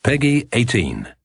Pegi 18.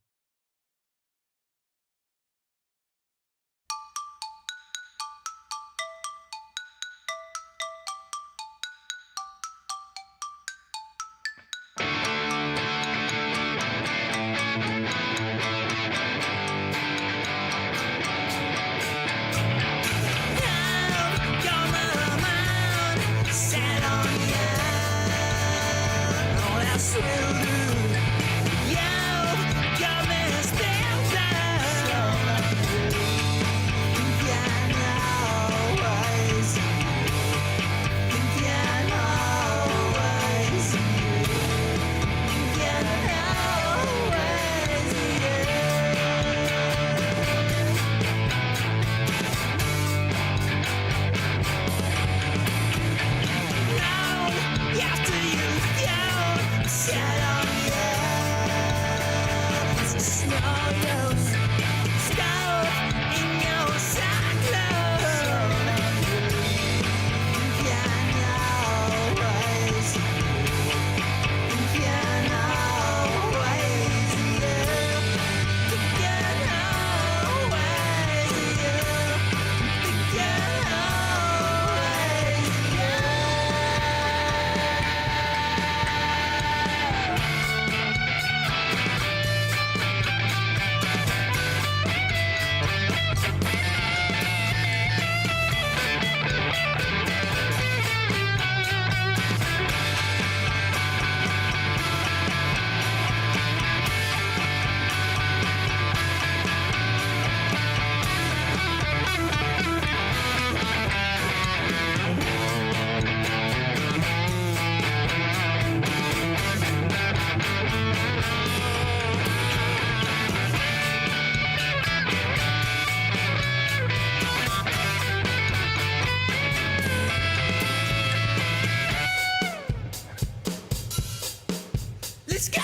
Let's go!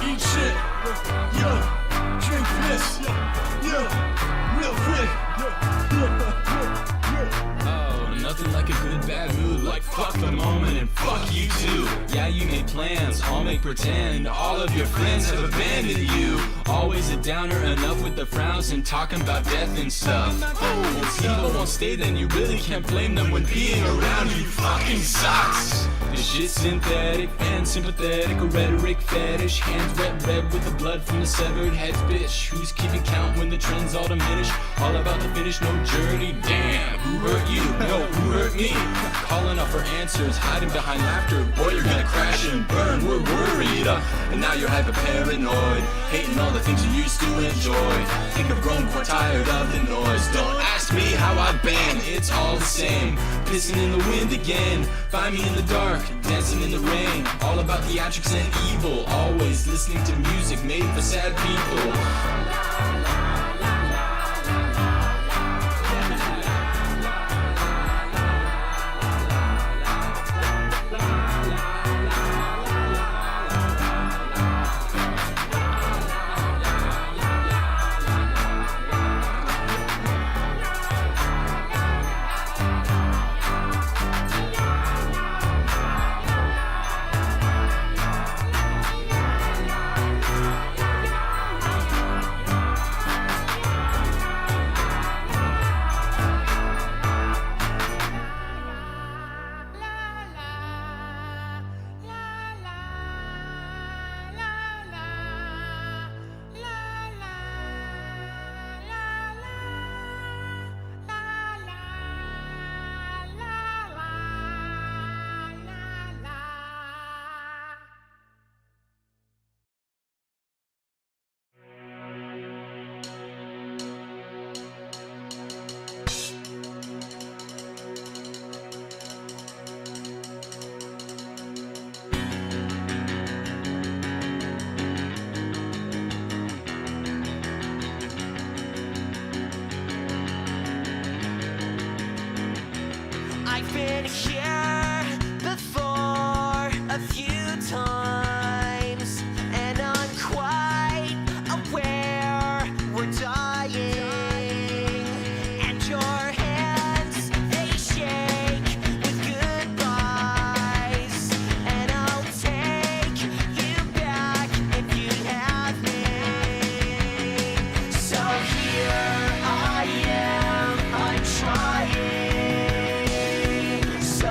Eat shit, drink piss, real quick. Oh, nothing like a good bad mood, like fuck the moment. and fuck you too. Yeah, you made plans, I'll make pretend all of your friends have abandoned you. Always a downer, enough with the frowns and talking about death and stuff. If people won't stay, then you really can't blame them when being around you fucking sucks. This shit's synthetic and sympathetic, a rhetoric fetish. Hands wet red with the blood from the severed heads, bitch. Who's keeping count when the trends all diminish? All about the finish, no journey. Damn, who hurt you? No, who hurt me? Calling up for answers, hiding behind laughter. Boy, you're gonna crash and burn, we're worried. And now you're hyper paranoid, hating all the things you used to enjoy. Think I've grown quite tired of the noise. Don't ask me how I've been, it's all the same. Pissing in the wind again, find me in the dark, dancing in the rain. All about theatrics and evil, always listening to music made for sad people. I've been here before a few times, and I'm quite aware we're dying. And your hands, they shake with goodbyes, and I'll take you back if you'd have me. So here I am, I'm trying. So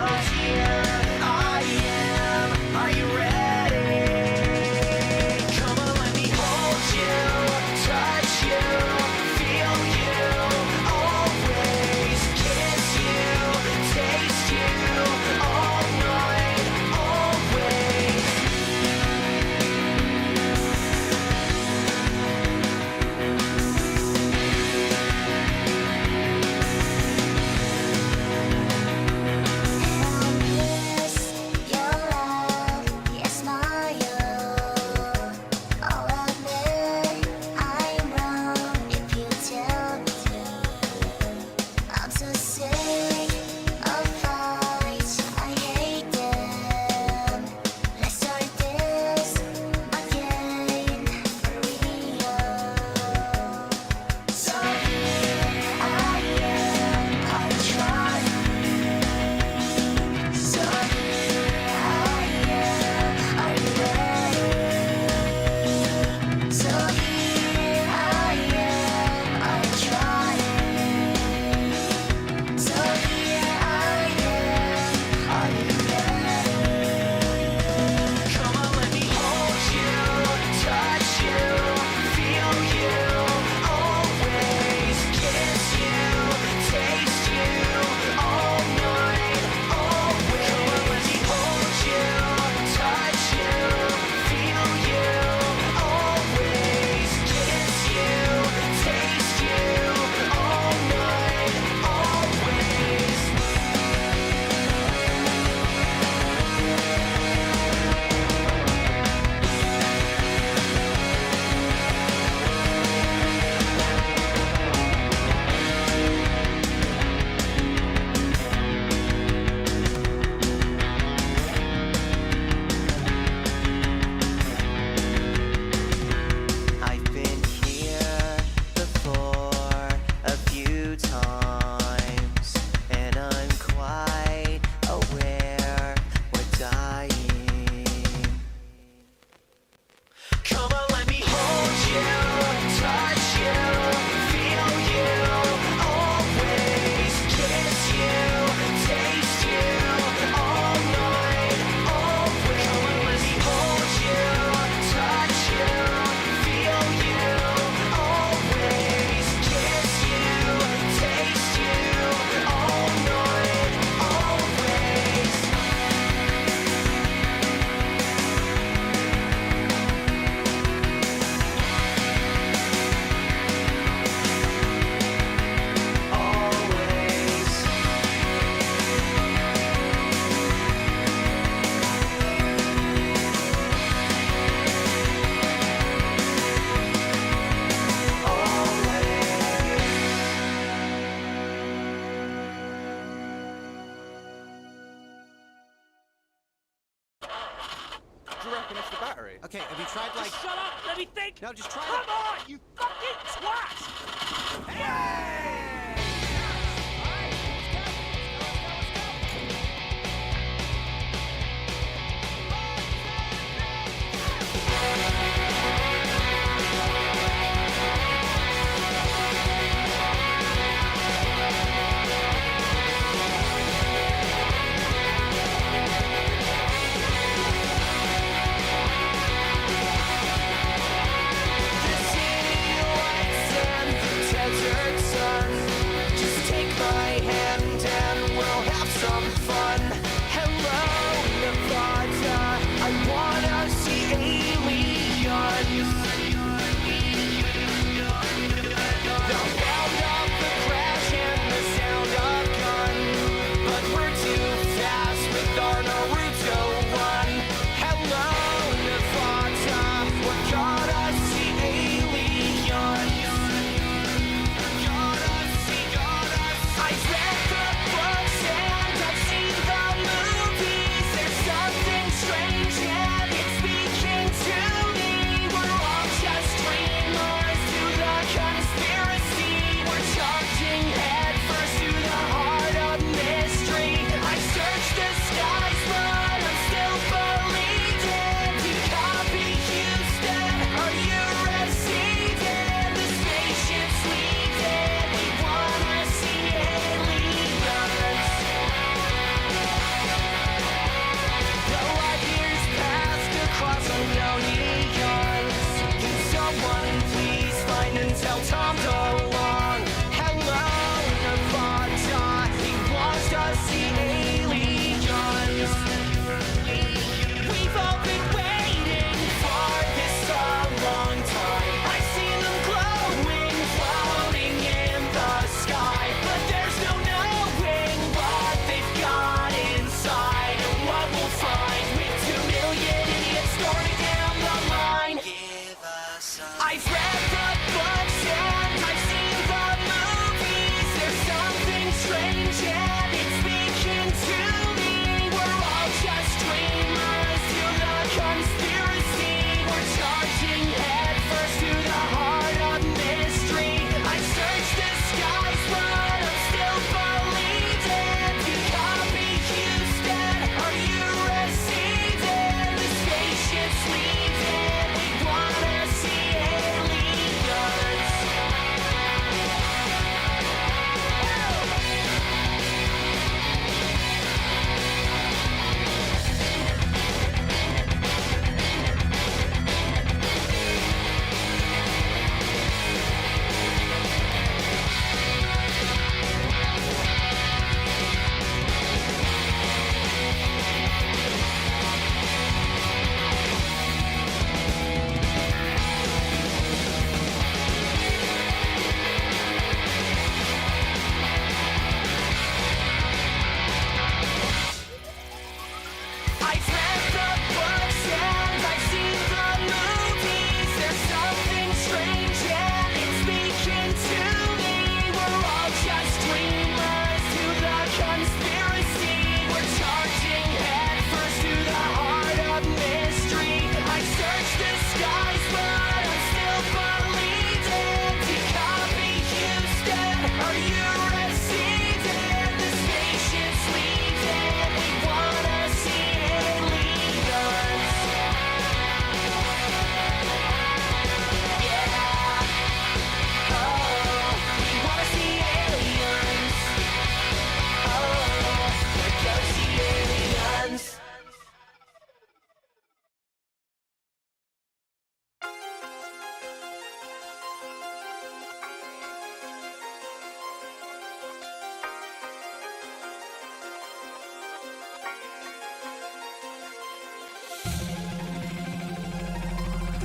connects the battery. Okay, have you tried like... Shut up! Let me think! No, just try Come on, you fucking twat!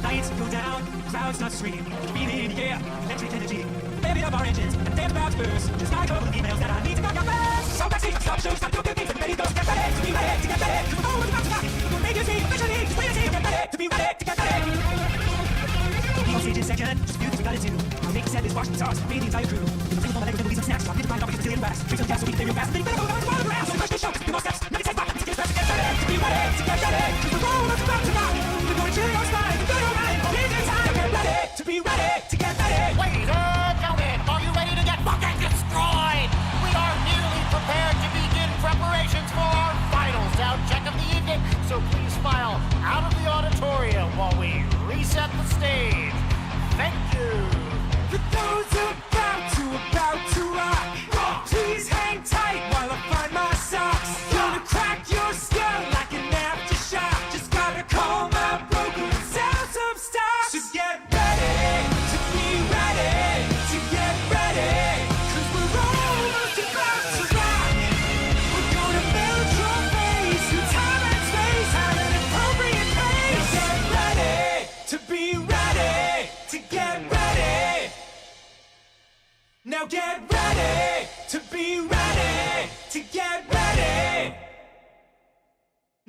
Lights go down, clouds start to scream. Feeling, yeah, electric energy. Baby of our engines, and they're about to burst. Just like a couple of emails that I need to knock out fast. So backseat, stop shows, stop doing things, and ready goes. Get ready to be ready to get ready. Cause we're going about to rock. We'll make you see officially. Just wait and see. Get ready to be ready to get ready. On stage in section, just a few things we gotta do. I'll make a set list, wash the stars, feed the entire crew. Bring them all the Legos, movies, and snacks. Drop in the grind, drop in the million racks. Drink some gas so we can play real fast. Then you better go down to the ground. So the first show, 2 more steps. Make it take back, to get ready to be ready to get ready to get ready. Cause we're going about to rock.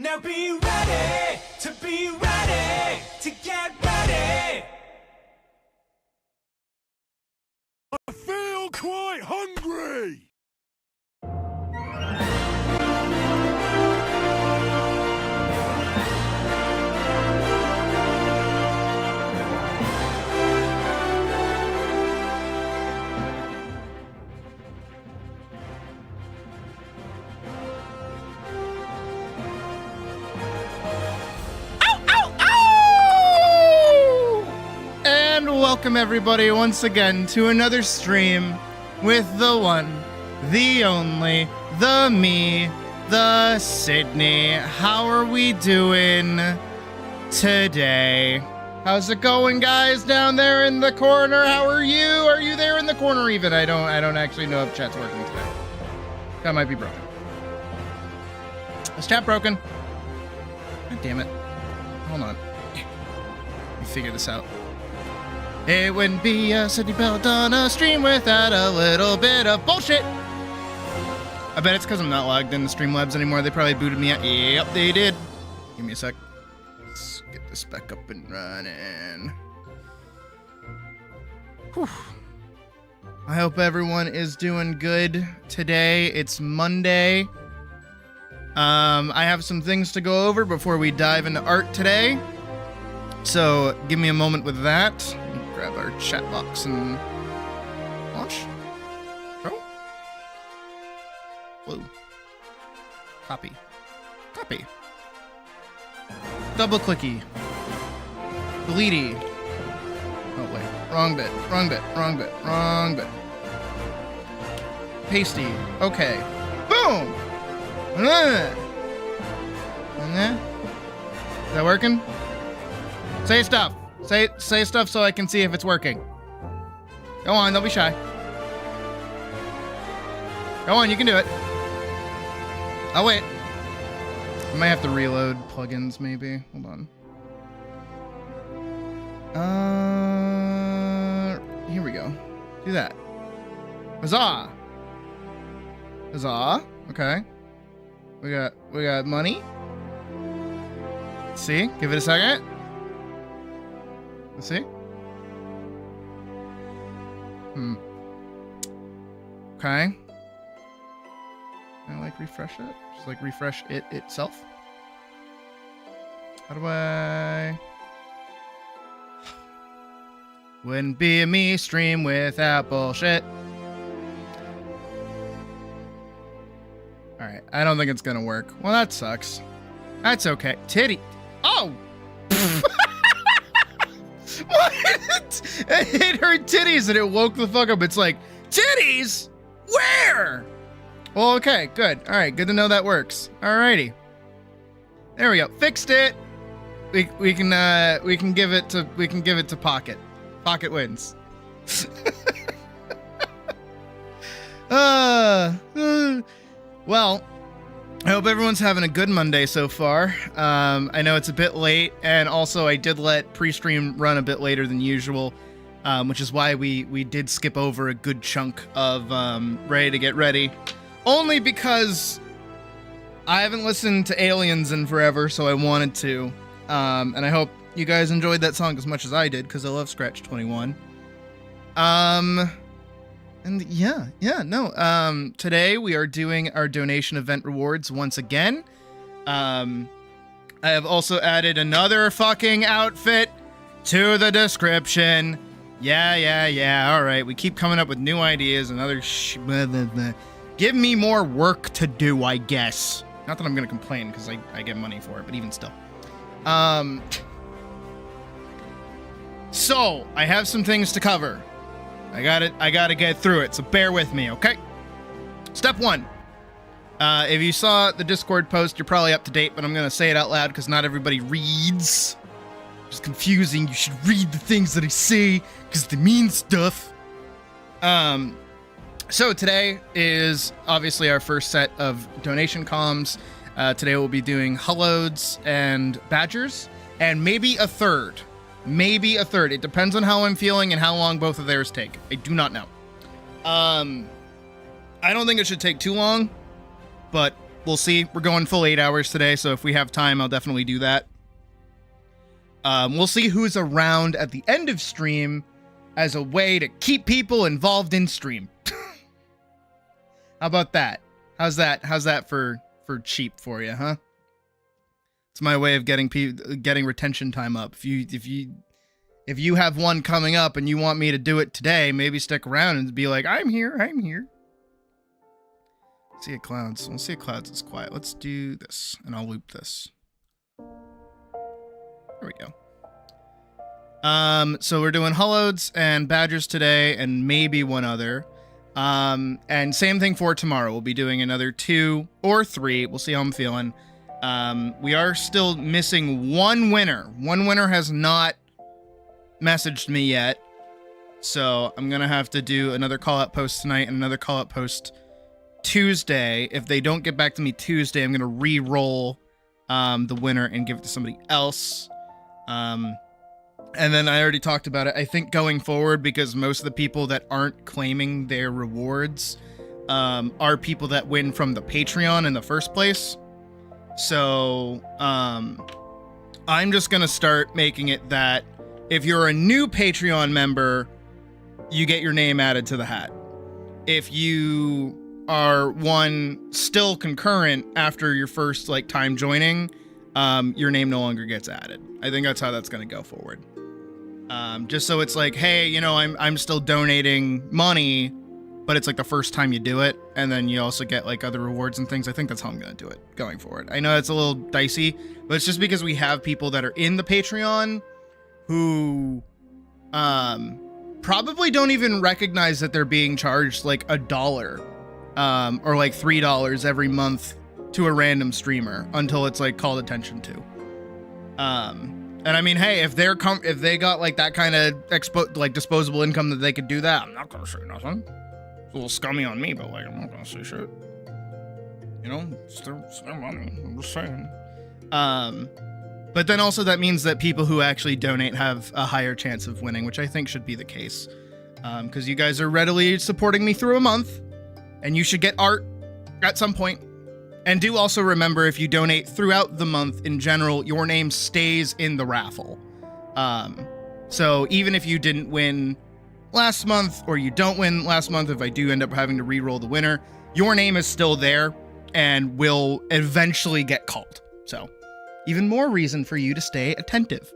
Now be ready to get ready. I feel quite hungry. And welcome everybody once again to another stream with the one, the only, the me, the Sydney. How are we doing today? How's it going, guys, down there in the corner? How are you? Are you there in the corner even? I don't actually know if chat's working today. That might be broken. Is chat broken? God damn it. Hold on. Let me figure this out. It wouldn't be a Sydney Belt on a stream without a little bit of bullshit. I bet it's because I'm not logged in the Streamlabs anymore. They probably booted me out. Yep, they did. Give me a sec. Let's get this back up and running. Whew. I hope everyone is doing good today. It's Monday. I have some things to go over before we dive into art today. So give me a moment with that. Grab our chat box and launch. Go. Blue. Copy. Copy. Double clicky. Deleted. Oh wait. Wrong bit. Wrong bit. Wrong bit. Wrong bit. Pasty. Okay. Boom. Is that working? Say stuff. Say stuff so I can see if it's working. Go on, don't be shy. Go on, you can do it. I'll wait. I might have to reload plugins, maybe. Hold on. Here we go. Do that. Huzzah! Huzzah. Okay. We got money. Let's see. Give it a second. Let's see. Okay. Can I like refresh it? Just like refresh it itself. How do I? Wouldn't be a me stream without bullshit. Alright, I don't think it's gonna work. Well, that sucks. That's okay. Titty. Oh! What? It hurt titties and it woke the fuck up. It's like, titties? Where? Well, okay, good. All right, good to know that works. Alrighty. There we go. Fixed it. We can give it to Pocket. Pocket wins. Well, I hope everyone's having a good Monday so far. I know it's a bit late, and also I did let pre-stream run a bit later than usual, which is why we did skip over a good chunk of Ready to Get Ready, only because I haven't listened to Aliens in forever, so I wanted to, and I hope you guys enjoyed that song as much as I did, because I love Scratch 21. And today we are doing our donation event rewards once again. I have also added another fucking outfit to the description. Yeah. All right, we keep coming up with new ideas. Give me more work to do, I guess. Not that I'm gonna complain because I get money for it, but even still. So I have some things to cover. I gotta get through it, so bear with me, okay? Step 1. If you saw the Discord post, you're probably up to date, but I'm gonna say it out loud because not everybody reads. It's confusing. You should read the things that I say because they mean stuff. So today is obviously our first set of donation comms. Today we'll be doing hellos and badgers, and maybe a third. Maybe a third. It depends on how I'm feeling and how long both of theirs take. I do not know. I don't think it should take too long, but we'll see. We're going full 8 hours today, so if we have time, I'll definitely do that. We'll see who's around at the end of stream as a way to keep people involved in stream. How about that? How's that for cheap for you, huh? It's my way of getting retention time up. If you have one coming up and you want me to do it today, maybe stick around and be like, I'm here. See a clouds. We'll see a clouds. It's quiet. Let's do this, and I'll loop this. There we go. So we're doing Hullodes and Badgers today, and maybe one other. And same thing for tomorrow. We'll be doing another 2 or 3. We'll see how I'm feeling. We are still missing one winner. One winner has not messaged me yet, so I'm gonna have to do another call-out post tonight and another call-out post Tuesday. If they don't get back to me Tuesday, I'm gonna re-roll the winner and give it to somebody else. And then I already talked about it. I think going forward, because most of the people that aren't claiming their rewards are people that win from the Patreon in the first place. So I'm just gonna start making it that if you're a new Patreon member, you get your name added to the hat. If you are one still concurrent after your first time joining, your name no longer gets added. I think that's how that's gonna go forward. Just so it's like, hey, I'm still donating money, but it's the first time you do it, and then you also get other rewards and things. I think that's how I'm gonna do it going forward. I know it's a little dicey, but it's just because we have people that are in the Patreon who probably don't even recognize that they're being charged $1 or $3 every month to a random streamer until it's called attention to. And I mean, hey, if they got that kind of disposable income that they could do that, I'm not gonna say nothing. It's a little scummy on me, but I'm not gonna say shit. It's their money. I'm just saying. But then also that means that people who actually donate have a higher chance of winning, which I think should be the case. Because you guys are readily supporting me through a month, and you should get art at some point. And do also remember, if you donate throughout the month in general, your name stays in the raffle. So even if you didn't win last month, or you don't win last month, if I do end up having to re-roll the winner, your name is still there and will eventually get called. So even more reason for you to stay attentive.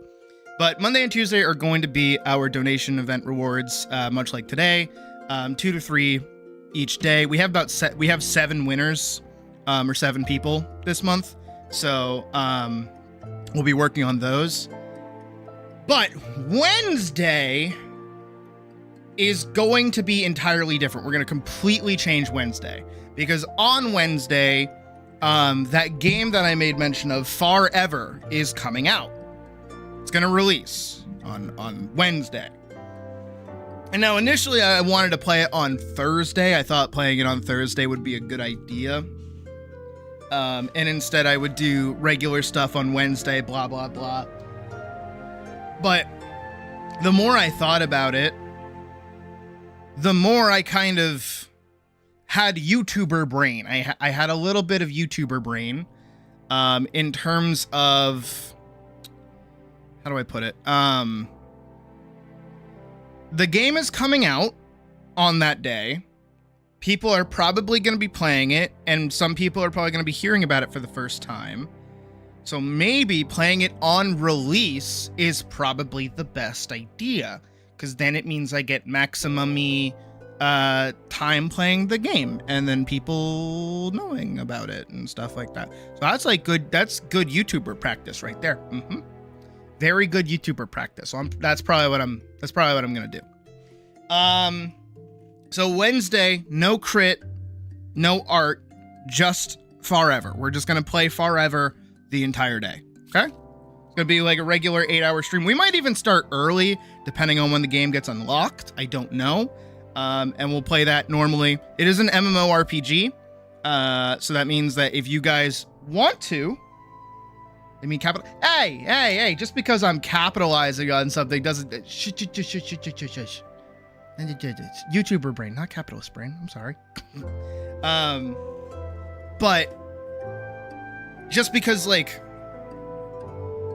But Monday and Tuesday are going to be our donation event rewards, much like today, 2 to 3 each day. We have we have 7 winners, or 7 people this month. So we'll be working on those. But Wednesday is going to be entirely different. We're going to completely change Wednesday, because on Wednesday, that game that I made mention of, Forever, is coming out. It's going to release on Wednesday. And now initially I wanted to play it on Thursday. I thought playing it on Thursday would be a good idea. And instead I would do regular stuff on Wednesday, blah, blah, blah. But the more I thought about it, the more I kind of had YouTuber brain. I had a little bit of YouTuber brain, in terms of, how do I put it? The game is coming out on that day. People are probably going to be playing it, and some people are probably going to be hearing about it for the first time. So maybe playing it on release is probably the best idea, because then it means I get maximum time playing the game, and then people knowing about it and stuff like that. So that's good. That's good YouTuber practice right there. Very good YouTuber practice. So that's probably what I'm gonna do. So Wednesday, no crit, no art, just Forever. We're just gonna play Forever the entire day. Okay? It's gonna be a regular 8-hour stream. We might even start early, depending on when the game gets unlocked. I don't know. And we'll play that normally. It is an MMORPG. So that means that if you guys want to, I mean, hey, just because I'm capitalizing on something doesn't, YouTuber brain, not capitalist brain. I'm sorry. But just because, like,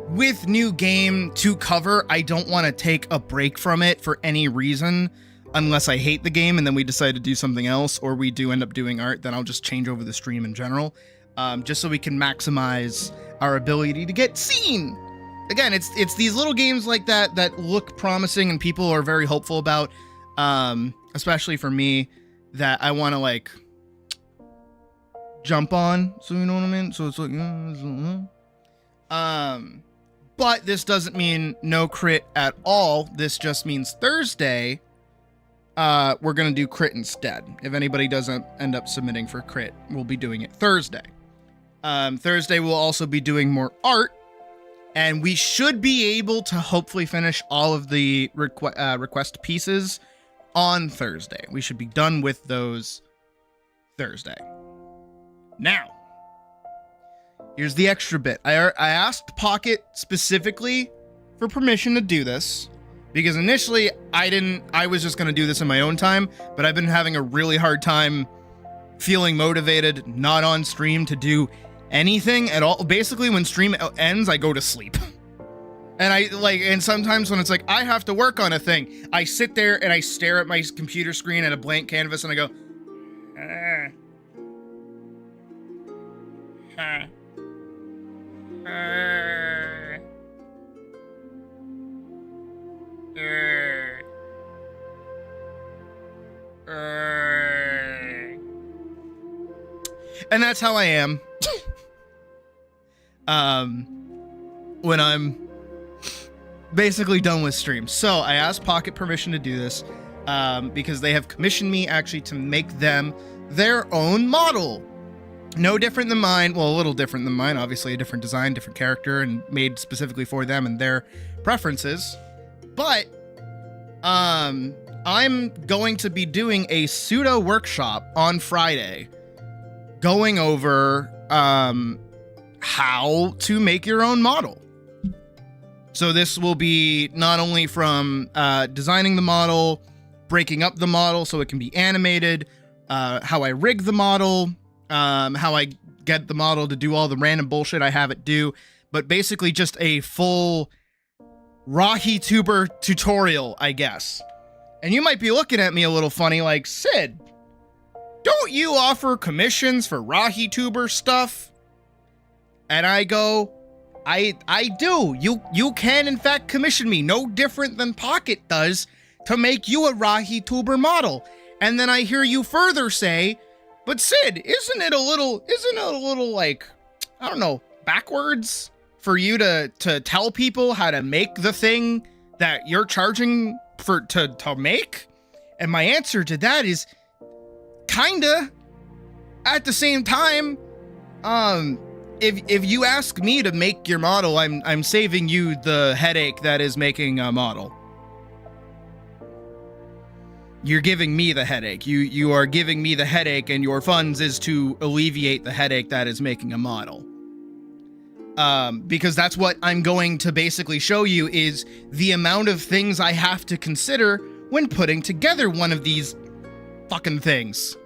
with new game to cover, I don't want to take a break from it for any reason, unless I hate the game and then we decide to do something else, or we do end up doing art, then I'll just change over the stream in general, just so we can maximize our ability to get seen. Again, it's these little games like that that look promising and people are very hopeful about, especially for me, that I want to, like, jump on, so you know what I mean? So it's like, but this doesn't mean no crit at all. This just means Thursday, we're gonna do crit instead. If anybody doesn't end up submitting for crit, we'll be doing it Thursday. Thursday we'll also be doing more art, and we should be able to hopefully finish all of the request pieces on Thursday. We should be done with those Thursday. Now, here's the extra bit. I asked Pocket specifically for permission to do this, because initially I was just going to do this in my own time, but I've been having a really hard time feeling motivated, not on stream, to do anything at all. Basically, when stream ends, I go to sleep. And sometimes when it's like, I have to work on a thing, I sit there and I stare at my computer screen at a blank canvas and I go, and that's how I am when I'm basically done with stream. So I asked Pocket permission to do this because they have commissioned me actually to make them their own model. No different than mine. Well, a little different than mine. Obviously a different design, different character, and made specifically for them and their preferences. But I'm going to be doing a pseudo workshop on Friday going over how to make your own model. So this will be not only from designing the model, breaking up the model so it can be animated, how I rig the model, how I get the model to do all the random bullshit I have it do, but basically just a full RahiTuber tutorial, I guess. And you might be looking at me a little funny like, Sid, don't you offer commissions for RahiTuber stuff? And I go, I do. You can in fact commission me, no different than Pocket does, to make you a RahiTuber model. And then I hear you further say, but Sid, isn't it a little like, I don't know, backwards for you to tell people how to make the thing that you're charging for to make? And my answer to that is kinda. At the same time, if you ask me to make your model, I'm saving you the headache that is making a model. You're giving me the headache. You are giving me the headache, and your funds is to alleviate the headache that is making a model. Because that's what I'm going to basically show you, is the amount of things I have to consider when putting together one of these fucking things.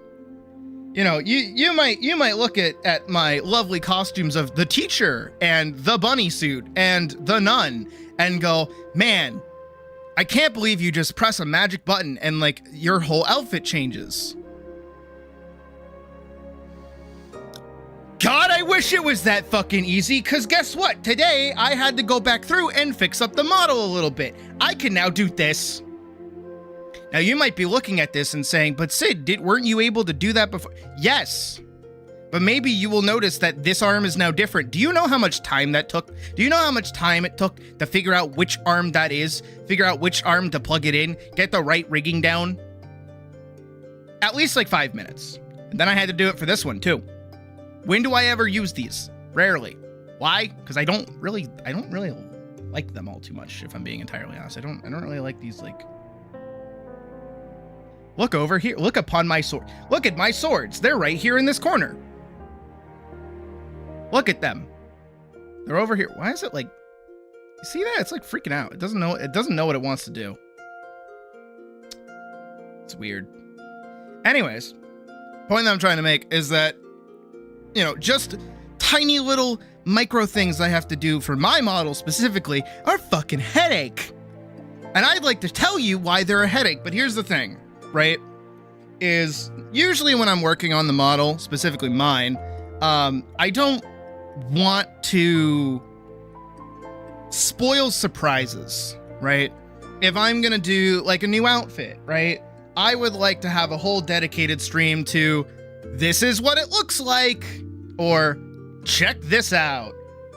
You know, you might look at my lovely costumes of the teacher and the bunny suit and the nun and go, man, I can't believe you just press a magic button and like your whole outfit changes. God, I wish it was that fucking easy, because guess what? Today, I had to go back through and fix up the model a little bit. I can now do this. Now, you might be looking at this and saying, but Sid, weren't you able to do that before? Yes. But maybe you will notice that this arm is now different. Do you know how much time that took? Do you know how much time it took to figure out which arm that is? Figure out which arm to plug it in? Get the right rigging down? At least like 5 minutes. And then I had to do it for this one too. When do I ever use these? Rarely. Why? Because I don't really like them all too much, if I'm being entirely honest. I don't really like these, like... Look over here. Look upon my sword. Look at my swords. They're right here in this corner. Look at them. They're over here. Why is it like... You see that? It's like freaking out. It doesn't know what it wants to do. It's weird. Anyways, point that I'm trying to make is that, you know, just tiny little micro things I have to do for my model specifically are fucking headache. And I'd like to tell you why they're a headache, but here's the thing, right? Is usually when I'm working on the model, specifically mine, I don't want to spoil surprises, right? If I'm gonna do like a new outfit, right? I would like to have a whole dedicated stream to this is what it looks like, or check this out,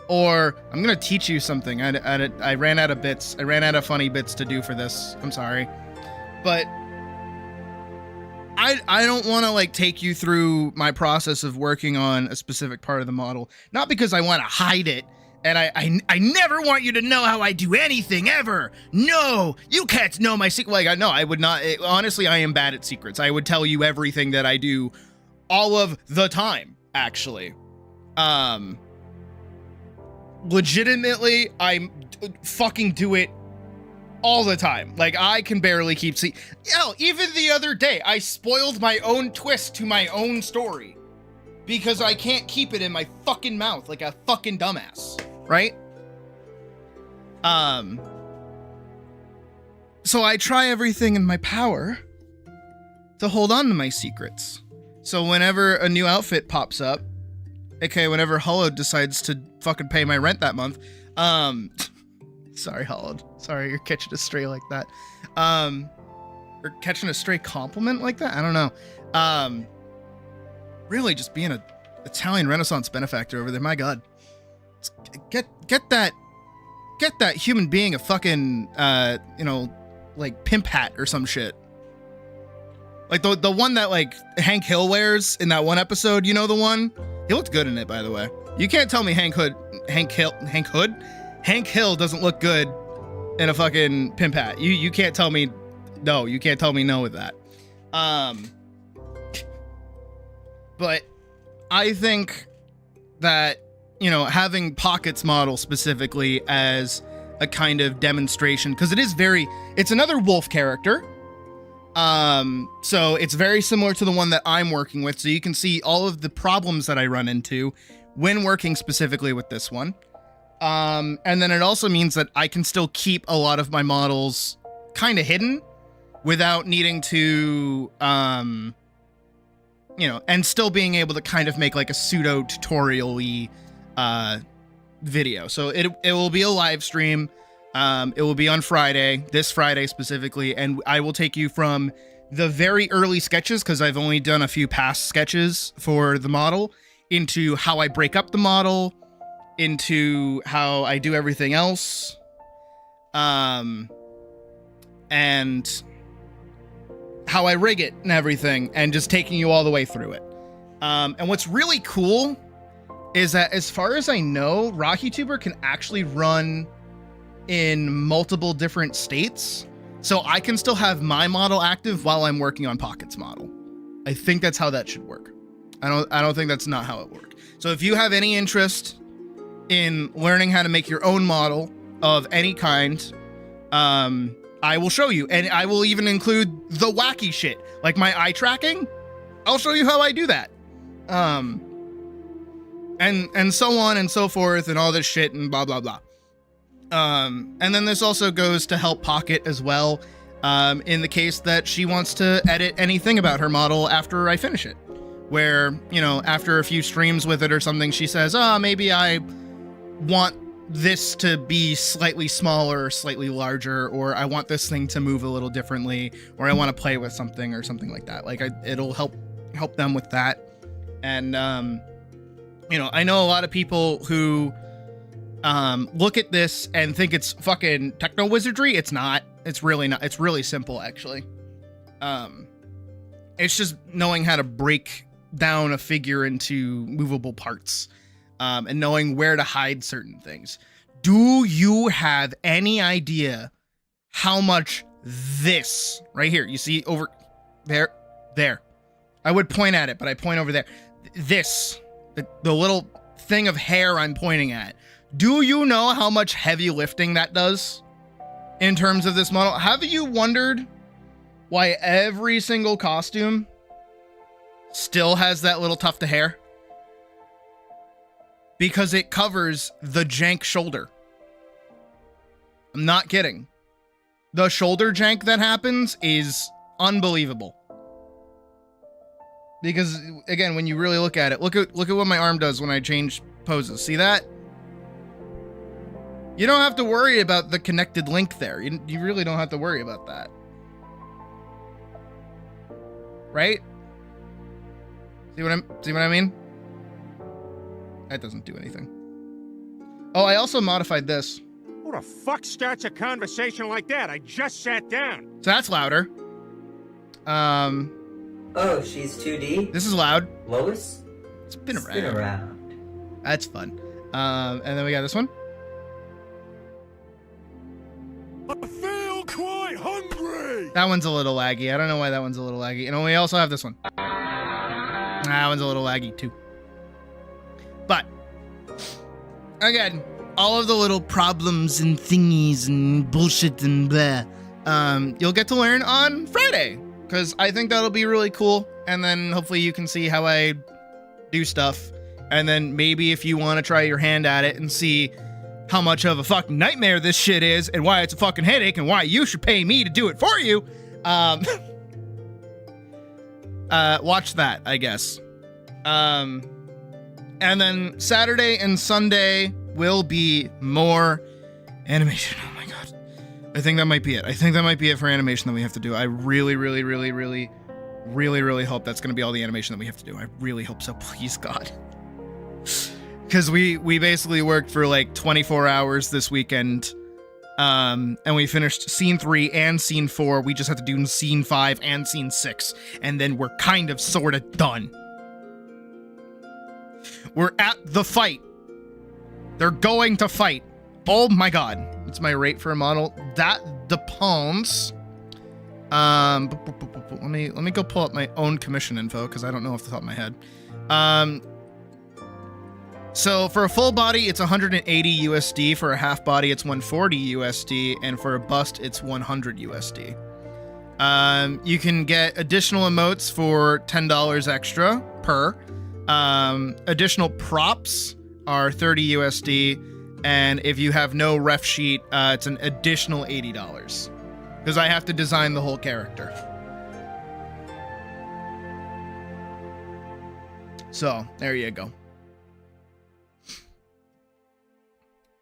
or I'm gonna teach you something. I ran out of bits. I ran out of funny bits to do for this. I'm sorry, but I don't want to like take you through my process of working on a specific part of the model, not because I want to hide it. And I never want you to know how I do anything ever. No, you can't know my secret. Like, no, I would not. Honestly, I am bad at secrets. I would tell you everything that I do all of the time, actually. Legitimately, I fucking do it all the time. Like, I can barely keep Hell, even the other day, I spoiled my own twist to my own story because I can't keep it in my fucking mouth like a fucking dumbass. Right? So I try everything in my power to hold on to my secrets. So whenever a new outfit pops up, aka whenever Hollowed decides to fucking pay my rent that month, sorry, Hollowed. Sorry, you're catching a stray like that. Or catching a stray compliment like that? I don't know. Really just being an Italian Renaissance benefactor over there. My God. Get that human being a fucking like pimp hat or some shit. Like the one that like Hank Hill wears in that one episode, you know, the one? He looked good in it, by the way. You can't tell me Hank Hill doesn't look good in a fucking pimp hat. You can't tell me no, you can't tell me no with that. But I think that, you know, having Pocket's model specifically as a kind of demonstration, because it's another wolf character. So it's very similar to the one that I'm working with. So you can see all of the problems that I run into when working specifically with this one. And then it also means that I can still keep a lot of my models kind of hidden without needing to, you know, and still being able to kind of make like a pseudo tutorial-y video. So it will be a live stream. It will be on Friday, this Friday specifically, and I will take you from the very early sketches, because I've only done a few past sketches for the model, into how I break up the model, into how I do everything else, and how I rig it and everything, and just taking you all the way through it. And what's really cool is that, as far as I know, RockyTuber can actually run in multiple different states. So I can still have my model active while I'm working on Pocket's model. I think that's how that should work. I don't think that's not how it worked. So if you have any interest in learning how to make your own model of any kind, I will show you. And I will even include the wacky shit, like my eye tracking. I'll show you how I do that. And so on and so forth, and all this shit and blah, blah, blah. And then this also goes to help Pocket as well, in the case that she wants to edit anything about her model after I finish it. Where, you know, after a few streams with it or something, she says, maybe I want this to be slightly smaller, slightly larger, or I want this thing to move a little differently, or I want to play with something or something like that. Like, it'll help them with that. And, you know, I know a lot of people who look at this and think it's fucking techno wizardry. It's not. It's really not. It's really simple, actually. It's just knowing how to break down a figure into movable parts, and knowing where to hide certain things. Do you have any idea how much this right here, you see over there, I would point at it, but I point over there. This, the little thing of hair I'm pointing at. Do you know how much heavy lifting that does in terms of this model? Have you wondered why every single costume still has that little tuft of hair? because it covers the jank shoulder. I'm not kidding. The shoulder jank that happens is unbelievable. Because again, when you really look at it, look at what my arm does when I change poses. See that? You don't have to worry about the connected link there. You really don't have to worry about that. Right? See what I mean? That doesn't do anything. Oh, I also modified this. Who the fuck starts a conversation like that? I just sat down. So that's louder. Oh, she's 2D? This is loud. Lois? Spin around. Spin around. That's fun. And then we got this one. I feel quite hungry. That one's a little laggy. I don't know why that one's a little laggy. And we also have this one. That one's a little laggy too. But again, all of the little problems and thingies and bullshit and blah, you'll get to learn on Friday, because I think that'll be really cool. And then hopefully you can see how I do stuff. And then maybe if you want to try your hand at it and see how much of a fucking nightmare this shit is and why it's a fucking headache and why you should pay me to do it for you, watch that, I guess. And then Saturday and Sunday will be more animation. Oh my god. I think that might be it. I think that might be it for animation that we have to do. I really hope that's going to be all the animation that we have to do. I really hope so. Please, God. Because we basically worked for like 24 hours this weekend. And we finished scene 3 and scene 4. We just have to do scene 5 and scene 6. And then we're kind of sort of done. We're at the fight. They're going to fight. Oh my god. That's my rate for a model. That depends. Let me go pull up my own commission info, because I don't know off the top of my head. So for a full body, it's 180 USD. For a half body, it's 140 USD. And for a bust, it's 100 USD. You can get additional emotes for $10 extra per. Additional props are 30 USD. And if you have no ref sheet, it's an additional $80. Because I have to design the whole character. So, there you go.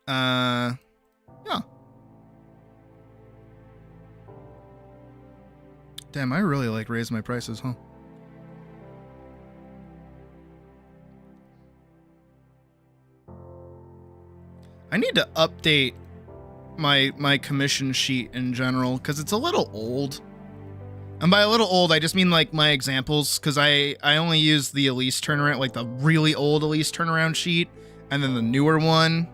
Yeah. Damn, I really like raise my prices, huh? I need to update my commission sheet in general, because it's a little old. And by a little old, I just mean like my examples, because I only use the Elise turnaround, like the really old Elise turnaround sheet, and then the newer one.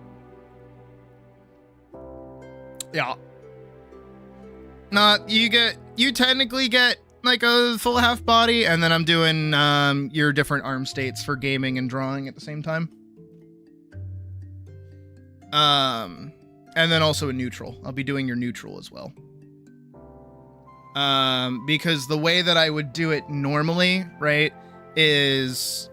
Yeah. You technically get like a full half body, and then I'm doing your different arm states for gaming and drawing at the same time. And then also a neutral. I'll be doing your neutral as well. Because the way that I would do it normally, right, is...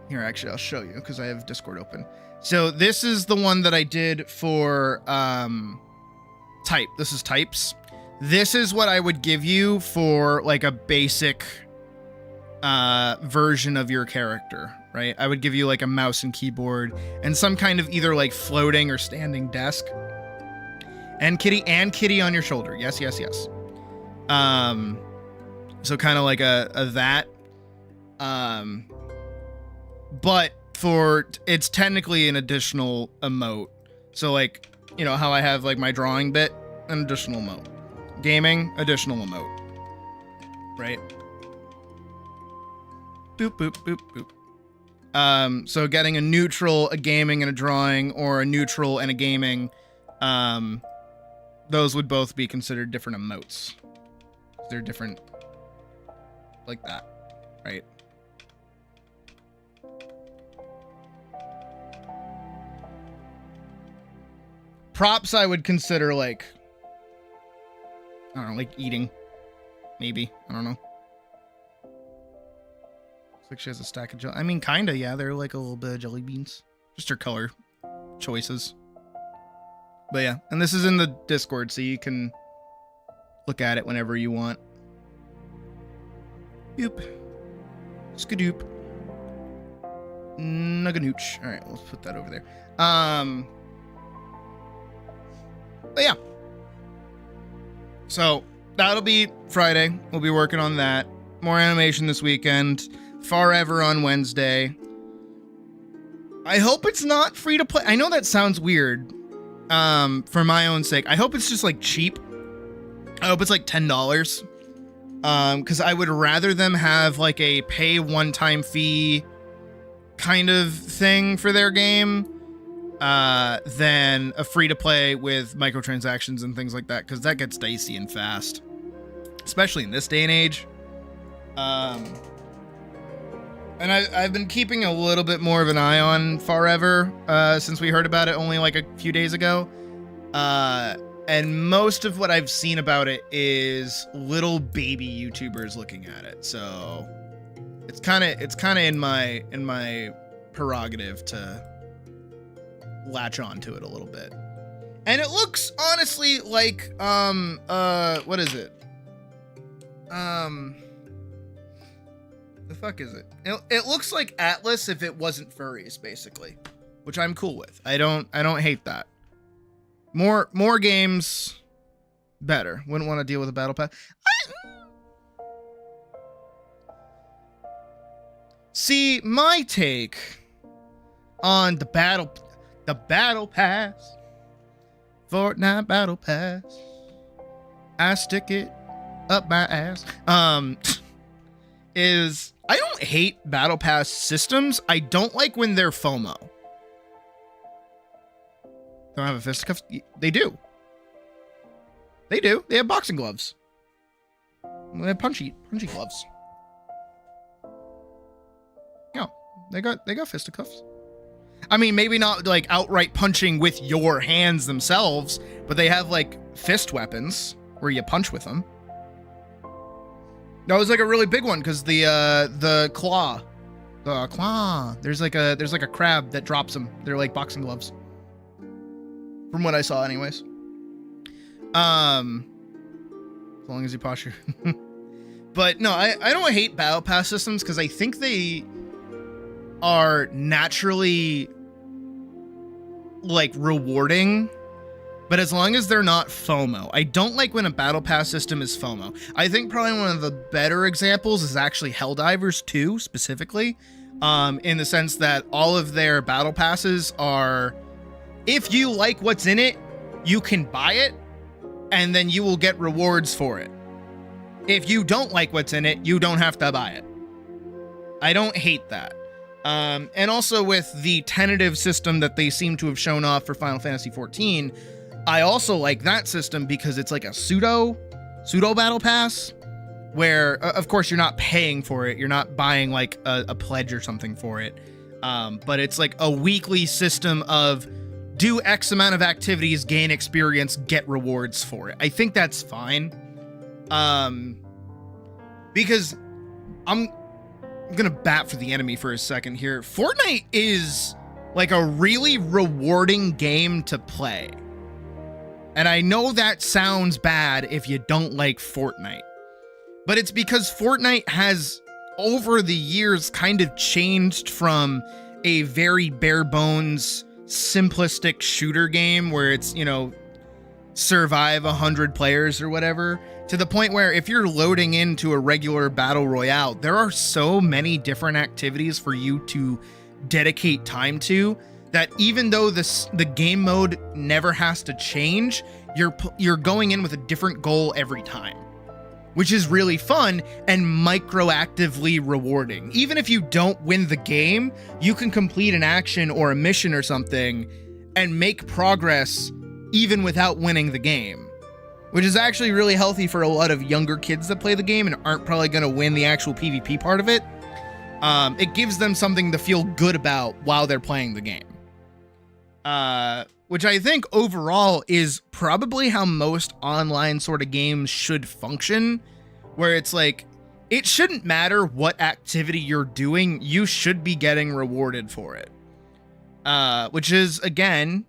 Here, actually, I'll show you, because I have Discord open. So this is the one that I did for, type. This is types. This is what I would give you for, like, a basic, version of your character, right? I would give you, like, a mouse and keyboard and some kind of either, like, floating or standing desk. And kitty on your shoulder. Yes, yes, yes. So kind of like a that. But it's technically an additional emote. So like, you know how I have like my drawing bit, an additional emote. Gaming, additional emote. Right? Boop, boop, boop, boop. So getting a neutral, a gaming, and a drawing, or a neutral and a gaming, those would both be considered different emotes. They're different like that, right? Props I would consider like, I don't know, like eating, maybe, I don't know. So like she has a stack of jelly. I mean, kinda, yeah. They're like a little bit of jelly beans. Just her color choices. But yeah, and this is in the Discord, so you can look at it whenever you want. Doop. Skadoop. Nugganooch. Alright, let's put that over there. But yeah. So, that'll be Friday. We'll be working on that. More animation this weekend. Forever on Wednesday. I hope it's not free to play. I know that sounds weird. For my own sake. I hope it's just like cheap. I hope it's like $10. Because I would rather them have like a pay one-time fee kind of thing for their game than a free-to-play with microtransactions and things like that, because that gets dicey and fast, especially in this day and age. And I've been keeping a little bit more of an eye on Forever since we heard about it only like a few days ago. And most of what I've seen about it is little baby YouTubers looking at it. So it's kind of in my prerogative to latch on to it a little bit. And it looks honestly like what is it? The fuck is it? It looks like Atlas if it wasn't furries, basically, which I'm cool with. I don't hate that. More games, better. Wouldn't want to deal with a battle pass. See, my take on the battle pass, Fortnite battle pass, I stick it up my ass. Is I don't hate battle pass systems. I don't like when they're FOMO. Don't have a fisticuffs? They do. They do. They have boxing gloves. They have punchy gloves. Yeah, they got fisticuffs. I mean, maybe not like outright punching with your hands themselves, but they have like fist weapons where you punch with them. That was like a really big one because the claw. There's like a crab that drops them. They're like boxing gloves. From what I saw, anyways. As long as you posture. But no, I don't hate battle pass systems because I think they are naturally like rewarding. But as long as they're not FOMO. I don't like when a battle pass system is FOMO. I think probably one of the better examples is actually Helldivers 2 specifically. In the sense that all of their battle passes are, if you like what's in it, you can buy it, and then you will get rewards for it. If you don't like what's in it, you don't have to buy it. I don't hate that. And also with the tentative system that they seem to have shown off for Final Fantasy XIV, I also like that system because it's like a pseudo battle pass where, of course, you're not paying for it. You're not buying like a pledge or something for it. But it's like a weekly system of do X amount of activities, gain experience, get rewards for it. I think that's fine. Because I'm gonna bat for the enemy for a second here. Fortnite is like a really rewarding game to play. And I know that sounds bad if you don't like Fortnite. But it's because Fortnite has, over the years, kind of changed from a very bare bones, simplistic shooter game where it's, you know, survive 100 players or whatever, to the point where if you're loading into a regular battle royale, there are so many different activities for you to dedicate time to that even though the game mode never has to change, you're going in with a different goal every time, which is really fun and microactively rewarding. Even if you don't win the game, you can complete an action or a mission or something and make progress even without winning the game, which is actually really healthy for a lot of younger kids that play the game and aren't probably going to win the actual PvP part of it. It gives them something to feel good about while they're playing the game. Which I think overall is probably how most online sort of games should function, where it's like, it shouldn't matter what activity you're doing, you should be getting rewarded for it. Which is, again,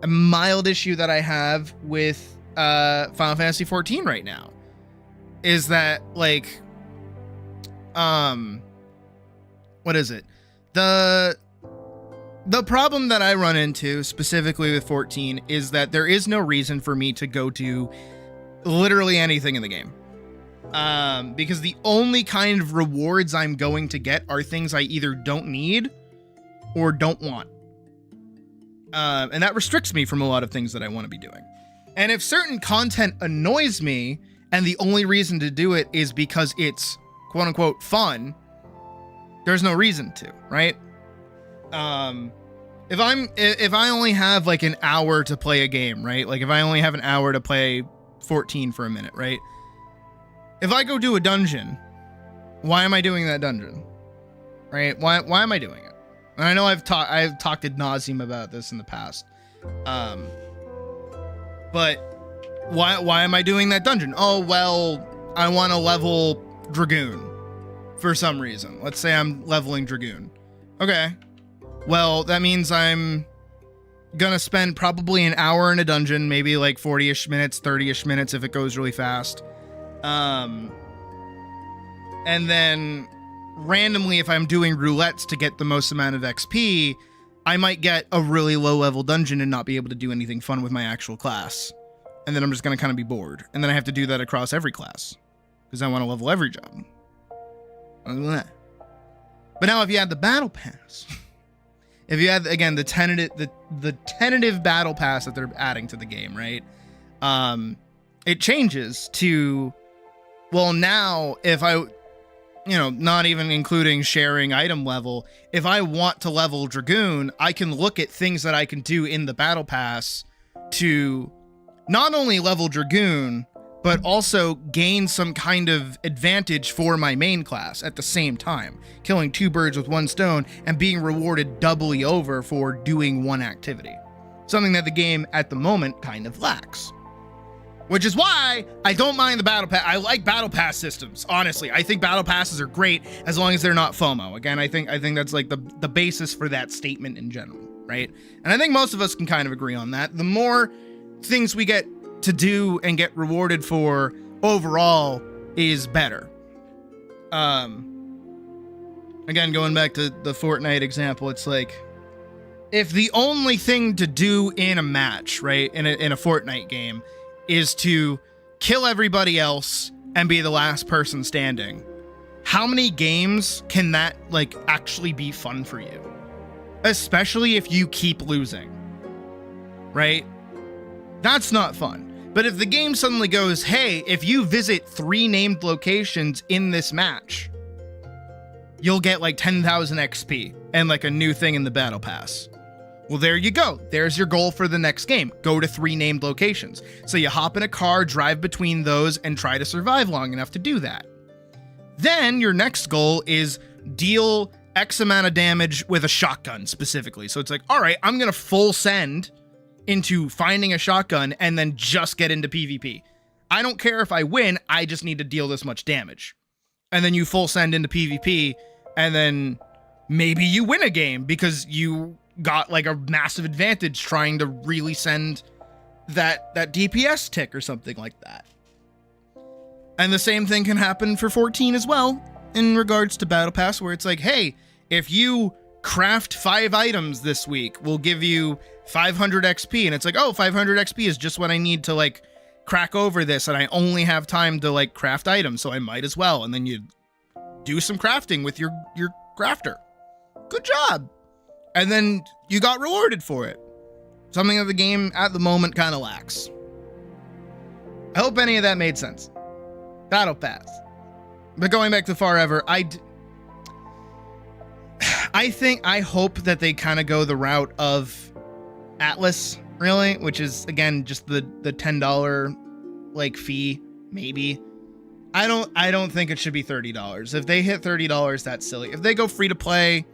a mild issue that I have with Final Fantasy XIV right now. Is that, like, what is it? The problem that I run into, specifically with 14, is that there is no reason for me to go to literally anything in the game. Because the only kind of rewards I'm going to get are things I either don't need or don't want. And that restricts me from a lot of things that I want to be doing. And if certain content annoys me, and the only reason to do it is because it's quote unquote fun, there's no reason to, right? If I only have like an hour to play a game, right? Like if I only have an hour to play 14 for a minute, right? If I go do a dungeon, why am I doing that dungeon? Right? Why am I doing it? And I know I've talked ad nauseum about this in the past. But why am I doing that dungeon? Oh, well, I want to level Dragoon for some reason. Let's say I'm leveling Dragoon. Okay. Well, that means I'm gonna spend probably an hour in a dungeon, maybe like 40-ish minutes, 30-ish minutes if it goes really fast. And then randomly, if I'm doing roulettes to get the most amount of XP, I might get a really low level dungeon and not be able to do anything fun with my actual class. And then I'm just gonna kind of be bored. And then I have to do that across every class because I want to level every job. But now if you add the battle pass, if you add, again, the tentative battle pass that they're adding to the game, right? It changes to, well, now if I, not even including sharing item level, if I want to level Dragoon, I can look at things that I can do in the battle pass to not only level Dragoon, but also gain some kind of advantage for my main class at the same time, killing two birds with one stone and being rewarded doubly over for doing one activity. Something that the game at the moment kind of lacks. Which is why I don't mind the battle pass. I like battle pass systems, honestly. I think battle passes are great as long as they're not FOMO. Again, I think that's like the basis for that statement in general, right? And I think most of us can kind of agree on that. The more things we get to do and get rewarded for overall is better. Again, going back to the Fortnite example, it's like, if the only thing to do in a match, right, in a Fortnite game, is to kill everybody else and be the last person standing, how many games can that like actually be fun for you? Especially if you keep losing, right? That's not fun. But if the game suddenly goes, hey, if you visit 3 named locations in this match, you'll get like 10,000 XP and like a new thing in the battle pass. Well, there you go. There's your goal for the next game. Go to 3 named locations. So you hop in a car, drive between those, and try to survive long enough to do that. Then your next goal is deal X amount of damage with a shotgun specifically. So it's like, all right, I'm going to full send into finding a shotgun and then just get into PvP. I don't care if I win, I just need to deal this much damage. And then you full send into PvP, and then maybe you win a game because you got like a massive advantage trying to really send that DPS tick or something like that. And the same thing can happen for 14 as well in regards to Battle Pass, where it's like, hey, if you craft 5 items this week, we'll give you 500 XP. And it's like, oh, 500 XP is just what I need to like crack over this, and I only have time to like craft items, so I might as well. And then you do some crafting with your crafter. Good job. And then you got rewarded for it. Something that the game at the moment kind of lacks. I hope any of that made sense. Battle Pass. But going back to Forever, I hope that they kind of go the route of Atlas, really, which is, again, just the $10 like fee, maybe. I don't think it should be $30. If they hit $30, that's silly. If they go free to play,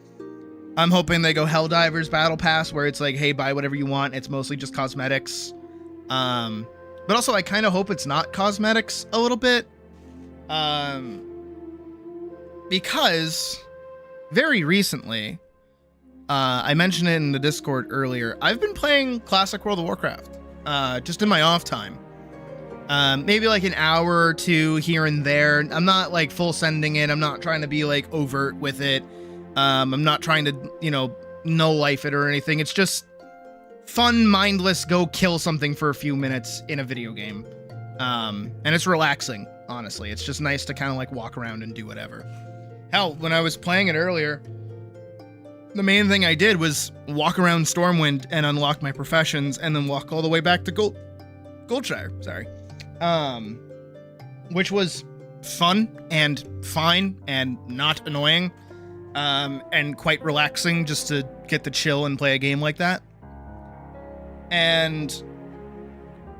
I'm hoping they go Helldivers Battle Pass, where it's like, hey, buy whatever you want. It's mostly just cosmetics. But also, I kind of hope it's not cosmetics a little bit. because very recently, I mentioned it in the Discord earlier, I've been playing classic World of Warcraft, just in my off time. Maybe like an hour or two here and there. I'm not like full sending it. I'm not trying to be like overt with it. I'm not trying to, no life it or anything. It's just fun, mindless, go kill something for a few minutes in a video game. And it's relaxing, honestly. It's just nice to kind of like walk around and do whatever. Hell, when I was playing it earlier, the main thing I did was walk around Stormwind and unlock my professions and then walk all the way back to Goldshire, sorry. Which was fun and fine and not annoying, and quite relaxing just to get to chill and play a game like that. And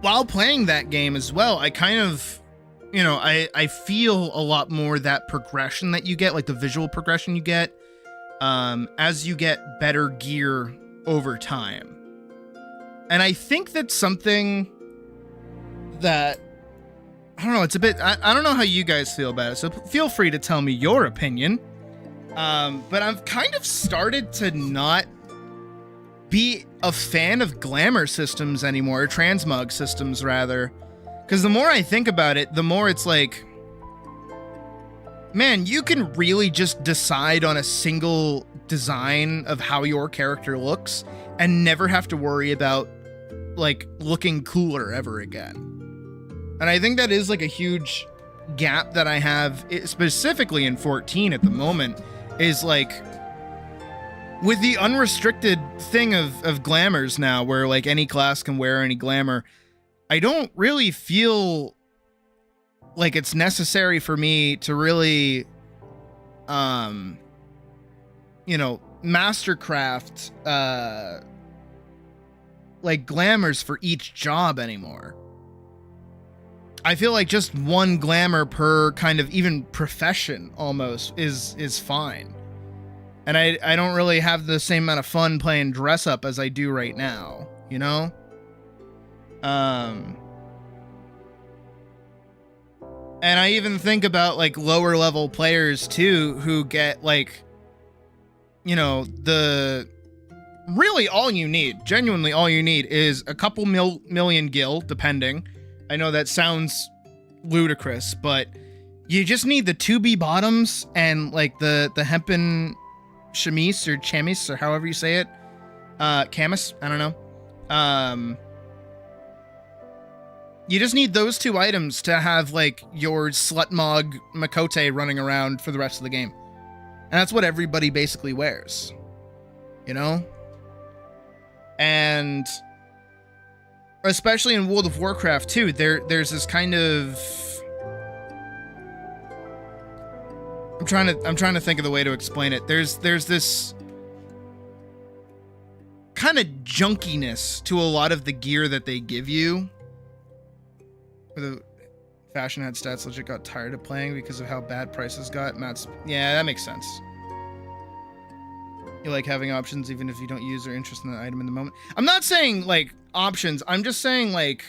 while playing that game as well, I kind of, I feel a lot more that progression that you get, like the visual progression you get, as you get better gear over time. And I think that's something that, I don't know, it's a bit, I don't know how you guys feel about it, so feel free to tell me your opinion. But I've kind of started to not be a fan of glamour systems anymore, or transmog systems rather. Because the more I think about it, the more it's like, man, you can really just decide on a single design of how your character looks and never have to worry about like looking cooler ever again. And I think that is like a huge gap that I have specifically in 14 at the moment, is like with the unrestricted thing of glamours now, where like any class can wear any glamour. I don't really feel like it's necessary for me to really, mastercraft, like glamours for each job anymore. I feel like just one glamour per kind of even profession almost is fine. And I don't really have the same amount of fun playing dress up as I do right now, And I even think about like lower level players too, who get like, really all you need, genuinely all you need is a couple million gil, depending. I know that sounds ludicrous, but you just need the 2B bottoms and like the hempen chemise or chemise or however you say it. Camis, I don't know. You just need those two items to have like your Slutmog Makote running around for the rest of the game. And that's what everybody basically wears. And especially in World of Warcraft too, there's this kind of, I'm trying to think of the way to explain it. There's this kind of junkiness to a lot of the gear that they give you. The fashion head stats legit got tired of playing because of how bad prices got. Yeah, that makes sense. You like having options even if you don't use or interest in the item in the moment. I'm not saying like options. I'm just saying like,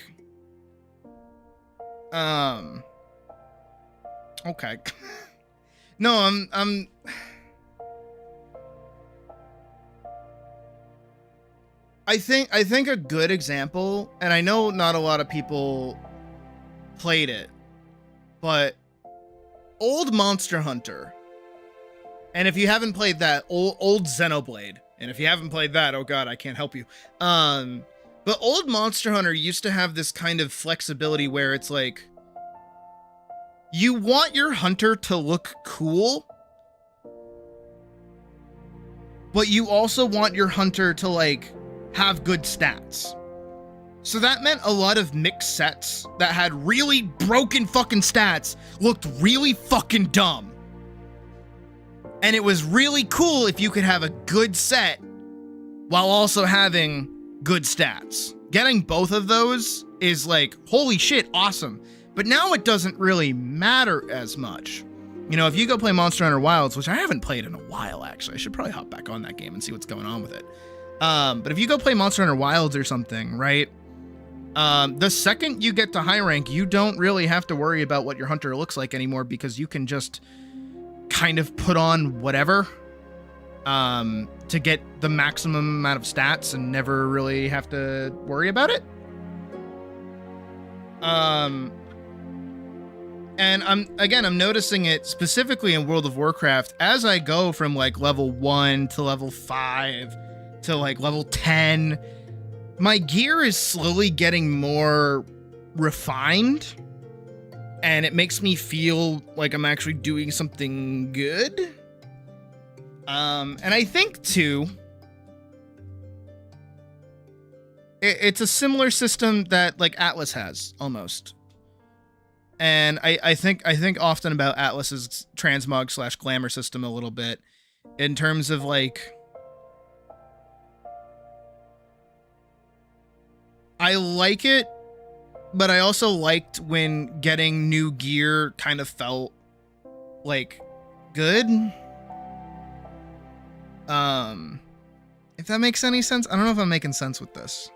okay. No, I'm I think a good example, and I know not a lot of people played it, but old Monster Hunter, and if you haven't played that, old Xenoblade, and if you haven't played that, oh god, I can't help you. But old Monster Hunter used to have this kind of flexibility where it's like, you want your hunter to look cool, but you also want your hunter to like have good stats. So that meant a lot of mixed sets that had really broken fucking stats looked really fucking dumb. And it was really cool if you could have a good set while also having good stats. Getting both of those is like, holy shit, awesome. But now it doesn't really matter as much. If you go play Monster Hunter Wilds, which I haven't played in a while, actually. I should probably hop back on that game and see what's going on with it. But if you go play Monster Hunter Wilds or something, right? The second you get to high rank, you don't really have to worry about what your hunter looks like anymore, because you can just kind of put on whatever to get the maximum amount of stats and never really have to worry about it. And I'm noticing it specifically in World of Warcraft as I go from like level 1 to level 5 to like level 10. My gear is slowly getting more refined, and it makes me feel like I'm actually doing something good. And I think too, it's a similar system that like Atlas has almost. And I think often about Atlas's transmog / glamour system a little bit in terms of like, I like it, but I also liked when getting new gear kind of felt like good. If that makes any sense. I don't know if I'm making sense with this.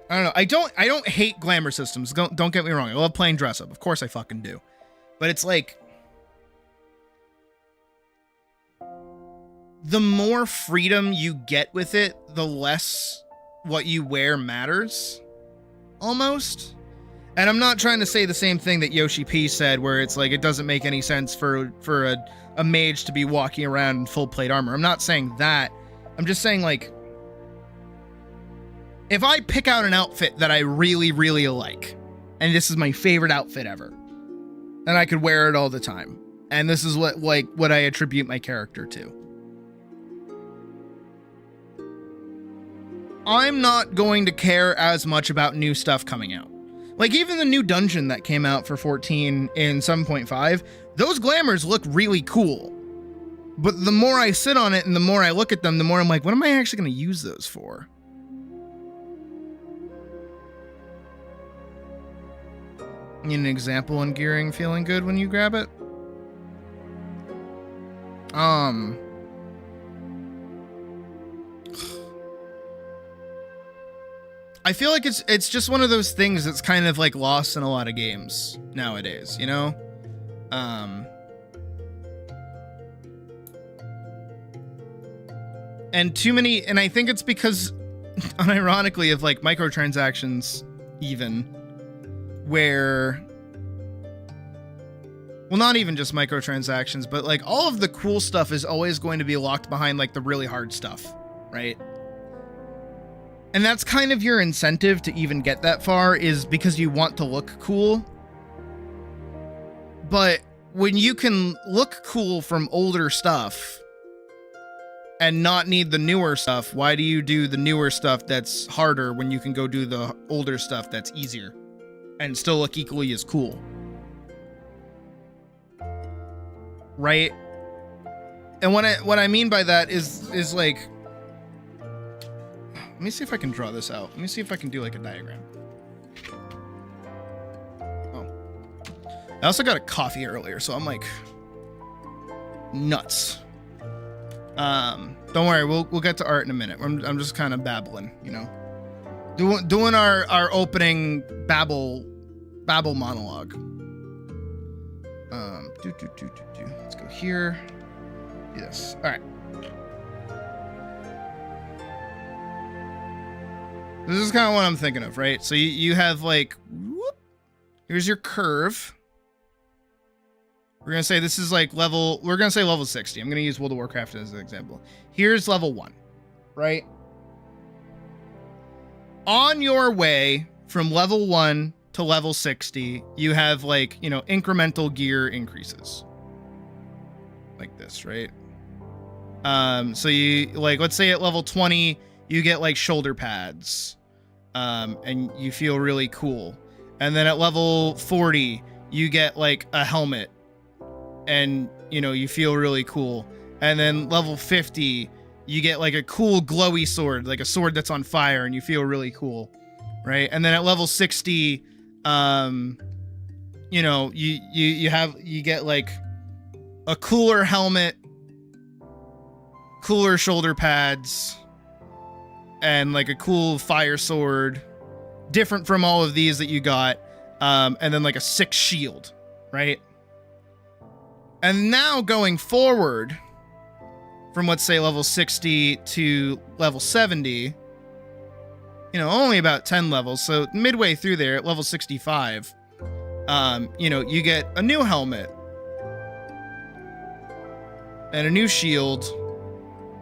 I don't know. I don't hate glamour systems. Don't get me wrong. I love playing dress up. Of course I fucking do. But it's like, the more freedom you get with it, the less what you wear matters. Almost. And I'm not trying to say the same thing that Yoshi P said, where it's like it doesn't make any sense for a mage to be walking around in full plate armor. I'm not saying that. I'm just saying, like, if I pick out an outfit that I really, really like, and this is my favorite outfit ever, then I could wear it all the time. And this is what I attribute my character to. I'm not going to care as much about new stuff coming out. Like, even the new dungeon that came out for 14 in 7.5, those glamours look really cool. But the more I sit on it and the more I look at them, the more I'm like, what am I actually going to use those for? Need an example on gearing feeling good when you grab it? I feel like it's just one of those things that's kind of like lost in a lot of games nowadays, you know? And too many, and I think it's because, unironically, of like microtransactions even, where, well, not even just microtransactions, but like all of the cool stuff is always going to be locked behind like the really hard stuff, right? And that's kind of your incentive to even get that far, is because you want to look cool. But when you can look cool from older stuff and not need the newer stuff, why do you do the newer stuff that's harder when you can go do the older stuff that's easier and still look equally as cool? Right? And what I mean by that is like, let me see if I can draw this out. Let me see if I can do like a diagram. Oh. I also got a coffee earlier, so I'm like nuts. Don't worry, we'll get to art in a minute. I'm just kind of babbling, you know. Doing our opening babble monologue. Let's go here. Yes. All right. This is kind of what I'm thinking of, right? So you have like, whoop, here's your curve. We're going to say this is like level 60. I'm going to use World of Warcraft as an example. Here's level 1, right? On your way from level 1 to level 60, you have like, you know, incremental gear increases. Like this, right? So you, like, let's say at level 20, you get like shoulder pads. And you feel really cool. And then at level 40, you get like a helmet and, you know, you feel really cool. And then level 50, you get like a cool glowy sword, like a sword that's on fire, and you feel really cool, right? And then at level 60, you know, you get like a cooler helmet, cooler shoulder pads, and like a cool fire sword, different from all of these that you got, and then like a sick shield, right? And now going forward from, let's say, level 60 to level 70, only about 10 levels. So midway through there at level 65, you get a new helmet and a new shield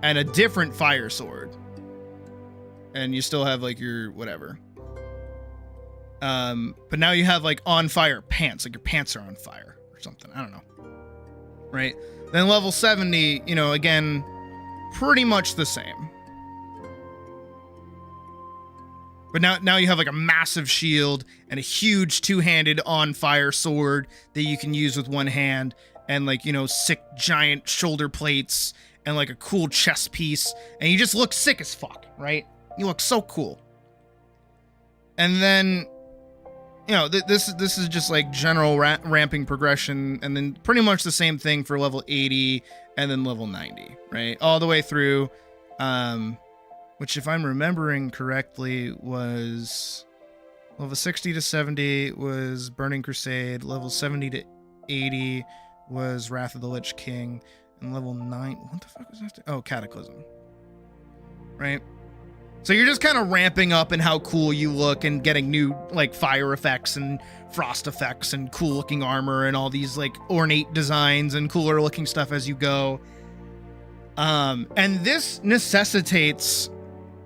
and a different fire sword. And you still have like your whatever. But now you have like on fire pants, like your pants are on fire or something. I don't know. Right? Then level 70, again, pretty much the same. But now you have like a massive shield and a huge two-handed on-fire sword that you can use with one hand, and like, sick giant shoulder plates and like a cool chest piece, and you just look sick as fuck, right? You look so cool. And then, this is just like general ramping progression, and then pretty much the same thing for level 80 and then level 90, right? All the way through, which, if I'm remembering correctly, was level 60 to 70 was Burning Crusade, level 70 to 80 was Wrath of the Lich King, and level 9, what the fuck was that? Oh, Cataclysm. Right? So you're just kind of ramping up in how cool you look and getting new, like, fire effects and frost effects and cool looking armor and all these, like, ornate designs and cooler looking stuff as you go. And this necessitates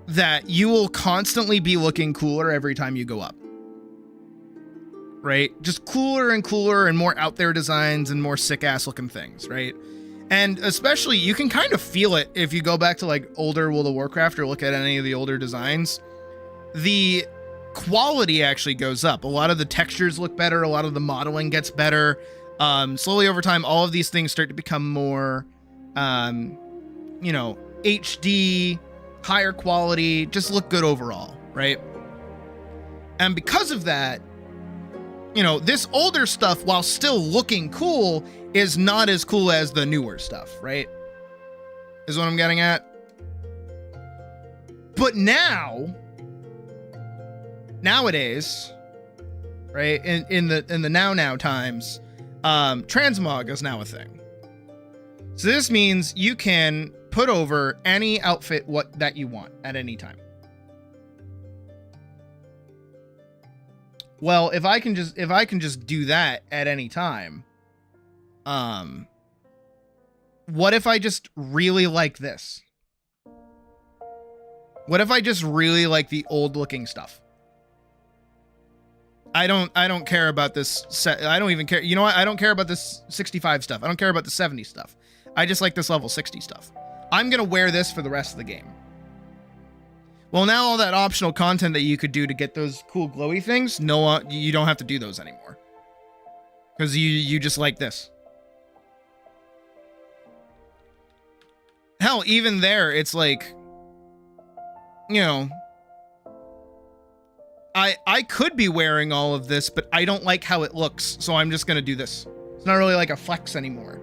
that you will constantly be looking cooler every time you go up. Right? Just cooler and more out there designs and more sick ass looking things, right? And especially, you can kind of feel it if you go back to like older World of Warcraft or look at any of the older designs. The quality actually goes up. A lot of the textures look better. A lot of the modeling gets better. Slowly over time, all of these things start to become more, HD, higher quality, just look good overall, right? And because of that, this older stuff, while still looking cool, is not as cool as the newer stuff, right? Is what I'm getting at. But nowadays, right, in the now times, transmog is now a thing. So this means you can put over any outfit that you want at any time. Well, if I can just do that at any time, what if I just really like this? What if I just really like the old looking stuff? I don't care about this I don't even care. You know what? I don't care about this 65 stuff. I don't care about the 70 stuff. I just like this level 60 stuff. I'm going to wear this for the rest of the game. Well, now all that optional content that you could do to get those cool glowy things, no, you don't have to do those anymore. Because you just like this. Hell, even there, it's like, I could be wearing all of this, but I don't like how it looks, so I'm just going to do this. It's not really like a flex anymore.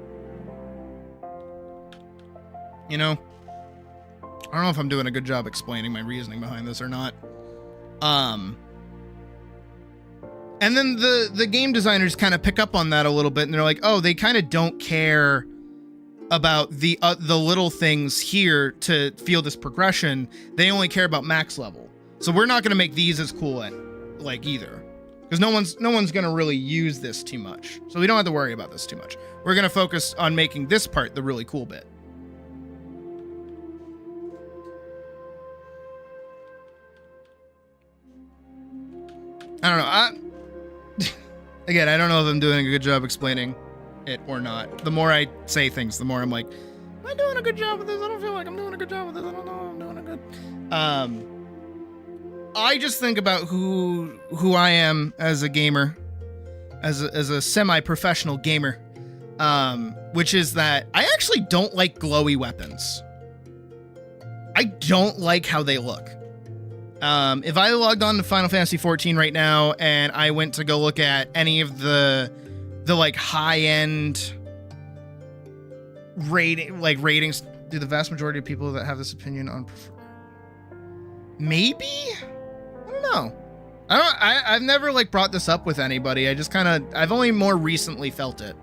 I don't know if I'm doing a good job explaining my reasoning behind this or not. And then the game designers kind of pick up on that a little bit, and they're like, oh, they kind of don't care about the little things here to feel this progression. They only care about max level. So we're not going to make these as cool either, because no one's going to really use this too much. So we don't have to worry about this too much. We're going to focus on making this part the really cool bit. I don't know. Again, I don't know if I'm doing a good job explaining it or not. The more I say things, the more I'm like, am I doing a good job with this? I don't feel like I'm doing a good job with this. I don't know if I'm doing a good... I just think about who I am as a gamer, as a semi-professional gamer, which is that I actually don't like glowy weapons. I don't like how they look. If I logged on to Final Fantasy XIV right now and I went to go look at any of the like high-end ratings, do the vast majority of people that have this opinion on maybe? I don't know. I've never like brought this up with anybody. I just I've only more recently felt it.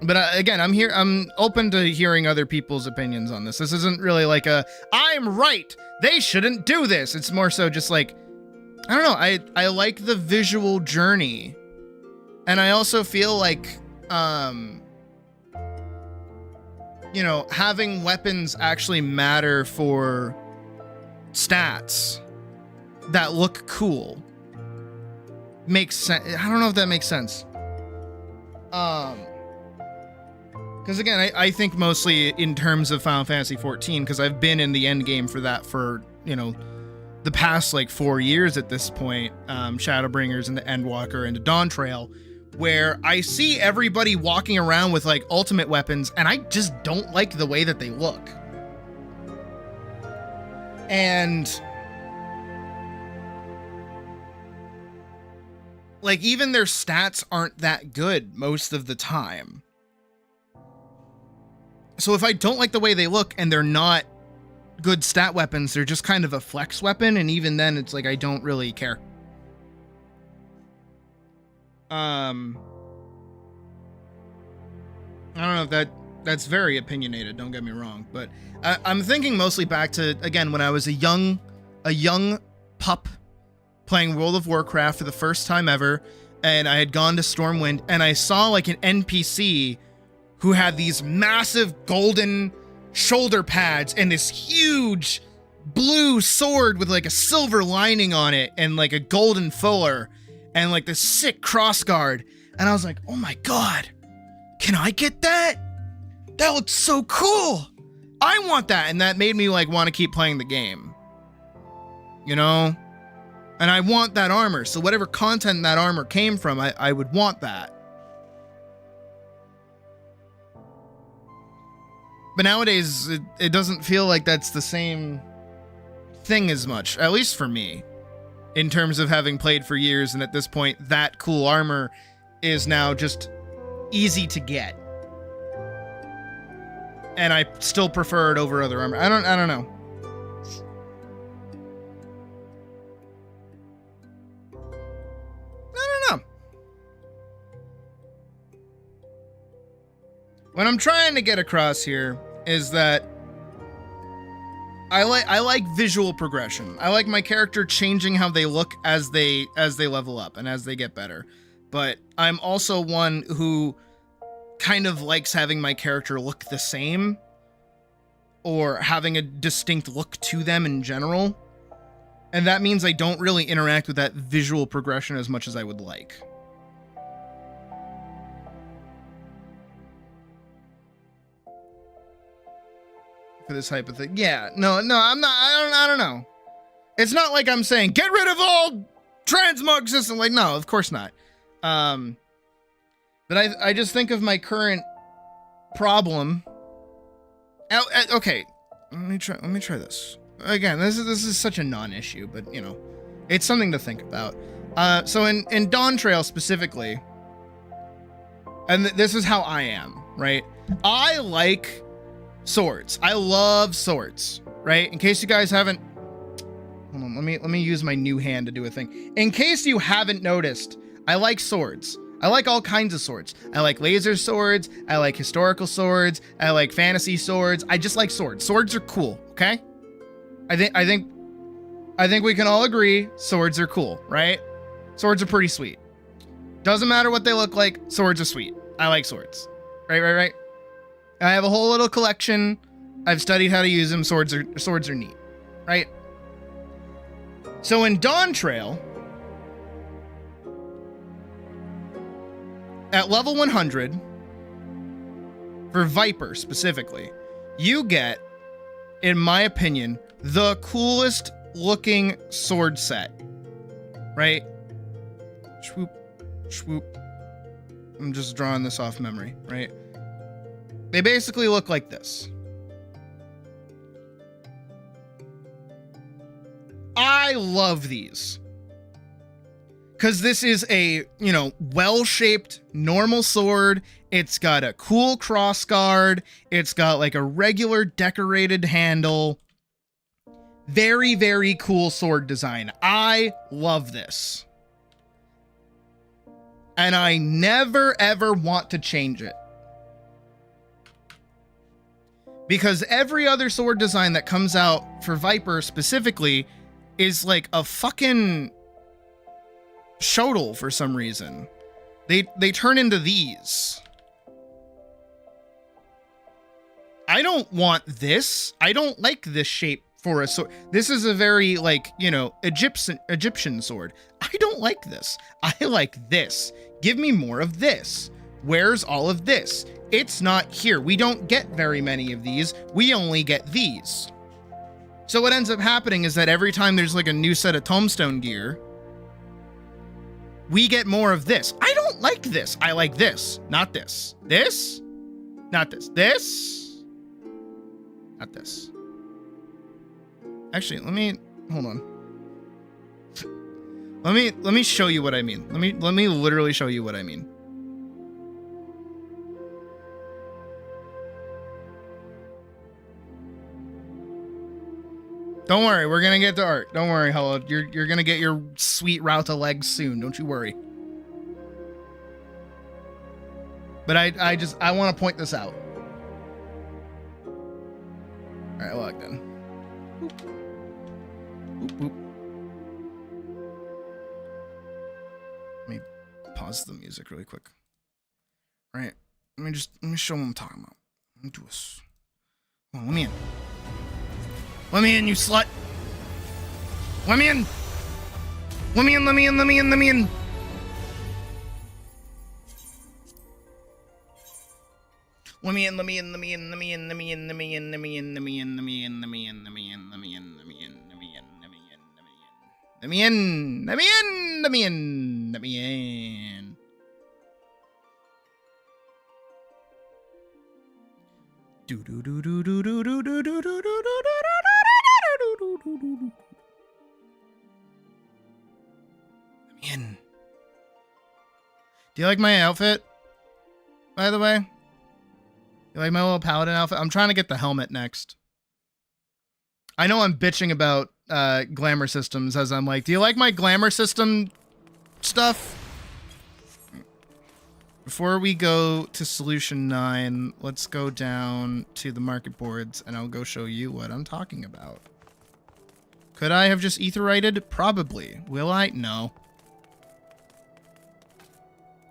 But again, I'm open to hearing other people's opinions on this. This isn't really like I'm right, they shouldn't do this. It's more so just like, I don't know, I like the visual journey. And I also feel like, you know, having weapons actually matter for stats that look cool makes sense. I don't know if that makes sense. Because again, I think mostly in terms of Final Fantasy 14, because I've been in the end game for that for, you know, the past like 4 years at this point, Shadowbringers and the Endwalker and the Dawn Trail, where I see everybody walking around with like ultimate weapons, and I just don't like the way that they look. And like even their stats aren't that good most of the time. So if I don't like the way they look and they're not good stat weapons, they're just kind of a flex weapon, and even then it's like I don't really care. I don't know if that's very opinionated, don't get me wrong, but I'm thinking mostly back to, again, when I was a young pup playing World of Warcraft for the first time ever, and I had gone to Stormwind, and I saw like an NPC who had these massive golden shoulder pads and this huge blue sword with like a silver lining on it and like a golden fuller and like this sick crossguard. And I was like, oh my God, can I get that? That looks so cool. I want that. And that made me like want to keep playing the game, you know? And I want that armor. So whatever content that armor came from, I would want that. But nowadays, it doesn't feel like that's the same thing as much, at least for me, in terms of having played for years. And at this point, that cool armor is now just easy to get. And I still prefer it over other armor. I don't know. What I'm trying to get across here is that I like visual progression. I like my character changing how they look as they level up and as they get better. But I'm also one who kind of likes having my character look the same or having a distinct look to them in general. And that means I don't really interact with that visual progression as much as I would like. For this type of thing. Yeah, no, I'm not, I don't know. It's not like I'm saying, get rid of all transmog system. Like, no, of course not. But I just think of my current problem. Okay, let me try this. Again, this is such a non-issue, but you know, it's something to think about. So in Dawn Trail specifically, and this is how I am, right? I like swords. I love swords, right? In case you guys haven't, hold on, let me use my new hand to do a thing. In case you haven't noticed, I like swords. I like all kinds of swords. I like laser swords. I like historical swords. I like fantasy swords. I just like swords. Swords are cool, okay? I think we can all agree swords are cool, right? Swords are pretty sweet. Doesn't matter what they look like, swords are sweet. I like swords. Right. I have a whole little collection. I've studied how to use them. Swords are neat, right? So in Dawn Trail, at level 100, for Viper specifically, you get, in my opinion, the coolest looking sword set, right? Swoop, swoop. I'm just drawing this off memory, right? They basically look like this. I love these. Because this is a, you know, well-shaped normal sword. It's got a cool crossguard. It's got like a regular decorated handle. Very, very cool sword design. I love this. And I never, ever want to change it. Because every other sword design that comes out for Viper specifically is like a fucking shodel for some reason. They turn into these. I don't want this. I don't like this shape for a sword. This is a very, like, you know, Egyptian sword. I don't like this. I like this. Give me more of this. Where's all of this? It's not here. We don't get very many of these. We only get these. So what ends up happening is that every time there's like a new set of tombstone gear, we get more of this. I don't like this. I like this, not this. This, not this. This, not this. Actually, hold on. Let me show you what I mean. Let me literally show you what I mean. Don't worry, we're gonna get to art. Don't worry, Hello. You're gonna get your sweet route to legs soon. Don't you worry. But I want to point this out. All right, look then. Boop. Boop, boop. Let me pause the music really quick. All right, let me show what I'm talking about. Let me do this. Come on, let me in. Let me in, you slut. Let me in. Let me in, let me in, let me in, let me in. Let me in, let me in, let me in, let me in, let me in, let me in, let me in, let me in, let me in, let me in, let me in, let me in, let me in, let me in, let me in, let me in, let me in, let me in, let me in. Do do do do do do do do do do do do. Let me in. Do you like my outfit? By the way? You like my little paladin outfit? I'm trying to get the helmet next. I know I'm bitching about glamour systems as I'm like, do you like my glamour system stuff? Before we go to solution 9, let's go down to the market boards and I'll go show you what I'm talking about. Could I have just aetherited? Probably. Will I? No.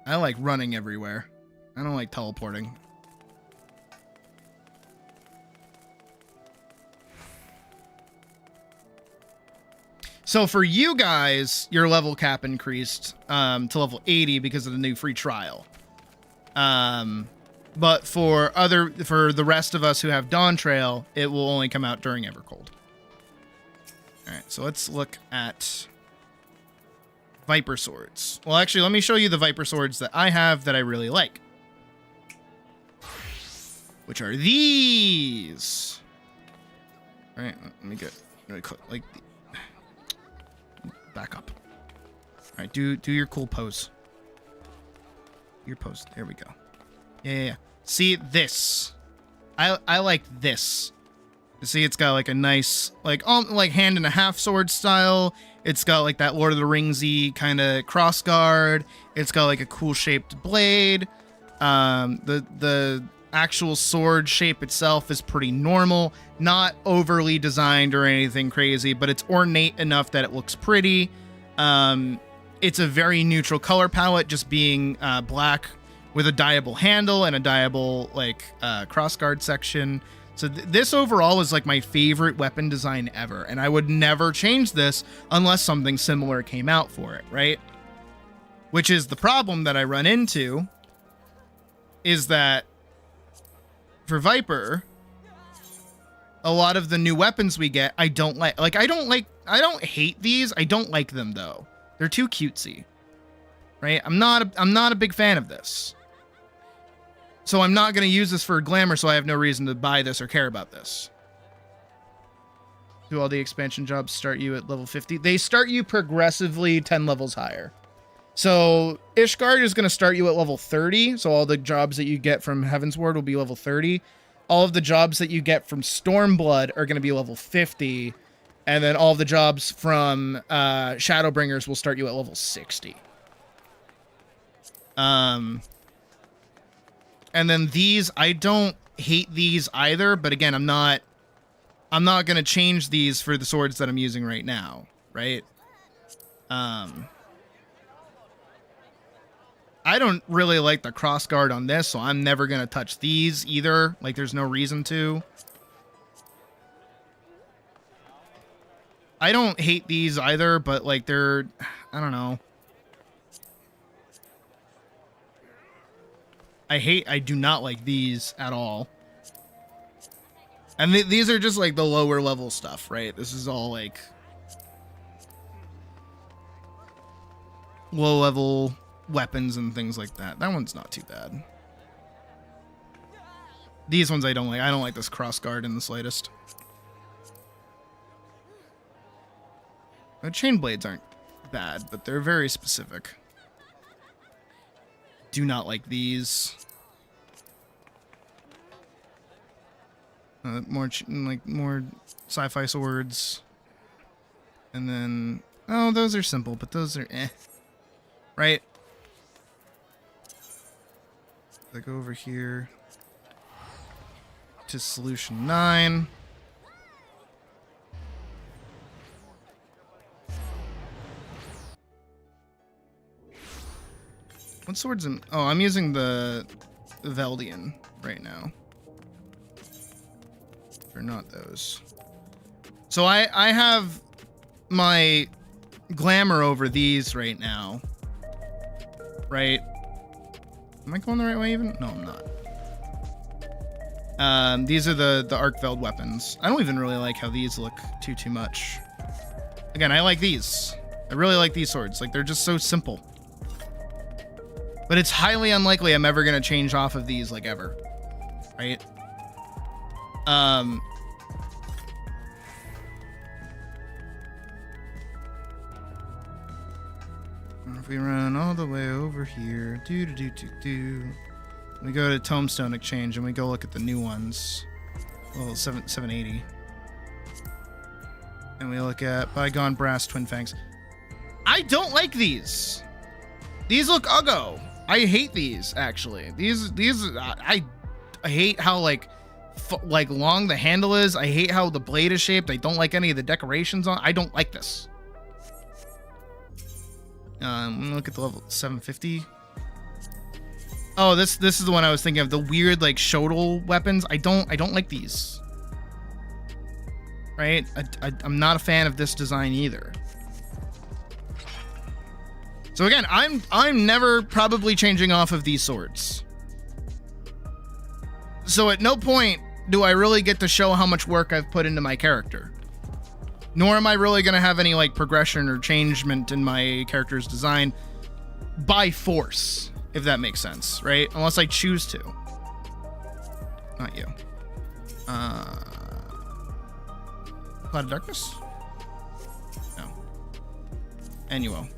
I like running everywhere. I don't like teleporting. So for you guys, your level cap increased to level 80 because of the new free trial. But for the rest of us who have Dawn Trail, it will only come out during Evercold. All right, so let's look at Viper swords. Well, actually, let me show you the Viper swords that I have that I really like, which are these. All right, let me get really quick, like back up. All right, do your cool pose. Your pose. There we go. Yeah. See this? I like this. You see, it's got like a nice, like hand and a half sword style. It's got like that Lord of the Ringsy kind of cross guard. It's got like a cool shaped blade. The actual sword shape itself is pretty normal, not overly designed or anything crazy, but it's ornate enough that it looks pretty. It's a very neutral color palette, just being black with a dyeable handle and a dyeable like crossguard section. So this overall is like my favorite weapon design ever, and I would never change this unless something similar came out for it, right? Which is the problem that I run into, is that for Viper, a lot of the new weapons we get, I don't like. Like, I don't hate these. I don't like them though. They're too cutesy, right? I'm not a big fan of this. So I'm not going to use this for glamour, so I have no reason to buy this or care about this. Do all the expansion jobs start you at level 50? They start you progressively 10 levels higher. So Ishgard is going to start you at level 30, so all the jobs that you get from Heavensward will be level 30. All of the jobs that you get from Stormblood are going to be level 50, and then all of the jobs from Shadowbringers will start you at level 60. And then these, I don't hate these either, but again, I'm not going to change these for the swords that I'm using right now, right? I don't really like the crossguard on this, so I'm never going to touch these either. Like, there's no reason to. I don't hate these either, but like they're, I don't know. I do not like these at all. And these are just like the lower level stuff, right? This is all like low level weapons and things like that. That one's not too bad. These ones I don't like. I don't like this crossguard in the slightest. The chain blades aren't bad, but they're very specific. Do not like these. More sci-fi swords. And then, oh, those are simple, but those are right? I go over here to solution 9. What swords am... Oh, I'm using the Veldian right now. Or not those. So I have my glamour over these right now. Right? Am I going the right way even? No, I'm not. These are the Arkveld weapons. I don't even really like how these look too much. Again, I like these. I really like these swords. Like, they're just so simple. But it's highly unlikely I'm ever going to change off of these, like, ever. Right? If we run all the way over here, we go to Tombstone Exchange and we go look at the new ones. Well, 780. And we look at Bygone Brass Twin Fangs. I don't like these. These look uggo. I hate these, actually. These I hate how like long the handle is. I hate how the blade is shaped. I don't like any of the decorations on. I don't like this. Look at the level 750. Oh, this is the one I was thinking of. The weird like Shodel weapons. I don't like these. Right? I'm not a fan of this design either. So again, I'm never probably changing off of these swords. So at no point do I really get to show how much work I've put into my character. Nor am I really going to have any like progression or changement in my character's design by force, if that makes sense, right? Unless I choose to. Not you. Cloud of Darkness? No. Annuo.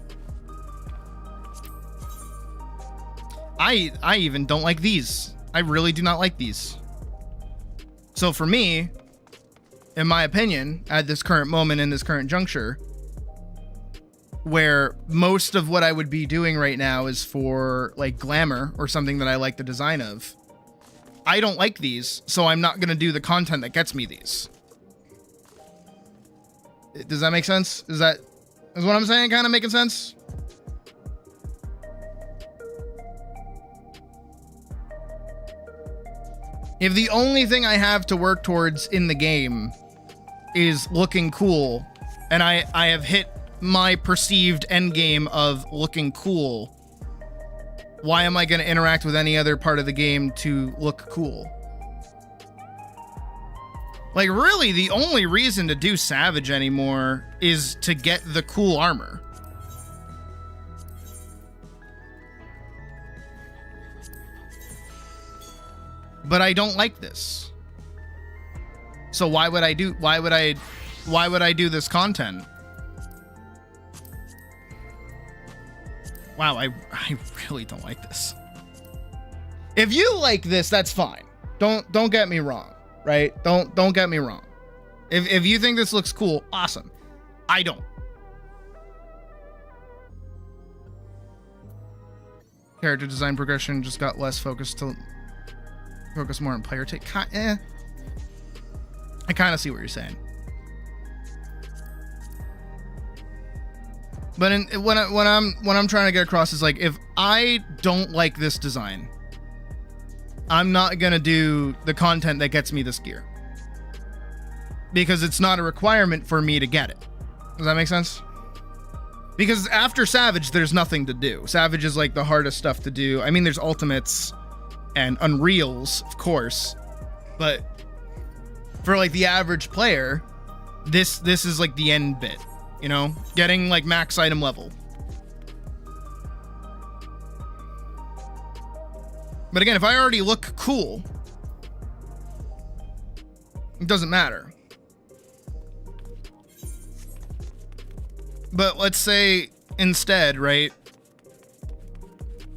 I even don't like these. I really do not like these. So for me, in my opinion, at this current moment, in this current juncture, where most of what I would be doing right now is for like glamour or something that I like the design of, I don't like these, so I'm not going to do the content that gets me these. Does that make sense? Is what I'm saying kind of making sense? If the only thing I have to work towards in the game is looking cool, and I have hit my perceived end game of looking cool, why am I going to interact with any other part of the game to look cool? Like, really, the only reason to do Savage anymore is to get the cool armor. But I don't like this. So why would I do this content? Wow, I really don't like this. If you like this, that's fine. Don't get me wrong, right? Don't get me wrong. If you think this looks cool, awesome. I don't. Character design progression just got less focused to focus more on player take. I kind of see what you're saying. But what I'm trying to get across is like, if I don't like this design, I'm not gonna do the content that gets me this gear, because it's not a requirement for me to get it. Does that make sense? Because after Savage, there's nothing to do. Savage is like the hardest stuff to do. I mean, there's ultimates and Unreals, of course, but for like the average player, this is like the end bit, you know, getting like max item level. But again, if I already look cool, it doesn't matter. But let's say instead, right?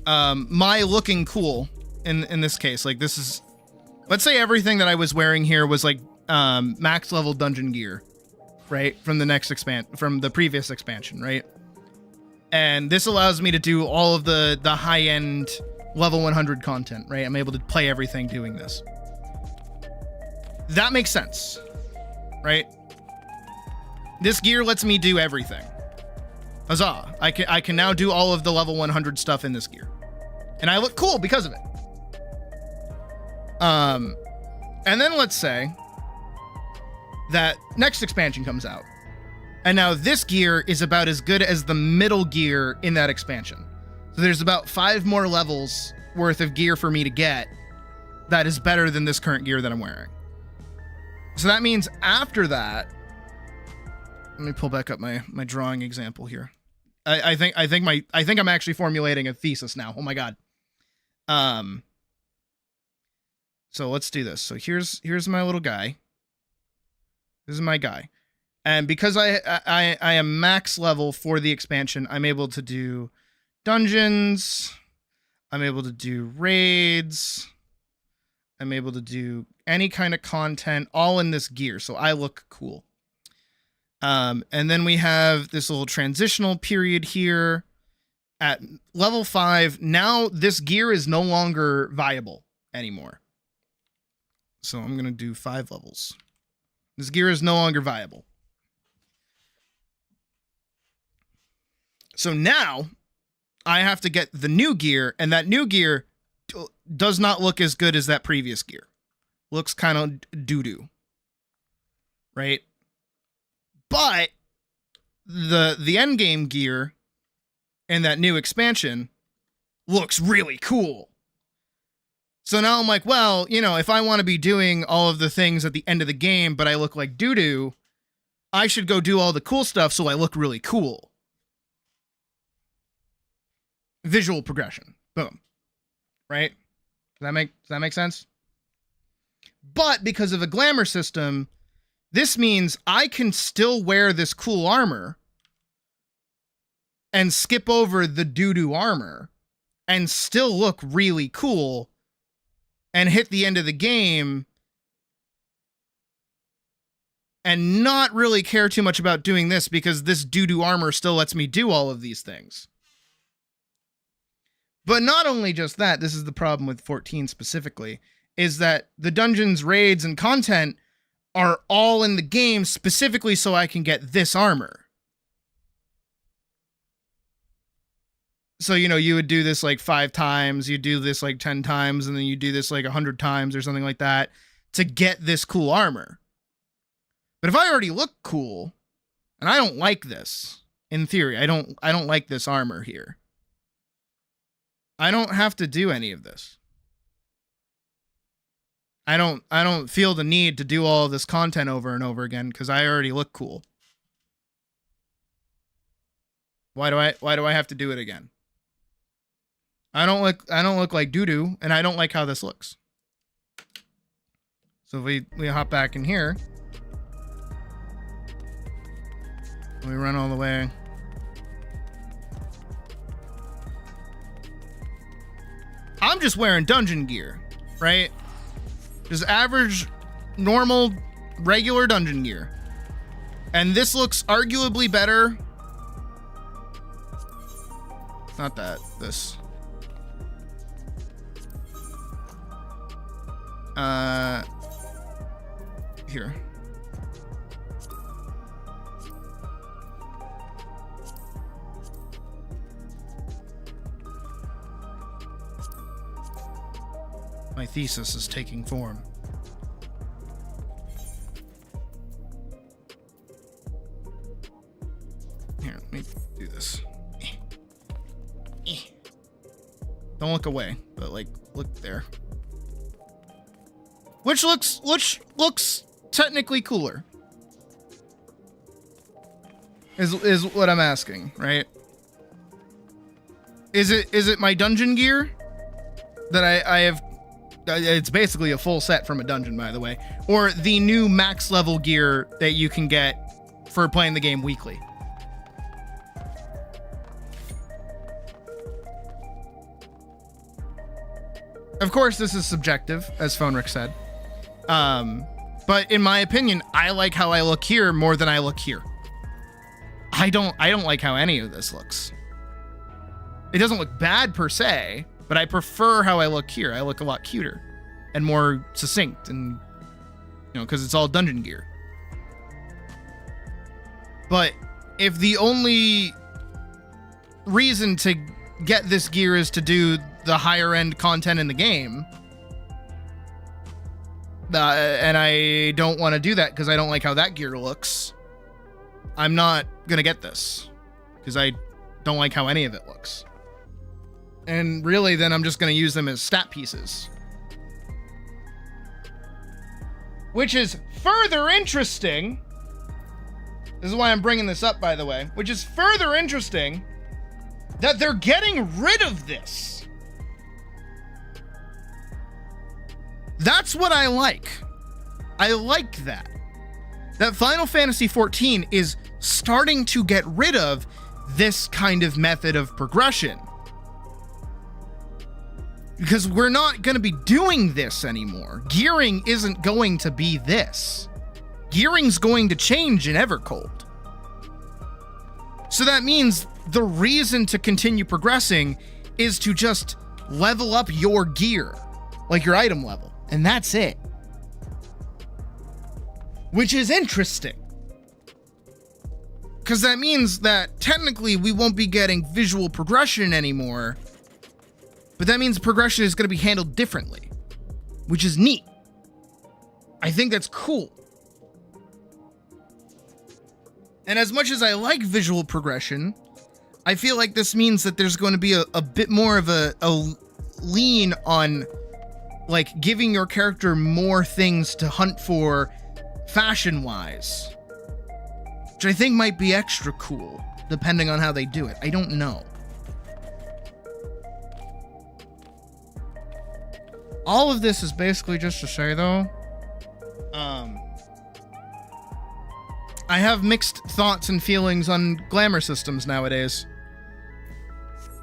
My looking cool in this case, like this is, let's say everything that I was wearing here was like max level dungeon gear, right? From the previous expansion, right? And this allows me to do all of the high end level 100 content, right? I'm able to play everything doing this. That makes sense, right? This gear lets me do everything. Huzzah. I can now do all of the level 100 stuff in this gear. And I look cool because of it. And then let's say that next expansion comes out. And now this gear is about as good as the middle gear in that expansion. So there's about 5 more levels worth of gear for me to get that is better than this current gear that I'm wearing. So that means after that, let me pull back up my drawing example here. I think I'm actually formulating a thesis now. Oh my god. So let's do this. So here's my little guy. This is my guy. And because I am max level for the expansion, I'm able to do dungeons. I'm able to do raids. I'm able to do any kind of content all in this gear. So I look cool. And then we have this little transitional period here at level 5. Now this gear is no longer viable anymore. So I'm going to do 5 levels. This gear is no longer viable. So now I have to get the new gear, and that new gear does not look as good as that previous gear. Looks kind of doo-doo. Right? But the end game gear in that new expansion looks really cool. So now I'm like, well, you know, if I want to be doing all of the things at the end of the game, but I look like doo-doo, I should go do all the cool stuff so I look really cool. Visual progression. Boom. Right? Does that make sense? But because of a glamour system, this means I can still wear this cool armor and skip over the doo-doo armor and still look really cool and hit the end of the game and not really care too much about doing this because this doo-doo armor still lets me do all of these things. But not only just that, this is the problem with 14 specifically, is that the dungeons, raids, and content are all in the game specifically so I can get this armor. So, you know, you would do this like 5 times, you do this like 10 times, and then you do this like 100 times or something like that to get this cool armor. But if I already look cool, and I don't like this, in theory, I don't like this armor here. I don't have to do any of this. I don't feel the need to do all of this content over and over again because I already look cool. Why do I have to do it again? I don't look like doo-doo, and I don't like how this looks. So if we hop back in here, we run all the way. I'm just wearing dungeon gear, right? Just average, normal, regular dungeon gear. And this looks arguably better. Not that, this. Here. My thesis is taking form. Here, let me do this. Don't look away, but like look there. Which looks technically cooler. Is what I'm asking, right? Is it my dungeon gear that I have? It's basically a full set from a dungeon, by the way, or the new max level gear that you can get for playing the game weekly. Of course, this is subjective, as Phonerick said. But in my opinion, I like how I look here more than I look here. I don't like how any of this looks. It doesn't look bad per se, but I prefer how I look here. I look a lot cuter and more succinct, and because it's all dungeon gear. But if the only reason to get this gear is to do the higher end content in the game, and I don't want to do that because I don't like how that gear looks, I'm not gonna get this because I don't like how any of it looks. And really, then I'm just gonna use them as stat pieces, which is further interesting. This is why I'm bringing this up, by the way, which is further interesting that they're getting rid of this. That's what I like. I like that. That Final Fantasy XIV is starting to get rid of this kind of method of progression. Because we're not going to be doing this anymore. Gearing isn't going to be this. Gearing's going to change in Evercold. So that means the reason to continue progressing is to just level up your gear, like your item level. And that's it. Which is interesting. Because that means that technically we won't be getting visual progression anymore. But that means progression is going to be handled differently, which is neat. I think that's cool. And as much as I like visual progression, I feel like this means that there's going to be a bit more of a lean on like giving your character more things to hunt for fashion-wise, which I think might be extra cool, depending on how they do it. I don't know. All of this is basically just to say, though, I have mixed thoughts and feelings on glamour systems nowadays,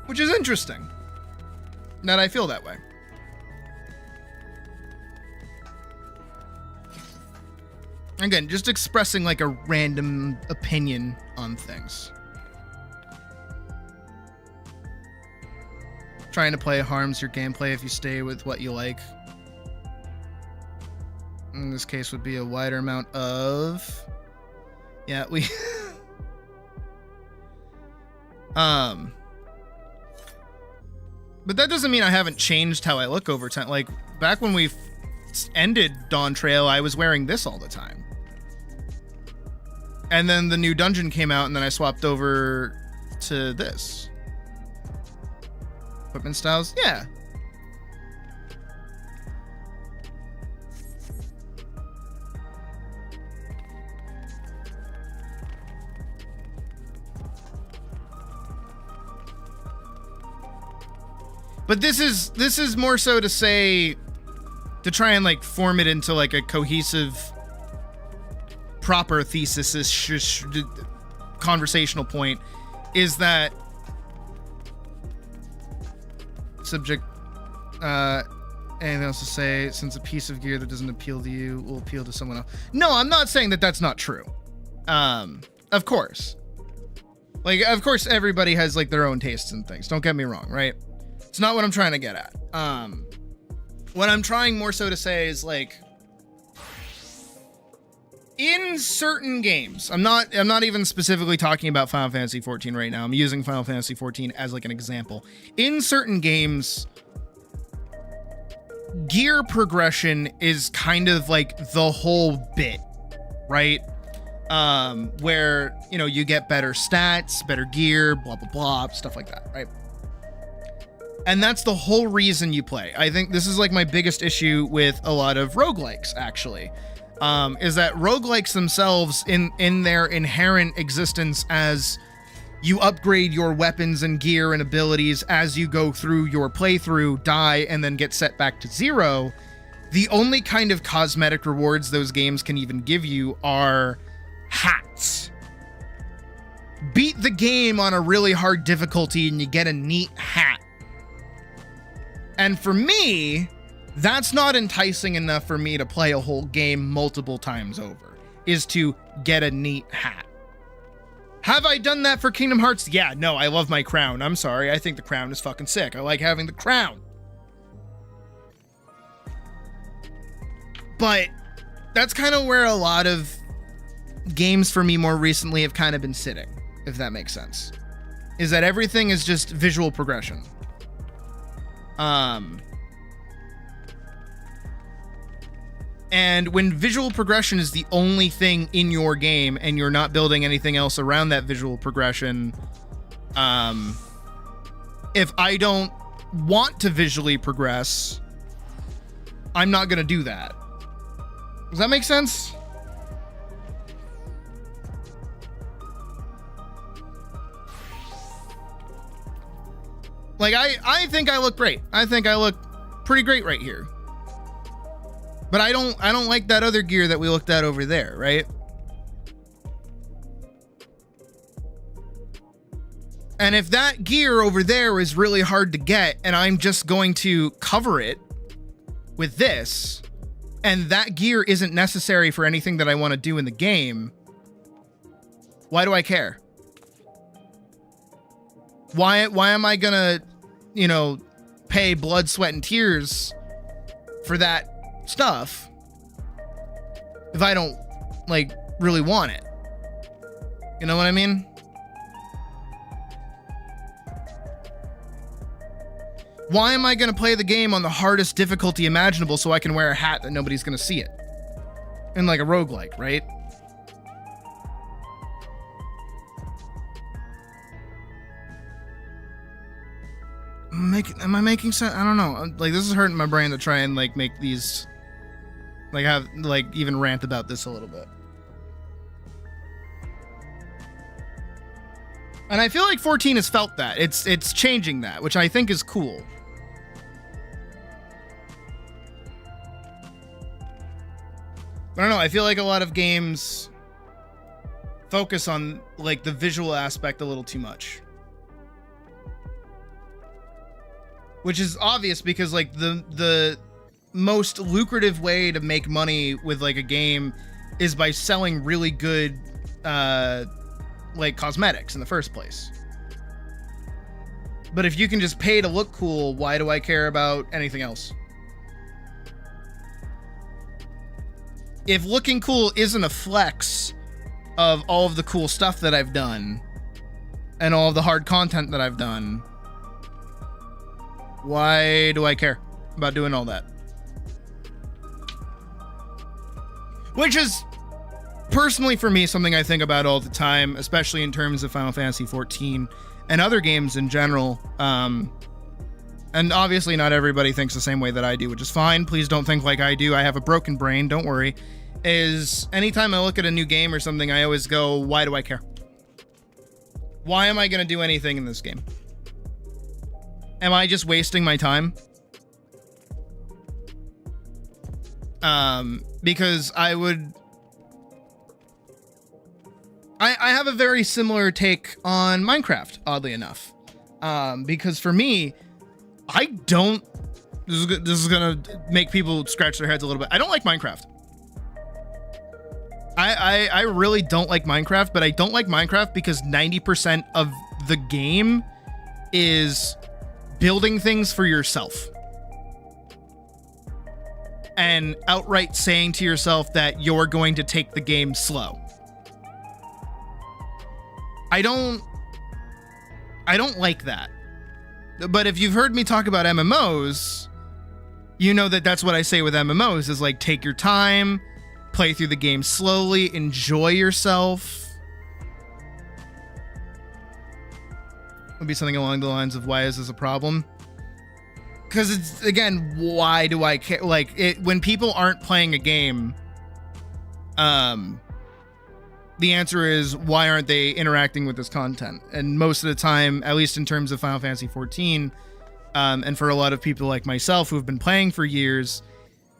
which is interesting that I feel that way. Again, just expressing like a random opinion on things. Trying to play harms your gameplay if you stay with what you like. In this case would be a wider amount of... Yeah, we... But that doesn't mean I haven't changed how I look over time. Like, back when we ended Dawn Trail, I was wearing this all the time. And then the new dungeon came out, and then I swapped over to this. Equipment styles? Yeah. But this is more so to say, to try and like form it into like a cohesive, proper thesis conversational point, is that subject anything else to say, since a piece of gear that doesn't appeal to you will appeal to someone else. No, I'm not saying that that's not true. Of course, like, of course everybody has like their own tastes and things, don't get me wrong, right? It's not what I'm trying to get at. what I'm trying more so to say is like, in certain games, I'm not even specifically talking about Final Fantasy 14 right now. I'm using Final Fantasy 14 as like an example. In certain games, gear progression is kind of like the whole bit, right? Where, you know, you get better stats, better gear, blah, blah, blah, stuff like that, right? And that's the whole reason you play. I think this is like my biggest issue with a lot of roguelikes, actually. Is that roguelikes themselves, in their inherent existence as you upgrade your weapons and gear and abilities as you go through your playthrough, die, and then get set back to zero, the only kind of cosmetic rewards those games can even give you are hats. Beat the game on a really hard difficulty and you get a neat hat. And for me, that's not enticing enough for me to play a whole game multiple times over, is to get a neat hat. Have I done that for Kingdom Hearts? Yeah, no, I love my crown. I'm sorry, I think the crown is fucking sick. I like having the crown. But that's kind of where a lot of games for me more recently have kind of been sitting, if that makes sense. Is that everything is just visual progression. And when visual progression is the only thing in your game and you're not building anything else around that visual progression, if I don't want to visually progress, I'm not going to do that. Does that make sense? Like, I think I look great. I think I look pretty great right here. But I don't like that other gear that we looked at over there, right? And if that gear over there is really hard to get and I'm just going to cover it with this, and that gear isn't necessary for anything that I want to do in the game, why do I care? Why am I gonna, you know, pay blood, sweat, and tears for that stuff if I don't, like, really want it? You know what I mean? Why am I gonna play the game on the hardest difficulty imaginable so I can wear a hat that nobody's gonna see it? In like a roguelike, right? Am I making sense? I don't know. Like, this is hurting my brain to try and like make these, like, have like even rant about this a little bit. And I feel like 14 has felt that. It's changing that, which I think is cool. I don't know. I feel like a lot of games focus on like the visual aspect a little too much. Which is obvious because like the most lucrative way to make money with like a game is by selling really good like cosmetics in the first place. But if you can just pay to look cool, why do I care about anything else? If looking cool isn't a flex of all of the cool stuff that I've done and all of the hard content that I've done, why do I care about doing all that? Which is, personally for me, something I think about all the time, especially in terms of Final Fantasy 14 and other games in general. And obviously not everybody thinks the same way that I do, which is fine. Please don't think like I do. I have a broken brain, don't worry. Is anytime I look at a new game or something, I always go, why do I care? Why am I going to do anything in this game? Am I just wasting my time? Because I have a very similar take on Minecraft, oddly enough. Because for me, I don't... This is gonna make people scratch their heads a little bit. I don't like Minecraft. I really don't like Minecraft, but I don't like Minecraft because 90% of the game is building things for yourself. and outright saying to yourself that you're going to take the game slow. I don't like that. But if you've heard me talk about MMOs, you know that that's what I say with MMOs is like, take your time, play through the game slowly, enjoy yourself. Would be something along the lines of, why is this a problem? Because it's, again, why do I care? Like, when people aren't playing a game, the answer is, why aren't they interacting with this content? And most of the time, at least in terms of Final Fantasy XIV, and for a lot of people like myself who have been playing for years,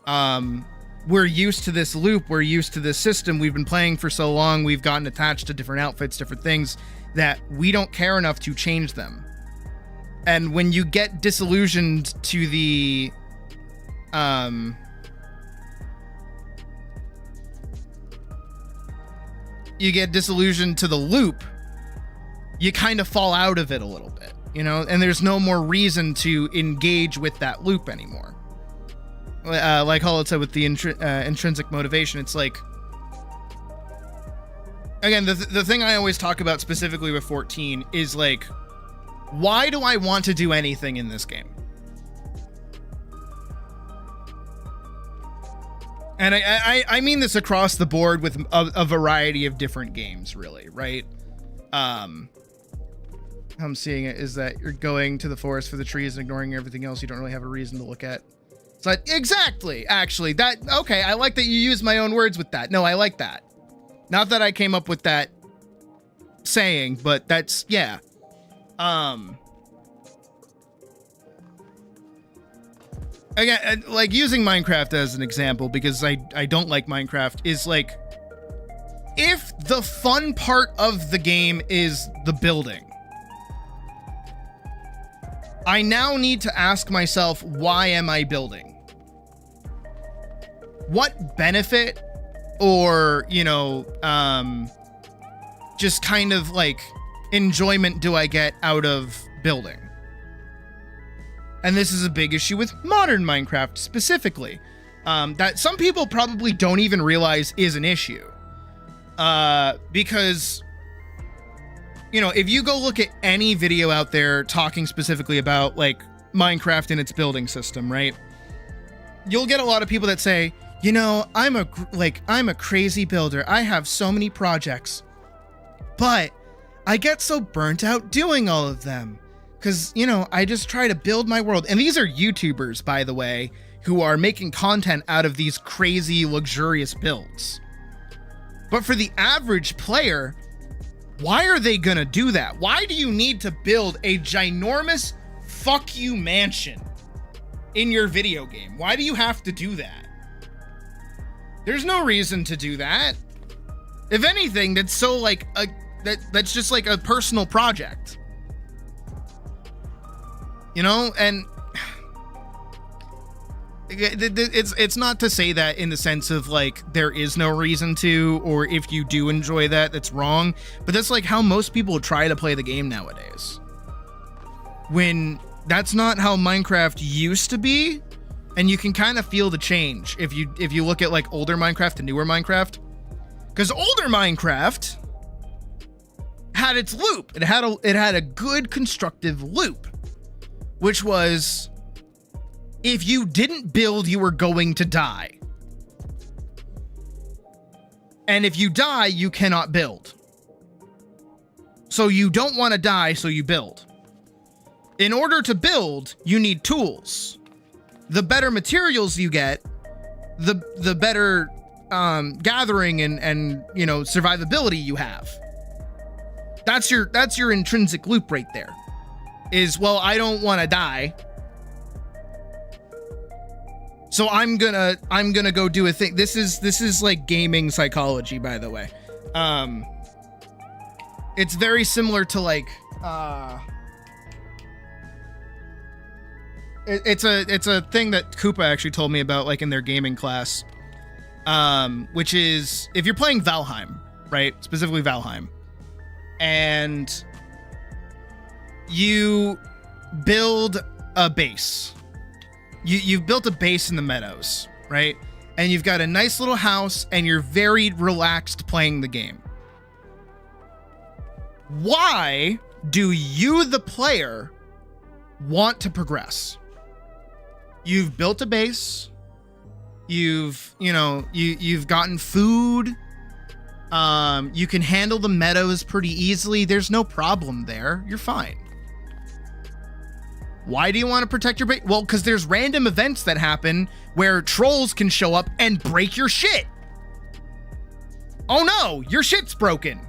we're used to this loop, we're used to this system, we've been playing for so long, we've gotten attached to different outfits, different things, that we don't care enough to change them. And when you get disillusioned to the loop, you kind of fall out of it a little bit, you know, and there's no more reason to engage with that loop anymore. Like Hollow said with the intrinsic motivation, it's like, again, the thing I always talk about specifically with 14 is like, why do I want to do anything in this game? And I mean this across the board with a variety of different games, really, right? I'm seeing it is that you're going to the forest for the trees and ignoring everything else you don't really have a reason to look at. It's like, exactly, actually, that, okay, I like that you use my own words with that. No, I like that. Not that I came up with that saying, but that's, yeah. Again, like using Minecraft as an example, because I don't like Minecraft, is like, if the fun part of the game is the building, I now need to ask myself, why am I building? What benefit or, you know, just kind of like enjoyment do I get out of building? And this is a big issue with modern Minecraft specifically, that some people probably don't even realize is an issue. Because, you know, if you go look at any video out there talking specifically about like Minecraft and its building system, right? You'll get a lot of people that say, you know, I'm a crazy builder. I have so many projects, but I get so burnt out doing all of them. Because, you know, I just try to build my world. And these are YouTubers, by the way, who are making content out of these crazy, luxurious builds. But for the average player, why are they gonna do that? Why do you need to build a ginormous fuck you mansion in your video game? Why do you have to do that? There's no reason to do that. If anything, that's so like that's just like a personal project. You know, and it's not to say that in the sense of like there is no reason to, or if you do enjoy that, that's wrong. But that's like how most people try to play the game nowadays. When that's not how Minecraft used to be, and you can kind of feel the change if you look at like older Minecraft and newer Minecraft. Because older Minecraft had its loop. It had a good constructive loop. Which was, if you didn't build, you were going to die. And if you die, you cannot build. So you don't want to die, so you build. In order to build, you need tools. The better materials you get, the better gathering and you know, survivability you have. That's your intrinsic loop right there. Is, well, I don't want to die, so I'm gonna go do a thing. This is like gaming psychology, by the way. It's very similar to like it's a thing that Koopa actually told me about, like in their gaming class, which is if you're playing Valheim, right? Specifically Valheim, and you build a base. You've built a base in the meadows, right? And you've got a nice little house and you're very relaxed playing the game. Why do you, the player, want to progress? You've built a base. You've gotten food. You can handle the meadows pretty easily. There's no problem there. You're fine. Why do you want to protect your base? Well, because there's random events that happen where trolls can show up and break your shit. Oh no, your shit's broken.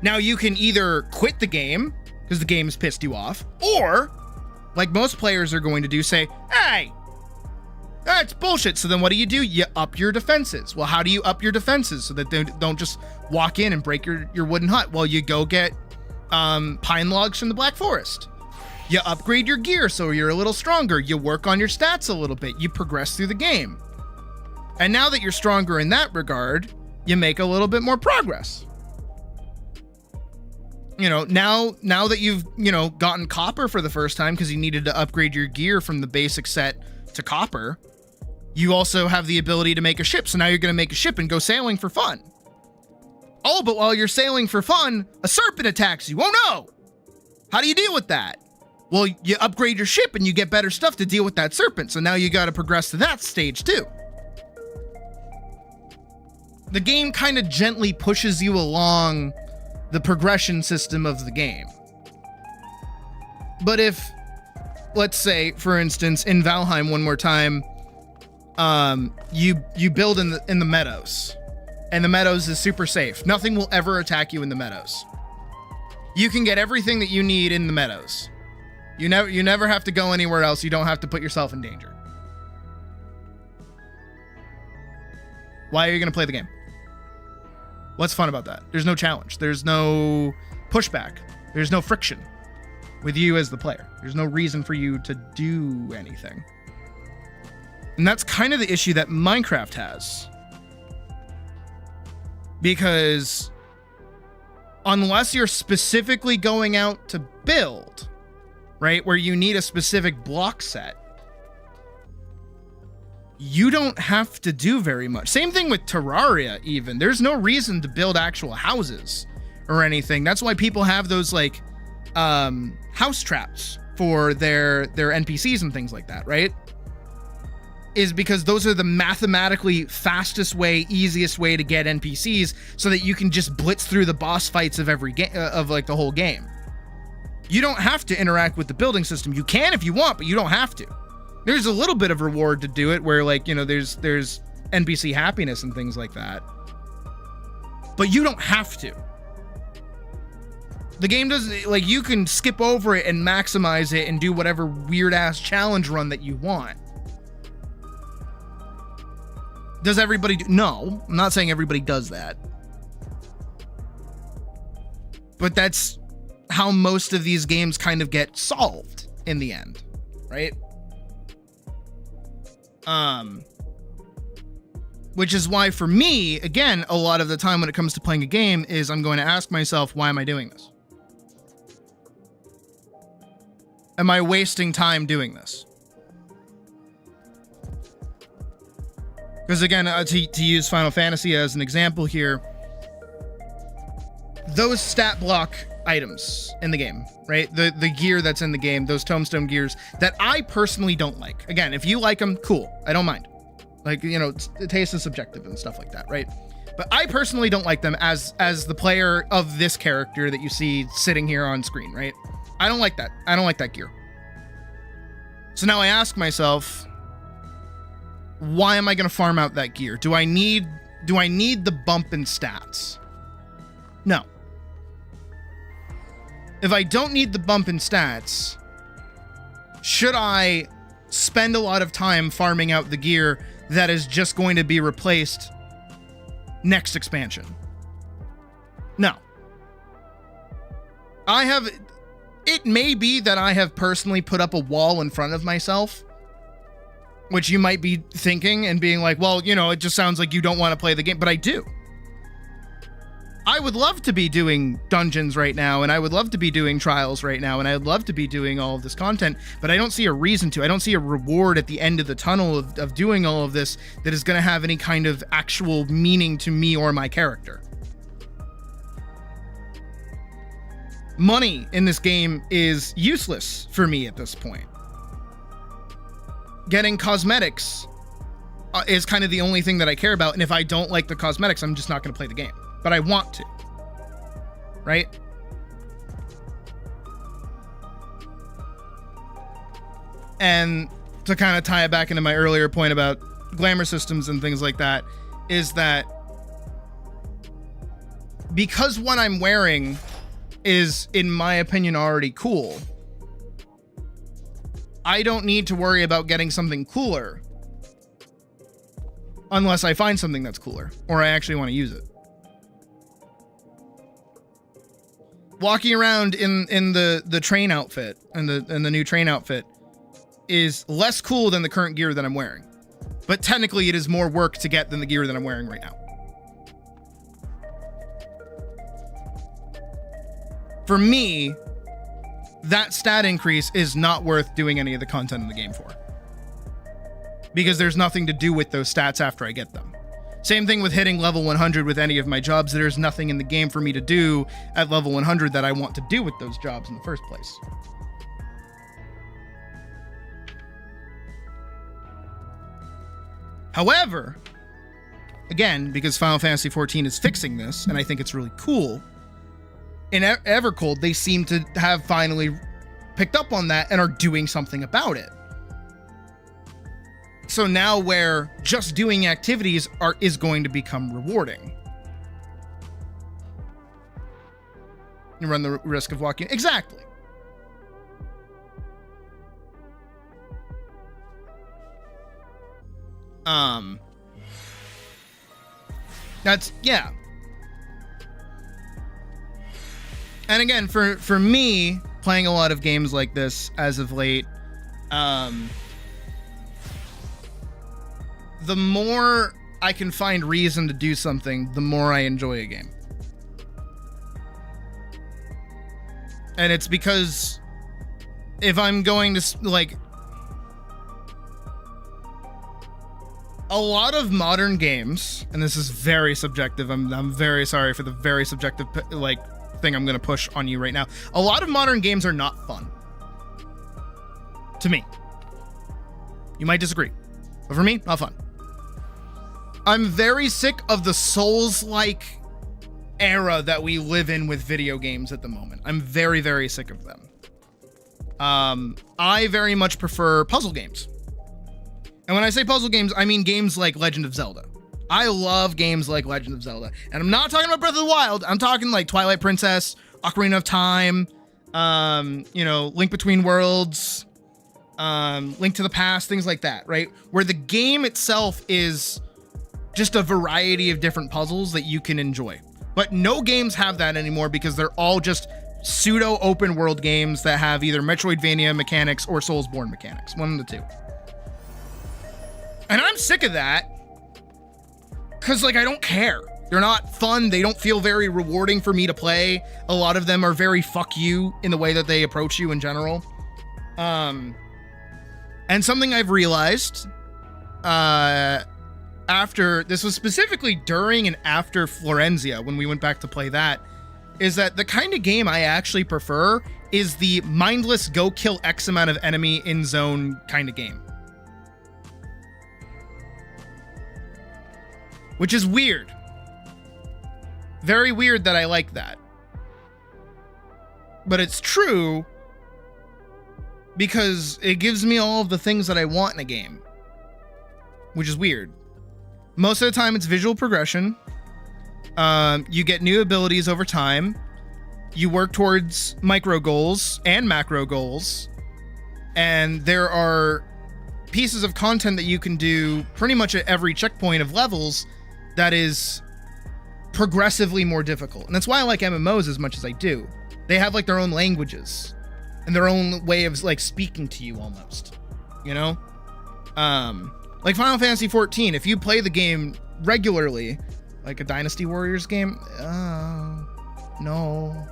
Now you can either quit the game because the game has pissed you off, or, like most players are going to do, say, hey, that's bullshit. So then what do? You up your defenses. Well, how do you up your defenses so that they don't just walk in and break your wooden hut? Well, you go get pine logs from the Black Forest. You upgrade your gear so you're a little stronger. You work on your stats a little bit. You progress through the game. And now that you're stronger in that regard, you make a little bit more progress. Now that you've, gotten copper for the first time because you needed to upgrade your gear from the basic set to copper, you also have the ability to make a ship. So now you're going to make a ship and go sailing for fun. Oh, but while you're sailing for fun, a serpent attacks you. Oh no! How do you deal with that? Well, you upgrade your ship and you get better stuff to deal with that serpent. So now you got to progress to that stage too. The game kind of gently pushes you along the progression system of the game. But if, let's say, for instance, in Valheim one more time, you build in the meadows, and the meadows is super safe. Nothing will ever attack you in the meadows. You can get everything that you need in the meadows. You never have to go anywhere else. You don't have to put yourself in danger. Why are you going to play the game? What's fun about that? There's no challenge. There's no pushback. There's no friction with you as the player. There's no reason for you to do anything. And that's kind of the issue that Minecraft has. Because unless you're specifically going out to build, right, where you need a specific block set, you don't have to do very much. Same thing with Terraria even. There's no reason to build actual houses or anything. That's why people have those like house traps for their NPCs and things like that, right? Is because those are the mathematically fastest way, easiest way to get NPCs so that you can just blitz through the boss fights of every game, of like the whole game. You don't have to interact with the building system. You can if you want, but you don't have to. There's a little bit of reward to do it where there's NPC happiness and things like that. But you don't have to. The game doesn't, like, you can skip over it and maximize it and do whatever weird ass challenge run that you want. Does everybody do? No, I'm not saying everybody does that. But that's how most of these games kind of get solved in the end, right? Which is why for me, again, a lot of the time when it comes to playing a game is I'm going to ask myself, why am I doing this? Am I wasting time doing this? Because again, to use Final Fantasy as an example here, those stat block items in the game, right? The gear that's in the game, those tombstone gears that I personally don't like. Again, if you like them, cool. I don't mind. Like, the taste is subjective and stuff like that, right? But I personally don't like them as the player of this character that you see sitting here on screen, right? I don't like that. I don't like that gear. So now I ask myself, why am I going to farm out that gear? Do I need the bump in stats? No. If I don't need the bump in stats, should I spend a lot of time farming out the gear that is just going to be replaced next expansion? No. It may be that I have personally put up a wall in front of myself, which you might be thinking and being like, well, it just sounds like you don't want to play the game, but I do. I would love to be doing dungeons right now, and I would love to be doing trials right now, and I would love to be doing all of this content, but I don't see a reason to. I don't see a reward at the end of the tunnel of doing all of this that is going to have any kind of actual meaning to me or my character. Money in this game is useless for me at this point. Getting cosmetics is kind of the only thing that I care about, and if I don't like the cosmetics, I'm just not going to play the game. But I want to, right? And to kind of tie it back into my earlier point about glamour systems and things like that, is that because what I'm wearing is, in my opinion, already cool, I don't need to worry about getting something cooler unless I find something that's cooler or I actually want to use it. Walking around in the train outfit and the new train outfit is less cool than the current gear that I'm wearing. But technically it is more work to get than the gear that I'm wearing right now. For me, that stat increase is not worth doing any of the content in the game for. Because there's nothing to do with those stats after I get them. Same thing with hitting level 100 with any of my jobs. There's nothing in the game for me to do at level 100 that I want to do with those jobs in the first place. However, again, because Final Fantasy XIV is fixing this, and I think it's really cool, in Evercold, they seem to have finally picked up on that and are doing something about it. So now where just doing activities is going to become rewarding. You run the risk of walking. Exactly. That's, yeah. And again, for me, playing a lot of games like this as of late, the more I can find reason to do something, the more I enjoy a game. And it's because if I'm going to, like, a lot of modern games, and this is very subjective, I'm very sorry for the very subjective, like, thing I'm going to push on you right now. A lot of modern games are not fun. To me. You might disagree. But for me, not fun. I'm very sick of the Souls-like era that we live in with video games at the moment. I'm very, very sick of them. I very much prefer puzzle games. And when I say puzzle games, I mean games like Legend of Zelda. I love games like Legend of Zelda. And I'm not talking about Breath of the Wild. I'm talking like Twilight Princess, Ocarina of Time, Link Between Worlds, Link to the Past, things like that, right? Where the game itself is just a variety of different puzzles that you can enjoy. But no games have that anymore because they're all just pseudo open world games that have either Metroidvania mechanics or Soulsborne mechanics, one of the two. And I'm sick of that because, like, I don't care. They're not fun. They don't feel very rewarding for me to play. A lot of them are very fuck you in the way that they approach you in general. And something I've realized after, this was specifically during and after Florenzia, when we went back to play that, is that the kind of game I actually prefer is the mindless go kill X amount of enemy in zone kind of game. Which is weird. Very weird that I like that. But it's true because it gives me all of the things that I want in a game. Which is weird. Most of the time it's visual progression. You get new abilities over time. You work towards micro goals and macro goals. And there are pieces of content that you can do pretty much at every checkpoint of levels that is progressively more difficult. And that's why I like MMOs as much as I do. They have like their own languages and their own way of like speaking to you almost, you know? Like Final Fantasy XIV, if you play the game regularly, Like a Dynasty Warriors game? No.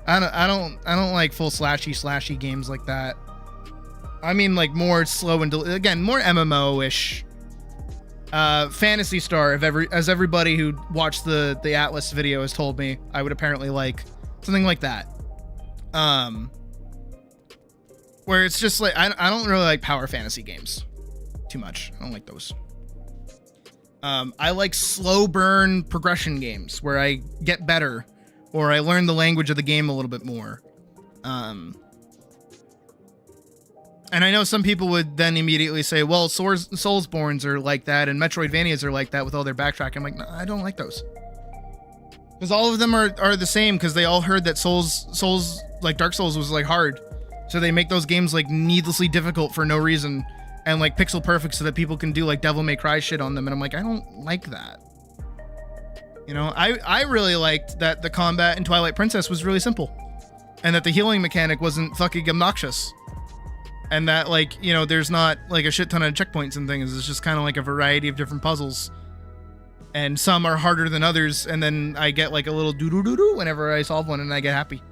I don't like full slashy games like that. I mean like more slow and again, more MMO-ish. Phantasy Star, as everybody who watched the Atlas video has told me, I would apparently like something like that. Where it's just like I don't really like power fantasy games too much. I don't like those. I like slow burn progression games where I get better or I learn the language of the game a little bit more. And I know some people would then immediately say, well, Soulsborns are like that and Metroidvanias are like that with all their backtracking. I'm like, no, I don't like those. Because all of them are the same because they all heard that Souls, like Dark Souls was like hard. So they make those games like needlessly difficult for no reason and like pixel perfect so that people can do like Devil May Cry shit on them. And I'm like, I don't like that. You know, I really liked that the combat in Twilight Princess was really simple and that the healing mechanic wasn't fucking obnoxious. And that, like, you know, there's not like a shit ton of checkpoints and things. It's just kind of like a variety of different puzzles. And some are harder than others. And then I get like a little doo-doo-doo-doo whenever I solve one and I get happy.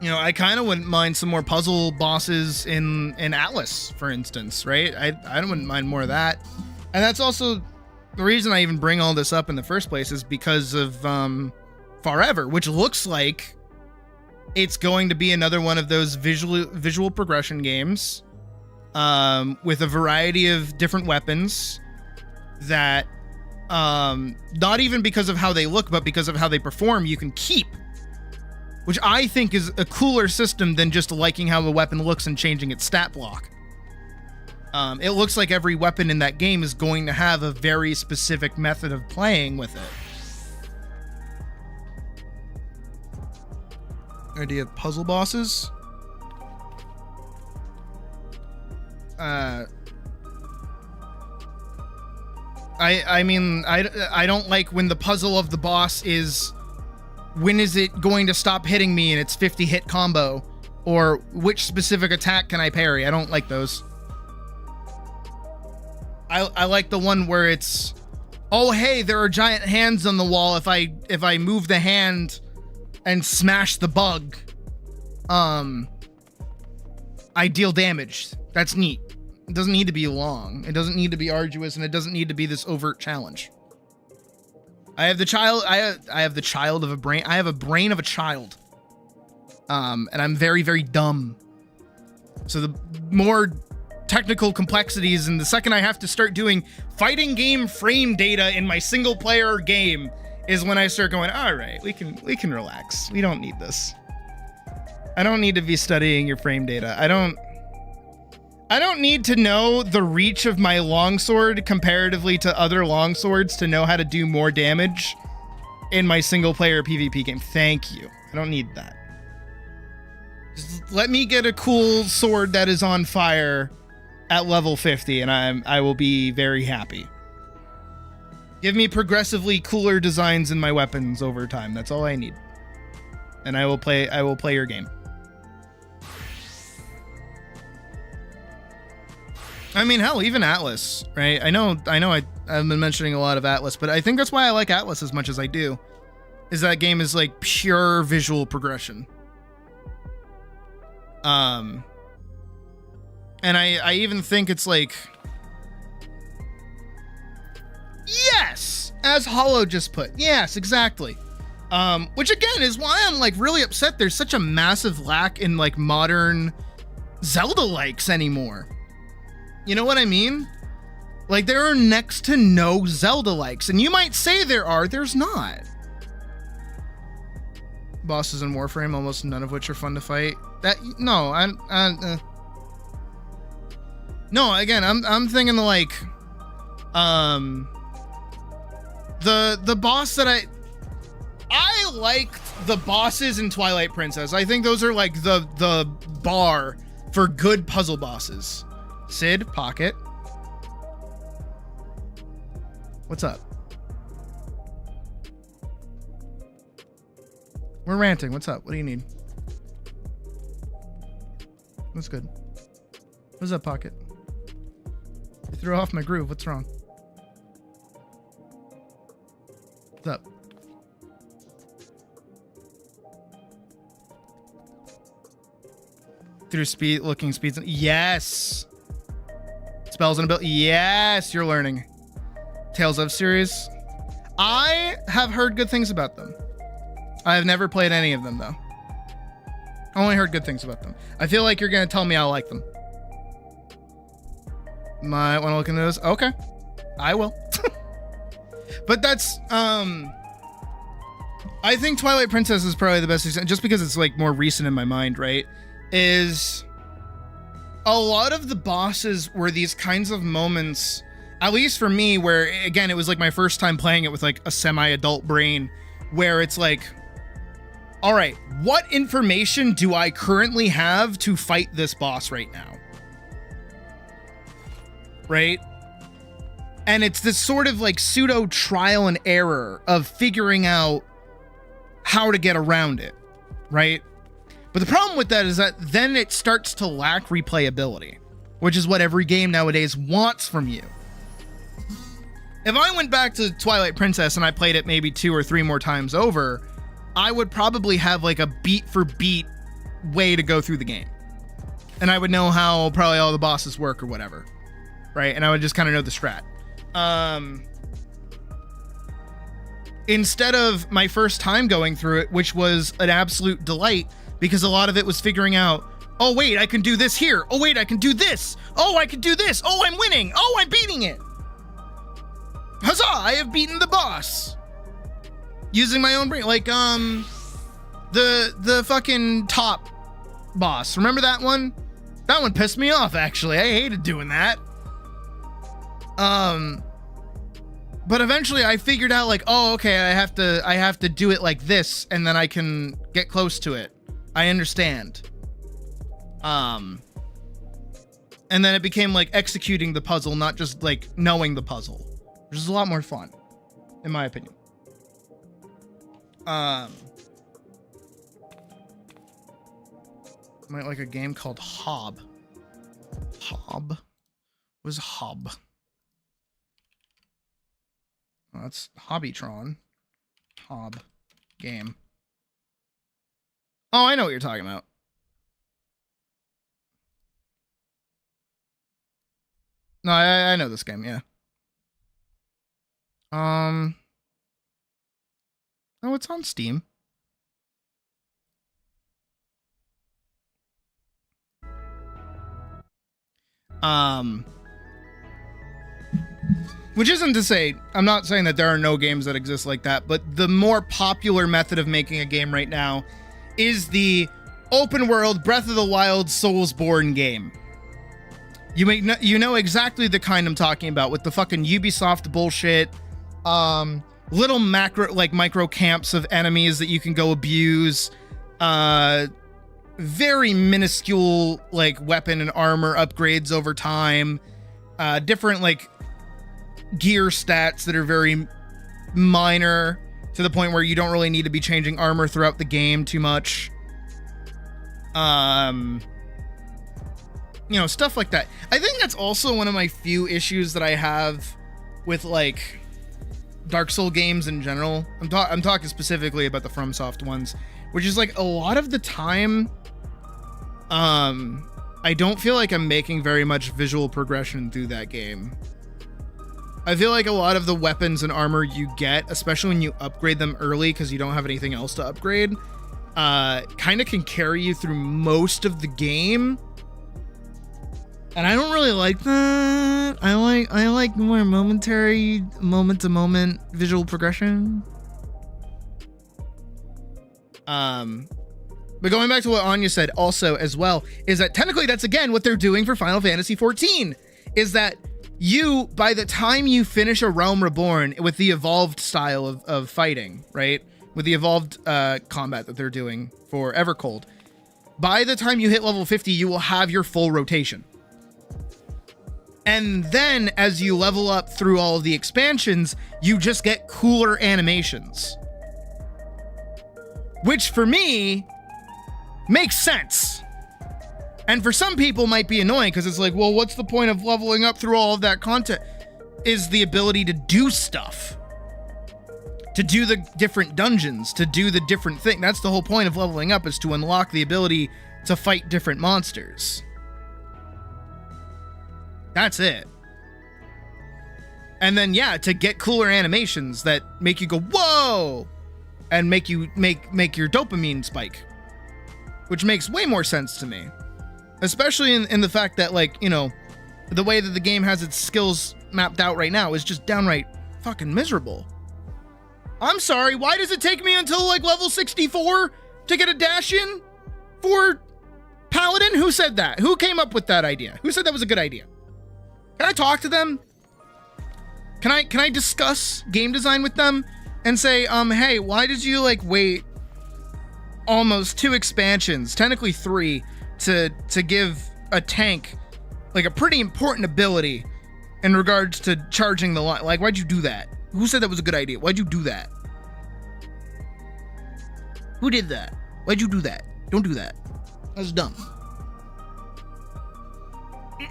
You know, I kind of wouldn't mind some more puzzle bosses in Atlas, for instance, right? I wouldn't mind more of that. And that's also the reason I even bring all this up in the first place is because of Forever, which looks like it's going to be another one of those visual progression games with a variety of different weapons that not even because of how they look, but because of how they perform, you can keep. Which I think is a cooler system than just liking how the weapon looks and changing its stat block. It looks like every weapon in that game is going to have a very specific method of playing with it. Idea of puzzle bosses. I mean, I don't like when the puzzle of the boss is when is it going to stop hitting me and it's 50 hit combo, or which specific attack can I parry? I don't like those. I like the one where it's, oh hey, there are giant hands on the wall. If I move the hand and smash the bug, I deal damage. That's neat. It doesn't need to be long. It doesn't need to be arduous, and it doesn't need to be this overt challenge. I have the child. I have the child of a brain. I have a brain of a child. And I'm very, very dumb. So the more technical complexities, and the second I have to start doing fighting game frame data in my single player game is when I start going, all right, we can relax. We don't need this. I don't need to be studying your frame data. I don't need to know the reach of my longsword comparatively to other longswords to know how to do more damage in my single player PvP game. Thank you. I don't need that. Just let me get a cool sword that is on fire at level 50 and I will be very happy. Give me progressively cooler designs in my weapons over time. That's all I need. And I will play your game. I mean, hell, even Atlas, right? I know I've been mentioning a lot of Atlas, but I think that's why I like Atlas as much as I do. Is that game is like pure visual progression. And I even think it's like, yes, as Hollow just put, yes, exactly. Which again is why I'm like really upset. There's such a massive lack in like modern Zelda likes anymore. You know what I mean? Like there are next to no Zelda likes, and you might say there's not. Bosses in Warframe, almost none of which are fun to fight. No, again, I'm thinking like, the boss that I liked the bosses in Twilight Princess. I think those are like the bar for good puzzle bosses. Sid, Pocket. What's up? We're ranting. What's up? What do you need? What's good? What's up, Pocket? You threw off my groove. What's wrong? What's up? Through speed, looking speeds. Yes. Spells and ability. Yes, you're learning. Tales of series. I have heard good things about them. I have never played any of them though. I only heard good things about them. I feel like you're gonna tell me I'll like them. Might want to look into those. Okay, I will. But that's I think Twilight Princess is probably the best example, just because it's like more recent in my mind, right? Is a lot of the bosses were these kinds of moments, at least for me, where again, it was like my first time playing it with like a semi-adult brain, where it's like, all right, what information do I currently have to fight this boss right now? Right? And it's this sort of like pseudo trial and error of figuring out how to get around it, right? But the problem with that is that then it starts to lack replayability, which is what every game nowadays wants from you. If I went back to Twilight Princess and I played it maybe 2 or 3 more times over, I would probably have like a beat for beat way to go through the game. And I would know how probably all the bosses work or whatever, right? And I would just kind of know the strat. Instead of my first time going through it, which was an absolute delight, because a lot of it was figuring out, oh wait, I can do this here. Oh wait, I can do this. Oh, I can do this. Oh, I'm winning. Oh, I'm beating it. Huzzah, I have beaten the boss. Using my own brain. Like, the fucking top boss. Remember that one? That one pissed me off, actually. I hated doing that. But eventually I figured out like, oh, okay, I have to do it like this, and then I can get close to it. I understand. And then it became like executing the puzzle, not just like knowing the puzzle, which is a lot more fun, in my opinion. Might like a game called Hob. Hob? What is Hob? Oh, that's Hobbytron. Hob game. Oh, I know what you're talking about. No, I know this game, yeah. Oh, it's on Steam. Which isn't to say, I'm not saying that there are no games that exist like that, but the more popular method of making a game right now is the open world Breath of the Wild Soulsborne game. You know exactly the kind I'm talking about, with the fucking Ubisoft bullshit, little micro camps of enemies that you can go abuse, very minuscule like weapon and armor upgrades over time, different like gear stats that are very minor to the point where you don't really need to be changing armor throughout the game too much. You know, stuff like that. I think that's also one of my few issues that I have with like Dark Souls games in general. I'm talking specifically about the FromSoft ones, which is like a lot of the time, I don't feel like I'm making very much visual progression through that game. I feel like a lot of the weapons and armor you get, especially when you upgrade them early because you don't have anything else to upgrade, kind of can carry you through most of the game. And I don't really like that. I like more momentary, moment-to-moment visual progression. But going back to what Anya said also as well, is that technically that's again what they're doing for Final Fantasy XIV, is that you, by the time you finish a Realm Reborn with the evolved style of fighting, right? With the evolved combat that they're doing for Evercold, by the time you hit level 50, you will have your full rotation. And then as you level up through all of the expansions, you just get cooler animations. Which for me makes sense. And for some people might be annoying because it's like, well, what's the point of leveling up through all of that content? Is the ability to do stuff, to do the different dungeons, to do the different thing. That's the whole point of leveling up, is to unlock the ability to fight different monsters. That's it. And then, yeah, to get cooler animations that make you go, whoa, and make you make your dopamine spike, which makes way more sense to me. Especially in the fact that, like, you know, the way that the game has its skills mapped out right now is just downright fucking miserable. I'm sorry, why does it take me until, like, level 64 to get a dash in for Paladin? Who said that? Who came up with that idea? Who said that was a good idea? Can I talk to them? Can I discuss game design with them and say, hey, why did you, like, wait almost 2 expansions, technically 3, to give a tank, like, a pretty important ability in regards to charging the line? Like, why'd you do that? Who said that was a good idea? Why'd you do that? Who did that? Why'd you do that? Don't do that. That's dumb.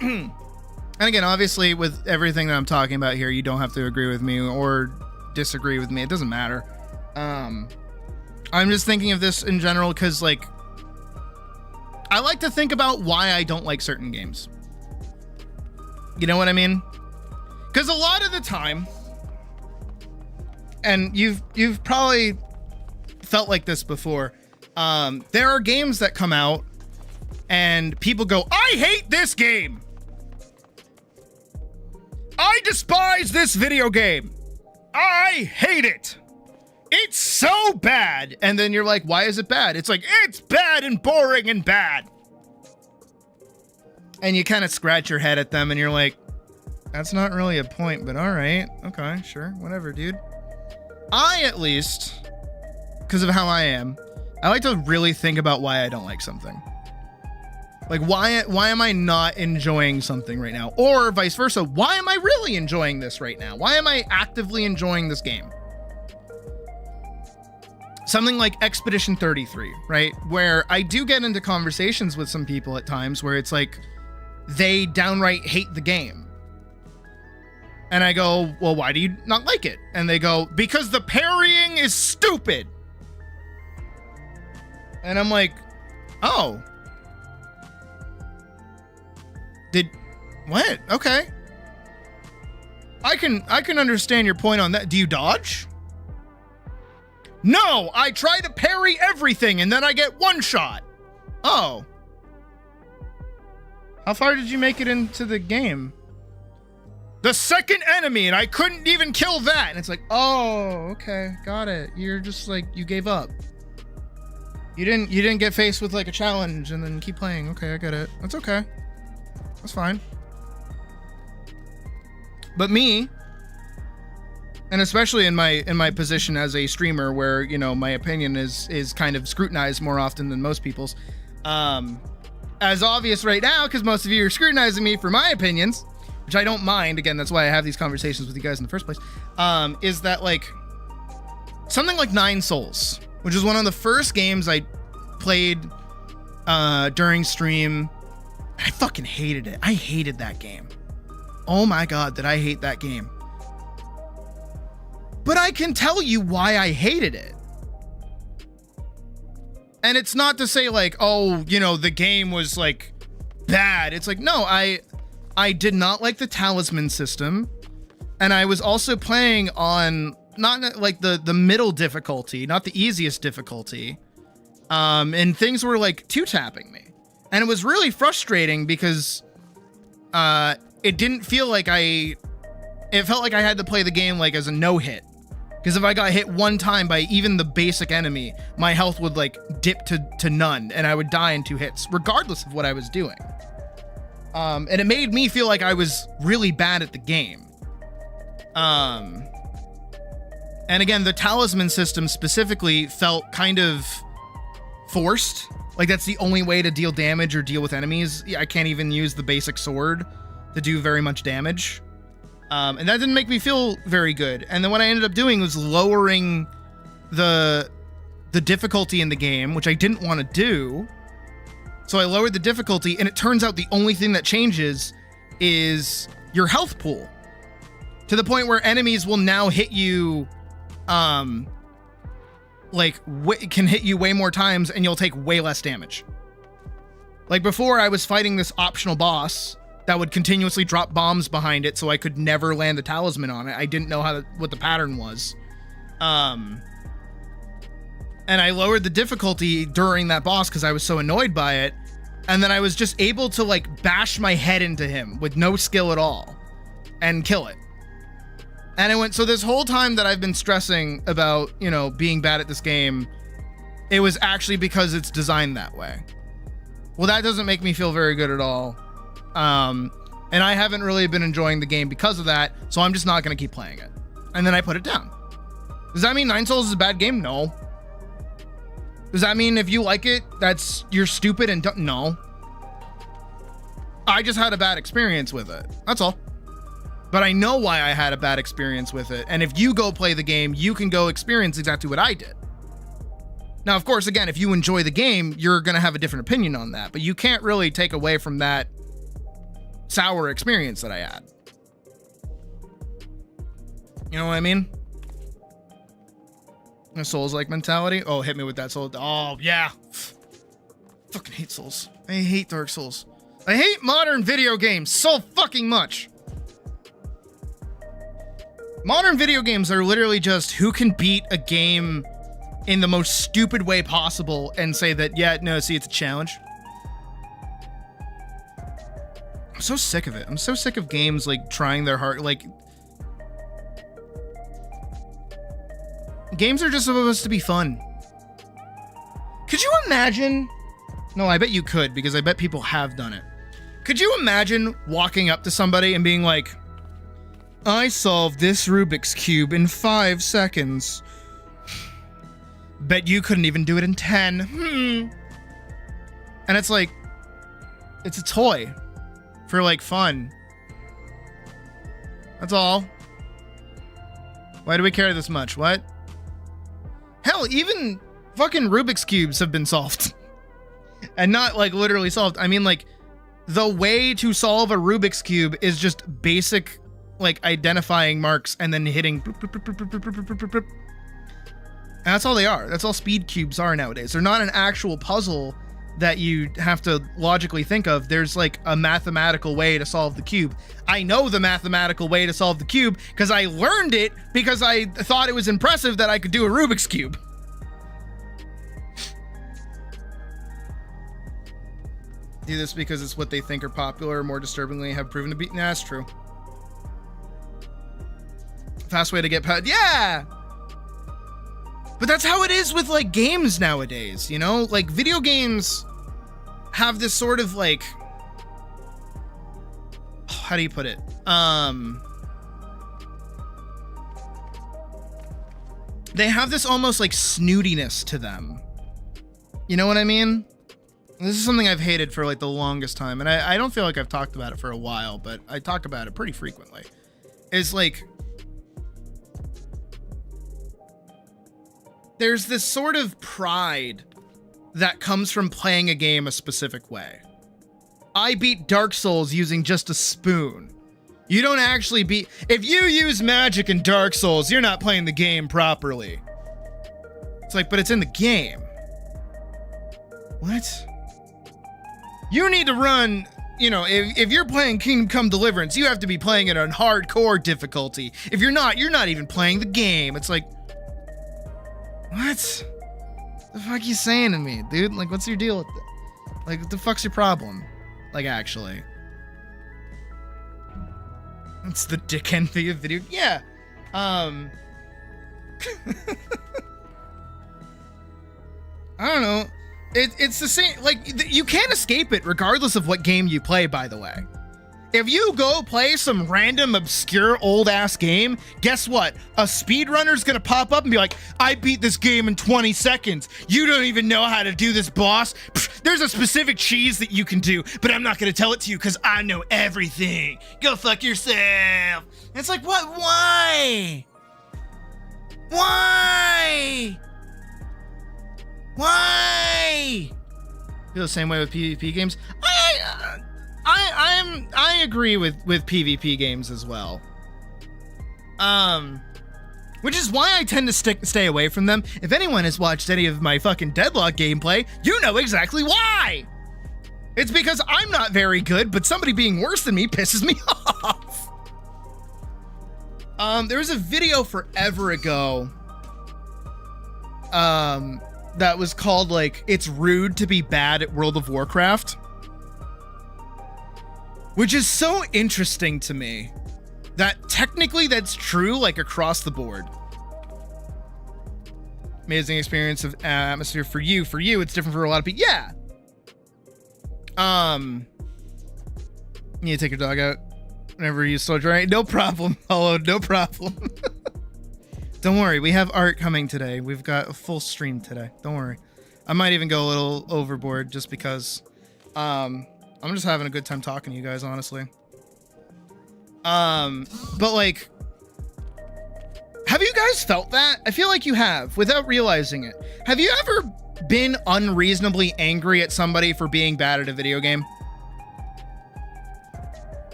And again, obviously, with everything that I'm talking about here, you don't have to agree with me or disagree with me. It doesn't matter. I'm just thinking of this in general because, like, I like to think about why I don't like certain games. You know what I mean? Because a lot of the time, and you've probably felt like this before, there are games that come out and people go, I hate this game. I despise this video game. I hate it. It's so bad. And then you're like, why is it bad? It's like, it's bad and boring and bad. And you kind of scratch your head at them and you're like, that's not really a point, but all right. Okay, sure. Whatever, dude. I, at least, because of how I am, I like to really think about why I don't like something. Like, why am I not enjoying something right now? Or vice versa, why am I really enjoying this right now? Why am I actively enjoying this game? Something like Expedition 33, right? Where I do get into conversations with some people at times where it's like, they downright hate the game. And I go, well, why do you not like it? And they go, because the parrying is stupid. And I'm like, oh. What? Okay. I can understand your point on that. Do you dodge? No, I try to parry everything and then I get one shot. Oh. How far did you make it into the game? The second enemy, and I couldn't even kill that. And it's like, oh, okay, got it. You're just like, you gave up. You didn't get faced with like a challenge and then keep playing. Okay, I get it. That's okay. That's fine. But me, and especially in my position as a streamer where, you know, my opinion is kind of scrutinized more often than most people's, as obvious right now, because most of you are scrutinizing me for my opinions, which I don't mind. Again, that's why I have these conversations with you guys in the first place, is that, like, something like 9 Souls, which is one of the first games I played during stream. I fucking hated it. I hated that game. Oh my god, did I hate that game. But I can tell you why I hated it. And it's not to say like, oh, you know, the game was like bad. It's like, no, I did not like the talisman system. And I was also playing on not like the middle difficulty, not the easiest difficulty. And things were like 2-tapping me. And it was really frustrating because it didn't feel like it felt like I had to play the game like as a no-hit. Because if I got hit one time by even the basic enemy, my health would like dip to none and I would die in 2 hits, regardless of what I was doing. And it made me feel like I was really bad at the game. And again, the talisman system specifically felt kind of forced. Like that's the only way to deal damage or deal with enemies. I can't even use the basic sword to do very much damage. And that didn't make me feel very good. And then what I ended up doing was lowering the difficulty in the game, which I didn't want to do. So I lowered the difficulty, and it turns out the only thing that changes is your health pool, to the point where enemies will now hit you, can hit you way more times, and you'll take way less damage. Like before, I was fighting this optional boss that would continuously drop bombs behind it, so I could never land the talisman on it. I didn't know what the pattern was. And I lowered the difficulty during that boss because I was so annoyed by it. And then I was just able to like bash my head into him with no skill at all and kill it. And I went, so this whole time that I've been stressing about, you know, being bad at this game, it was actually because it's designed that way. Well, that doesn't make me feel very good at all. And I haven't really been enjoying the game because of that, so I'm just not going to keep playing it. And then I put it down. Does that mean Nine Souls is a bad game? No. Does that mean if you like it, you're stupid and don't? No. I just had a bad experience with it. That's all. But I know why I had a bad experience with it. And if you go play the game, you can go experience exactly what I did. Now, of course, again, if you enjoy the game, you're going to have a different opinion on that. But you can't really take away from that sour experience that I had. You know what I mean? A Souls-like mentality. Oh, hit me with that soul. Oh, yeah. Fucking hate Souls. I hate Dark Souls. I hate modern video games so fucking much. Modern video games are literally just who can beat a game in the most stupid way possible and say that, yeah, no, see, it's a challenge. I'm so sick of it. I'm so sick of games like trying their hard, like, games are just supposed to be fun. Could you imagine? No, I bet you could, because I bet people have done it. Could you imagine walking up to somebody and being like, I solved this Rubik's Cube in 5 seconds. Bet you couldn't even do it in 10. And it's like, it's a toy for like fun. That's all. Why do we care this much? What? Hell, even fucking Rubik's Cubes have been solved. And not like literally solved. I mean, like, the way to solve a Rubik's Cube is just basic, like, identifying marks and then hitting. And that's all they are. That's all speed cubes are nowadays. They're not an actual puzzle that you have to logically think of. There's like a mathematical way to solve the cube. I know the mathematical way to solve the cube because I learned it because I thought it was impressive that I could do a Rubik's Cube. Do this because it's what they think are popular, or more disturbingly have proven to be. Nah, that's true. Fast way to get past. Yeah! But that's how it is with like games nowadays, you know? Like video games have this sort of like, how do you put it? They have this almost like snootiness to them. You know what I mean? This is something I've hated for like the longest time, and I don't feel like I've talked about it for a while, but I talk about it pretty frequently. It's like, there's this sort of pride that comes from playing a game a specific way. I beat Dark Souls using just a spoon. You don't actually beat... If you use magic in Dark Souls, you're not playing the game properly. It's like, but it's in the game. What? You need to run... You know, if you're playing Kingdom Come Deliverance, you have to be playing it on hardcore difficulty. If you're not even playing the game. It's like... What? The fuck you saying to me, dude? Like, what's your deal with it? Like, what the fuck's your problem? Like, actually. It's the dick envy of video. Yeah. I don't know. It's the same. Like, you can't escape it regardless of what game you play, by the way. If you go play some random, obscure, old-ass game, guess what? A speedrunner's gonna pop up and be like, I beat this game in 20 seconds. You don't even know how to do this, boss. Pfft, there's a specific cheese that you can do, but I'm not gonna tell it to you because I know everything. Go fuck yourself. And it's like, what? Why? Why? Why? Feel the same way with PvP games. I agree with PvP games as well. Which is why I tend to stay away from them. If anyone has watched any of my fucking Deadlock gameplay, you know exactly why. It's because I'm not very good, but somebody being worse than me pisses me off. There was a video forever ago that was called, like, it's rude to be bad at World of Warcraft, which is so interesting to me that technically that's true, like, across the board. Amazing experience of atmosphere for you. For you, it's different for a lot of people. Yeah. You need to take your dog out whenever you start drying. No problem. Hello, no problem. Don't worry, we have art coming today. We've got a full stream today. Don't worry. I might even go a little overboard just because I'm just having a good time talking to you guys, honestly. But like, have you guys felt that? I feel like you have, without realizing it. Have you ever been unreasonably angry at somebody for being bad at a video game?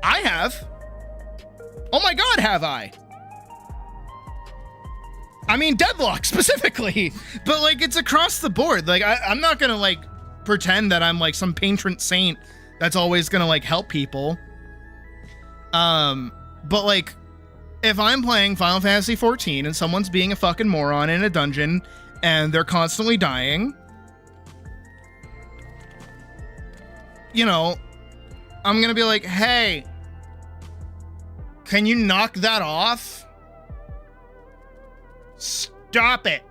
I have. Oh my god, have I? I mean, Deadlock specifically, but like, it's across the board. Like, I'm not gonna like pretend that I'm like some patron saint that's always gonna like help people. But like, if I'm playing Final Fantasy 14 and someone's being a fucking moron in a dungeon and they're constantly dying, you know, I'm gonna be like, hey, can you knock that off? Stop it.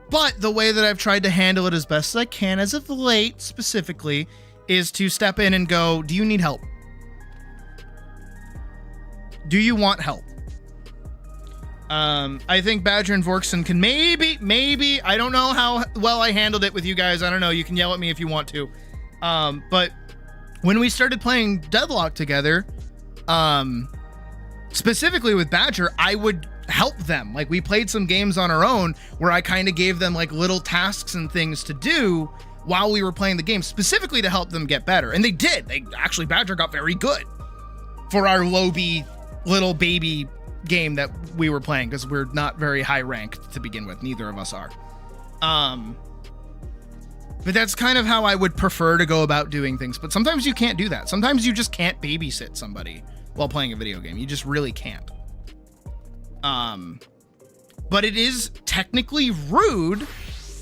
But the way that I've tried to handle it as best as I can as of late, specifically, is to step in and go, do you need help? Do you want help? I think Badger and Vorkson can maybe, I don't know how well I handled it with you guys. I don't know. You can yell at me if you want to. But when we started playing Deadlock together, specifically with Badger, I would help them. Like, we played some games on our own where I kind of gave them like little tasks and things to do while we were playing the game, specifically to help them get better. And they did. Actually, Badger got very good for our lowbie little baby game that we were playing, because we're not very high ranked to begin with. Neither of us are. But that's kind of how I would prefer to go about doing things. But sometimes you can't do that. Sometimes you just can't babysit somebody while playing a video game. You just really can't. But it is technically rude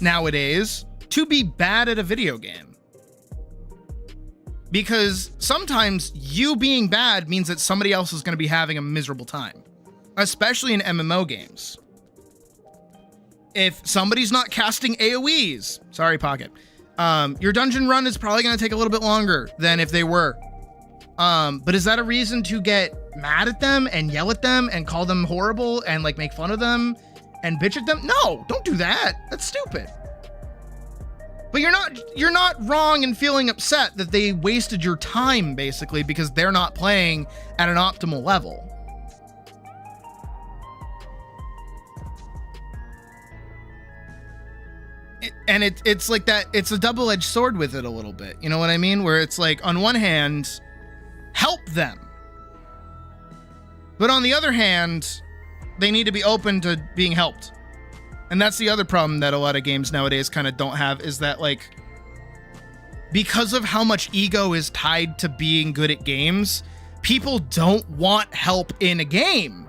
nowadays to be bad at a video game. Because sometimes you being bad means that somebody else is going to be having a miserable time. Especially in MMO games. If somebody's not casting AoEs, sorry, Pocket, your dungeon run is probably going to take a little bit longer than if they were. But is that a reason to get mad at them and yell at them and call them horrible and like make fun of them and bitch at them? No, don't do that. That's stupid. But you're not wrong in feeling upset that they wasted your time, basically, because they're not playing at an optimal level. And it's like that, it's a double-edged sword with it a little bit. You know what I mean? Where it's like, on one hand, help them. But on the other hand, they need to be open to being helped. And that's the other problem that a lot of games nowadays kind of don't have, is that, like, because of how much ego is tied to being good at games, people don't want help in a game.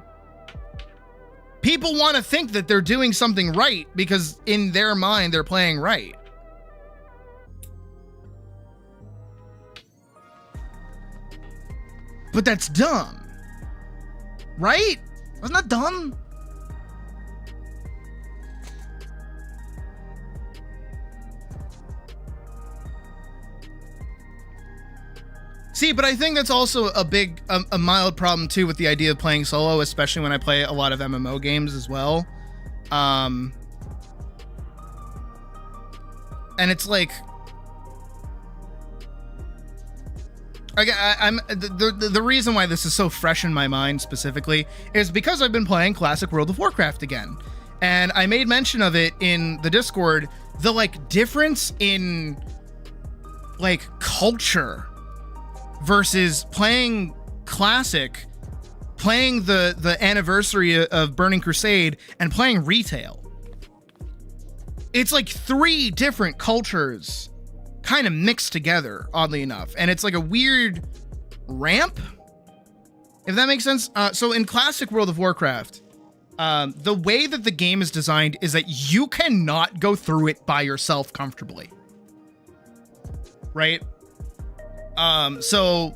People want to think that they're doing something right because in their mind, they're playing right. But that's dumb. Right? Wasn't that dumb? See, but I think that's also a mild problem too with the idea of playing solo, especially when I play a lot of MMO games as well. And it's like, I'm the reason why this is so fresh in my mind specifically is because I've been playing classic World of Warcraft again, and I made mention of it in the Discord. The like difference in like culture versus playing classic, playing the anniversary of Burning Crusade, and playing retail. It's like 3 different cultures kind of mixed together, oddly enough, and it's like a weird ramp, if that makes sense. So in classic World of Warcraft, the way that the game is designed is that you cannot go through it by yourself comfortably, right? So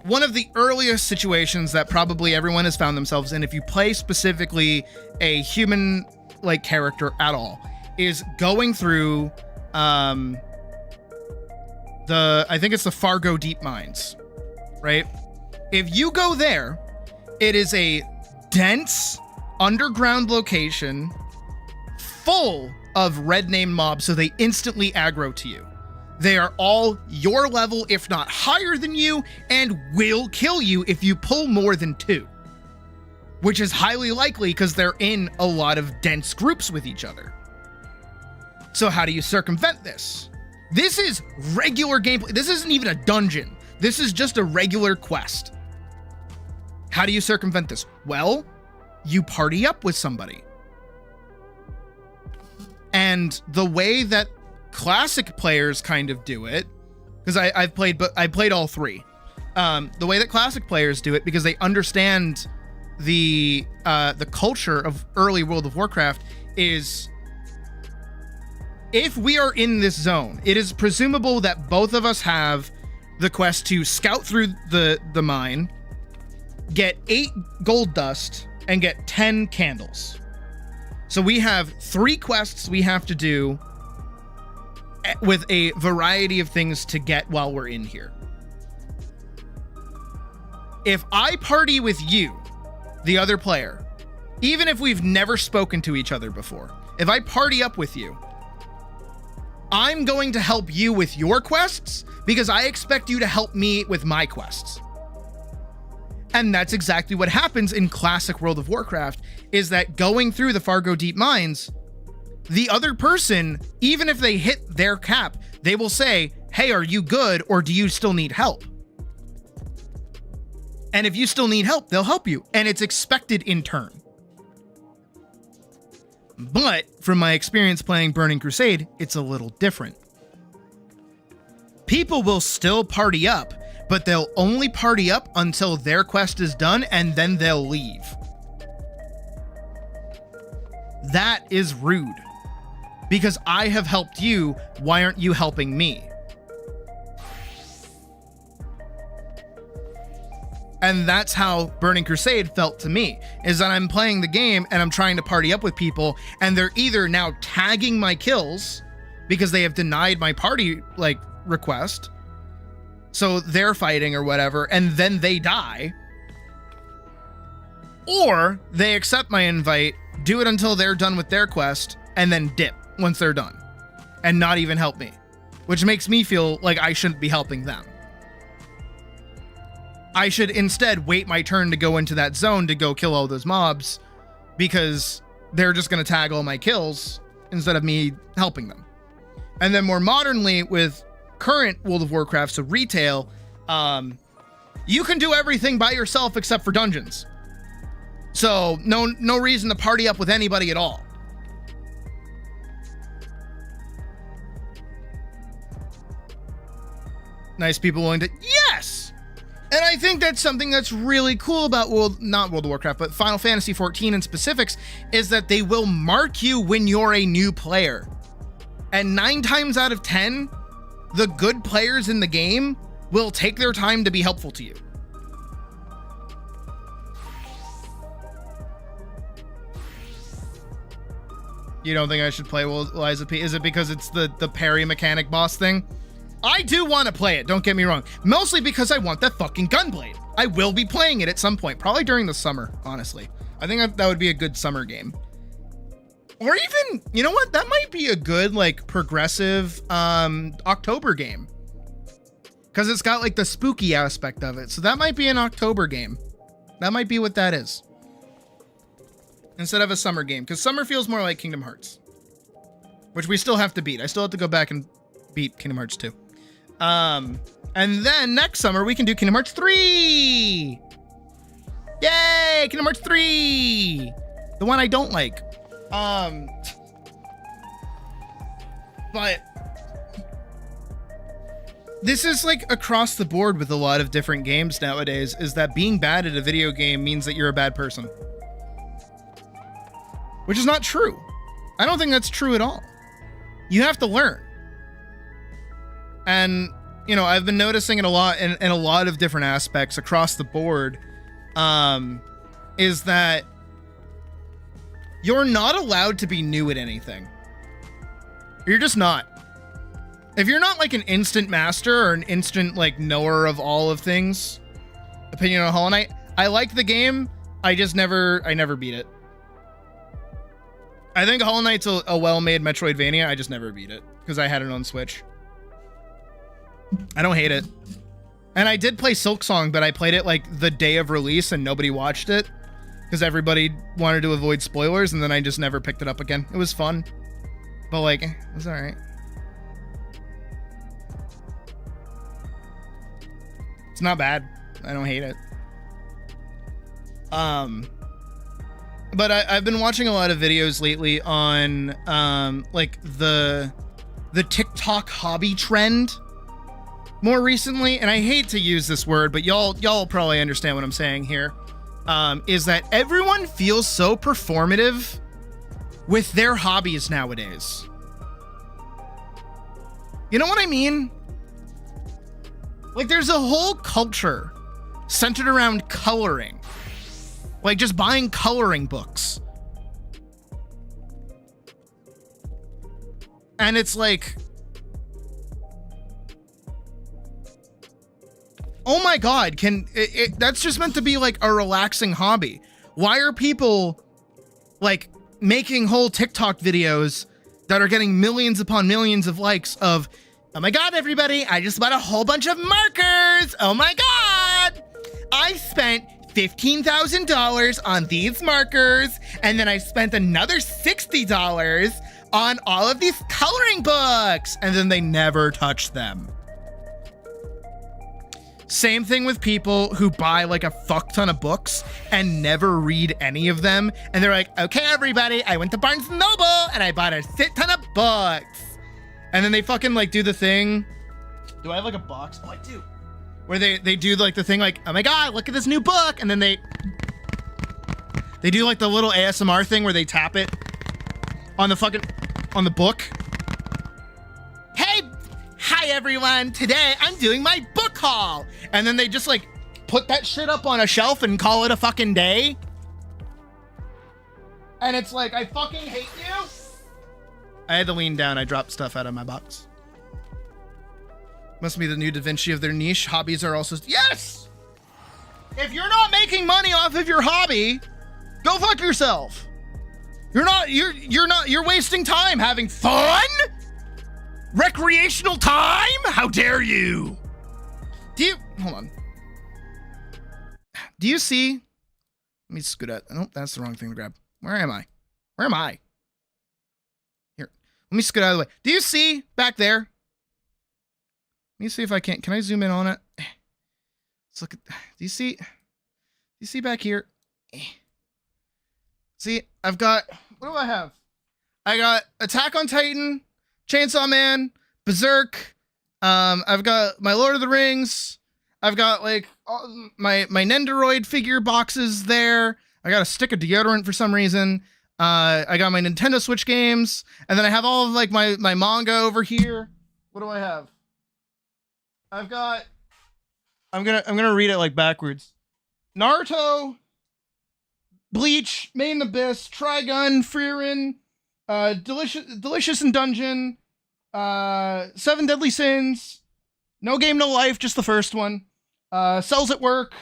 one of the earliest situations that probably everyone has found themselves in, if you play specifically a human like character at all, is going through I think it's the Fargo Deep Mines, right? If you go there, it is a dense underground location full of red name mobs, so they instantly aggro to you. They are all your level, if not higher than you, and will kill you if you pull more than 2, which is highly likely because they're in a lot of dense groups with each other. So how do you circumvent this? This is regular gameplay. This isn't even a dungeon. This is just a regular quest. How do you circumvent this? Well, you party up with somebody. And the way that classic players kind of do it, because I played all 3. The way that classic players do it, because they understand the culture of early World of Warcraft, is if we are in this zone, it is presumable that both of us have the quest to scout through the mine, get 8 gold dust, and get 10 candles. So we have 3 quests we have to do with a variety of things to get while we're in here. If I party with you, the other player, even if we've never spoken to each other before, if I party up with you, I'm going to help you with your quests because I expect you to help me with my quests. And that's exactly what happens in classic World of Warcraft, is that going through the Fargo Deep Mines, the other person, even if they hit their cap, they will say, hey, are you good or do you still need help? And if you still need help, they'll help you. And it's expected in turn. But from my experience playing Burning Crusade, it's a little different. People will still party up, but they'll only party up until their quest is done, and then they'll leave. That is rude. Because I have helped you, why aren't you helping me? And that's how Burning Crusade felt to me, is that I'm playing the game and I'm trying to party up with people, and they're either now tagging my kills because they have denied my party like request, so they're fighting or whatever, and then they die, or they accept my invite, do it until they're done with their quest, and then dip once they're done and not even help me, which makes me feel like I shouldn't be helping them. I should instead wait my turn to go into that zone to go kill all those mobs, because they're just going to tag all my kills instead of me helping them. And then more modernly, with current World of Warcraft, so retail, you can do everything by yourself except for dungeons. So no reason to party up with anybody at all. Nice people willing to, yes! And I think that's something that's really cool about not World of Warcraft, but Final Fantasy XIV in specifics, is that they will mark you when you're a new player. And 9 times out of 10, the good players in the game will take their time to be helpful to you. You don't think I should play Liza P? Is it because it's the parry mechanic boss thing? I do want to play it, don't get me wrong. Mostly because I want that fucking gunblade. I will be playing it at some point, probably during the summer, honestly. I think that would be a good summer game. Or even, you know what? That might be a good, like, progressive October game. because it's got like the spooky aspect of it. So that might be an October game. That might be what that is. Instead of a summer game, because summer feels more like Kingdom Hearts, which we still have to beat. I still have to go back and beat Kingdom Hearts 2. And then next summer we can do Kingdom Hearts 3. Yay! Kingdom Hearts 3, the one I don't like. But this is like across the board with a lot of different games nowadays, is that being bad at a video game means that you're a bad person. Which is not true. I don't think that's true at all. You have to learn. And, you know, I've been noticing it a lot in a lot of different aspects across the board, is that you're not allowed to be new at anything. You're just not. If you're not like an instant master or an instant like knower of all of things, opinion on Hollow Knight, I like the game. I never beat it. I think Hollow Knight's a well-made Metroidvania. I just never beat it because I had it on Switch. I don't hate it. And I did play Silksong, but I played it like the day of release and nobody watched it because everybody wanted to avoid spoilers, and then I just never picked it up again. It was fun, but like, it was all right. It's not bad. I don't hate it. But I've been watching a lot of videos lately on like the TikTok hobby trend more recently, and I hate to use this word, but y'all probably understand what I'm saying here. Is that everyone feels so performative with their hobbies nowadays. You know what I mean? Like, there's a whole culture centered around coloring. Like, just buying coloring books. And it's like, oh my God, that's just meant to be like a relaxing hobby. Why are people like making whole TikTok videos that are getting millions upon millions of likes of, oh my God, everybody, I just bought a whole bunch of markers. Oh my God, I spent $15,000 on these markers, and then I spent another $60 on all of these coloring books, and then they never touch them. Same thing with people who buy like a fuck ton of books and never read any of them, and they're like, okay, everybody, I went to Barnes & Noble and I bought a shit ton of books. And then they fucking like do the thing. Do I have like a box? Oh, I do. Where they do like the thing like, oh my God, look at this new book. And then they do like the little ASMR thing where they tap it on the book. Hey, hi everyone. Today I'm doing my book haul. And then they just like put that shit up on a shelf and call it a fucking day. And it's like, I fucking hate you. I had to lean down. I dropped stuff out of my box. Must be the new Da Vinci of their niche. Hobbies are also... Yes! If you're not making money off of your hobby, go fuck yourself. You're wasting time having fun? Recreational time? How dare you? Hold on. Do you see? Let me scoot out. Nope, that's the wrong thing to grab. Where am I? Here. Let me scoot out of the way. Do you see back there? Let me see if I can I zoom in on it? Let's look at, do you see back here? See, I've got, what do I have? I got Attack on Titan, Chainsaw Man, Berserk. I've got my Lord of the Rings. I've got like all my Nendoroid figure boxes there. I got a stick of deodorant for some reason. I got my Nintendo Switch games, and then I have all of like my manga over here. What do I have? I've got, I'm gonna read it like backwards. Naruto, Bleach, Made in Abyss, Trigun, Frieren, Delicious in Dungeon, Seven Deadly Sins, No Game No Life, just the first one, Cells at Work,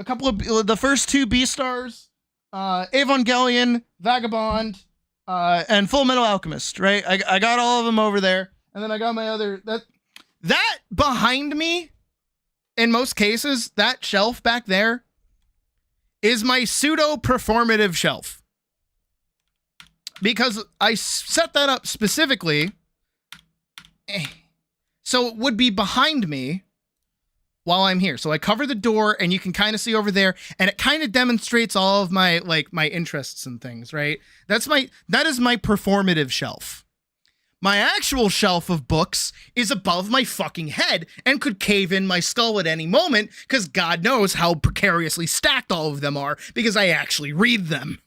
a couple of the first two B-Stars, Evangelion, Vagabond, and Full Metal Alchemist, right? I got all of them over there, and then I got my other, that behind me in most cases, that shelf back there is my pseudo performative shelf. Because I set that up specifically so it would be behind me while I'm here. So I cover the door and you can kind of see over there, and it kind of demonstrates all of my my interests and things, right? That is my performative shelf. My actual shelf of books is above my fucking head and could cave in my skull at any moment, because God knows how precariously stacked all of them are, because I actually read them.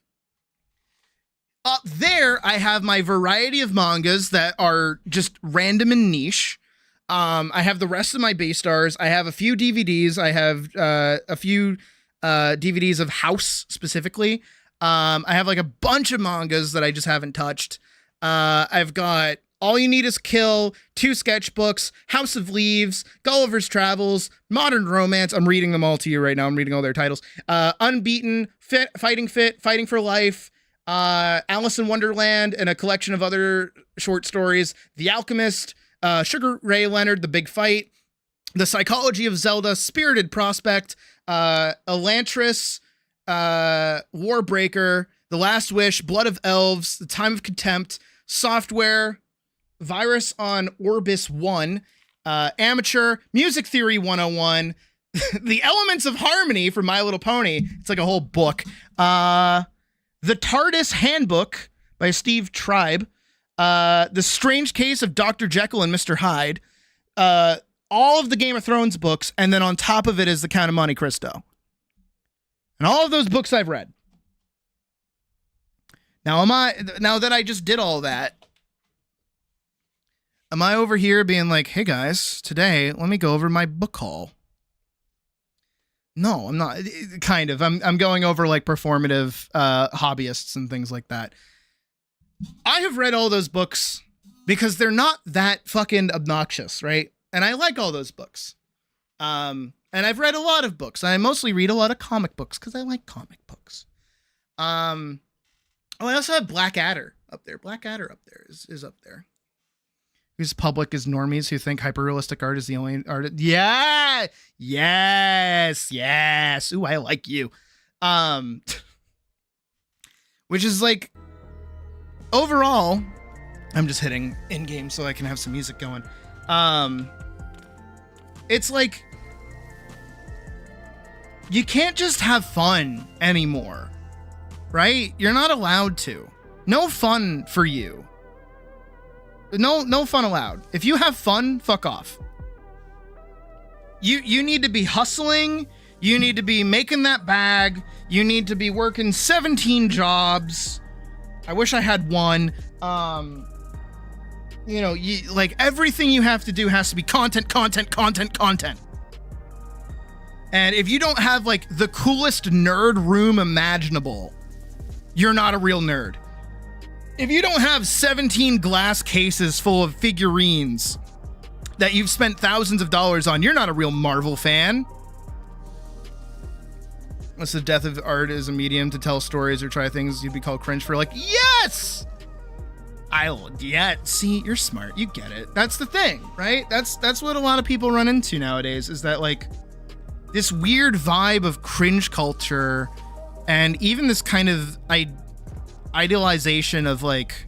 Up there, I have my variety of mangas that are just random and niche. I have the rest of my B-stars. I have a few DVDs. I have a few DVDs of House specifically. I have like a bunch of mangas that I just haven't touched. I've got All You Need Is Kill, 2 sketchbooks, House of Leaves, Gulliver's Travels, Modern Romance. I'm reading them all to you right now. I'm reading all their titles. Unbeaten, Fighting Fit, Fighting for Life, Alice in Wonderland, and a collection of other short stories. The Alchemist, Sugar Ray Leonard, The Big Fight, The Psychology of Zelda, Spirited Prospect, Elantris, Warbreaker, The Last Wish, Blood of Elves, The Time of Contempt, Software, Virus on Orbis 1, Amateur, Music Theory 101, The Elements of Harmony from My Little Pony. It's like a whole book. The TARDIS Handbook by Steve Tribe. The Strange Case of Dr. Jekyll and Mr. Hyde. All of the Game of Thrones books, and then on top of it is The Count of Monte Cristo. And all of those books I've read. Now that I just did all that, am I over here being like, hey guys, today let me go over my book haul? No, I'm not. Kind of. I'm going over like performative hobbyists and things like that. I have read all those books because they're not that fucking obnoxious, right? And I like all those books. And I've read a lot of books. I mostly read a lot of comic books because I like comic books. Oh, I also have Blackadder up there. Blackadder up there is up there. Whose public is normies who think hyperrealistic art is the only art. Yeah. Yes. Ooh, I like you. Which is like, overall, I'm just hitting in game so I can have some music going. It's like, you can't just have fun anymore, right? You're not allowed to. No fun for you. No fun allowed. If you have fun, fuck off. You need to be hustling. You need to be making that bag. You need to be working 17 jobs. I wish I had one. Like everything you have to do has to be content. And if you don't have like the coolest nerd room imaginable, you're not a real nerd. If you don't have 17 glass cases full of figurines that you've spent thousands of dollars on, you're not a real Marvel fan. Unless the death of art is a medium to tell stories or try things you'd be called cringe for, like, yes! See, you're smart. You get it. That's the thing, right? That's what a lot of people run into nowadays, is that, like, this weird vibe of cringe culture and even this kind of idealization of like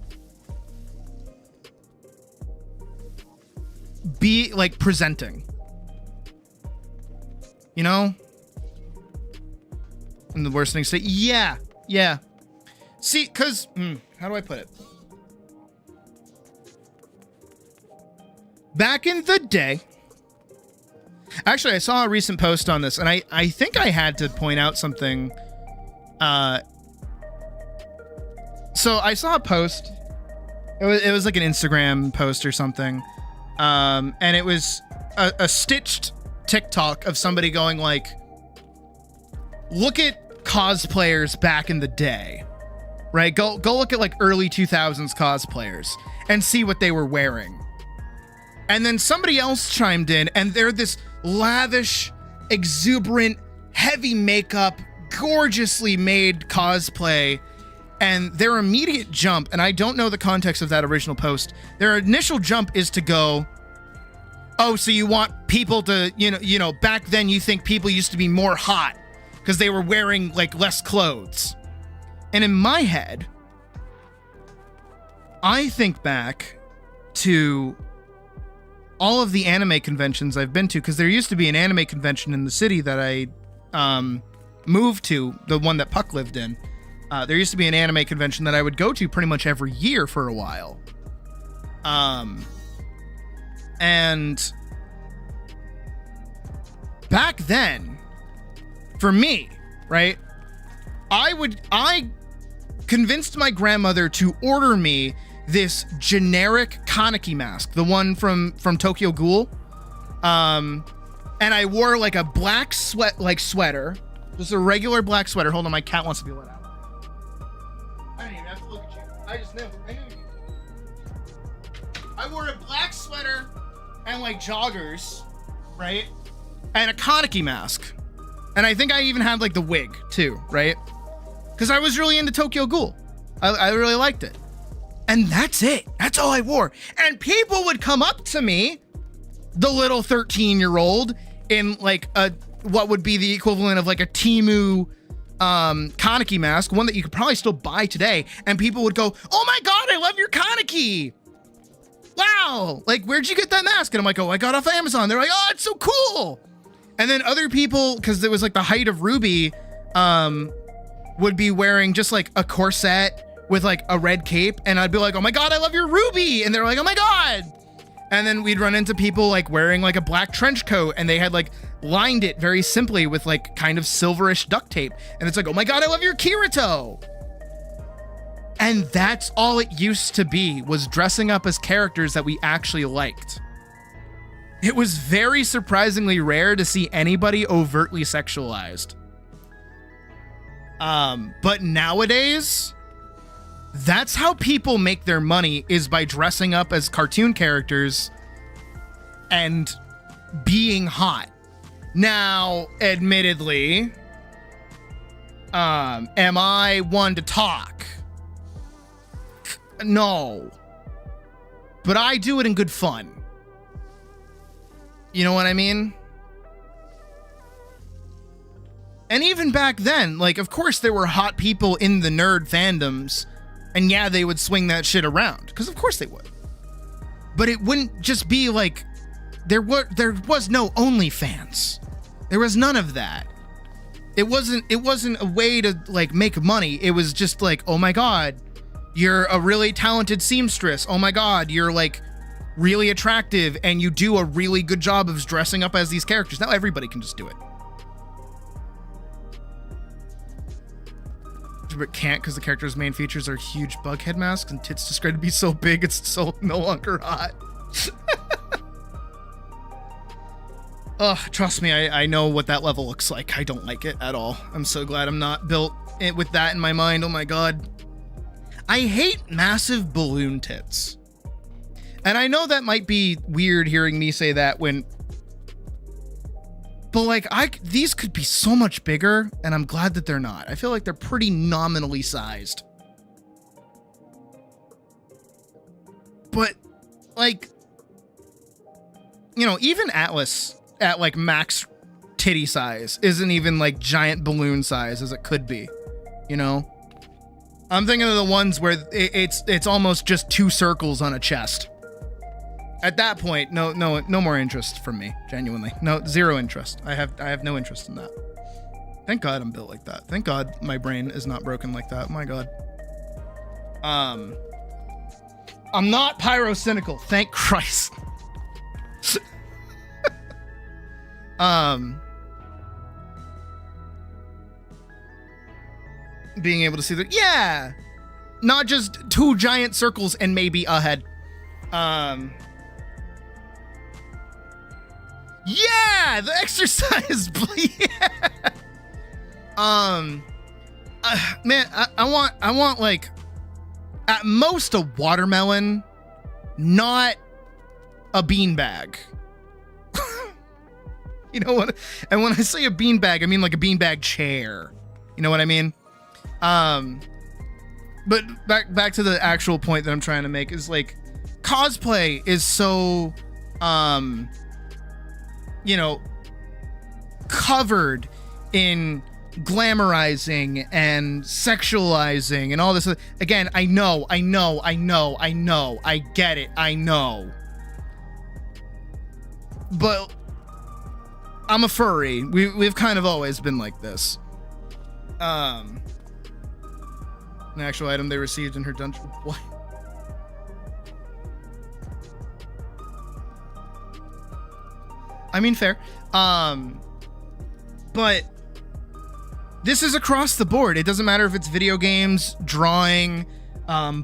be like presenting, you know? And the worst thing to say, yeah. See, cause how do I put it? Back in the day, actually, I saw a recent post on this, and I think I had to point out something. So I saw a post. It was like an Instagram post or something. And it was a stitched TikTok of somebody going like, look at cosplayers back in the day, right? Go look at like early 2000s cosplayers and see what they were wearing. And then somebody else chimed in, and they're this lavish, exuberant, heavy makeup, gorgeously made cosplay. And their immediate jump, and I don't know the context of that original post, their initial jump is to go, oh, so you want people to, back then you think people used to be more hot because they were wearing like less clothes. And in my head, I think back to all of the anime conventions I've been to, because there used to be an anime convention in the city that I moved to, the one that Puck lived in. There used to be an anime convention that I would go to pretty much every year for a while. And back then, for me, right, I convinced my grandmother to order me this generic Kaneki mask, the one from Tokyo Ghoul. And I wore like a black sweater, just a regular black sweater. Hold on, my cat wants to be let out. I didn't even have to look at you. I just knew. I knew you. I wore a black sweater and like joggers, right? And a Kaneki mask. And I think I even had like the wig too, right? Because I was really into Tokyo Ghoul. I really liked it. And that's it. That's all I wore. And people would come up to me, the little 13-year-old, in like what would be the equivalent of like a Temu Kaneki mask, one that you could probably still buy today. And people would go, oh my God, I love your Kaneki. Wow. Like, where'd you get that mask? And I'm like, oh, I got it off of Amazon. They're like, oh, it's so cool. And then other people, because it was like the height of Ruby, would be wearing just like a corset with like a red cape. And I'd be like, oh my God, I love your Ruby. And they're like, oh my God. And then we'd run into people like wearing like a black trench coat, and they had like lined it very simply with like kind of silverish duct tape. And it's like, oh my God, I love your Kirito. And that's all it used to be, was dressing up as characters that we actually liked. It was very surprisingly rare to see anybody overtly sexualized. But nowadays, that's how people make their money, is by dressing up as cartoon characters and being hot. Now, admittedly, am I one to talk? No. But I do it in good fun. You know what I mean? And even back then, like, of course there were hot people in the nerd fandoms, and yeah, they would swing that shit around, because of course they would. But it wouldn't just be like, there was no OnlyFans. There was none of that. It wasn't a way to like make money. It was just like, oh my God, you're a really talented seamstress. Oh my God, you're like really attractive and you do a really good job of dressing up as these characters. Now everybody can just do it. But can't, because the character's main features are huge bughead masks and tits described to be so big it's so no longer hot. Ugh, trust me, I know what that level looks like. I don't like it at all. I'm so glad I'm not built with that in my mind. Oh my God. I hate massive balloon tits. And I know that might be weird hearing me say that when... But like, these could be so much bigger, and I'm glad that they're not. I feel like they're pretty nominally sized. But like, you know, even Atlas at like max titty size isn't even like giant balloon size as it could be, you know? I'm thinking of the ones where it's almost just 2 circles on a chest. At that point, no more interest from me. Genuinely, no, zero interest. I have no interest in that. Thank God I'm built like that. Thank God my brain is not broken like that. My God. I'm not pyrocynical. Thank Christ. Being able to see that, yeah, not just 2 giant circles and maybe a head. Yeah, the exercise. Yeah. Man, I want like at most a watermelon, not a beanbag. You know what? And when I say a beanbag, I mean like a beanbag chair. You know what I mean? But back to the actual point that I'm trying to make is like cosplay is so you know, covered in glamorizing and sexualizing and all this. Again, I know, I get it, I know. But I'm a furry. We've kind of always been like this. An actual item they received in her dungeon. What? I mean, fair. But this is across the board. It doesn't matter if it's video games, drawing,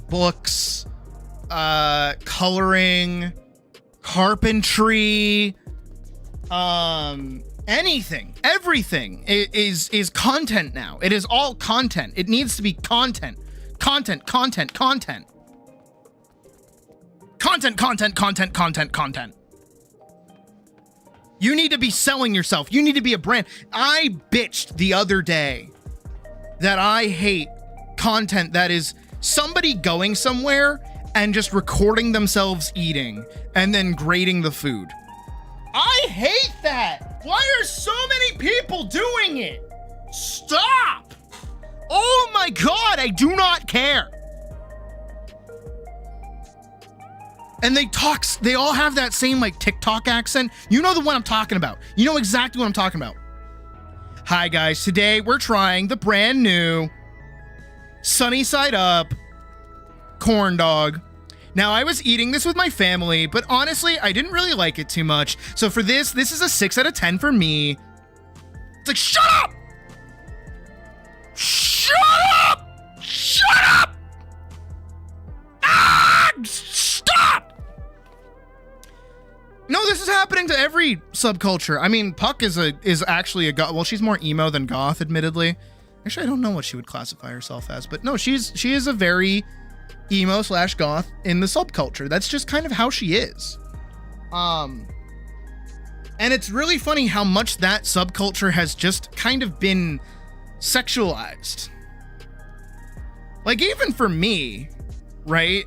books, coloring, carpentry, anything, everything is content now. It is all content. It needs to be content. Content. You need to be selling yourself. You need to be a brand. I bitched the other day that I hate content that is somebody going somewhere and just recording themselves eating and then grading the food. I hate that. Why are so many people doing it? Stop. Oh my God, I do not care. And they all have that same like TikTok accent. You know the one I'm talking about. You know exactly what I'm talking about. Hi guys, today we're trying the brand new Sunny Side Up corn dog. Now I was eating this with my family, but honestly, I didn't really like it too much. So for this is a 6 out of 10 for me. It's like, shut up! Shut up! Shut up! Ah! Stop! No, this is happening to every subculture. I mean, Puck is actually a goth. Well, she's more emo than goth, admittedly. Actually, I don't know what she would classify herself as, but no, she is a very emo / goth in the subculture. That's just kind of how she is. And it's really funny how much that subculture has just kind of been sexualized. Like, even for me, right?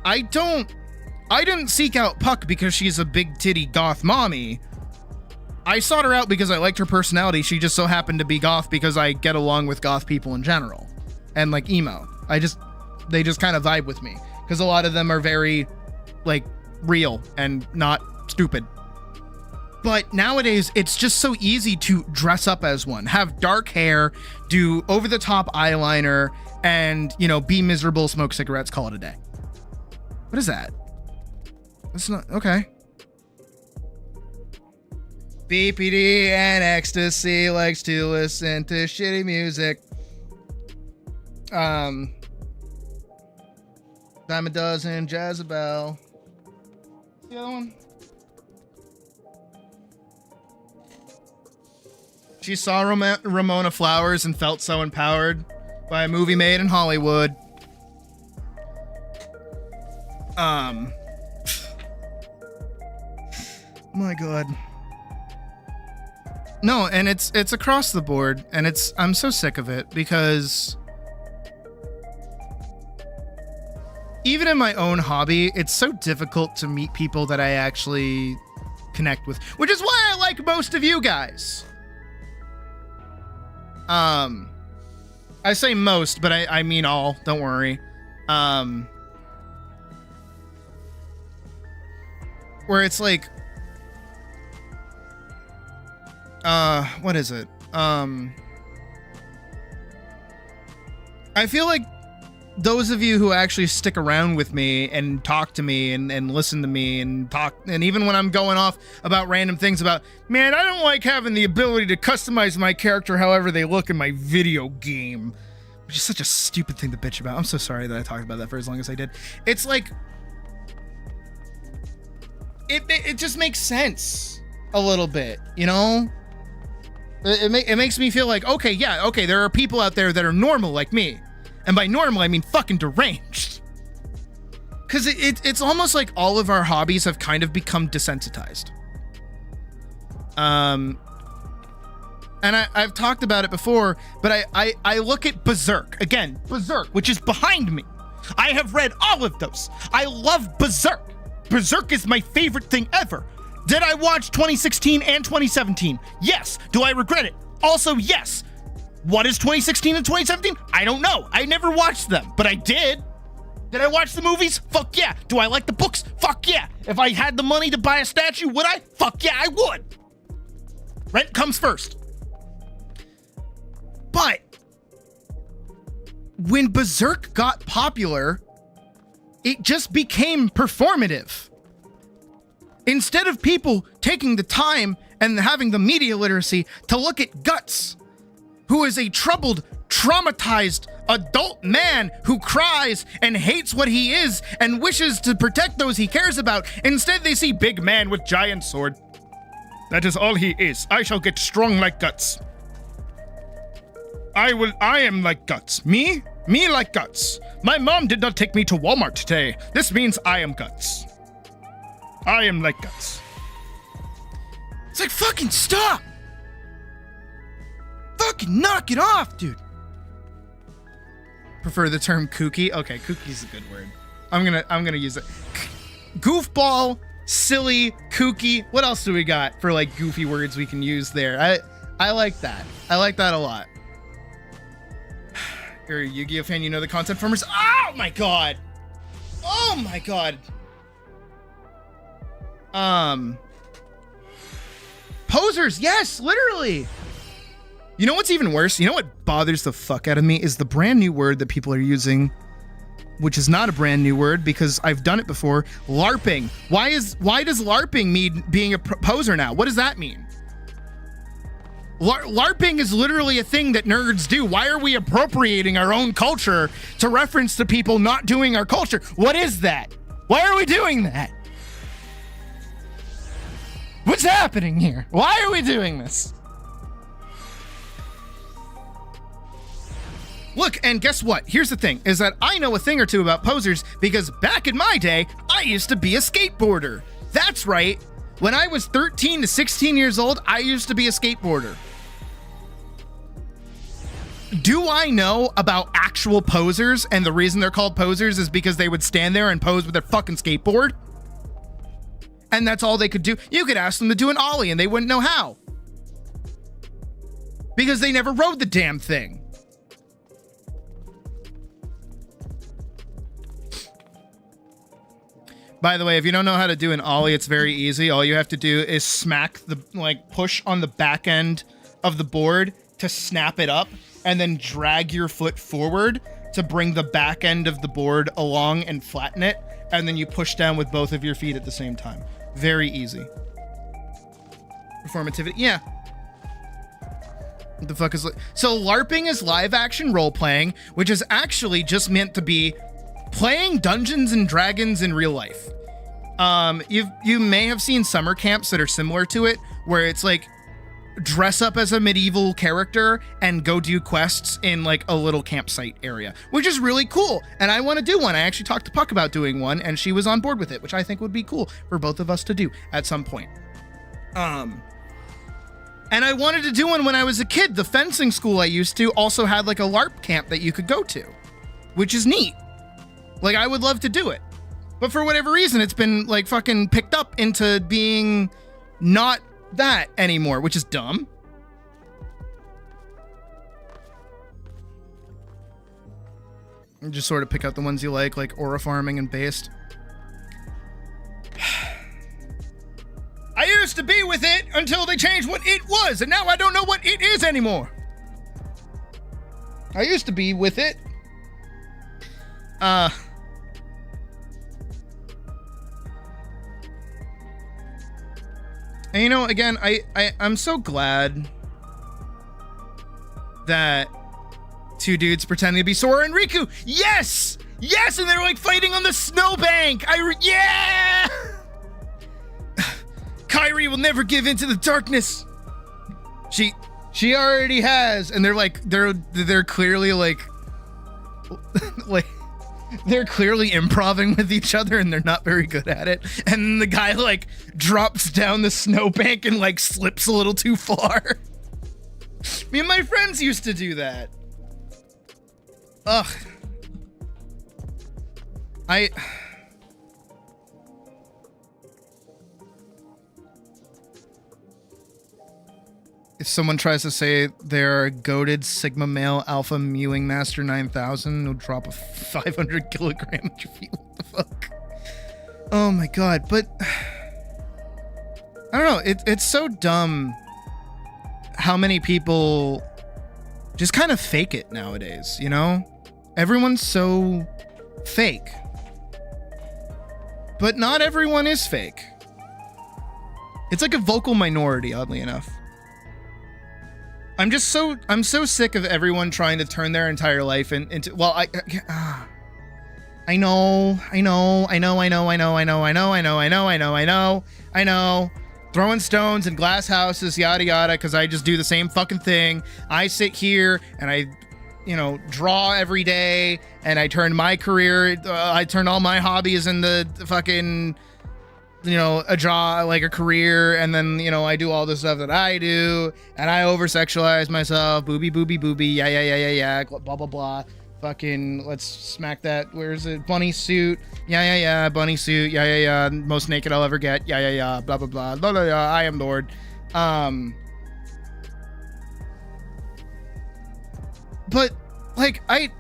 I didn't seek out Puck because she's a big titty goth mommy. I sought her out because I liked her personality. She just so happened to be goth because I get along with goth people in general. And like emo. They just kind of vibe with me. Because a lot of them are very like real and not stupid. But nowadays, it's just so easy to dress up as one. Have dark hair, do over-the-top eyeliner, and, you know, be miserable, smoke cigarettes, call it a day. What is that? That's not okay. BPD and ecstasy likes to listen to shitty music. Dime a dozen, Jezebel. The other one. She saw Ramona Flowers and felt so empowered by a movie made in Hollywood. My God. No, and it's across the board, and I'm so sick of it because even in my own hobby, it's so difficult to meet people that I actually connect with, which is why I like most of you guys. I say most, but I mean all, don't worry. Where it's like, what is it? I feel like those of you who actually stick around with me and talk to me and listen to me and talk, and even when I'm going off about random things about, man, I don't like having the ability to customize my character however they look in my video game, which is such a stupid thing to bitch about. I'm so sorry that I talked about that for as long as I did. It's like, it just makes sense a little bit, you know? It makes me feel like, okay, there are people out there that are normal like me. And by normal, I mean fucking deranged. Because it's almost like all of our hobbies have kind of become desensitized. And I've talked about it before, but I look at Berserk. Again, Berserk, which is behind me. I have read all of those. I love Berserk. Berserk is my favorite thing ever. Did I watch 2016 and 2017? Yes. Do I regret it? Also, yes. What is 2016 and 2017? I don't know. I never watched them, but I did. Did I watch the movies? Fuck yeah. Do I like the books? Fuck yeah. If I had the money to buy a statue, would I? Fuck yeah, I would. Rent comes first. But when Berserk got popular, it just became performative. Instead of people taking the time and having the media literacy to look at Guts, who is a troubled, traumatized adult man who cries and hates what he is and wishes to protect those he cares about, instead they see big man with giant sword. That is all he is. I shall get strong like Guts. I am like Guts. Me like Guts. My mom did not take me to Walmart today. This means I am Guts. I am like Guts. It's like, fucking stop. Fucking knock it off, dude. Prefer the term kooky? Okay, kooky's a good word. I'm gonna use it. Goofball, silly, kooky. What else do we got for like goofy words we can use there? I like that. I like that a lot. You're a Yu-Gi-Oh fan, you know the concept formers. Oh my god. Oh my god. Posers, yes, literally. You know what's even worse? You know what bothers the fuck out of me is the brand new word that people are using, which is not a brand new word because I've done it before. LARPing. Why does LARPing mean being a poser now? What does that mean? LARPing is literally a thing that nerds do. Why are we appropriating our own culture to reference to people not doing our culture? What is that? Why are we doing that? What's happening here? Why are we doing this? Look, and guess what? Here's the thing, is that I know a thing or two about posers because back in my day, I used to be a skateboarder. That's right. When I was 13 to 16 years old, I used to be a skateboarder. Do I know about actual posers, and the reason they're called posers is because they would stand there and pose with their fucking skateboard? And that's all they could do? You could ask them to do an ollie and they wouldn't know how. Because they never rode the damn thing. By the way, if you don't know how to do an ollie, it's very easy. All you have to do is smack the, push on the back end of the board to snap it up, and then drag your foot forward to bring the back end of the board along and flatten it, and then you push down with both of your feet at the same time. Very easy. Performativity, yeah. What the fuck is... So LARPing is live action role playing, which is actually just meant to be playing Dungeons and Dragons in real life. You may have seen summer camps that are similar to it, where it's like dress up as a medieval character and go do quests in like a little campsite area, which is really cool. And I want to do one. I actually talked to Puck about doing one, and she was on board with it, which I think would be cool for both of us to do at some point. And I wanted to do one when I was a kid. The fencing school I used to also had like a LARP camp that you could go to, which is neat. Like, I would love to do it. But for whatever reason, it's been like fucking picked up into being not that anymore, which is dumb. And just sort of pick out the ones you like aura farming and based. I used to be with it until they changed what it was, and now I don't know what it is anymore. I used to be with it. And you know, again, I'm so glad that two dudes pretending to be Sora and Riku. Yes! Yes! And they're like fighting on the snowbank. Yeah! Kairi will never give in to the darkness. She already has. And they're clearly like they're clearly improvising with each other, and they're not very good at it. And then the guy like drops down the snowbank and like slips a little too far. Me and my friends used to do that. Ugh. if someone tries to say they're a goated Sigma male alpha mewing master 9000, it'll drop a 500 kilogram at your feet. What the fuck? Oh my god, but I don't know. It's so dumb how many people just kind of fake it nowadays, you know? Everyone's so fake. But not everyone is fake. It's like a vocal minority, oddly enough. I'm so sick of everyone trying to turn their entire life into, well, I know. Throwing stones in glass houses, yada yada, because I just do the same fucking thing. I sit here and I, draw every day, and I turn my career, I turn all my hobbies into fucking, a job, like a career, and then, I do all the stuff that I do, and I over-sexualize myself, booby, yeah, blah, blah, blah. Fucking, let's smack that. Where's it? Bunny suit. Yeah. Bunny suit. Yeah. Most naked I'll ever get. Yeah. Blah, blah, blah. Blah, blah, blah. I am Lord. But, like, I'm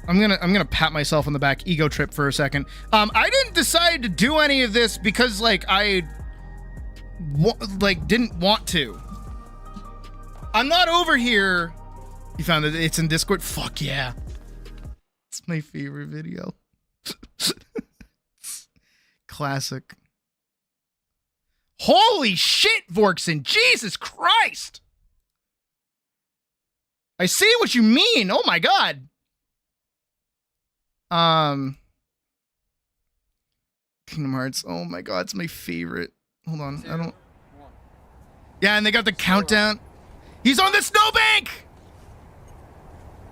gonna pat myself on the back, ego trip for a second. I didn't decide to do any of this because, like, I didn't want to. I'm not over here. You found it? It's in Discord? Fuck yeah. It's my favorite video. Classic. Holy shit, Vorkson. Jesus Christ. I see what you mean. Oh my god. Kingdom Hearts. Oh my god, it's my favorite. Hold on. I don't. Yeah, and they got the countdown. He's on the snowbank!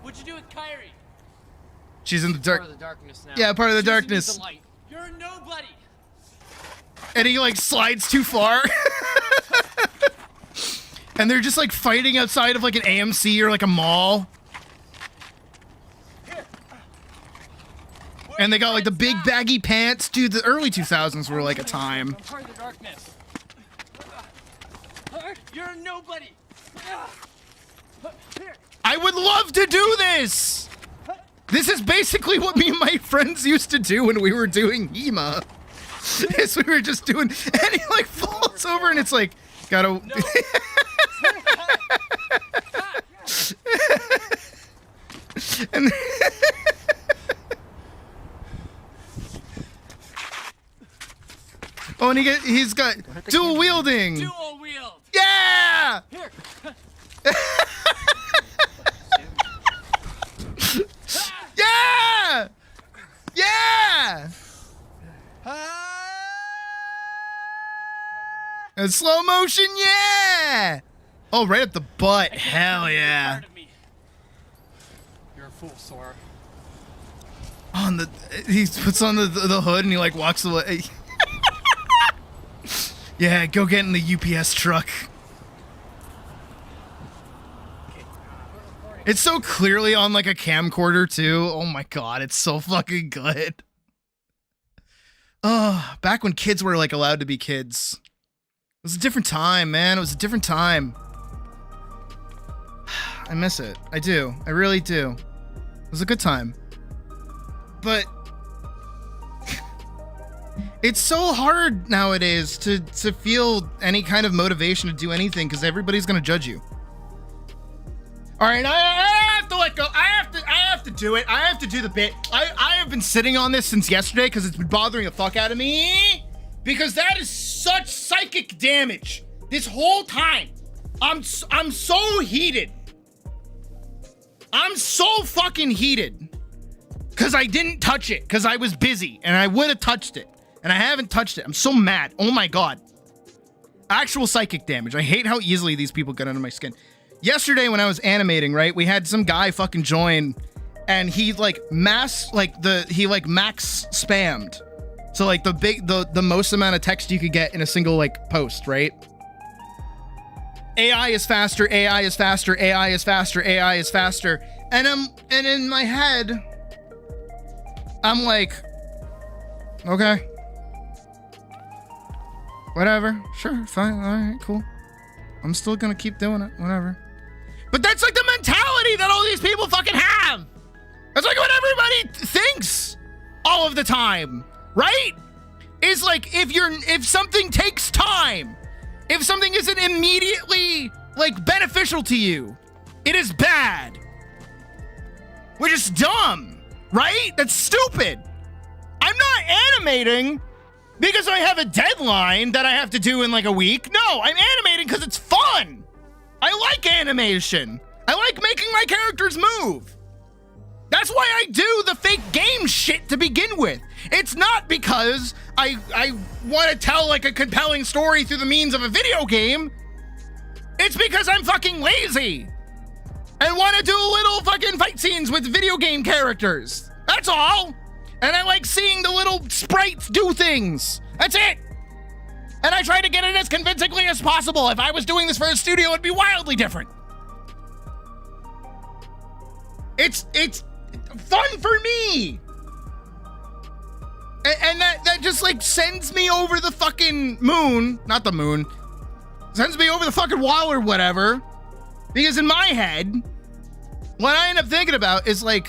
What'd you do with Kyrie? She's in the dark. Part of the darkness now. Yeah, part of the Choosing darkness. the light. You're a nobody. And he like slides too far. And they're just like fighting outside of like an AMC or like a mall. And they got like the big baggy pants. Dude, the early 2000s were like a time. I'm part of the darkness. You're a nobody. Here. I would love to do this! This is basically what me and my friends used to do when we were doing HEMA. Is we were just doing, and he like falls over and it's like, gotta... And oh, and he's got dual wielding. Dual wield. Yeah! Here. Yeah! Yeah! And slow motion, yeah! Oh, right up the butt. Hell yeah. Part of me. You're a fool, Sora. He puts on the hood and he like walks away. Yeah, go get in the UPS truck. It's so clearly on like a camcorder too. Oh my god, it's so fucking good. Oh, back when kids were like allowed to be kids. It was a different time, man. It was a different time. I miss it. I do. I really do. It was a good time. But it's so hard nowadays to feel any kind of motivation to do anything because everybody's gonna judge you. All right, I have to let go. I have to do it. I have to do the bit. I have been sitting on this since yesterday because it's been bothering the fuck out of me. Because that is such psychic damage. This whole time, I'm so heated. I'm so fucking heated because I didn't touch it because I was busy and I would have touched it and I haven't touched it. I'm so mad. Oh my god. Actual psychic damage. I hate how easily these people get under my skin. Yesterday when I was animating, right, we had some guy fucking join and he like max spammed. So like the most amount of text you could get in a single like post, right? AI is faster, AI is faster, AI is faster, AI is faster. And in my head, I'm like, okay. Whatever. Sure, fine, alright, cool. I'm still gonna keep doing it, whatever. But that's like the mentality that all these people fucking have. That's like what everybody thinks all of the time, right? Is like if something takes time, if something isn't immediately like beneficial to you, it is bad. Which is dumb, right? That's stupid. I'm not animating because I have a deadline that I have to do in like a week. No, I'm animating because it's fun. I like animation. I like making my characters move. That's why I do the fake game shit to begin with. It's not because I want to tell like a compelling story through the means of a video game. It's because I'm fucking lazy and want to do little fucking fight scenes with video game characters. That's all. And I like seeing the little sprites do things. That's it. And I try to get it as convincingly as possible. If I was doing this for a studio, it'd be wildly different. It's fun for me. And that just like sends me over the fucking moon. Not the moon. Sends me over the fucking wall or whatever. Because in my head, what I end up thinking about is like,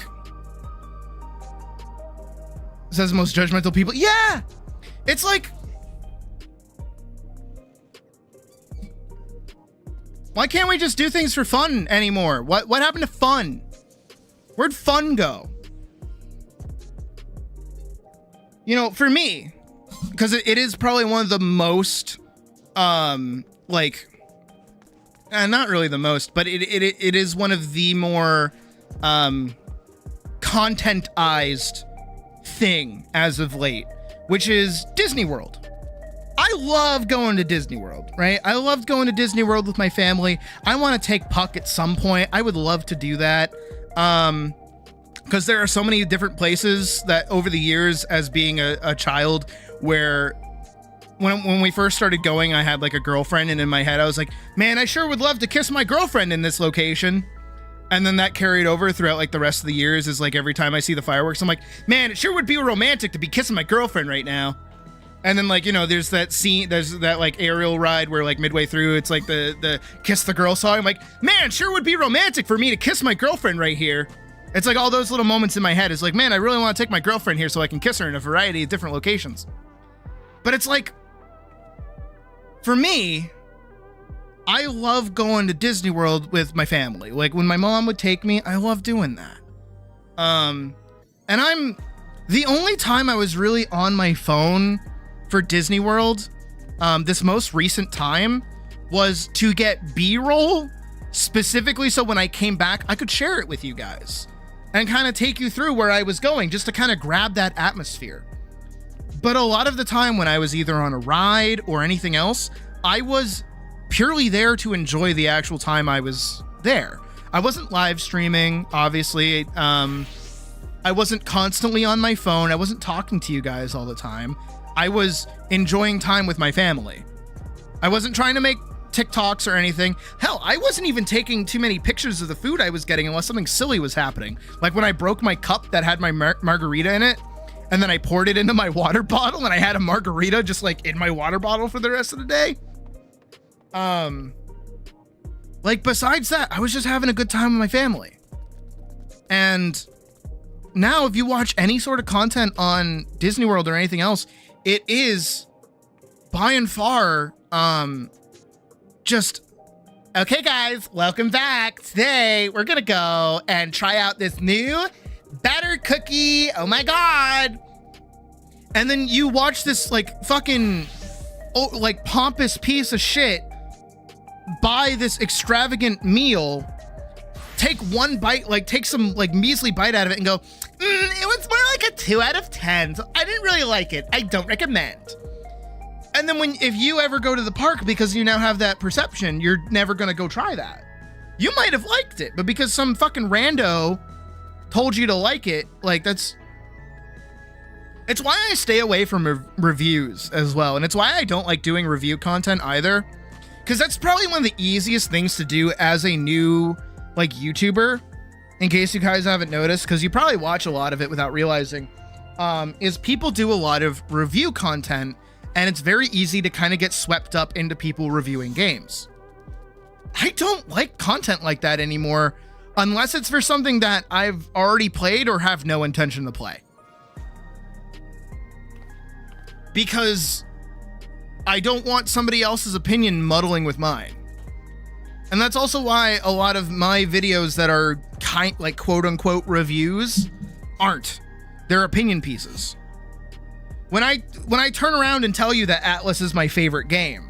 says the most judgmental people. Yeah. It's like, why can't we just do things for fun anymore? What happened to fun? Where'd fun go? You know, for me, because it is probably one of the most, like, not really the most, but it is one of the more, contentized thing as of late, which is Disney World. I love going to Disney World, right? I loved going to Disney World with my family. I want to take Puck at some point. I would love to do that. Because there are so many different places that over the years as being a child where when we first started going, I had like a girlfriend, and in my head I was like, man, I sure would love to kiss my girlfriend in this location. And then that carried over throughout like the rest of the years, is like every time I see the fireworks, I'm like, man, it sure would be romantic to be kissing my girlfriend right now. And then like, you know, there's that scene, there's that like aerial ride where like midway through, it's like the kiss the girl song. I'm like, man, it sure would be romantic for me to kiss my girlfriend right here. It's like all those little moments in my head. It's like, man, I really want to take my girlfriend here so I can kiss her in a variety of different locations. But it's like, for me, I love going to Disney World with my family. Like when my mom would take me, I love doing that. And I'm the only time I was really on my phone for Disney World, this most recent time, was to get B-roll specifically so when I came back, I could share it with you guys and kind of take you through where I was going, just to kind of grab that atmosphere. But a lot of the time when I was either on a ride or anything else, I was purely there to enjoy the actual time I was there. I wasn't live streaming, obviously. I wasn't constantly on my phone. I wasn't talking to you guys all the time. I was enjoying time with my family. I wasn't trying to make TikToks or anything. Hell, I wasn't even taking too many pictures of the food I was getting unless something silly was happening. Like when I broke my cup that had my margarita in it, and then I poured it into my water bottle, and I had a margarita just like in my water bottle for the rest of the day. Like besides that, I was just having a good time with my family. And now if you watch any sort of content on Disney World or anything else, it is by and far, just, okay guys, welcome back. Today we're gonna go and try out this new batter cookie. Oh my God. And then you watch this like fucking, like pompous piece of shit buy this extravagant meal, take one bite, like take some like measly bite out of it and go, it was more like a 2 out of 10. So I didn't really like it. I don't recommend. And then if you ever go to the park, because you now have that perception, you're never going to go try that. You might have liked it, but because some fucking rando told you to like it, like it's why I stay away from reviews as well. And it's why I don't like doing review content either. Because that's probably one of the easiest things to do as a new like YouTuber, in case you guys haven't noticed, because you probably watch a lot of it without realizing, is people do a lot of review content, and it's very easy to kind of get swept up into people reviewing games. I don't like content like that anymore unless it's for something that I've already played or have no intention to play. Because I don't want somebody else's opinion muddling with mine. And that's also why a lot of my videos that are like quote unquote reviews aren't. They're opinion pieces. When I turn around and tell you that Atlas is my favorite game,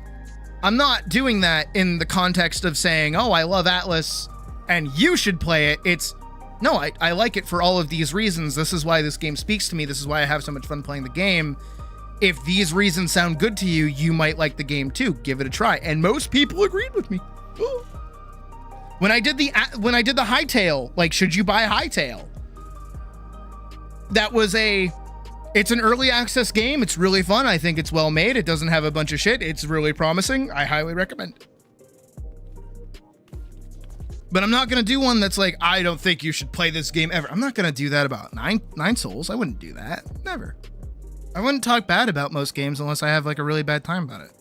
I'm not doing that in the context of saying, oh, I love Atlas and you should play it. It's, no, I like it for all of these reasons. This is why this game speaks to me. This is why I have so much fun playing the game. If these reasons sound good to you, you might like the game too. Give it a try. And most people agreed with me. Ooh. When I did the Hightail, like, should you buy Hightail? That was it's an early access game. It's really fun. I think it's well made. It doesn't have a bunch of shit. It's really promising. I highly recommend it. But I'm not going to do one that's like, I don't think you should play this game ever. I'm not going to do that about Nine Souls. I wouldn't do that. Never. I wouldn't talk bad about most games unless I have like a really bad time about it.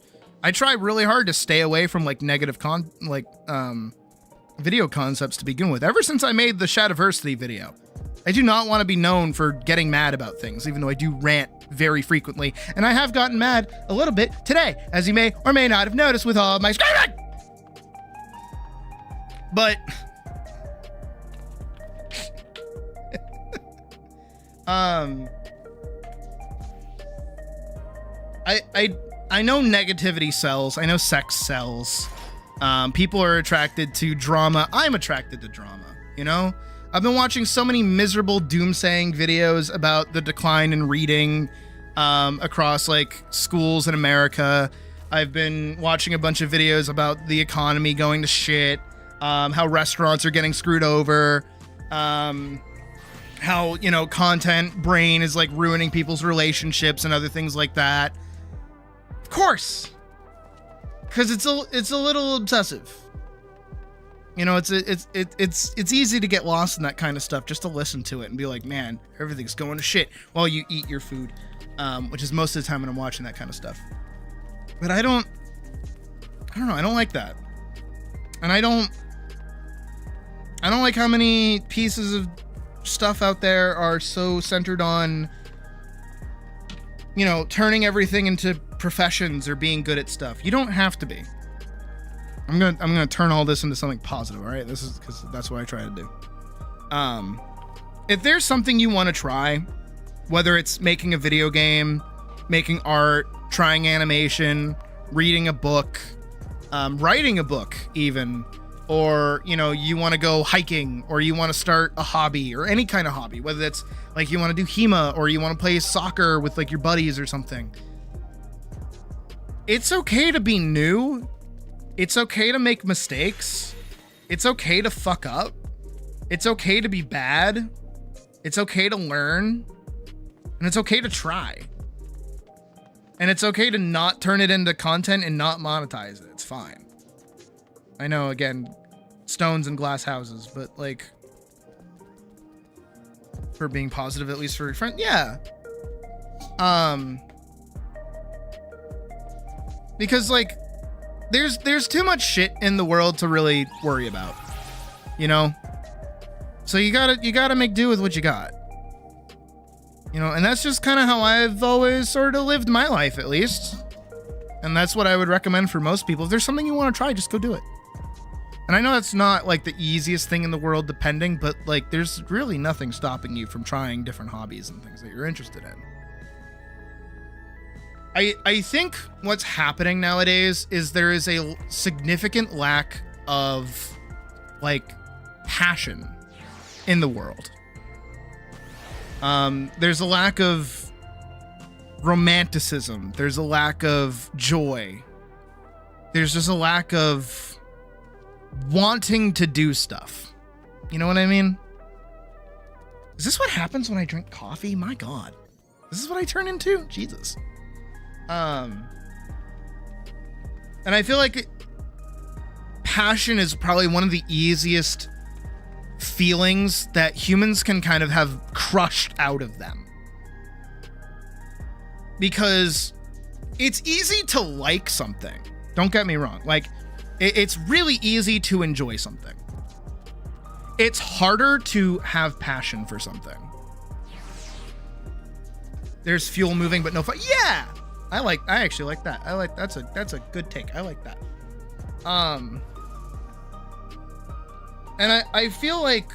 I try really hard to stay away from like negative video concepts to begin with. Ever since I made the Shadiversity video, I do not want to be known for getting mad about things, even though I do rant very frequently. And I have gotten mad a little bit today, as you may or may not have noticed with all of my screaming. But I know negativity sells. I know sex sells. People are attracted to drama. I'm attracted to drama, you know? I've been watching so many miserable doomsaying videos about the decline in reading across like schools in America. I've been watching a bunch of videos about the economy going to shit, how restaurants are getting screwed over, how, you know, content brain is like ruining people's relationships and other things like that. Of course, because it's a little obsessive. You know, it's easy to get lost in that kind of stuff just to listen to it and be like, man, everything's going to shit while you eat your food, which is most of the time when I'm watching that kind of stuff. But I don't know, I don't like that. And I don't like how many pieces of stuff out there are so centered on, you know, turning everything into professions or being good at stuff. You don't have to be. I'm gonna turn all this into something positive, all right? This is because that's what I try to do. If there's something you want to try, whether it's making a video game, making art, trying animation, reading a book, writing a book even, or, you know, you want to go hiking, or you want to start a hobby, or any kind of hobby, whether it's like you want to do HEMA, or you want to play soccer with like your buddies or something. It's okay to be new. It's okay to make mistakes. It's okay to fuck up. It's okay to be bad. It's okay to learn. And it's okay to try. And it's okay to not turn it into content and not monetize it. It's fine. I know, again, stones and glass houses, but like, for being positive, at least for your friend, yeah. Because like, there's too much shit in the world to really worry about, you know? So you gotta make do with what you got. You know, and that's just kind of how I've always sort of lived my life, at least. And that's what I would recommend for most people. If there's something you want to try, just go do it. And I know that's not like the easiest thing in the world, depending, but like there's really nothing stopping you from trying different hobbies and things that you're interested in. I think what's happening nowadays is there is a significant lack of like passion in the world. There's a lack of romanticism. There's a lack of joy. There's just a lack of wanting to do stuff. You know what I mean? Is this what happens when I drink coffee? My God. This is what I turn into? Jesus. And I feel like passion is probably one of the easiest feelings that humans can kind of have crushed out of them. Because it's easy to like something. Don't get me wrong. Like, It's really easy to enjoy something. It's harder to have passion for something. There's fuel moving, but no fire. Yeah, I actually like that. That's a good take. I like that. And I feel like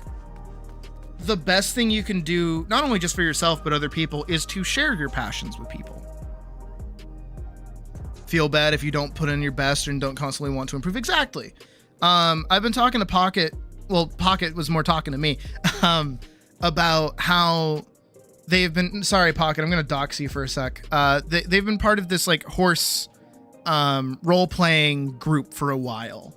the best thing you can do, not only just for yourself, but other people, is to share your passions with people. Feel bad if you don't put in your best and don't constantly want to improve. Exactly. I've been talking to Pocket. Well, Pocket was more talking to me about how they've been. Sorry, Pocket. I'm going to dox you for a sec. They've been part of this like horse role playing group for a while.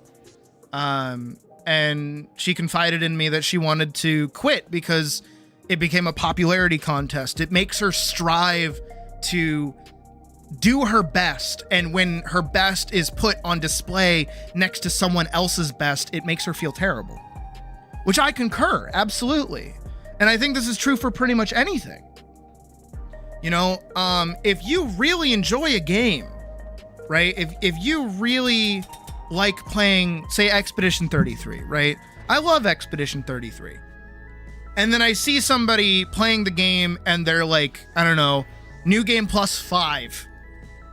And she confided in me that she wanted to quit because it became a popularity contest. It makes her strive to do her best, and when her best is put on display next to someone else's best, it makes her feel terrible. Which I concur, absolutely. And I think this is true for pretty much anything. You know, if you really enjoy a game, right? If you really like playing, say, Expedition 33, right? I love Expedition 33. And then I see somebody playing the game and they're like, I don't know, new game plus 5.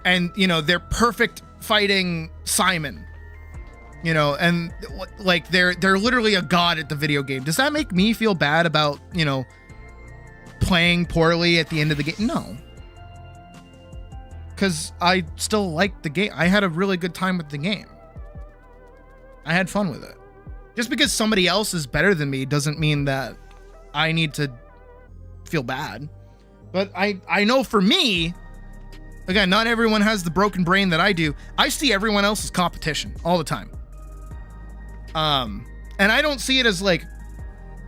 And, you know, they're perfect fighting Simon, you know, and like they're literally a god at the video game. Does that make me feel bad about, you know, playing poorly at the end of the game? No. Because I still like the game. I had a really good time with the game. I had fun with it. Just because somebody else is better than me doesn't mean that I need to feel bad. But I know for me, again, not everyone has the broken brain that I do. I see everyone else as competition all the time. And I don't see it as like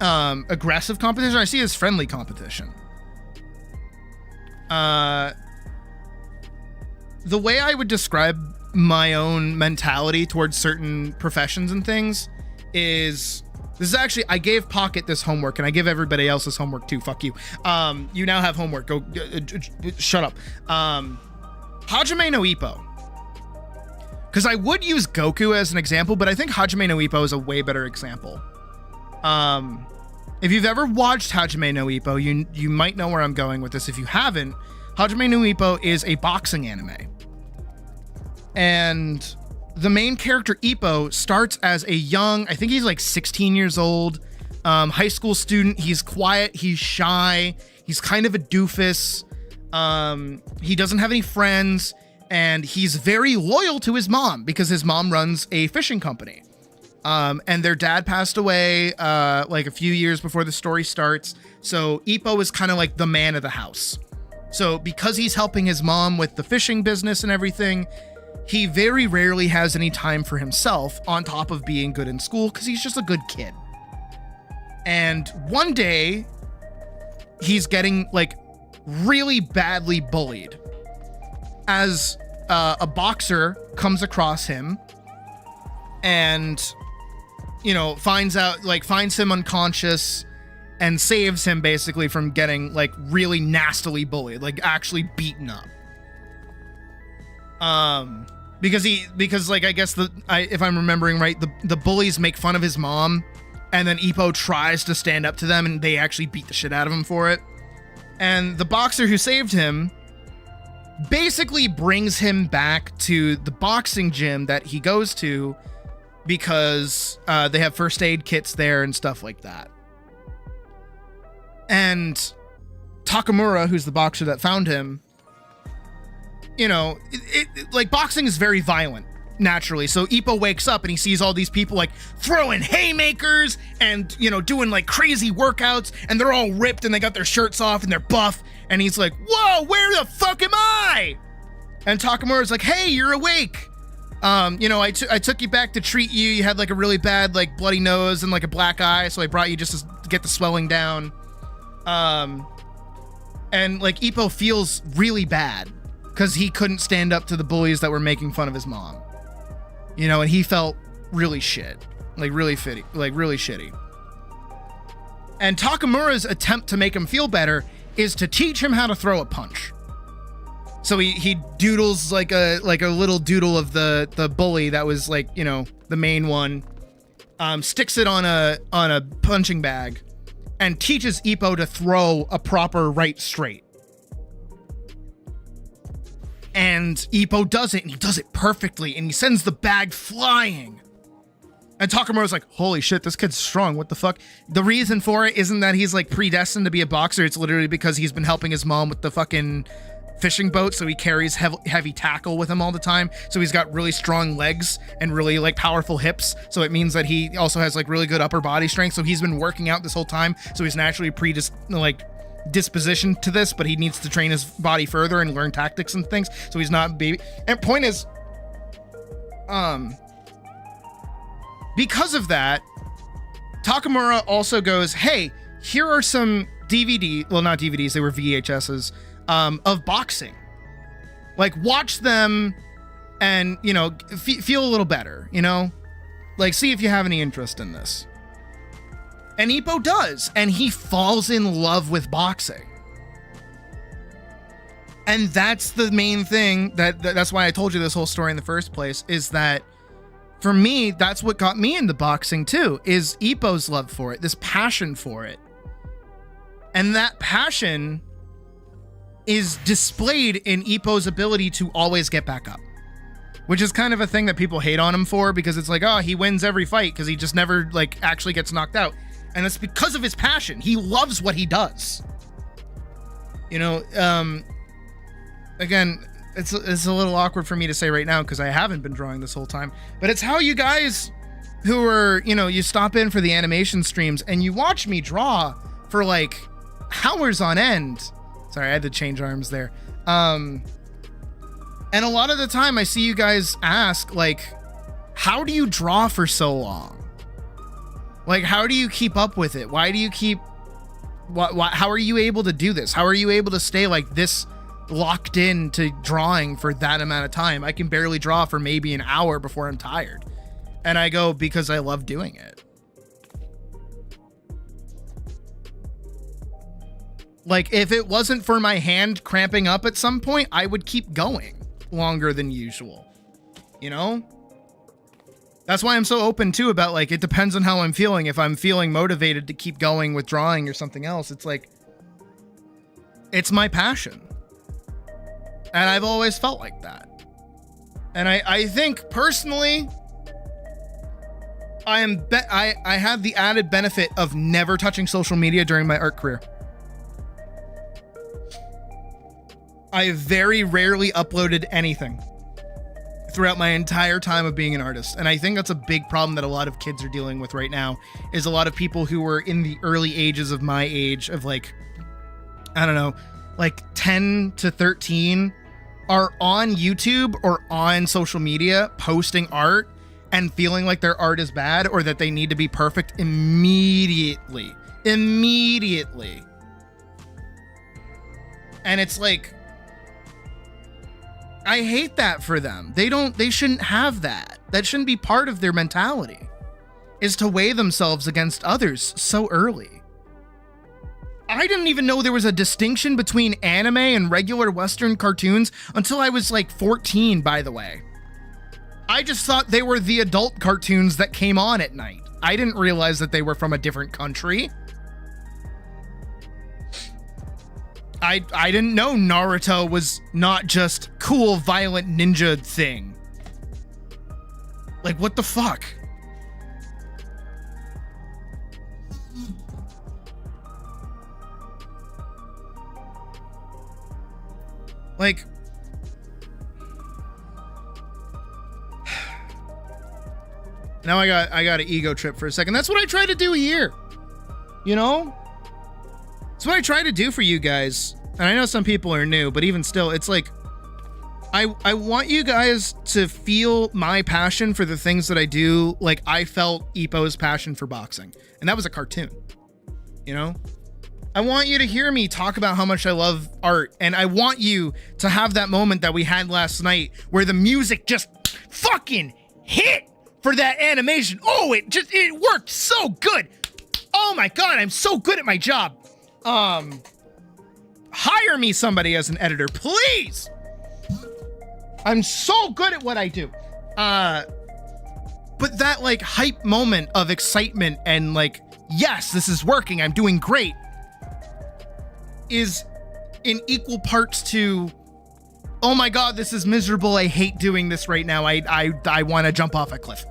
aggressive competition. I see it as friendly competition. The way I would describe my own mentality towards certain professions and things is, this is actually, I gave Pocket this homework and I give everybody else this homework too. Fuck you. You now have homework. Go shut up. Hajime no Ippo. Because I would use Goku as an example, but I think Hajime no Ippo is a way better example. If you've ever watched Hajime no Ippo, you might know where I'm going with this. If you haven't, Hajime no Ippo is a boxing anime. And the main character, Ippo, starts as a young, I think he's like 16 years old, high school student. He's quiet, he's shy, he's kind of a doofus. He doesn't have any friends, and he's very loyal to his mom because his mom runs a fishing company. And their dad passed away like a few years before the story starts. So Ippo is kind of like the man of the house. So because he's helping his mom with the fishing business and everything, he very rarely has any time for himself on top of being good in school because he's just a good kid. And one day, he's getting like really badly bullied as a boxer comes across him and, you know, finds him unconscious and saves him basically from getting like really nastily bullied, like actually beaten up. Because like, I guess if I'm remembering right, the bullies make fun of his mom, and then Ippo tries to stand up to them and they actually beat the shit out of him for it. And the boxer who saved him basically brings him back to the boxing gym that he goes to because they have first aid kits there and stuff like that. And Takamura, who's the boxer that found him, you know, like boxing is very violent naturally. So Ippo wakes up and he sees all these people like throwing haymakers and, you know, doing like crazy workouts, and they're all ripped and they got their shirts off and they're buff. And he's like, whoa, where the fuck am I? And Takamura's like, hey, you're awake. You know, I took you back to treat you. You had like a really bad, like bloody nose and like a black eye. So I brought you just to get the swelling down. And like Ippo feels really bad because he couldn't stand up to the bullies that were making fun of his mom. You know, and he felt really shit, like really shitty. And Takamura's attempt to make him feel better is to teach him how to throw a punch. So he doodles like a little doodle of the bully that was like, you know, the main one, sticks it on a punching bag and teaches Ippo to throw a proper right straight. And Ippo does it, and he does it perfectly, and he sends the bag flying. And Takamura's like, holy shit, this kid's strong, what the fuck? The reason for it isn't that he's like predestined to be a boxer, it's literally because he's been helping his mom with the fucking fishing boat, so he carries heavy tackle with him all the time, so he's got really strong legs and really like powerful hips, so it means that he also has like really good upper body strength, so he's been working out this whole time, so he's naturally dispositioned to this, but he needs to train his body further and learn tactics and things, so he's not baby. And point is, because of that, Takamura also goes, hey, here are some not DVDs, they were VHSs, of boxing. Like, watch them and, you know, feel a little better, you know? Like, see if you have any interest in this. And Ippo does, and he falls in love with boxing. And that's the main thing, that's why I told you this whole story in the first place, is that for me, that's what got me into boxing too, is Ippo's love for it, this passion for it. And that passion is displayed in Ippo's ability to always get back up, which is kind of a thing that people hate on him for, because it's like, oh, he wins every fight because he just never like actually gets knocked out. And it's because of his passion. He loves what he does. You know, again, it's a little awkward for me to say right now because I haven't been drawing this whole time, but it's how you guys who are, you know, you stop in for the animation streams and you watch me draw for like hours on end. Sorry, I had to change arms there. And a lot of the time I see you guys ask, like, how do you draw for so long? Like, how do you keep up with it? Why do you keep, how are you able to do this? How are you able to stay like this locked in to drawing for that amount of time? I can barely draw for maybe an hour before I'm tired. And I go, because I love doing it. Like, if it wasn't for my hand cramping up at some point, I would keep going longer than usual. You know? That's why I'm so open too about, like, it depends on how I'm feeling. If I'm feeling motivated to keep going with drawing or something else, it's like, it's my passion. And I've always felt like that. And I think personally, I have the added benefit of never touching social media during my art career. I very rarely uploaded anything throughout my entire time of being an artist. And I think that's a big problem that a lot of kids are dealing with right now, is a lot of people who were in the early ages of my age of, like, I don't know, like 10 to 13 are on YouTube or on social media posting art and feeling like their art is bad or that they need to be perfect immediately. And it's like, I hate that for them. They shouldn't have that. That shouldn't be part of their mentality, is to weigh themselves against others so early. I didn't even know there was a distinction between anime and regular Western cartoons until I was like 14, by the way. I just thought they were the adult cartoons that came on at night. I didn't realize that they were from a different country. I didn't know Naruto was not just cool, violent ninja thing. Like, what the fuck? Like, now I got an ego trip for a second. That's what I try to do here. You know? It's what I try to do for you guys. And I know some people are new, but even still, it's like, I want you guys to feel my passion for the things that I do. Like I felt Ippo's passion for boxing, and that was a cartoon, you know? I want you to hear me talk about how much I love art, and I want you to have that moment that we had last night where the music just fucking hit for that animation. Oh, it worked so good. Oh my God, I'm so good at my job. Hire me somebody as an editor, please. I'm so good at what I do. But that like hype moment of excitement and like, yes, this is working, I'm doing great, is in equal parts to, oh my God, this is miserable, I hate doing this right now, I want to jump off a cliff.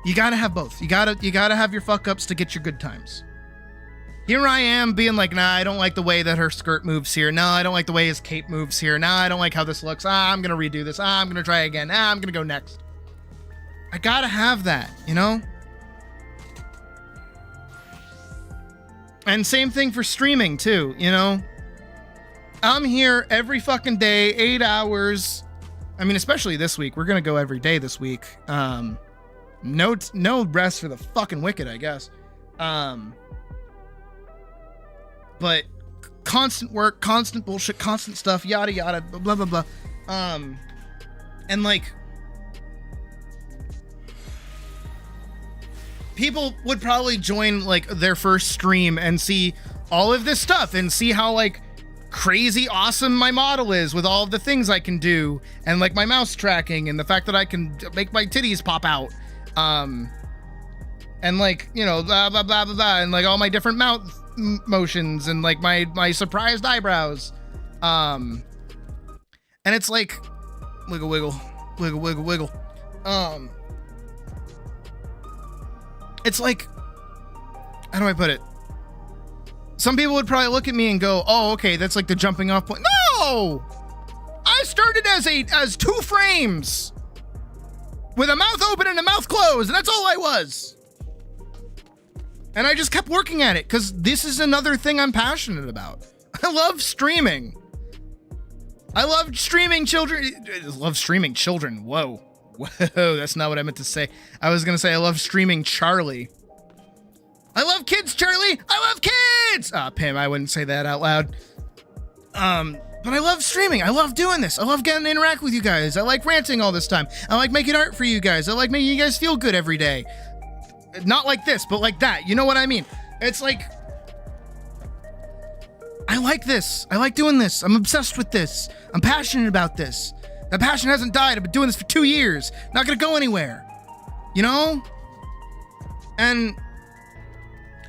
You gotta have both. You gotta have your fuck ups to get your good times. Here I am being like, nah, I don't like the way that her skirt moves here. No, I don't like the way his cape moves here. Nah, I don't like how this looks. I'm gonna redo this. I'm gonna try again. I'm gonna go next. I gotta have that, you know? And same thing for streaming too, you know? I'm here every fucking day, 8 hours. I mean, especially this week. We're gonna go every day this week. No rest for the fucking wicked, I guess. But constant work, constant bullshit, constant stuff, yada yada, blah blah blah. And like, people would probably join like their first stream and see all of this stuff and see how like crazy awesome my model is with all of the things I can do, and like my mouse tracking and the fact that I can make my titties pop out. And like, you know, blah, blah, blah, blah, blah, and like all my different mouth motions and like my surprised eyebrows. And it's like, wiggle, wiggle, wiggle, wiggle, wiggle. It's like, how do I put it? Some people would probably look at me and go, oh, okay, that's like the jumping off point. No! I started as 2 frames. With a mouth open and a mouth closed, and that's all I was. And I just kept working at it, because this is another thing I'm passionate about. I love streaming. I love streaming children. I love streaming children. Whoa. Whoa, that's not what I meant to say. I was going to say I love streaming Charlie. I love kids, Charlie. I love kids. Pim, I wouldn't say that out loud. But I love streaming. I love doing this. I love getting to interact with you guys. I like ranting all this time. I like making art for you guys. I like making you guys feel good every day. Not like this, but like that. You know what I mean? It's like, I like this. I like doing this. I'm obsessed with this. I'm passionate about this. That passion hasn't died. I've been doing this for 2 years. Not gonna go anywhere. You know? And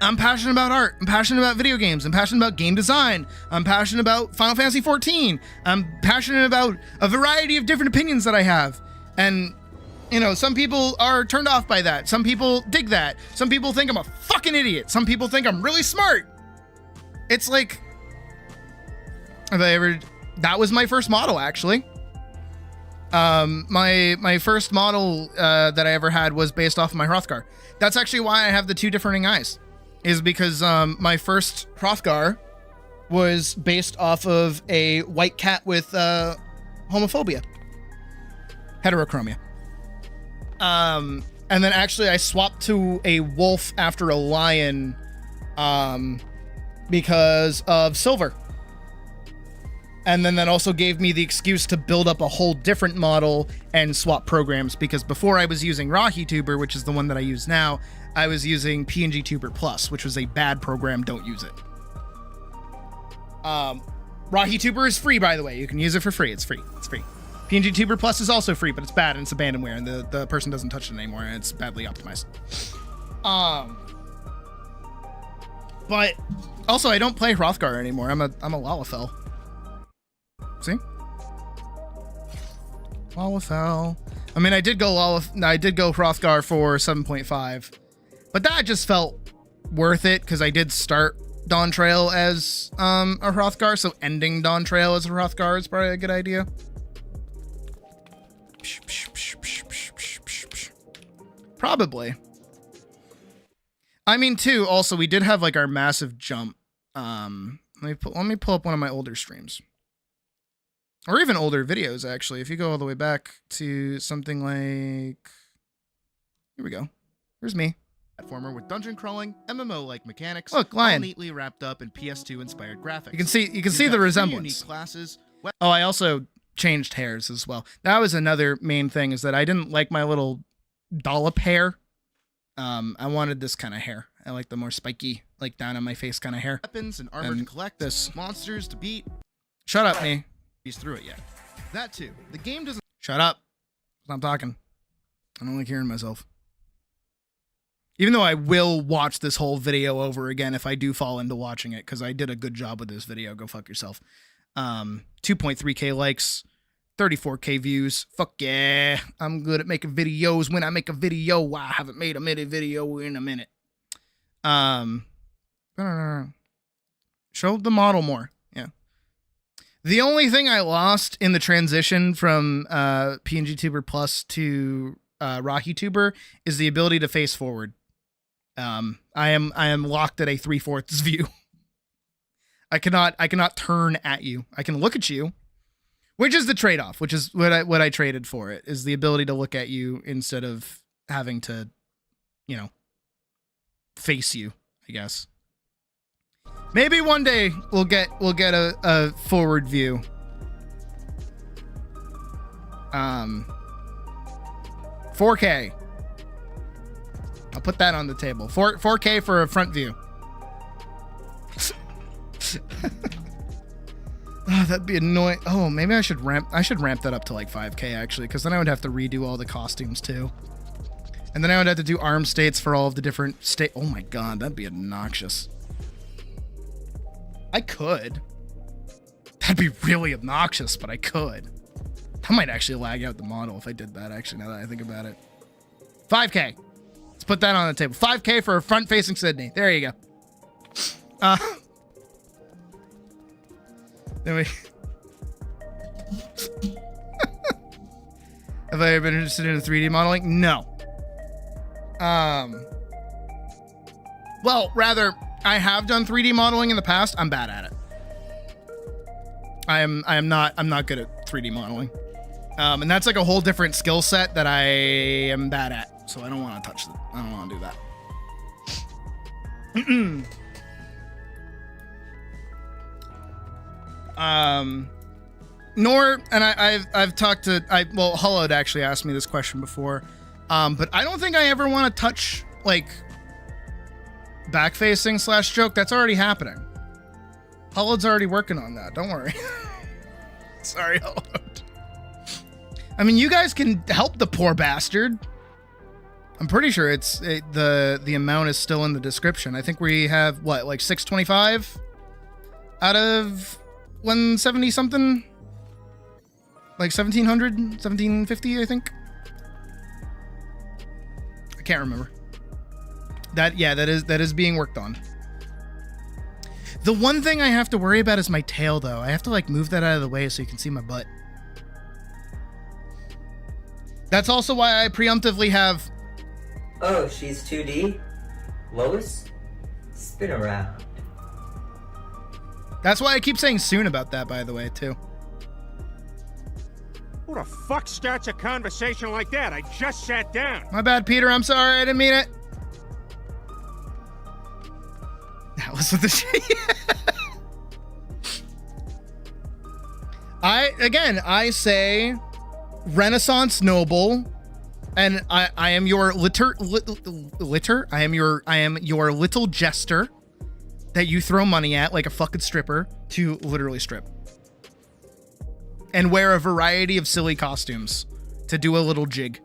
I'm passionate about art. I'm passionate about video games. I'm passionate about game design. I'm passionate about Final Fantasy XIV. I'm passionate about a variety of different opinions that I have. And, you know, some people are turned off by that. Some people dig that. Some people think I'm a fucking idiot. Some people think I'm really smart. It's like, that was my first model, actually. My first model that I ever had was based off of my Hrothgar. That's actually why I have the 2 differing eyes. Is because my first Hrothgar was based off of a white cat with homophobia. Heterochromia. And then actually I swapped to a wolf after a lion because of silver. And then that also gave me the excuse to build up a whole different model and swap programs, because before I was using RahiTuber, which is the one that I use now, I was using PNG Tuber Plus, which was a bad program. Don't use it. RahiTuber is free, by the way. You can use it for free. It's free. It's free. PNG Tuber Plus is also free, but it's bad and it's abandonware, and the person doesn't touch it anymore, and it's badly optimized. But also, I don't play Hrothgar anymore. I'm a Lalafell. See? Lalafell. I mean, I did go Hrothgar for 7.5, but that just felt worth it because I did start Dawn Trail as a Hrothgar, so ending Dawn Trail as a Hrothgar is probably a good idea. Probably. I mean, too, also, we did have like our massive jump. Let me pull up one of my older streams. Or even older videos, actually. If you go all the way back to something like... Here we go. Here's me. Platformer with dungeon crawling, MMO-like mechanics. Look, Lion. All neatly wrapped up in PS2-inspired graphics. You can see the resemblance. Classes. Oh, I also changed hairs as well. That was another main thing, is that I didn't like my little dollop hair. I wanted this kind of hair. I like the more spiky, like down on my face kind of hair. Weapons and armor to collect. This monsters to beat. Shut up, me. He's through it yet. That too. The game doesn't. Shut up. Stop talking. I don't like hearing myself. Even though I will watch this whole video over again if I do fall into watching it, because I did a good job with this video. Go fuck yourself. 2.3k likes, 34k views. Fuck yeah. I'm good at making videos. When I make a video, I haven't made a minute video in a minute. Show the model more. Yeah. The only thing I lost in the transition from PNG Tuber Plus to Rocky Tuber is the ability to face forward. I am locked at a 3/4 view. I cannot turn at you. I can look at you, which is the trade-off, which is what I traded for it, is the ability to look at you instead of having to, you know, face you, I guess. Maybe one day we'll get a forward view. 4K. I'll put that on the table. 4K for a front view. Oh, that'd be annoying. Oh, maybe I should ramp that up to like 5K actually, because then I would have to redo all the costumes too. And then I would have to do arm states for all of the different state. Oh my god, that'd be obnoxious. I could. That'd be really obnoxious, but I could. That might actually lag out the model if I did that, actually, now that I think about it. 5K. Let's put that on the table. 5K for a front-facing Sydney. There you go. Then we... Have I ever been interested in 3D modeling? No. Well, rather, I have done 3D modeling in the past. I'm bad at it. I'm not good at 3D modeling. And that's like a whole different skill set that I am bad at. So I don't want to touch it. I don't want to do that. Nor, and I've talked to, well, Hullo had actually asked me this question before. But I don't think I ever want to touch, like, back-facing / joke. That's already happening. Hullo's already working on that. Don't worry. Sorry, Hullo. I mean, you guys can help the poor bastard. I'm pretty sure the amount is still in the description. I think we have, what, like 625 out of 170 something? Like 1700, 1750, I think. I can't remember. That is being worked on. The one thing I have to worry about is my tail, though. I have to like move that out of the way so you can see my butt. That's also why I preemptively have... Oh, she's 2D? Lois? Spin around. That's why I keep saying soon about that, by the way, too. Who the fuck starts a conversation like that? I just sat down. My bad, Peter. I'm sorry. I didn't mean it. That was with the shit. I say Renaissance noble, and I am your litter. I am your little jester that you throw money at like a fucking stripper to literally strip. And wear a variety of silly costumes to do a little jig.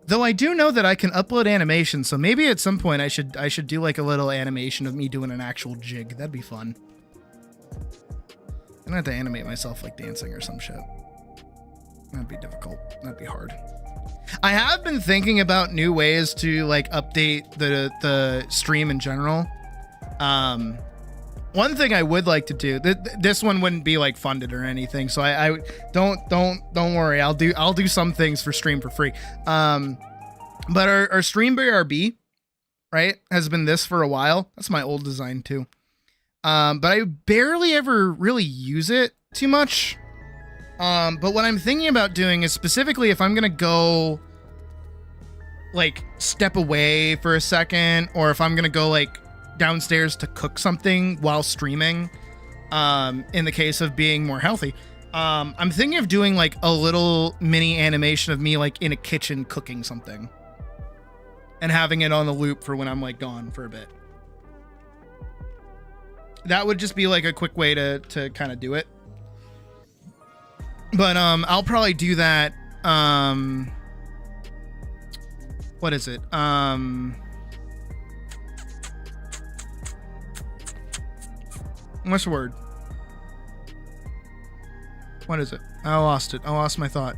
Though I do know that I can upload animation, so maybe at some point I should do like a little animation of me doing an actual jig. That'd be fun. I don't have to animate myself like dancing or some shit. That'd be difficult. That'd be hard. I have been thinking about new ways to like update the stream in general. One thing I would like to do, this one wouldn't be like funded or anything, so I don't worry. I'll do some things for stream for free. But our stream BRB, right, has been this for a while. That's my old design too. But I barely ever really use it too much. But what I'm thinking about doing is specifically if I'm gonna go like step away for a second, or if I'm gonna go like downstairs to cook something while streaming, in the case of being more healthy, I'm thinking of doing like a little mini animation of me like in a kitchen cooking something and having it on the loop for when I'm like gone for a bit. That would just be like a quick way to kind of do it. But I'll probably do that. What is it? What's the word? What is it? I lost it. I lost my thought.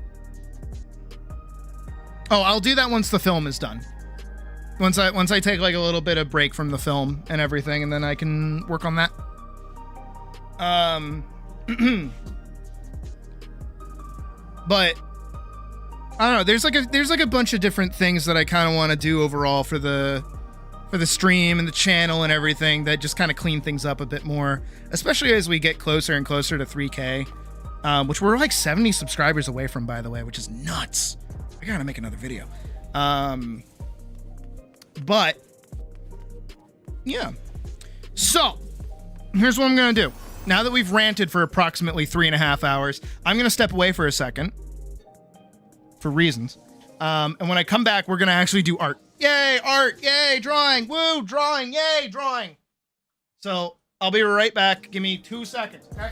Oh, I'll do that once the film is done. Once I take like a little bit of break from the film and everything, and then I can work on that. But I don't know. There's like a bunch of different things that I kind of want to do overall for the stream and the channel and everything that just kind of clean things up a bit more, especially as we get closer and closer to 3K, which we're like 70 subscribers away from, by the way, which is nuts. I gotta make another video. But yeah. So here's what I'm gonna do. Now that we've ranted for approximately 3.5 hours, I'm gonna step away for a second for reasons. And when I come back, we're gonna actually do art. Yay, art! Yay, drawing! Woo, drawing! Yay, drawing! So I'll be right back. Give me 2 seconds, okay?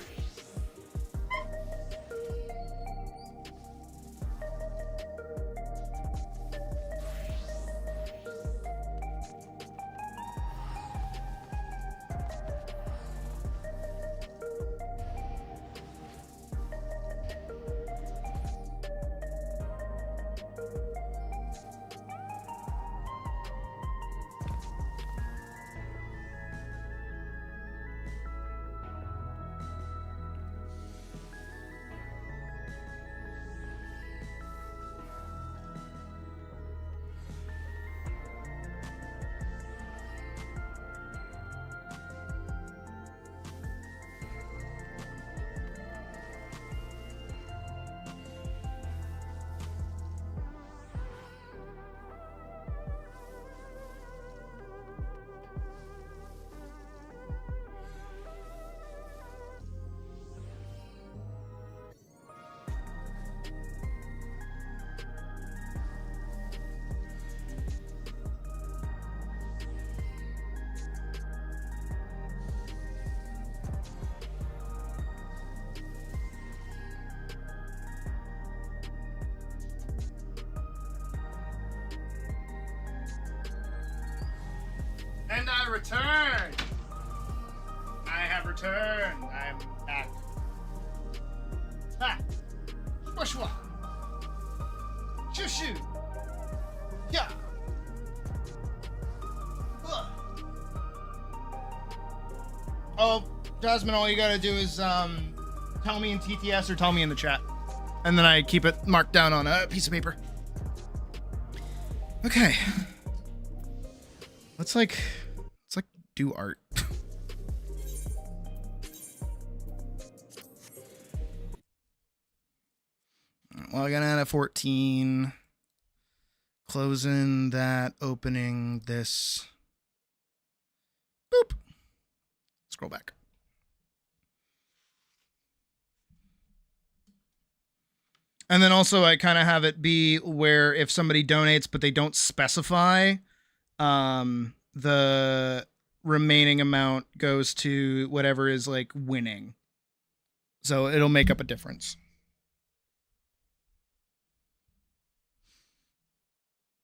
And I return. I have returned. I am back. Ha! Swashwa! Shoo shoo! Yeah! Ugh. Oh, Jasmine, all you gotta do is tell me in TTS or tell me in the chat. And then I keep it marked down on a piece of paper. Okay. Let's do art. Well, I got out of 14. Closing that, opening this. Boop. Scroll back. And then also I kind of have it be where if somebody donates but they don't specify, the remaining amount goes to whatever is like winning. So it'll make up a difference.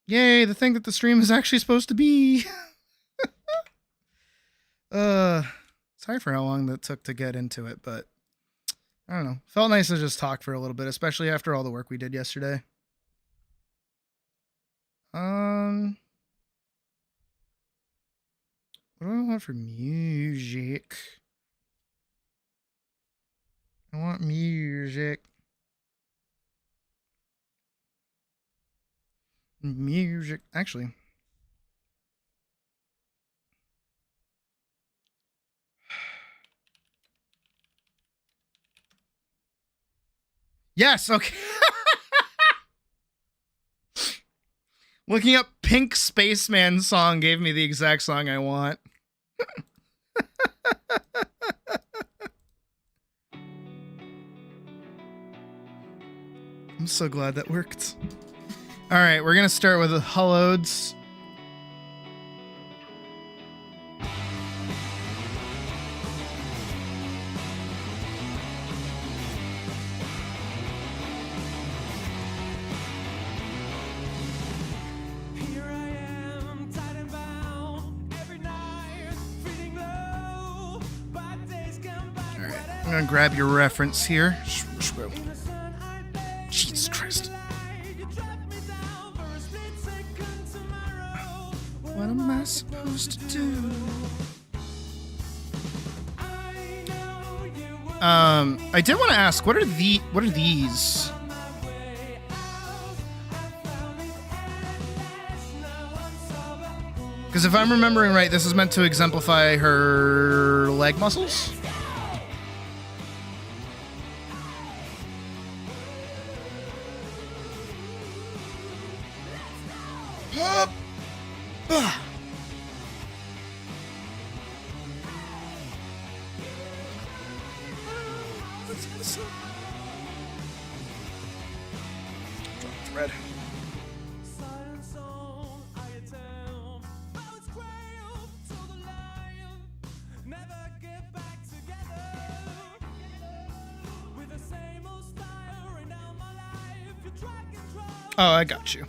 Yay, the thing that the stream is actually supposed to be. Sorry for how long that took to get into it, but I don't know. Felt nice to just talk for a little bit, especially after all the work we did yesterday. What do I want for music? I want music. Music. Actually. Yes, okay. Looking up Pink Spaceman song gave me the exact song I want. I'm so glad that worked. All right, we're going to start with the Hullodes. gonna grab your reference here. Jesus Christ. What am I supposed to do? I did want to ask, what are these? Because if I'm remembering right, this is meant to exemplify her leg muscles. Thread. Oh, I got you.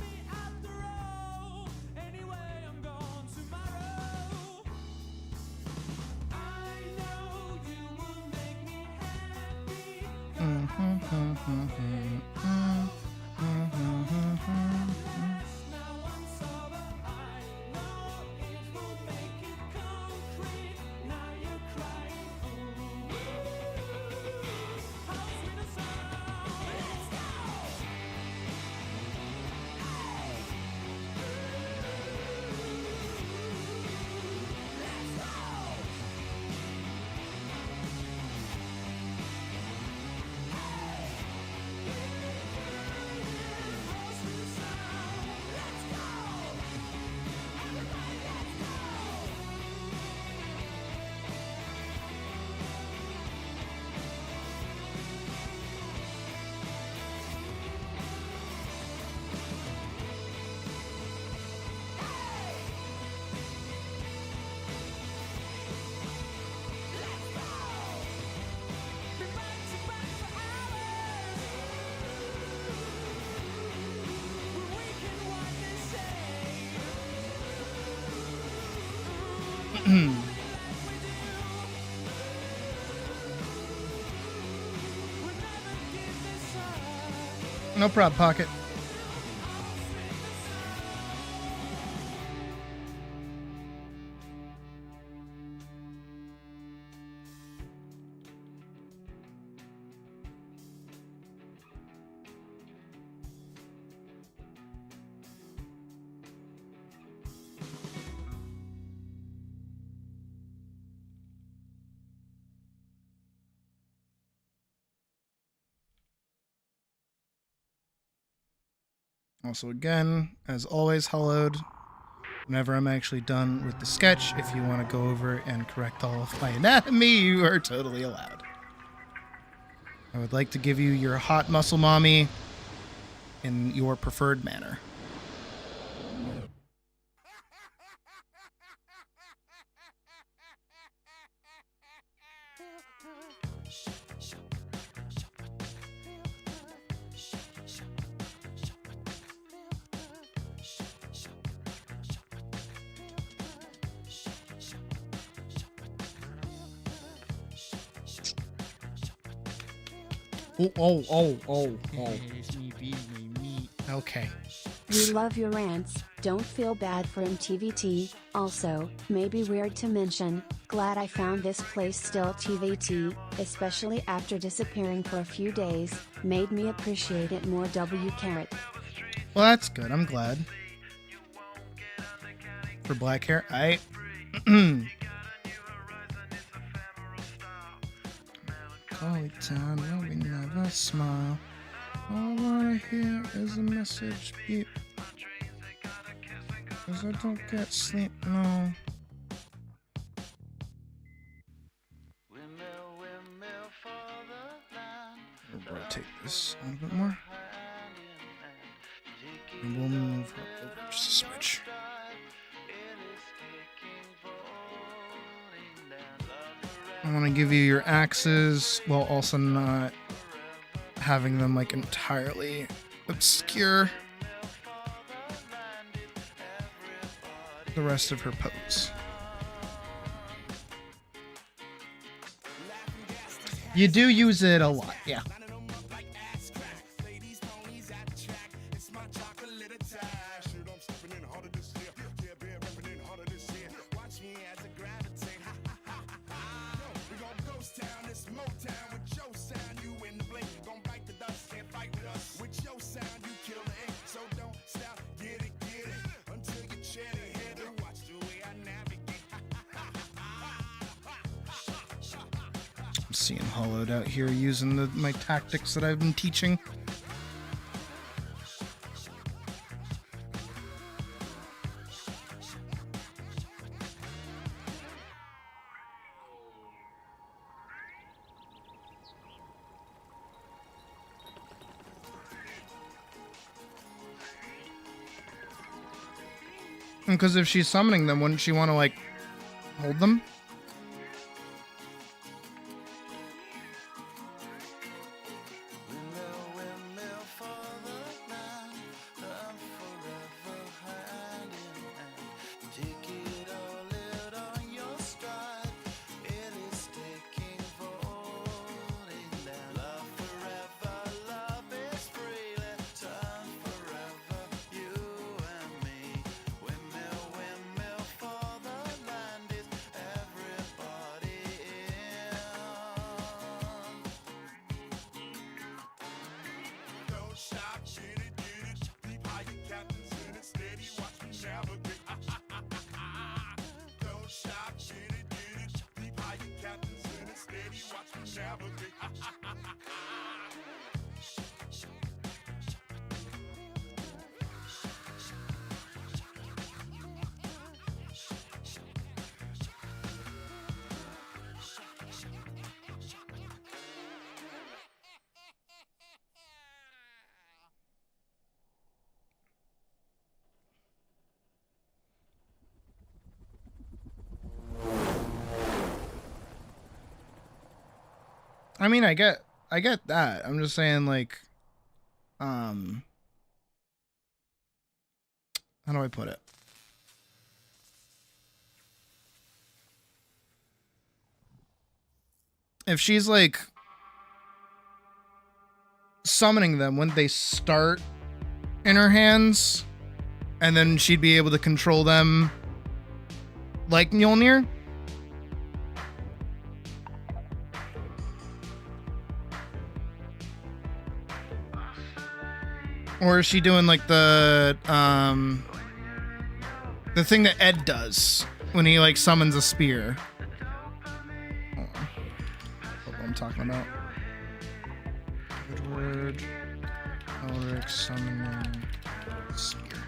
No problem, Pocket. Also, again, as always, hollowed. Whenever I'm actually done with the sketch, if you want to go over and correct all of my anatomy, you are totally allowed. I would like to give you your hot muscle mommy in your preferred manner. Oh. Okay. We love your rants, don't feel bad for MTVT, also, maybe weird to mention, glad I found this place still TVT, especially after disappearing for a few days, made me appreciate it more W caret. Well, that's good, I'm glad. For black hair, Collie town where we never smile. All I wanna hear is a message beep. Cause I don't get sleep, no. I'll rotate this a little bit more. And we'll move her over just a smidge. I want to give you your axes while also not having them like entirely obscure the rest of her pose. You do use it a lot, yeah. I'm seeing hollowed out here using my tactics that I've been teaching. Because if she's summoning them, wouldn't she want to, like, hold them? I mean, I get that. I'm just saying, like, how do I put it? If she's, like, summoning them, wouldn't they start in her hands? And then she'd be able to control them like Mjolnir? Or is she doing like the thing that Ed does when he like summons a spear? Hold on. What I'm talking about. Edward Elric summoning spear.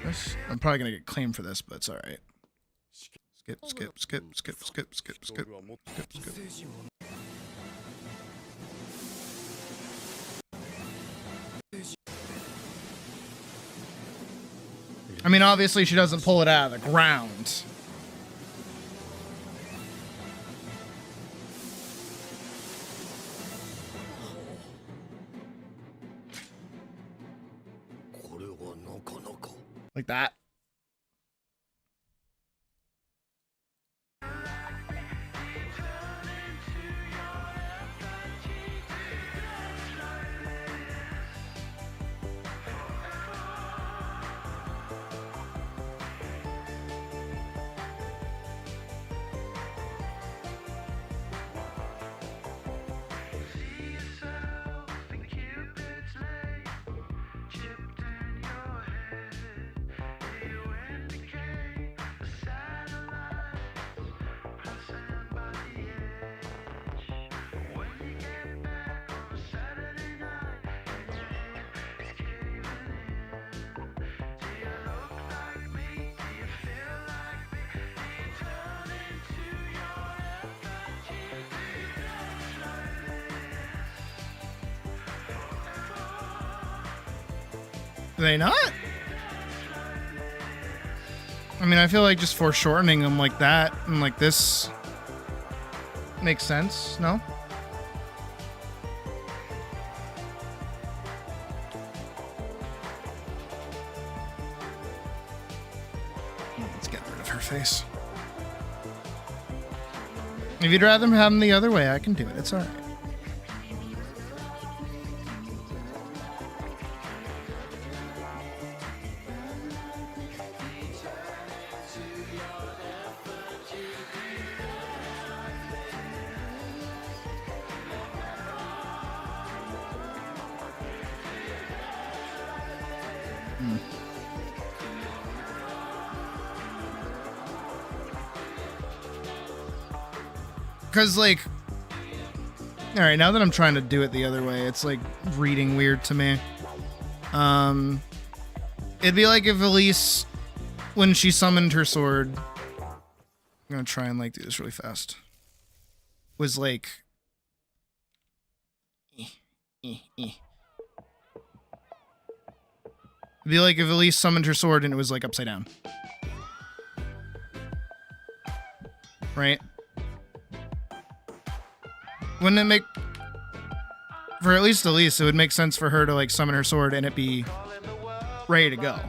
This, I'm probably gonna get claimed for this, but it's alright. Skip. I mean, obviously she doesn't pull it out of the ground. Like that. Do they not? I mean, I feel like just foreshortening them like that and like this makes sense, no? Let's get rid of her face. If you'd rather have them the other way, I can do it. It's alright. Because, like, alright, now that I'm trying to do it the other way, it's, like, reading weird to me. It'd be like if Elise, when she summoned her sword, I'm gonna try and, like, do this really fast, was, like, It'd be like if Elise summoned her sword and it was, like, upside down. Right? Wouldn't it make, for at least Elise, it would make sense for her to, like, summon her sword and it be ready to go.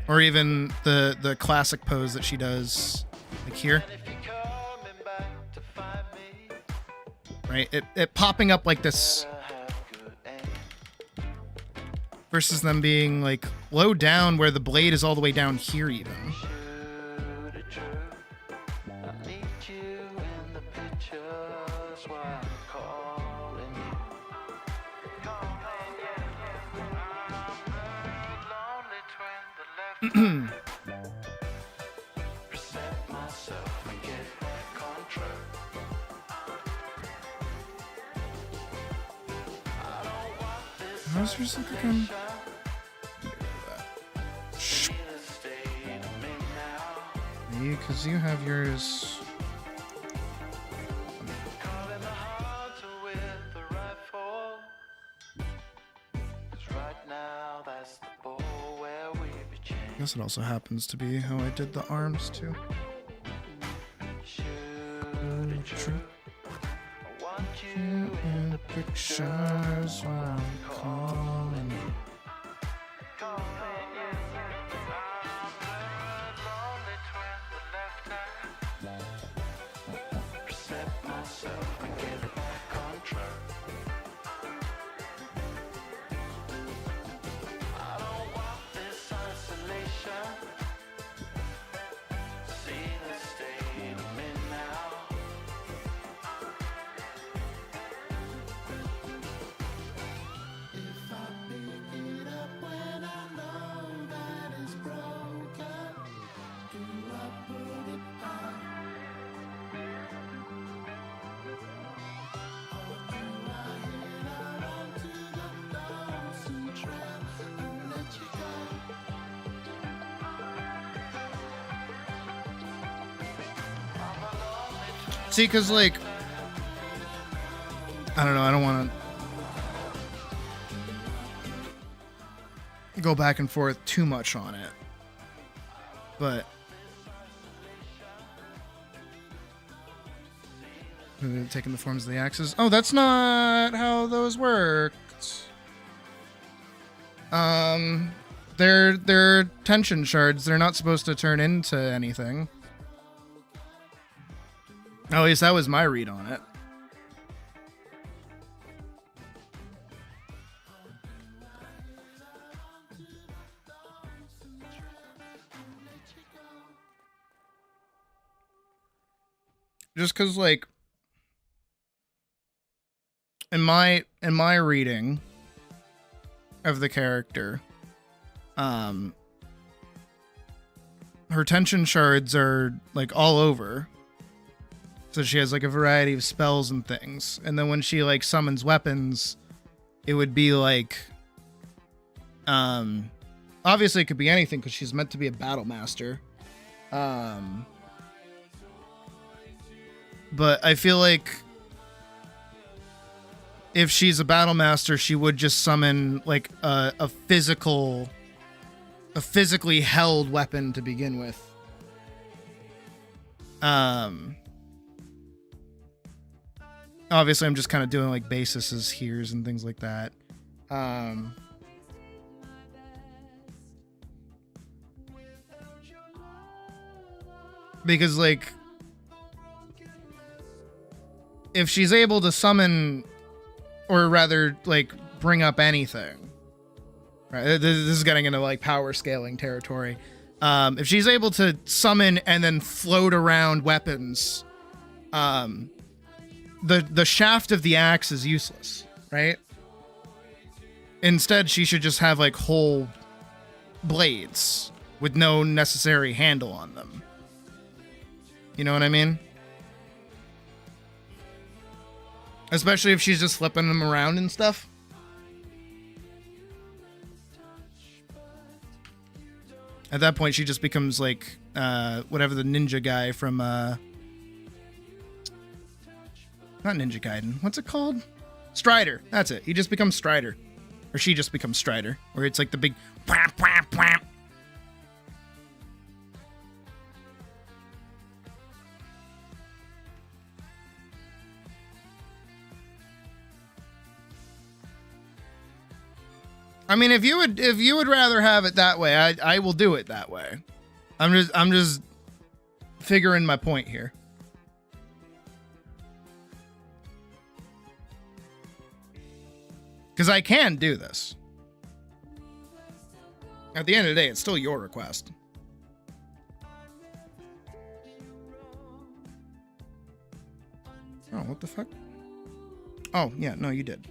Or even the classic pose that she does, like here. Right? It popping up like this. Versus them being, like, low down where the blade is all the way down here even. How's yours look again? Because you have yours. I guess it also happens to be how I did the arms too. In the pictures while I'm calling you. See, because, like, I don't know, I don't want to go back and forth too much on it, but taking the forms of the axes. Oh, that's not how those worked. They're tension shards. They're not supposed to turn into anything. At least that was my read on it. Just because, like, in my reading of the character, her tension shards are, like, all over. So she has, like, a variety of spells and things. And then when she, like, summons weapons, it would be, like, obviously it could be anything because she's meant to be a battle master. But I feel like if she's a battle master, she would just summon, like, a physically held weapon to begin with. Obviously, I'm just kind of doing, like, bases here's and things like that. Because, like, if she's able to summon, or rather, like, bring up anything, right? This is getting into, like, power scaling territory. If she's able to summon and then float around weapons, the shaft of the axe is useless, right? Instead, she should just have, like, whole blades with no necessary handle on them. You know what I mean? Especially if she's just flipping them around and stuff. At that point, she just becomes like whatever the ninja guy from not Ninja Gaiden. What's it called? Strider. That's it. He just becomes Strider. Or she just becomes Strider. Where it's like the big wham, wham, wham. I mean, if you would rather have it that way, I will do it that way. I'm just figuring my point here. Because I can do this. At the end of the day, it's still your request. Oh, what the fuck? Oh, yeah, no, you did.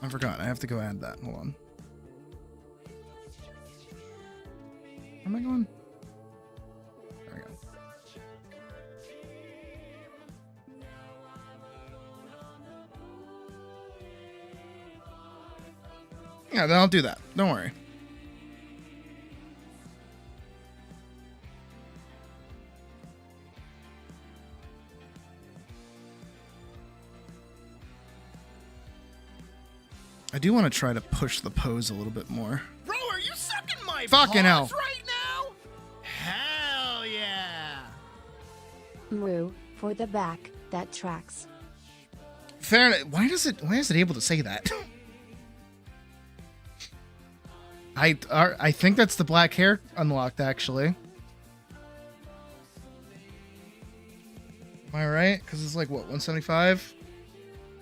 I forgot. I have to go add that. Hold on. Where am I going? There we go. Yeah, then I'll do that. Don't worry. I do want to try to push the pose a little bit more. Bro, are you sucking my Fucking hell. right now? Hell yeah. Mru, for the back, that tracks. Fair enough. Why is it able to say that? I think that's the black hair unlocked, actually. Am I right? Because it's like, what, 175?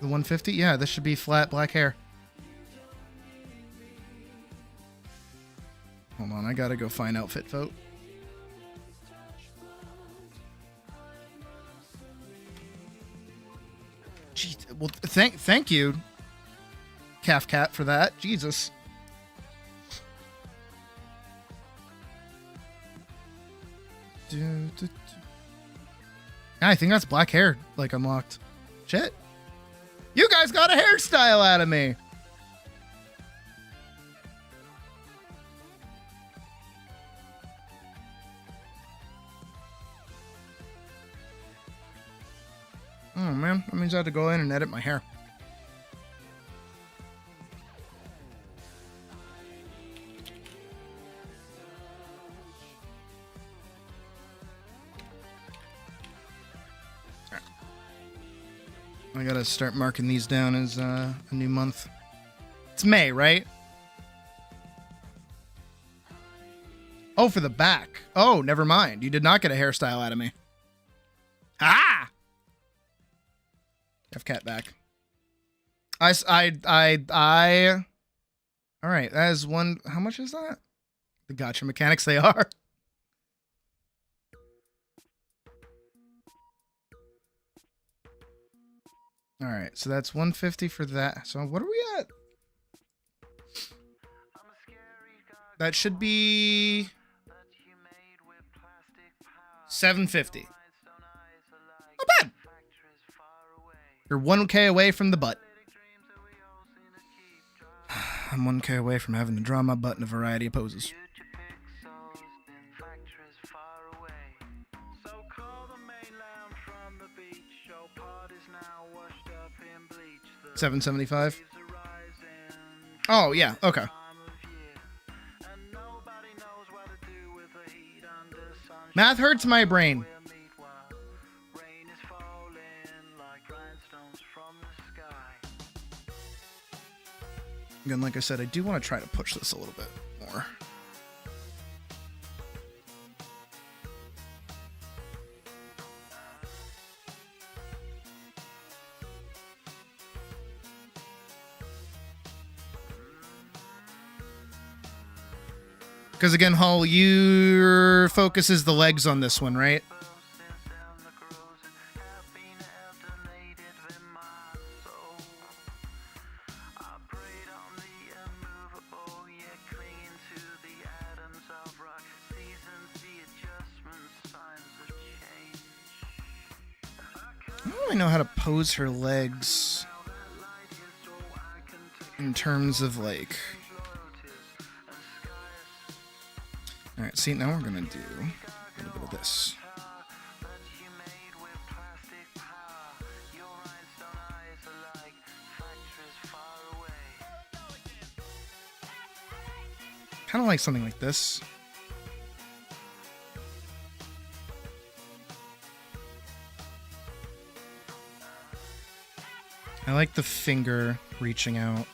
The 150? Yeah, this should be flat black hair. Hold on, I gotta go find outfit vote. Gee, well, thank you, Calf Cat, for that. Jesus. I think that's black hair, like, unlocked. Shit. You guys got a hairstyle out of me. Oh, man. That means I have to go in and edit my hair. I gotta start marking these down as a new month. It's May, right? Oh, for the back. Oh, never mind. You did not get a hairstyle out of me. Ah! Have cat back. All right, that is one. How much is that? The gotcha mechanics they are. All right, so that's 150 for that. So what are we at? That should be 750. Not bad. You're 1K away from the butt. I'm 1K away from having to draw my butt in a variety of poses. $775. Oh yeah, okay. Math hurts my brain. Again, like I said, I do want to try to push this a little bit more. Because again, Hull, your focus is the legs on this one, right? I don't really know how to pose her legs in terms of like. Alright, see, now we're gonna do a little bit of this. Kind of like something like this. I like the finger reaching out.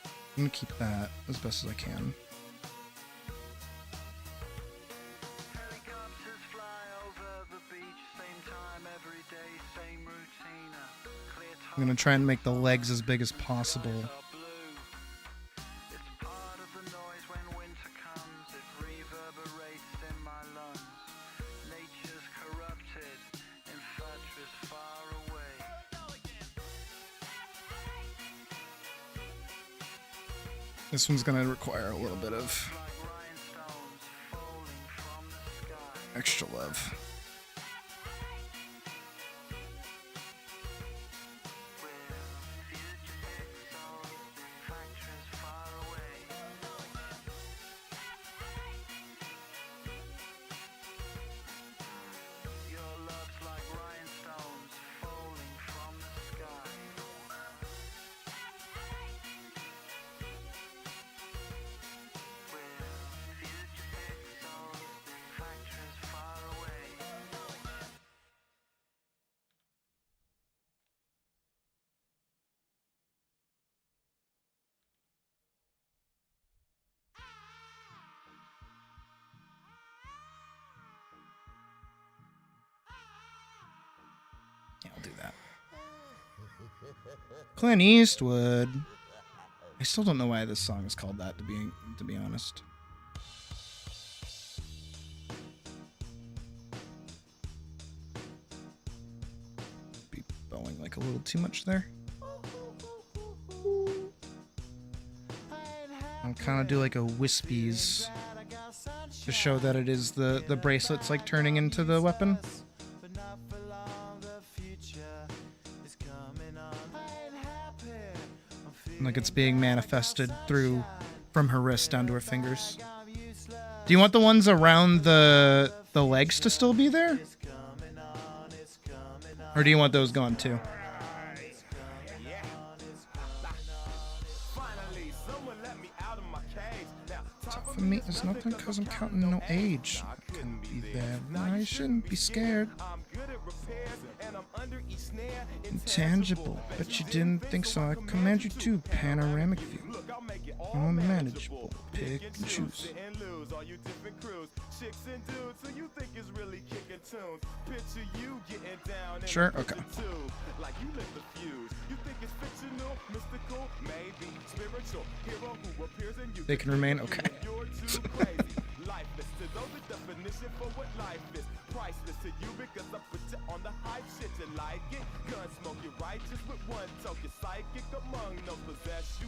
I'm gonna keep that as best as I can. I'm gonna try and make the legs as big as possible. This one's gonna require a little bit of extra love. Yeah, I'll do that. Clint Eastwood. I still don't know why this song is called that, to be honest. Be bowing like a little too much there. I'll kind of do like a wispies to show that it is the bracelet's like turning into the weapon. Like it's being manifested through from her wrist down to her fingers. Do you want the ones around the legs to still be there? Or do you want those gone too? Tough for me is nothing because I'm counting no age. I can be there. I shouldn't be scared. Intangible, but you didn't think so. I command you to panoramic view. Unmanageable, pick and choose. Sure, okay. They can remain, okay.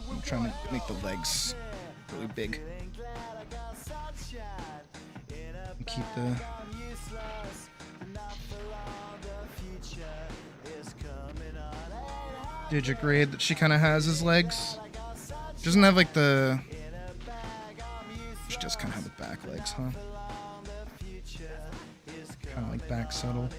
I'm trying to make the legs really big. And keep the... Did you agree that she kind of has his legs? She doesn't have like the... She does kind of have the back legs, huh? Kind of like back subtle.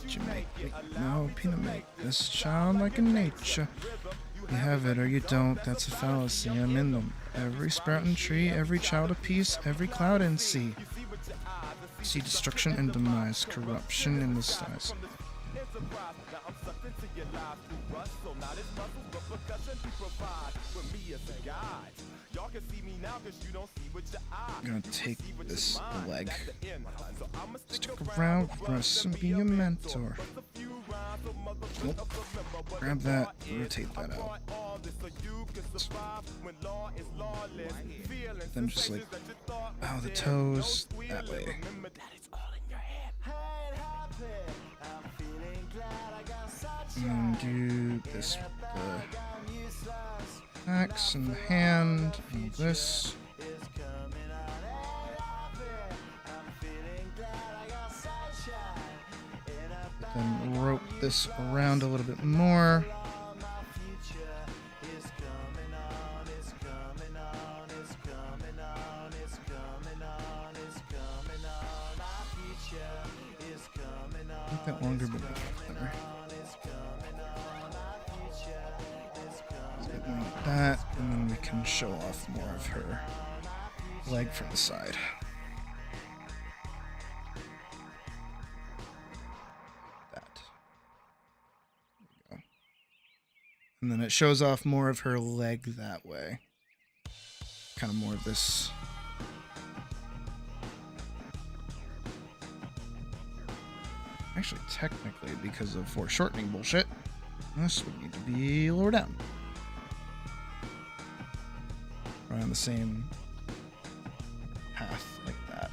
Did you make me? No, peanut make this child like a nature. You have it or you don't, that's a fallacy. I'm in them. Every sprouting tree, every child of peace, every cloud and sea. See destruction and demise, corruption in the skies. I'm gonna take this leg. Stick around, press and be a mentor. Nope. Grab that, rotate that out. Then just like, oh, the toes, that way. And then do this with the axe and the hand, and this. Then rope this around a little bit more. Make that longer, but not clever. Something like that, and then we can show off more of her leg from the side. And then it shows off more of her leg that way. Kind of more of this. Actually, technically, because of foreshortening bullshit, this would need to be lower down. Right on the same path like that.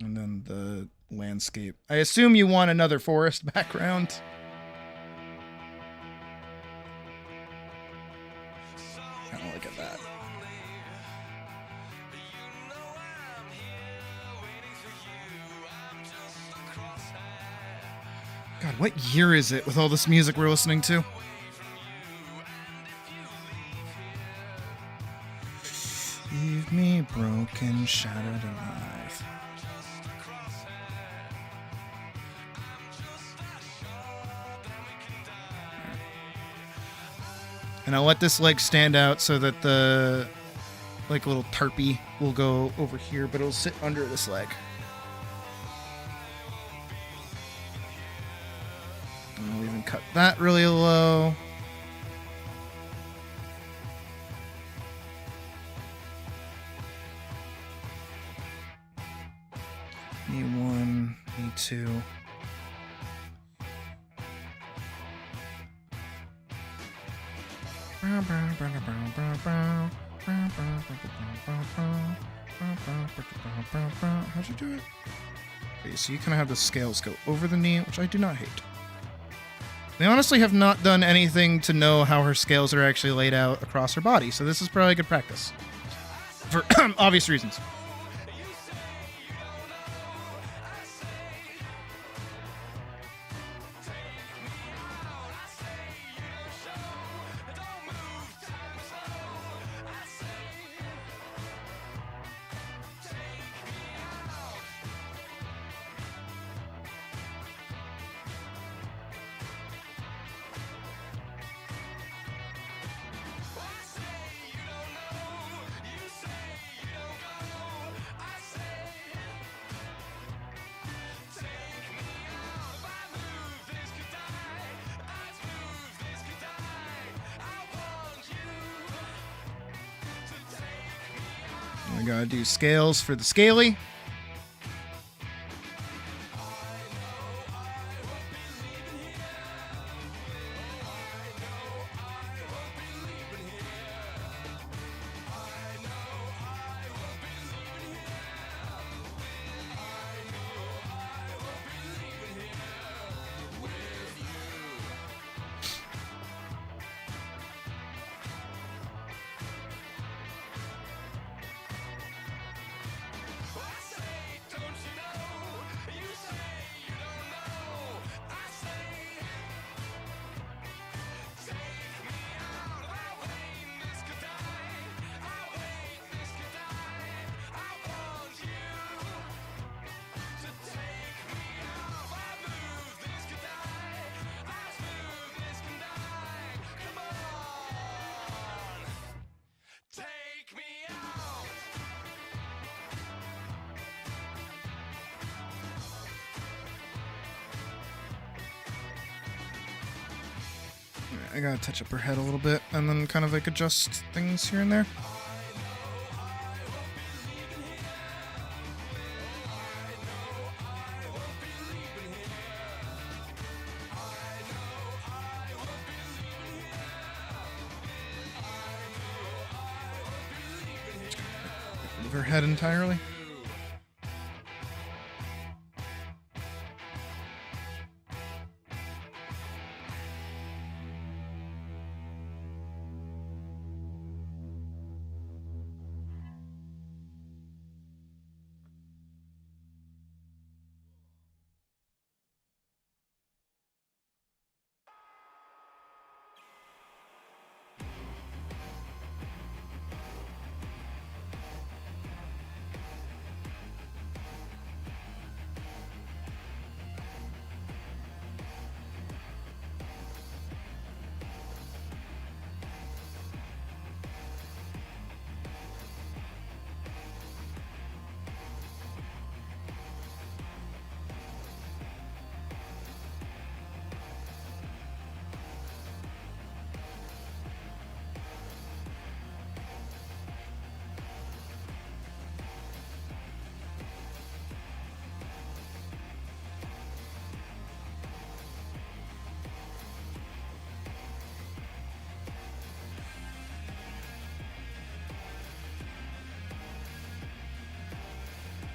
And then the landscape. I assume you want another forest background. Kind of look at that. God, what year is it with all this music we're listening to? Leave me broken, shattered, alive. And I'll let this leg stand out so that the like little tarpy will go over here, but it'll sit under this leg. And I'll even cut that really low. E1, E2. How'd you do it? Okay, so you kind of have the scales go over the knee, which I do not hate. They honestly have not done anything to know how her scales are actually laid out across her body, so this is probably good practice. For obvious reasons. We gotta do scales for the scaly. I gotta touch up her head a little bit and then kind of like adjust things here and there. Move her head entirely.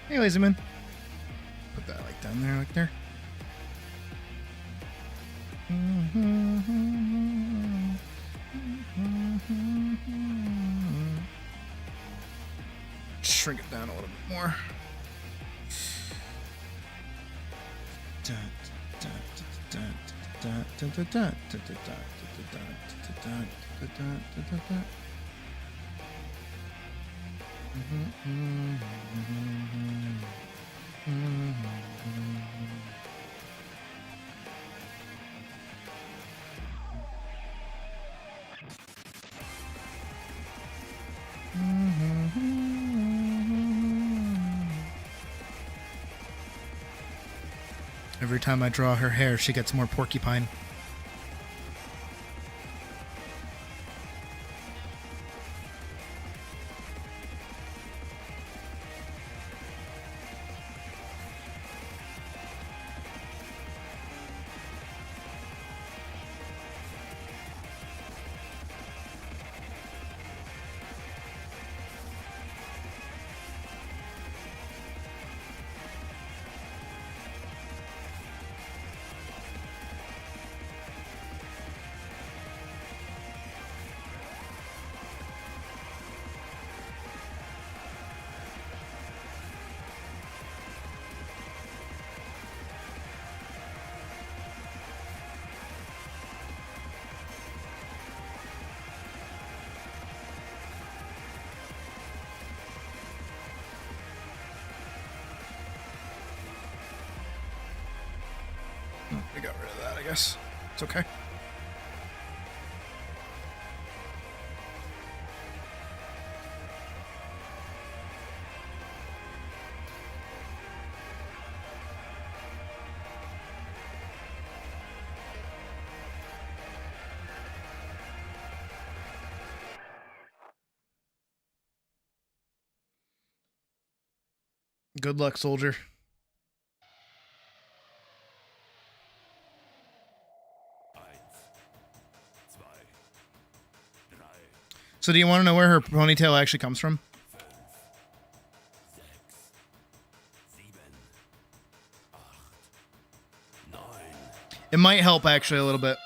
Hey, lazy man. Put that like down there, like there. Shrink it down a little bit more. Every time I draw her hair, she gets more porcupine. We got rid of that, I guess. It's okay. Good luck, soldier. So do you want to know where her ponytail actually comes from? It might help actually a little bit.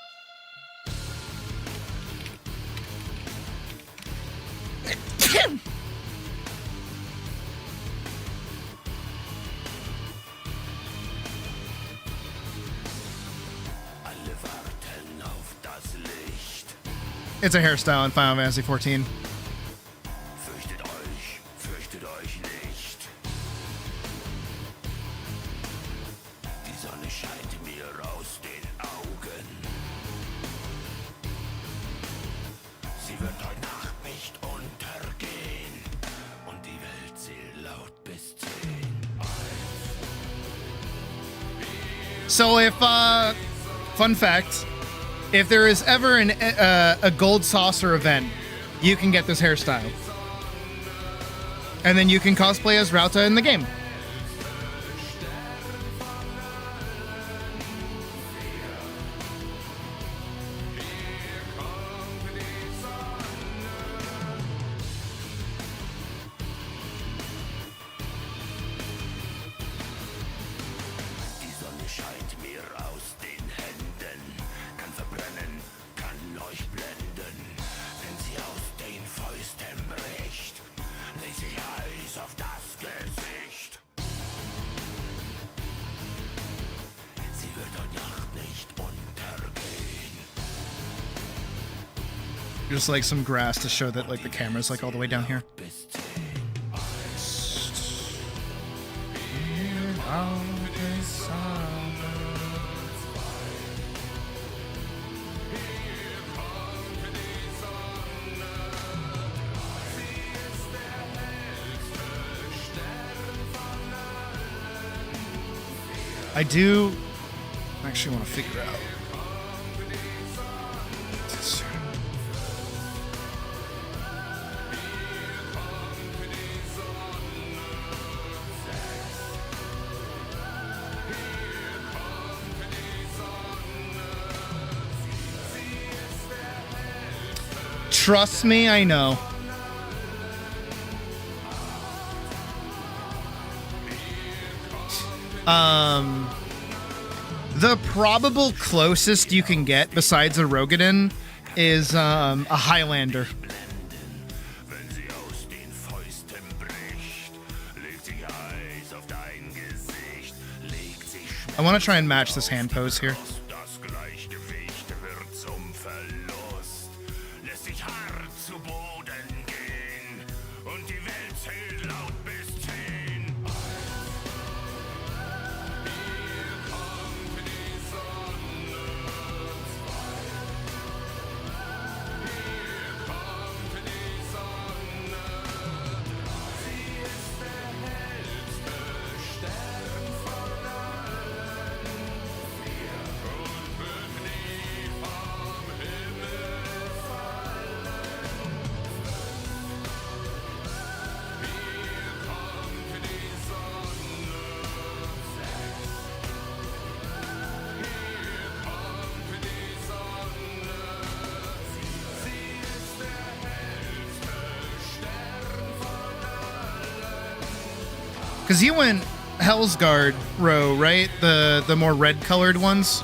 It's a hairstyle in Final Fantasy 14. Fürchtet euch nicht. Die Sonne scheint mir aus den Augen. Sie wird heute Nacht nicht untergehen. Und die Welt zählt laut bis 10. So if, fun fact, If there is ever a gold saucer event, you can get this hairstyle. And then you can cosplay as Rauta in the game. Die Sonne scheint mir aus den Händen, kann verbrennen, kann euch blenden. Wenn sie aus den Fäusten bricht, leg sich Eis auf das Gesicht. Sie wird heute Nacht nicht untergehen. Just like some grass to show that like the camera's like all the way down here. Bis 10. I do actually want to figure out. Trust me, I know. The probable closest you can get besides a Rogadin is a Highlander. Wenn sie aus den Fäusten bricht, legt sich Eis auf dein Gesicht, legt sich I want to try and match this hand pose here. das Gleichgewicht wird zum Verlust, lässt sich hart zu Boden gehen und die Welt zählt laut bis 10. Because you went Hell's Guard row, right? The more red colored ones.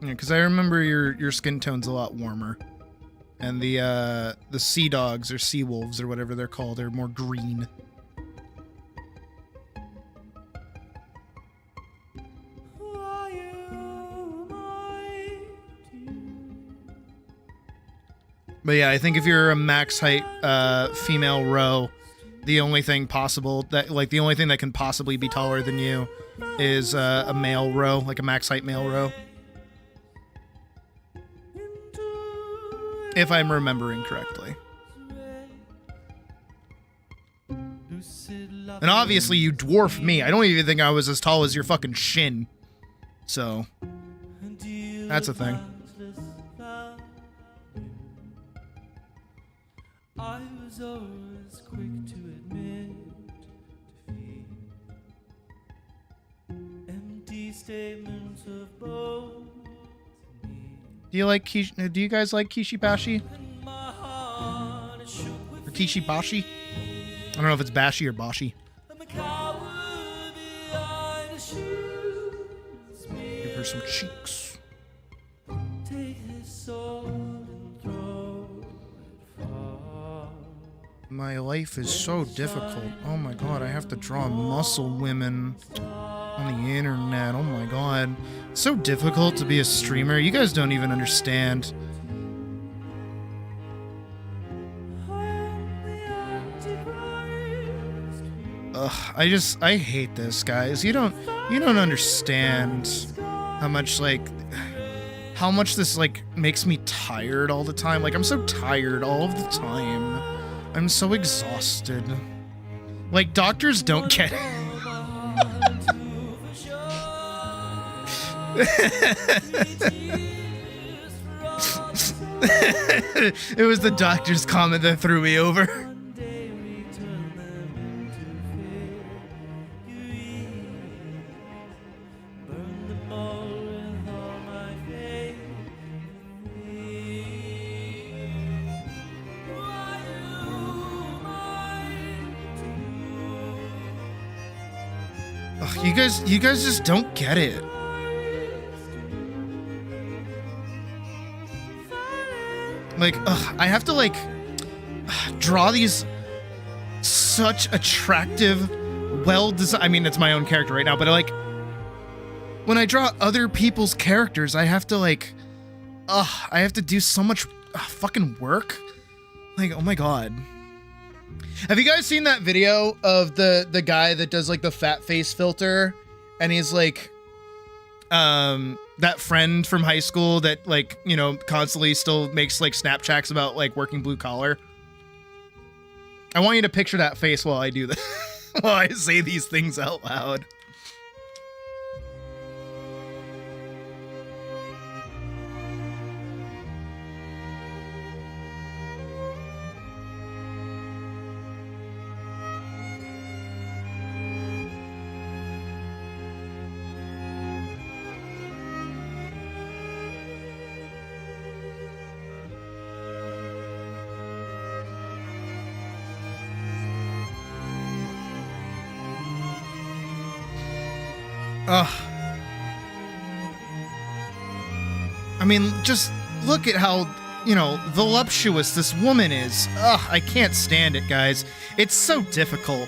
Yeah, because I remember your skin tone's a lot warmer, and the sea dogs or sea wolves or whatever they're called are more green. But yeah, I think if you're a max height female row, the only thing possible that the only thing that can possibly be taller than you is a male row, like a max height male row. If I'm remembering correctly. And obviously you dwarf me. I don't even think I was as tall as your fucking shin. So, that's a thing. I was always quick to admit defeat. Empty statements of both. Do you guys like Kishibashi? Or Kishibashi? I don't know if it's Bashi or Bashi. Give her some cheeks. Take his soul. My life is so difficult. Oh my god, I have to draw muscle women on the internet. Oh my god. It's so difficult to be a streamer. You guys don't even understand. Ugh, I hate this, guys. You don't understand how much, like, how much this, like, makes me tired all the time. Like, I'm so tired all of the time. I'm so exhausted. Like, doctors don't get it. It was the doctor's comment that threw me over. Ugh, you guys just don't get it. Like, ugh, I have to, like, draw these such attractive, well-designed... I mean, it's my own character right now, but, like, when I draw other people's characters, I have to, like... I have to do so much fucking work. Like, oh my god. Have you guys seen that video of the guy that does, like, the fat face filter? And he's, like... that friend from high school that, like, you know, constantly still makes, like, Snapchats about, like, working blue collar. I want you to picture that face while I do this, while I say these things out loud. Ugh. I mean, just look at how, you know, voluptuous this woman is. Ugh, I can't stand it, guys. It's so difficult.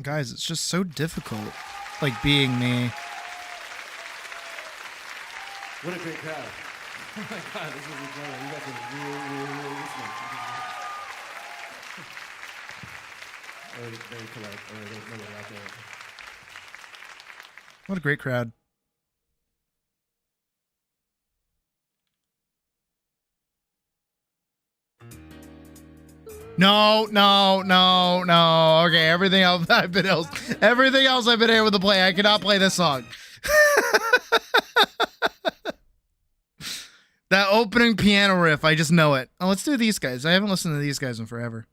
Guys, it's just so difficult, like, being me. What a great crowd. Oh my god, this is incredible. You guys are really listening. Very polite. There's no way out there. What a great crowd. No. Okay, everything else I've been able to play. I cannot play this song. That opening piano riff, I just know it. Oh, let's do these guys. I haven't listened to these guys in forever.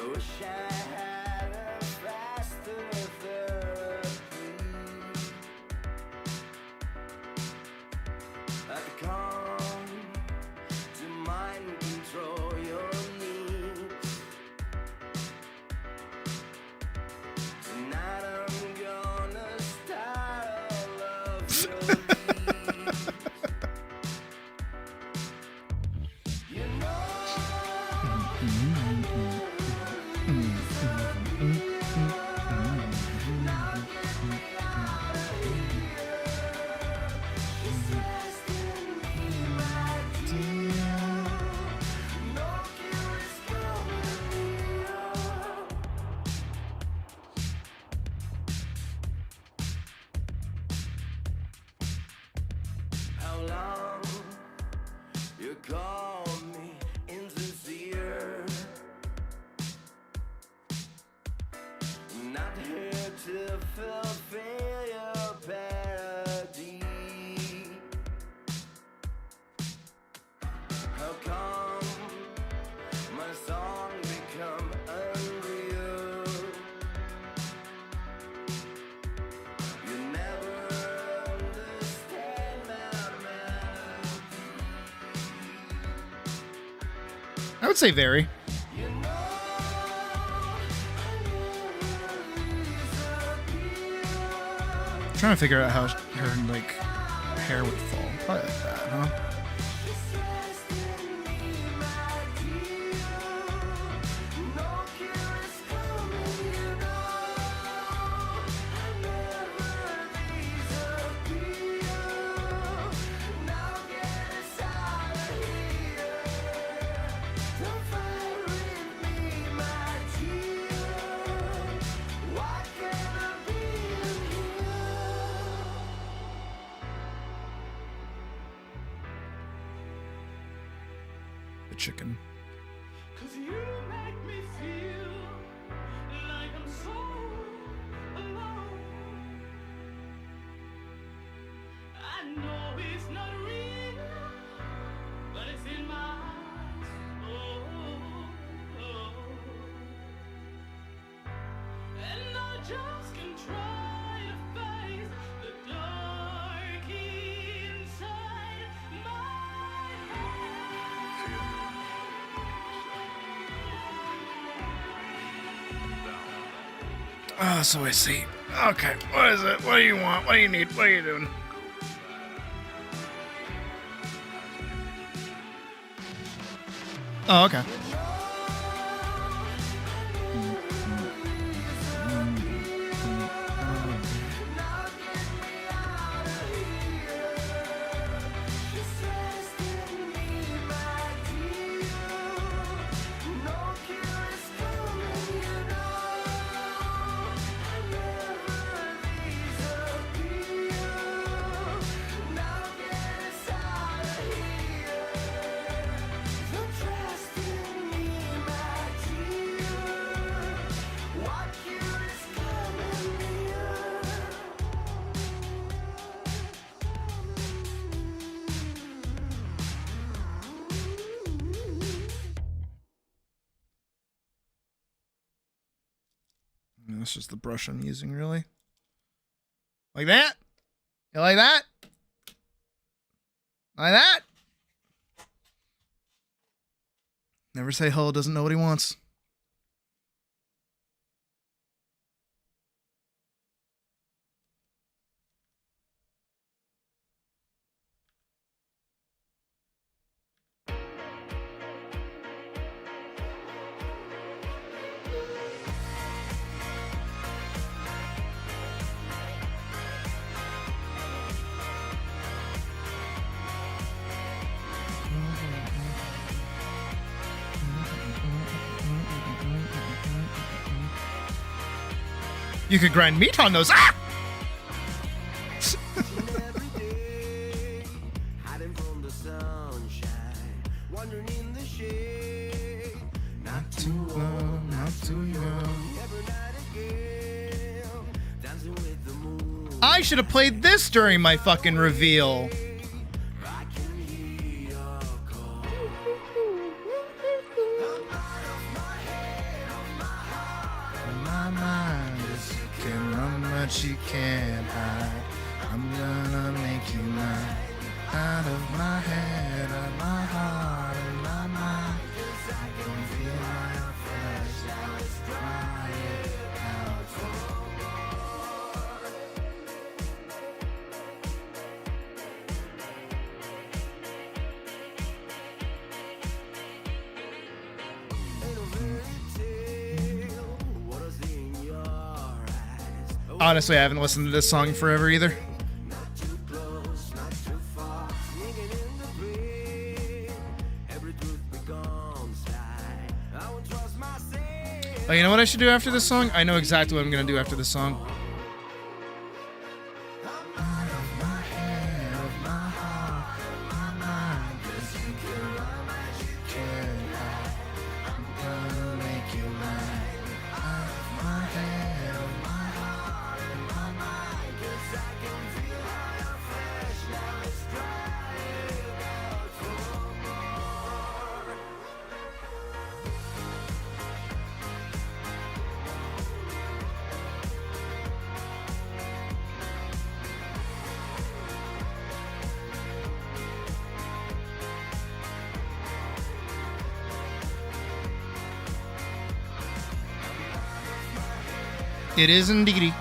Wish I had a faster You call me insincere. Not here to fulfill your parody. How come my song become unreal? You never understand my melody. I would say very. Trying to figure out how her like hair would fall. Probably like that, huh? The chicken. Cause you make me feel like I'm so alone. I know it's not real, but it's in my eyes. Oh, oh. And I just can try to face the dark inside my head. Oh, so I see. Okay, what is it? What do you want? What do you need? What are you doing? Oh, okay. That's just the brush I'm using, really. Like that? You like that? Like that? Never say Hull doesn't know what he wants. You could grind meat on those. Ah! Hiding from the sunshine, wandering in the shade. Not too long, not too young. Every night again, dancing with the moon. I should have played this during my fucking reveal. I can hear your call. My mind is can run, but she can't hide. I'm gonna make you mine. Out of my head, out of my heart, and my mind. I can feel my flesh now it's crying out for Honestly, I haven't listened to this song forever either. Oh, you know what I should do after this song? I know exactly what I'm gonna do after this song. It is indeedy.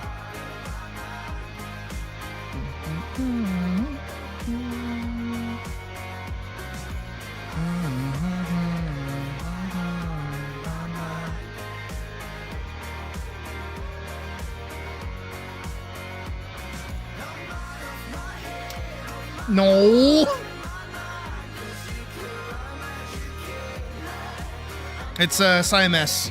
No. It's Siamese.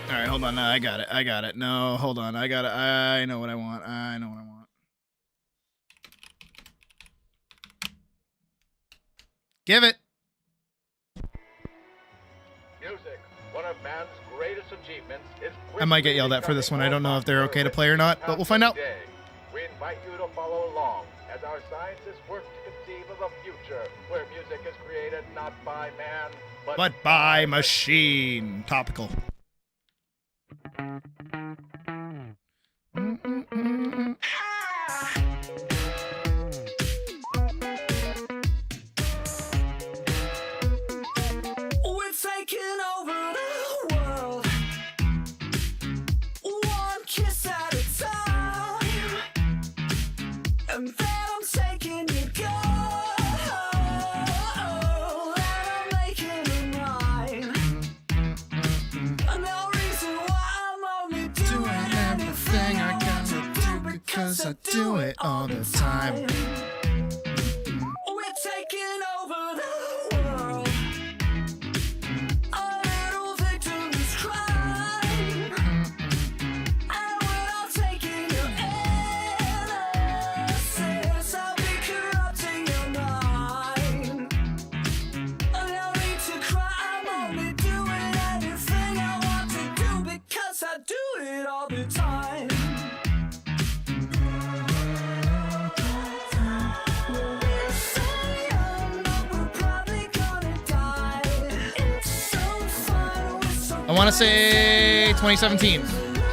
All right, hold on. No, I got it. No, hold on. I know what I want. Give it. Music, one of man's greatest achievements, is I might get yelled at for this one. I don't know if they're okay to play or not, but we'll find out. We invite you to follow along as our scientists work to conceive of a future where music is created not by man, but by machine. Topical. We're taking over the world, one kiss at a time, and then I'm taking you and I'm making it mine. No reason why I'm only doing anything I gotta do because I do it all the time. We're taking over the world. A little victim is crying, and we're all taking your innocence. I'll be corrupting your mind. No need to cry, I'm only doing anything I want to do because I do it all the time. We're so young, but we're probably gonna die. It's so fun, we're so I want to say 2017. look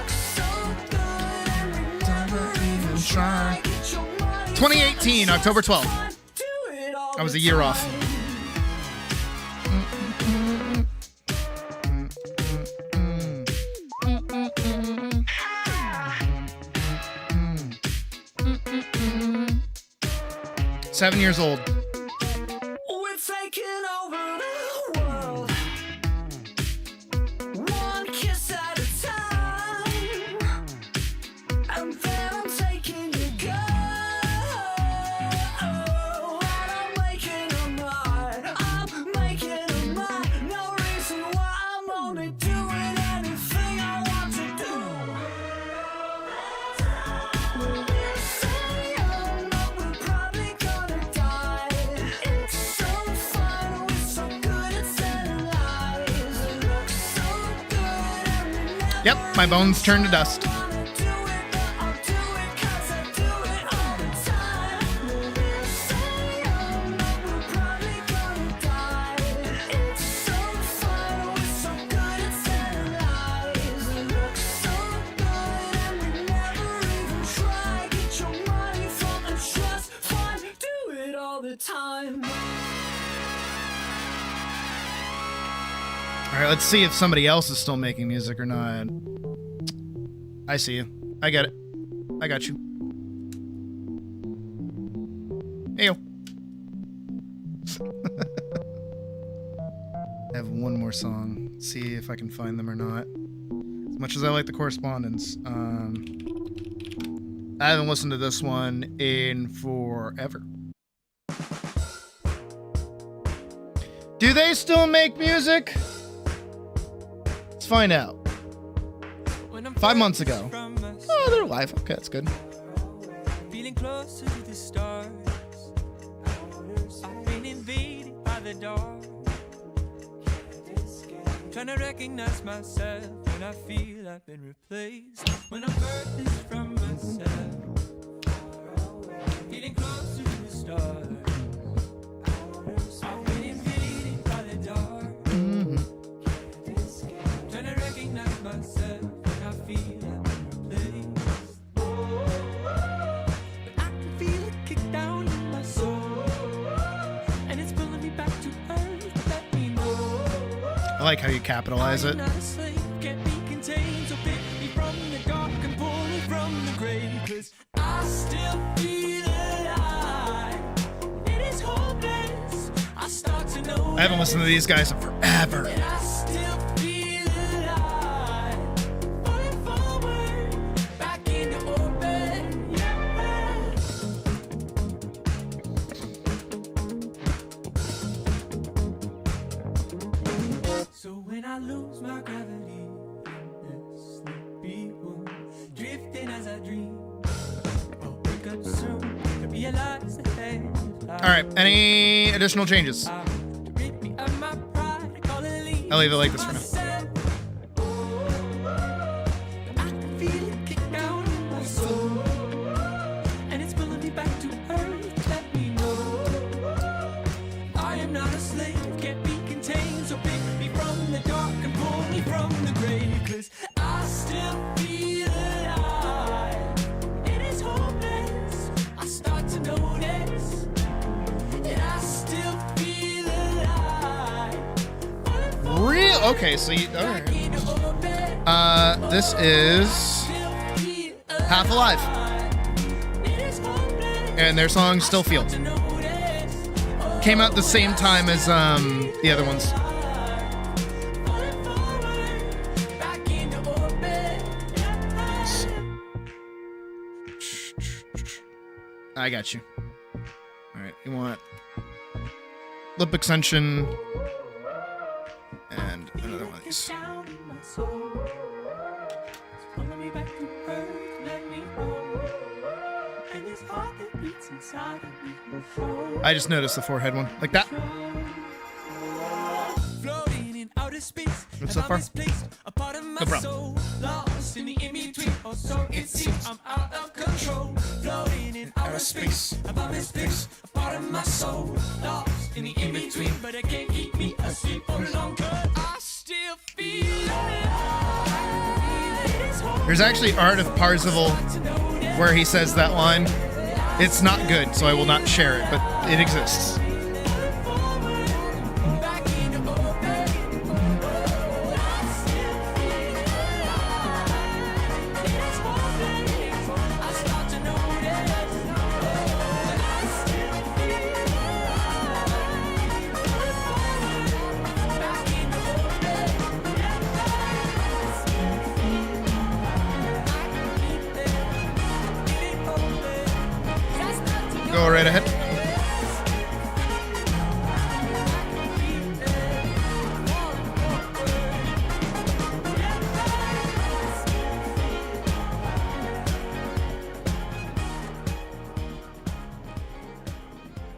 so good, and we never even try. Get your money, 2018, October 12th. do it all I was the a year off. time. 7 years old. We're taking over the world, one kiss at a time, and then I'm taking you and I'm making a mine. I'm making a mine. No reason why I'm only doing anything I want to do. We're so young, but we're probably gonna die. It's so fun, we're so good at telling lies. It looks so good, and we never Yep, my bones turned to dust. wanna do it, but I'll do it 'cause I do it all the time. We're so young, but we're probably gonna die. It's so fun, we're so good at telling lies. It looks so good, and we never even try. Get your money from a trust fund, do it all the time. All right, let's see if somebody else is still making music or not. I see you. I get it. I got you. Heyo. I have one more song. Let's see if I can find them or not. As much as I like the correspondence, I haven't listened to this one in forever. Do they still make music? Let's find out. 5 months ago. Oh, they're live. Okay, that's good. Feeling closer to the stars. I've been invaded by the dark. Trying to recognize myself when I feel I've been replaced. When I'm furthest from myself. Feeling closer to the stars. I've been invaded by the dark. Trying to recognize myself when I feel I've been replaced. I like how you capitalize it. I'm not a slave, can't be contained, so pick me from the dark and pull me from the grave. 'Cause I still feel alive. It is hopeless. I start to know. I haven't listened to these guys in forever. And I still feel alive. Falling forward, back into orbit. Yeah. So when I lose my gravity in this sleepy room, drifting as I dream, I'll wake up soon to realize that All right. Any additional changes? I'll leave it like this for now. I can feel it kick down in my soul, and it's pulling me back to earth. Let me know I am not a slave, can't be contained. So pick me from the dark and pull me from the grave. 'Cause I still feel alive. It is hopeless. I start to notice, and I still feel alive. Real? Okay, so you. All right. This is Half Alive, and their song Still Feel came out the same time as the other ones. I got you. All right, you want lip extension and another one of these. I just noticed the forehead one, like that. Floating in outer space, What's so far? a part of my No problem. soul, lost in the in-between, or so it seems. I'm out of control. Floating in outer space, above misplaced, a part of my soul, lost in the in-between, but it can't keep me asleep for long. 'Cause I still feel alive. There's actually Art of Parzival where he says that line. It's not good, so I will not share it, but it exists. Go right ahead.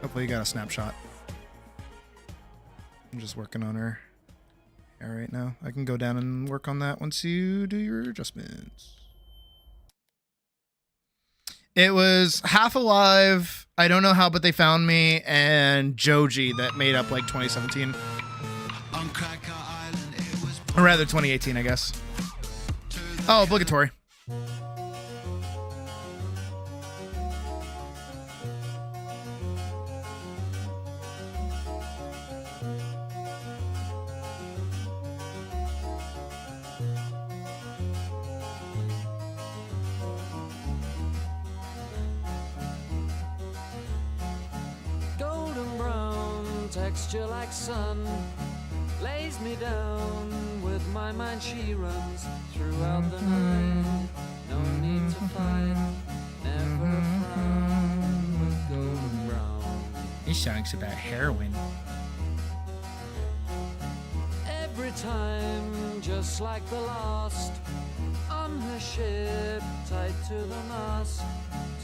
Hopefully you got a snapshot. I'm just working on her hair right now. I can go down and work on that once you do your adjustments. It was Half Alive, I Don't Know How But They Found Me, and Joji that made up like 2017. Or rather 2018, I guess. Oh, obligatory. Golden brown, texture like sun, lays me down. With my mind she runs throughout the night. No need to fight, never a frown with golden brown. This song's about heroin. Every time, just like the last, on her ship, tied to the mast.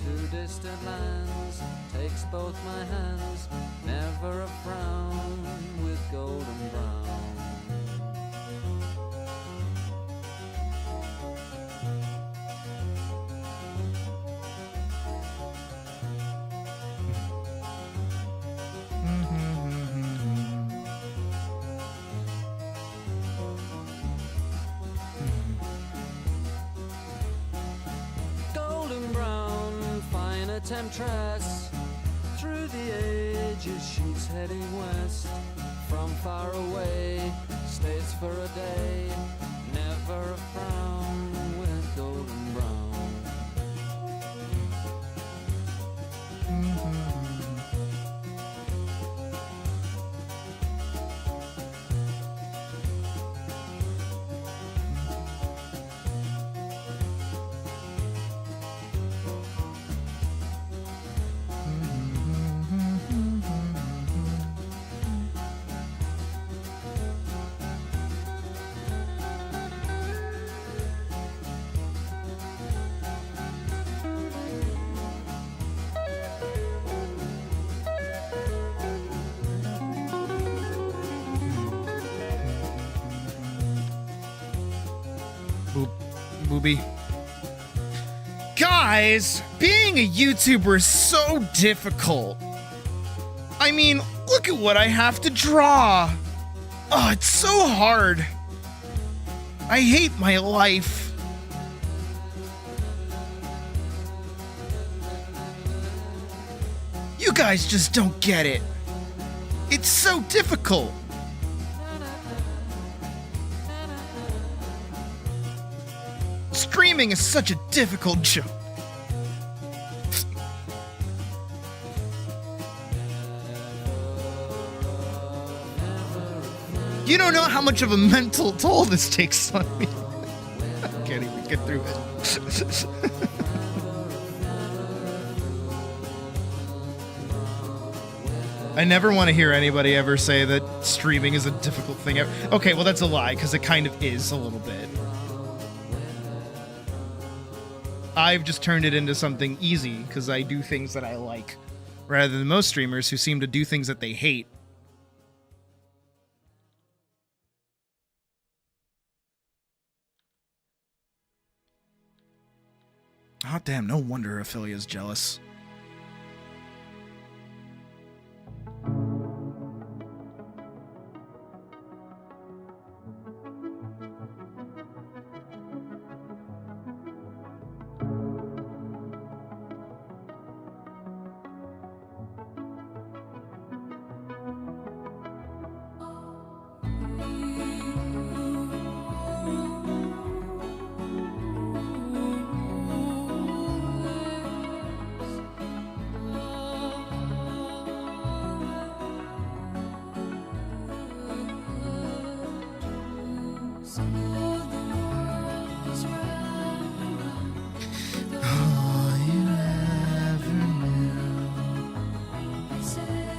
To distant lands, takes both my hands, never a frown with golden brown. Golden brown, fine a temptress. Through the ages she's heading west. From far away, stays for a day, never a frown with golden brown. Booby. Guys, being a YouTuber is so difficult. I mean, look at what I have to draw. Oh, it's so hard. I hate my life. You guys just don't get it. It's so difficult. Streaming is such a difficult job. You don't know how much of a mental toll this takes on me. I can't even get through it. I never want to hear anybody ever say that streaming is a difficult thing. Okay, well that's a lie, because it kind of is a little bit. I've just turned it into something easy because I do things that I like, rather than most streamers who seem to do things that they hate. Oh damn, no wonder Ophelia's jealous.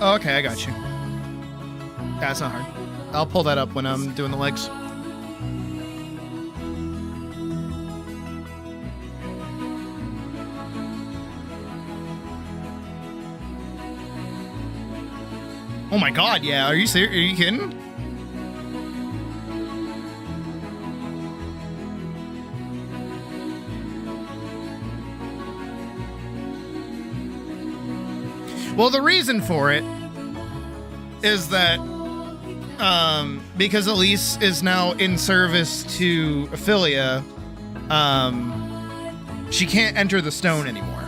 Oh, okay, I got you. That's not hard. I'll pull that up when I'm doing the legs. Oh my god, yeah. Are you serious? Are you kidding? Well, the reason for it is that because Elise is now in service to Ophelia, she can't enter the stone anymore.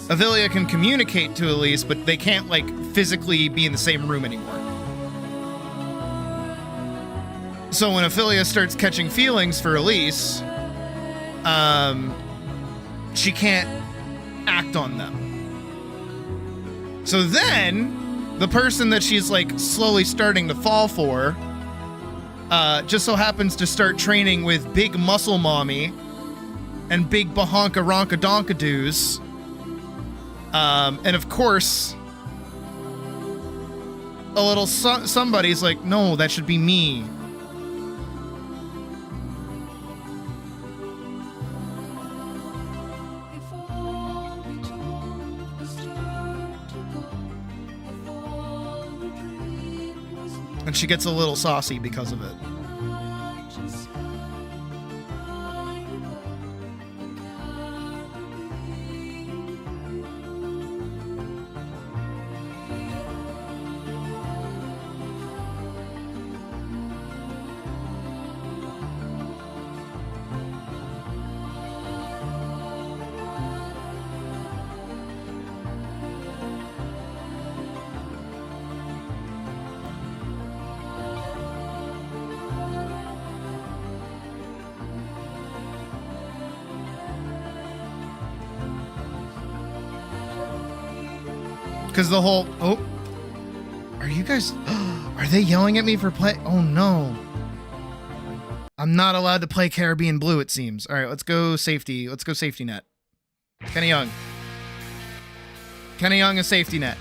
Ophelia can communicate to Elise, but they can't, like, physically be in the same room anymore. So when Ophelia starts catching feelings for Elise, she can't act on them. So then, the person that she's, like, slowly starting to fall for, just so happens to start training with Big Muscle Mommy and Big Bahonka Ronka Donka Doos. And of course, a little somebody's like, no, that should be me. And she gets a little saucy because of it. Because the whole... Oh. Are you guys... Are they yelling at me for play... Oh, no. I'm not allowed to play Caribbean Blue, it seems. All right, let's go safety. Let's go safety net. Kenny Young. Kenny Young is safety net.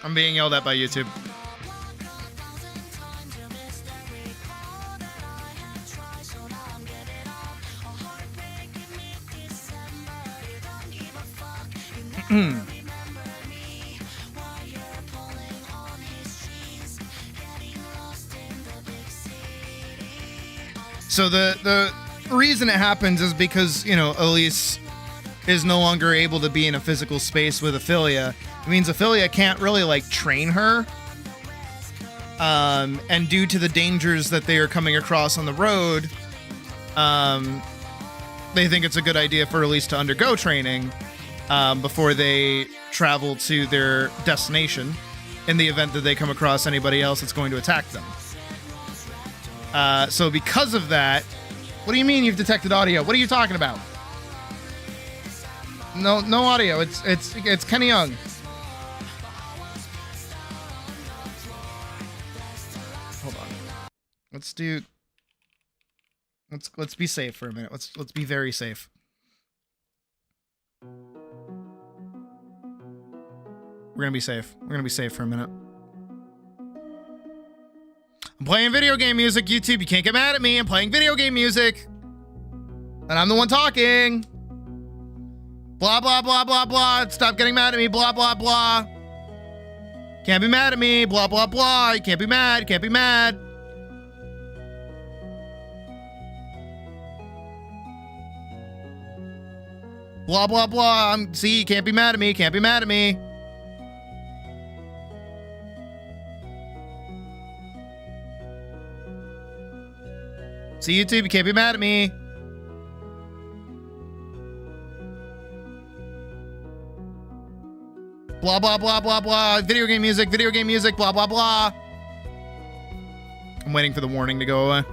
I'm being yelled at by YouTube. So the reason it happens is because, you know, Elise is no longer able to be in a physical space with Ophelia. It means Ophelia can't really, like, train her. And due to the dangers that they are coming across on the road, they think it's a good idea for Elise to undergo training before they travel to their destination in the event that they come across anybody else that's going to attack them. So because of that, what do you mean you've detected audio? What are you talking about? No audio. It's Kenny Young. Hold on. Let's be safe for a minute. Let's be very safe. We're gonna be safe. We're gonna be safe for a minute. I'm playing video game music, YouTube. You can't get mad at me. I'm playing video game music. And I'm the one talking. Blah, blah, blah, blah, blah. Stop getting mad at me. Blah, blah, blah. Can't be mad at me. Blah, blah, blah. You can't be mad. You can't be mad. Blah, blah, blah. See, you can't be mad at me. Can't be mad at me. See, YouTube, you can't be mad at me. Blah, blah, blah, blah, blah. Video game music, blah, blah, blah. I'm waiting for the warning to go away.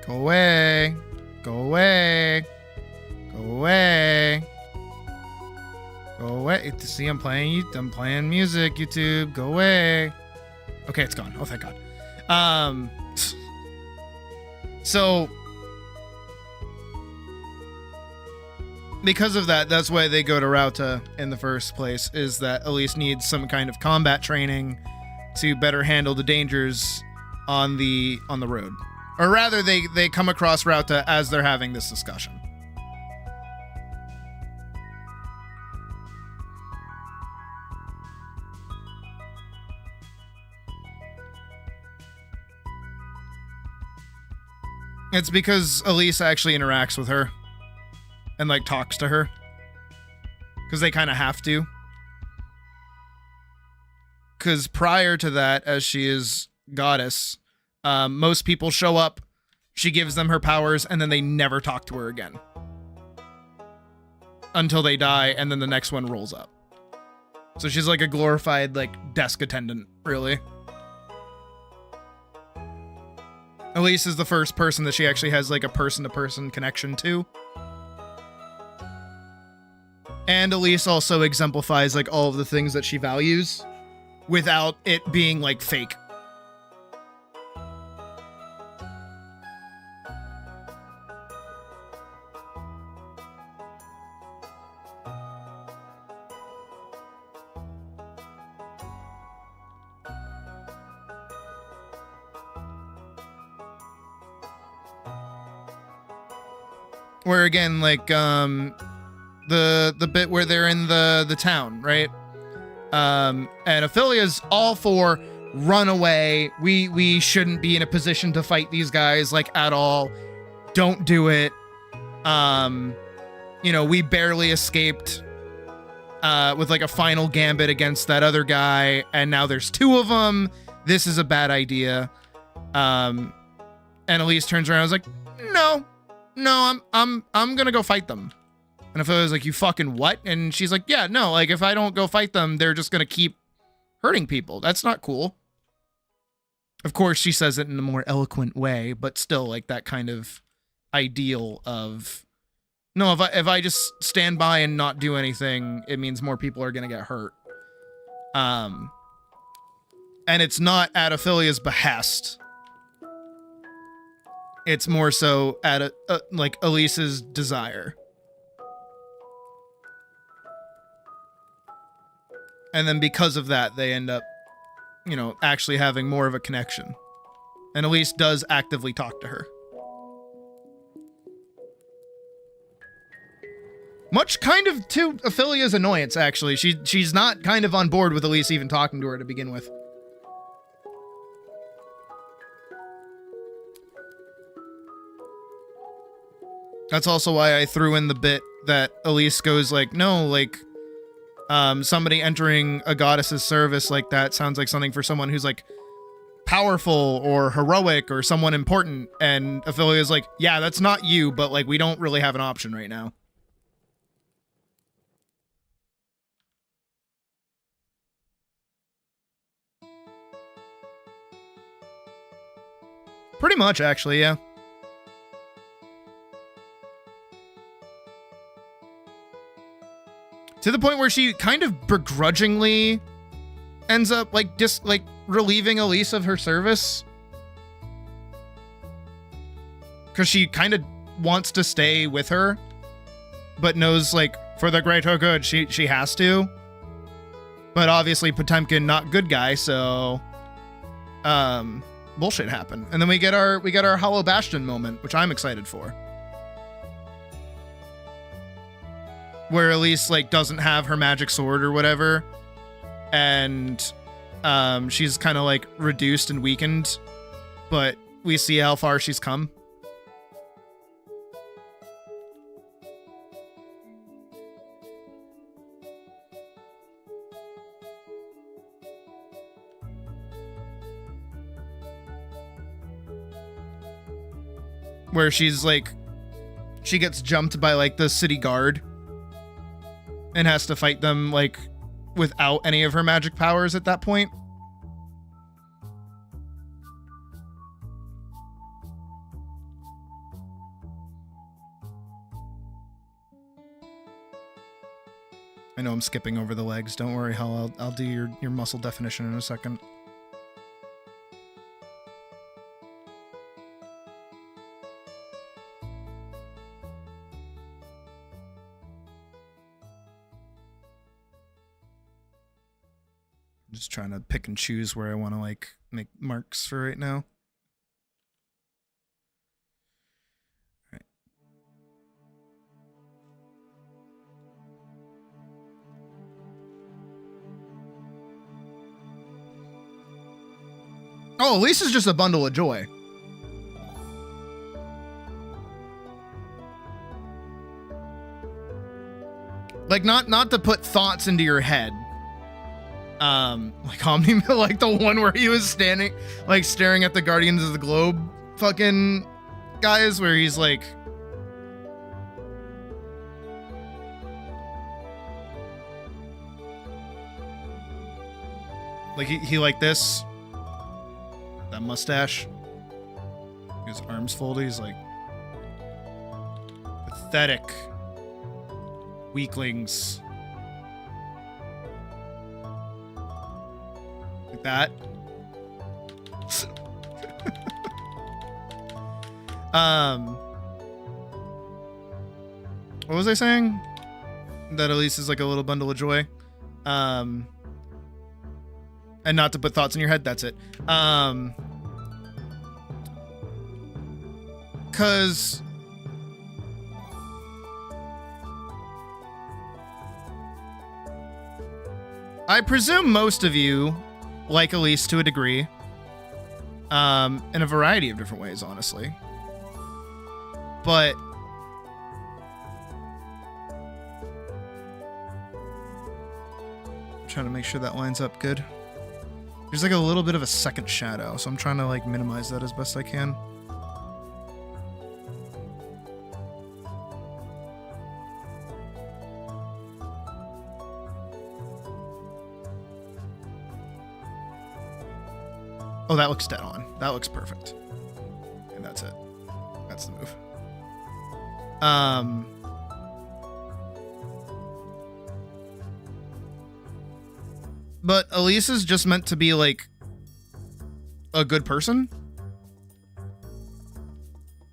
Go away. Go away. Go away. Go away. See, I'm playing music, YouTube. Go away. Okay, it's gone. Oh, thank God. So because of that, that's why they go to Rauta in the first place, is that Elise needs some kind of combat training to better handle the dangers on the road. Or rather, they come across Rauta as they're having this discussion. It's because Elise actually interacts with her and, like, talks to her. Because they kind of have to. Because prior to that, as she is goddess, most people show up, she gives them her powers, and then they never talk to her again. Until they die, and then the next one rolls up. So she's like a glorified, like, desk attendant, really. Elise is the first person that she actually has, like, a person-to-person connection to. And Elise also exemplifies, like, all of the things that she values without it being, like, fake. Where again, like, the bit where they're in the town, right? And Ophelia's all for run away. We shouldn't be in a position to fight these guys, like, at all. Don't do it. You you know, we barely escaped with like a final gambit against that other guy, and now there's two of them. This is a bad idea. And Elise turns around and is like, no, I'm gonna go fight them. And Ophelia was like, you fucking what? And she's like, yeah, no, like if I don't go fight them, they're just gonna keep hurting people. That's not cool. Of course, she says it in a more eloquent way, but still like that kind of ideal of, no, if I just stand by and not do anything, it means more people are going to get hurt. And it's not at Ophelia's behest. It's more so at like Elise's desire. And then because of that, they end up, you know, actually having more of a connection. And Elise does actively talk to her. Much kind of to Ophelia's annoyance, actually. She's not kind of on board with Elise even talking to her to begin with. That's also why I threw in the bit that Elise goes like, no, like, somebody entering a goddess's service like that sounds like something for someone who's like powerful or heroic or someone important. And Ophelia's like, yeah, that's not you, but like, we don't really have an option right now. Pretty much, actually, yeah. To the point where she kind of begrudgingly ends up like relieving Elise of her service. Because she kind of wants to stay with her, but knows like for the greater good she has to. But obviously Potemkin not good guy, so bullshit happened. And then we get our Hollow Bastion moment, which I'm excited for. Where Elise like doesn't have her magic sword or whatever, and she's kind of like reduced and weakened, but we see how far she's come. Where she's like, she gets jumped by like the city guard and has to fight them like without any of her magic powers at that point. I know I'm skipping over the legs. Don't worry, Hal. I'll do your muscle definition in a second. Just trying to pick and choose where I want to like make marks for right now. All right. Oh, Lisa's just a bundle of joy. Like not to put thoughts into your head. Like Omni, like the one where he was standing, like staring at the Guardians of the Globe fucking guys, where he's like, he like this, that mustache, his arms folded, he's like, pathetic weaklings. That. What was I saying? That Elise is like a little bundle of joy. And not to put thoughts in your head, that's it. Cause I presume most of you like Elise to a degree, in a variety of different ways, honestly. But Trying to make sure that lines up good. There's like a little bit of a second shadow, so I'm trying to like minimize that as best I can. Oh, that looks dead on. That looks perfect. And that's it. That's the move. But Elise is just meant to be like a good person.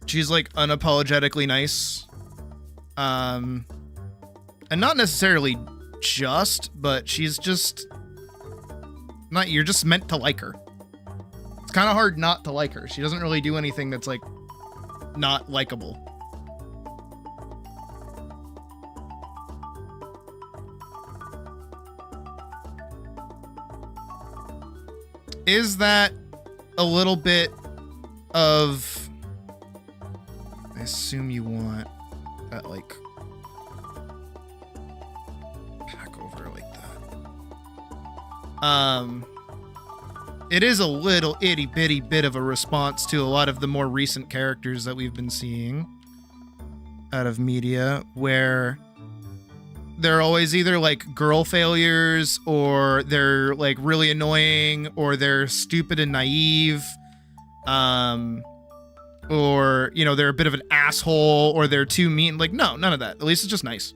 She's like unapologetically nice. And not necessarily just, but she's just not, you're just meant to like her. It's kind of hard not to like her. She doesn't really do anything that's like not likable. Is that a little bit of, I assume you want that like pack over like that. It is a little itty bitty bit of a response to a lot of the more recent characters that we've been seeing out of media, where they're always either like girl failures, or they're like really annoying, or they're stupid and naive, or, you know, they're a bit of an asshole, or they're too mean. Like, no, none of that. At least it's just nice.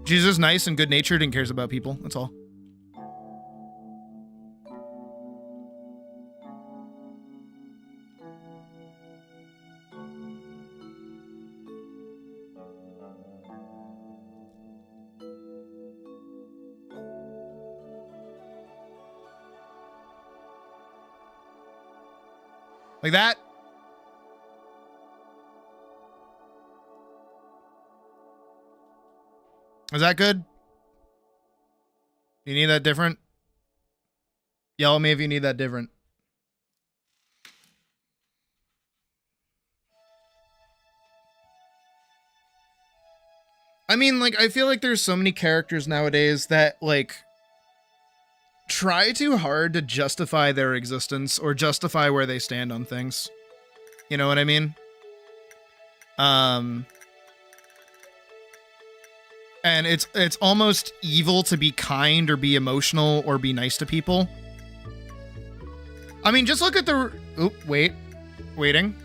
She's just nice and good natured and cares about people. That's all. Like that. Is that good? You need that different? Yell at me if you need that different. I mean, like, I feel like there's so many characters nowadays that, like, try too hard to justify their existence or justify where they stand on things. You know what I mean? And it's almost evil to be kind or be emotional or be nice to people. I mean, just look at the... Oop, wait. Waiting.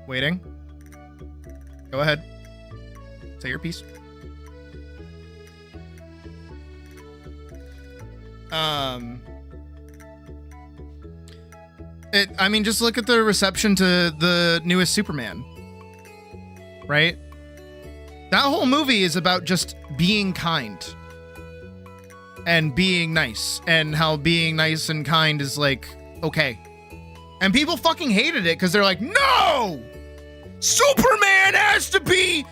Waiting. Go ahead. Say your piece. I mean, just look at the reception to the newest Superman, right? That whole movie is about just being kind and being nice, and how being nice and kind is like, okay. And people fucking hated it because they're like, no! Superman has to be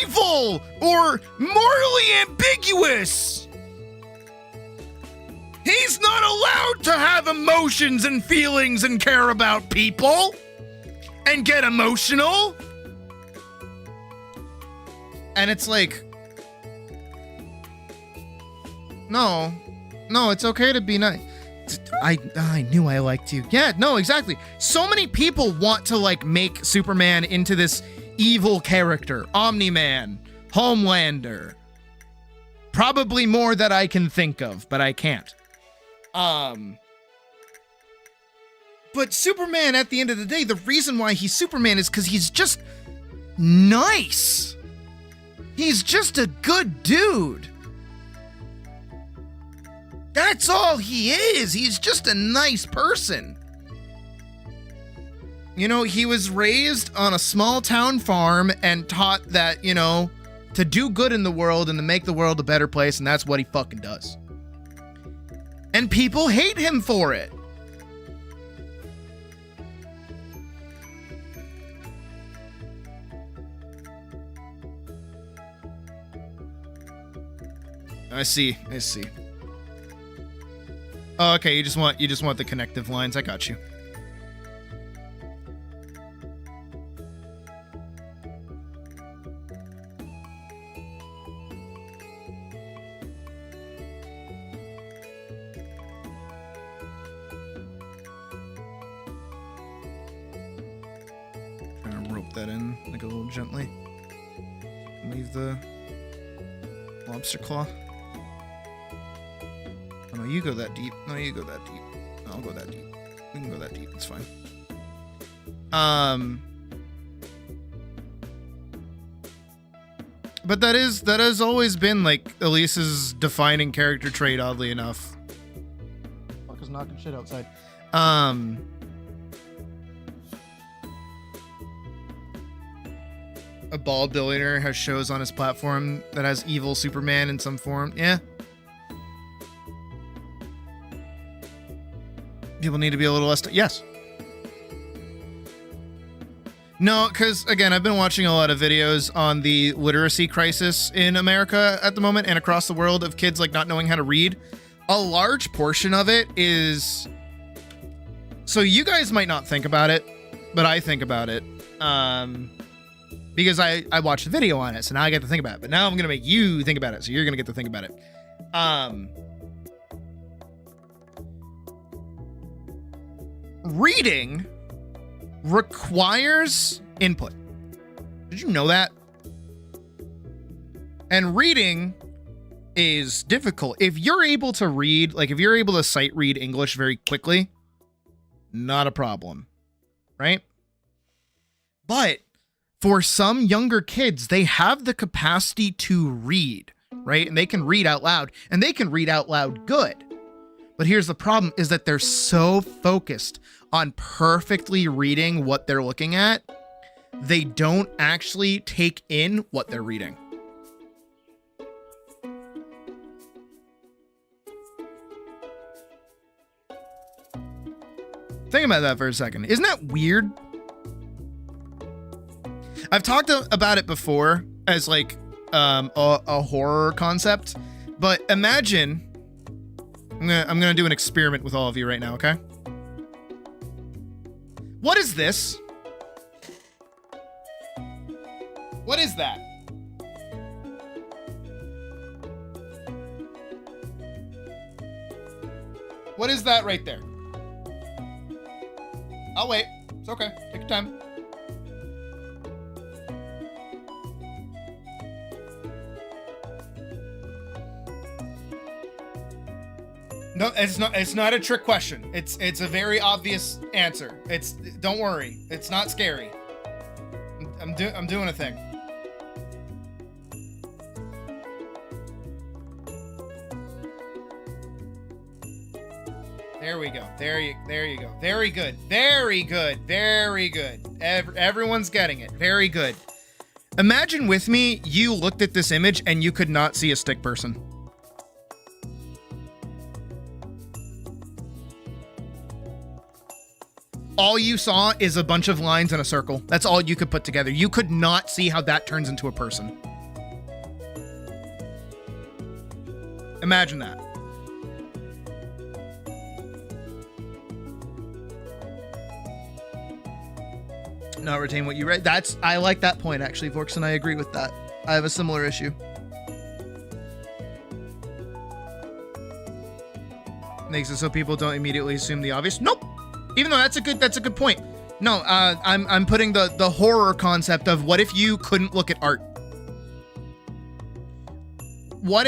evil or morally ambiguous. He's not allowed to have emotions and feelings and care about people and get emotional. And it's like, no, it's okay to be nice. I knew I liked you. Yeah, no, exactly. So many people want to like make Superman into this evil character. Omni-Man, Homelander. Probably more that I can think of, but I can't. But Superman, at the end of the day, the reason why he's Superman is because he's just nice. He's just a good dude. That's all he is. He's just a nice person. You know, he was raised on a small town farm and taught that, you know, to do good in the world and to make the world a better place, and that's what he fucking does. And people hate him for it. I see. Oh, okay, you just want the connective lines. I got you. that in like a little gently. Leave the lobster claw. Oh no, you go that deep. No, you go that deep. No, I'll go that deep. We can go that deep. It's fine. But that has always been like Elise's defining character trait, oddly enough. Fuck is knocking shit outside. A bald billionaire has shows on his platform that has evil Superman in some form. Yeah. People need to be a little less... yes. No, because, again, I've been watching a lot of videos on the literacy crisis in America at the moment and across the world of kids, like, not knowing how to read. A large portion of it is... so you guys might not think about it, but I think about it. Because I watched a video on it, so now I get to think about it. But now I'm going to make you think about it, so you're going to get to think about it. Reading requires input. Did you know that? And reading is difficult. If you're able to read, like if you're able to sight read English very quickly, not a problem, right? But for some younger kids, they have the capacity to read, right? And they can read out loud, and they can read out loud good. But here's the problem, is that they're so focused on perfectly reading what they're looking at, they don't actually take in what they're reading. Think about that for a second. Isn't that weird? I've talked about it before as like a horror concept, but imagine... I'm gonna do an experiment with all of you right now, okay? What is this? What is that? What is that right there? I'll wait. It's okay. Take your time. No, it's not a trick question. It's a very obvious answer. Don't worry. It's not scary. I'm doing a thing. There we go. There you go. Very good. Very good. Very good. Everyone's getting it. Very good. Imagine with me, you looked at this image and you could not see a stick person. All you saw is a bunch of lines in a circle. That's all you could put together. You could not see how that turns into a person. Imagine that. Not retain what you read. I like that point, actually, Vorks, and I agree with that. I have a similar issue. Makes it so people don't immediately assume the obvious. Nope. Even though that's a good point. No, I'm putting the horror concept of what if you couldn't look at art? What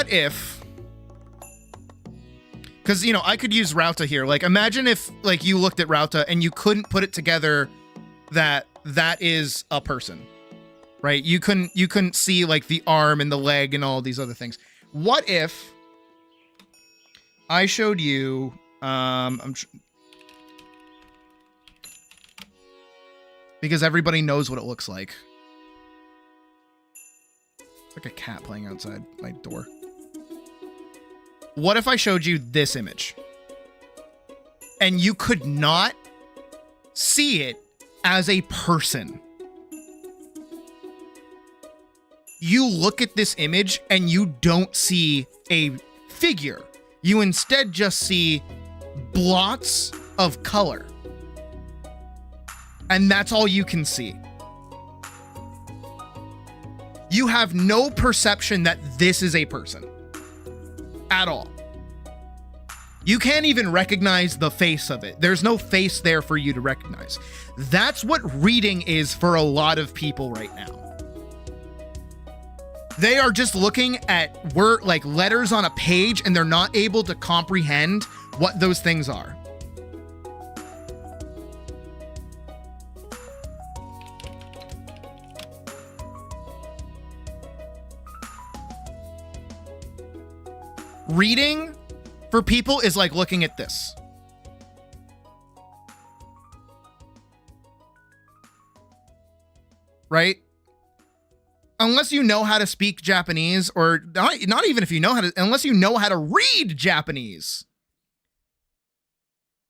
if? Because I could use Rauta here. Like, imagine if like you looked at Rauta and you couldn't put it together that is a person, right? You couldn't see like the arm and the leg and all these other things. What if I showed you? Because everybody knows what it looks like. It's like a cat playing outside my door. What if I showed you this image? And you could not see it as a person. You look at this image and you don't see a figure. You instead just see blots of color. And that's all you can see. You have no perception that this is a person at all. You can't even recognize the face of it. There's no face there for you to recognize. That's what reading is for a lot of people right now. They are just looking at word, like letters on a page, and they're not able to comprehend what those things are. Reading for people is like looking at this. Right? Unless you know how to speak Japanese, or not even if you know how to, unless you know how to read Japanese,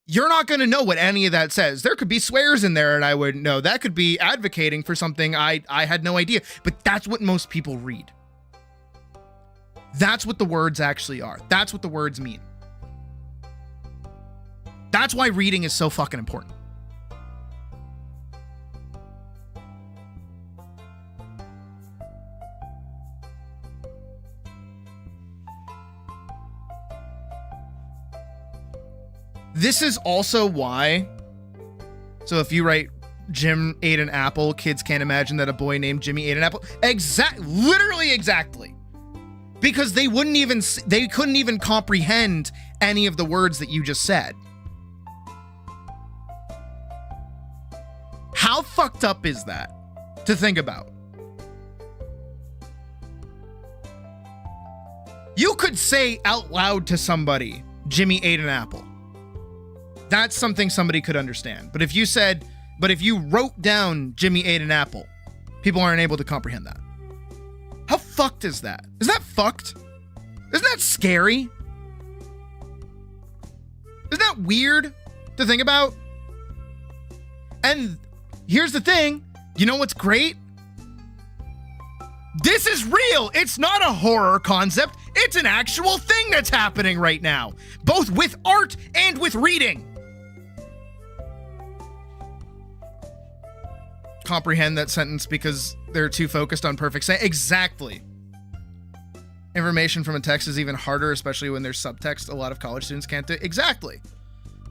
you're not going to know what any of that says. There could be swears in there and I wouldn't know. That could be advocating for something I had no idea. But that's what most people read. That's what the words actually are. That's what the words mean. That's why reading is so fucking important. This is also why, so if you write Jim ate an apple, kids can't imagine that a boy named Jimmy ate an apple. Literally exactly. Because they couldn't even comprehend any of the words that you just said. How fucked up is that to think about? You could say out loud to somebody, Jimmy ate an apple. That's something somebody could understand. But if you wrote down Jimmy ate an apple, people aren't able to comprehend that. How fucked is that? Is that fucked? Isn't that scary? Isn't that weird to think about? And here's the thing. You know what's great? This is real. It's not a horror concept. It's an actual thing that's happening right now, both with art and with reading. Comprehend that sentence because they're too focused on perfect sense. Exactly. Information from a text is even harder, especially when there's subtext. A lot of college students can't do. Exactly.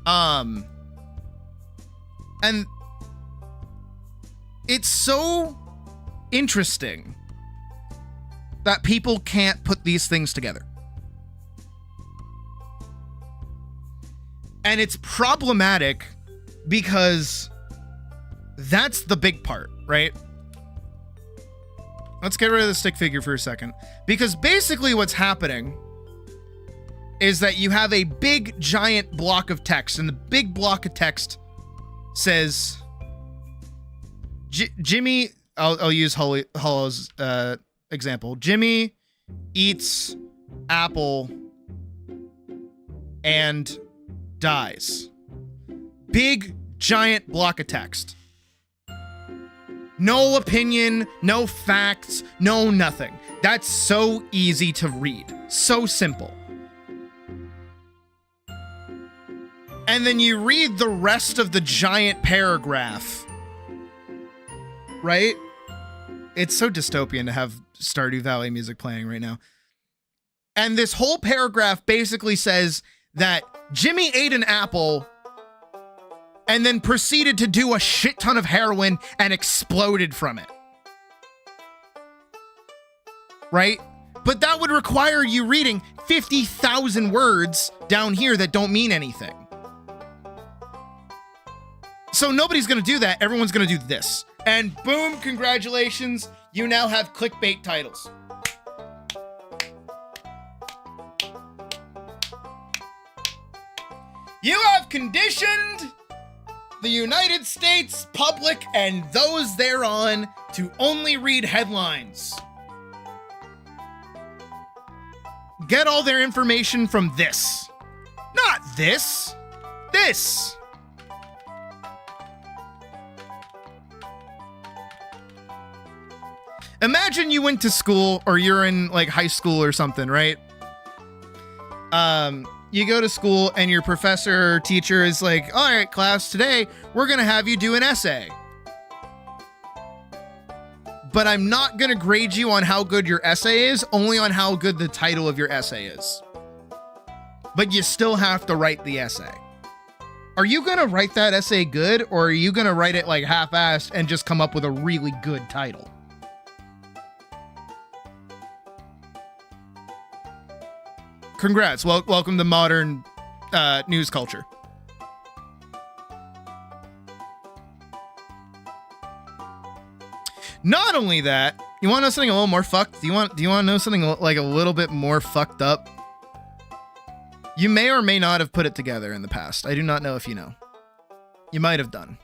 And it's so interesting that people can't put these things together. And it's problematic because that's the big part, right? Let's get rid of the stick figure for a second. Because basically what's happening is that you have a big giant block of text, and the big block of text says Jimmy, I'll use Hollow's example. Jimmy eats apple and dies. Big giant block of text. No opinion, no facts, no nothing. That's so easy to read. So simple. And then you read the rest of the giant paragraph. Right? It's so dystopian to have Stardew Valley music playing right now. And this whole paragraph basically says that Jimmy ate an apple and then proceeded to do a shit ton of heroin and exploded from it. Right? But that would require you reading 50,000 words down here that don't mean anything. So nobody's going to do that. Everyone's going to do this. And boom, congratulations. You now have clickbait titles. You have conditioned the United States public and those thereon to only read headlines. Get all their information from this. Not this. This. Imagine you went to school, or you're in like high school or something, right? You go to school and your professor or teacher is like, all right, class, today we're going to have you do an essay. But I'm not going to grade you on how good your essay is, only on how good the title of your essay is. but you still have to write the essay. Are you going to write that essay good, or are you going to write it like half-assed and just come up with a really good title? Congrats. Welcome to modern news culture. Not only that, you want to know something a little more fucked? Do you want to know something like a little bit more fucked up? You may or may not have put it together in the past. I do not know if you know. You might have done.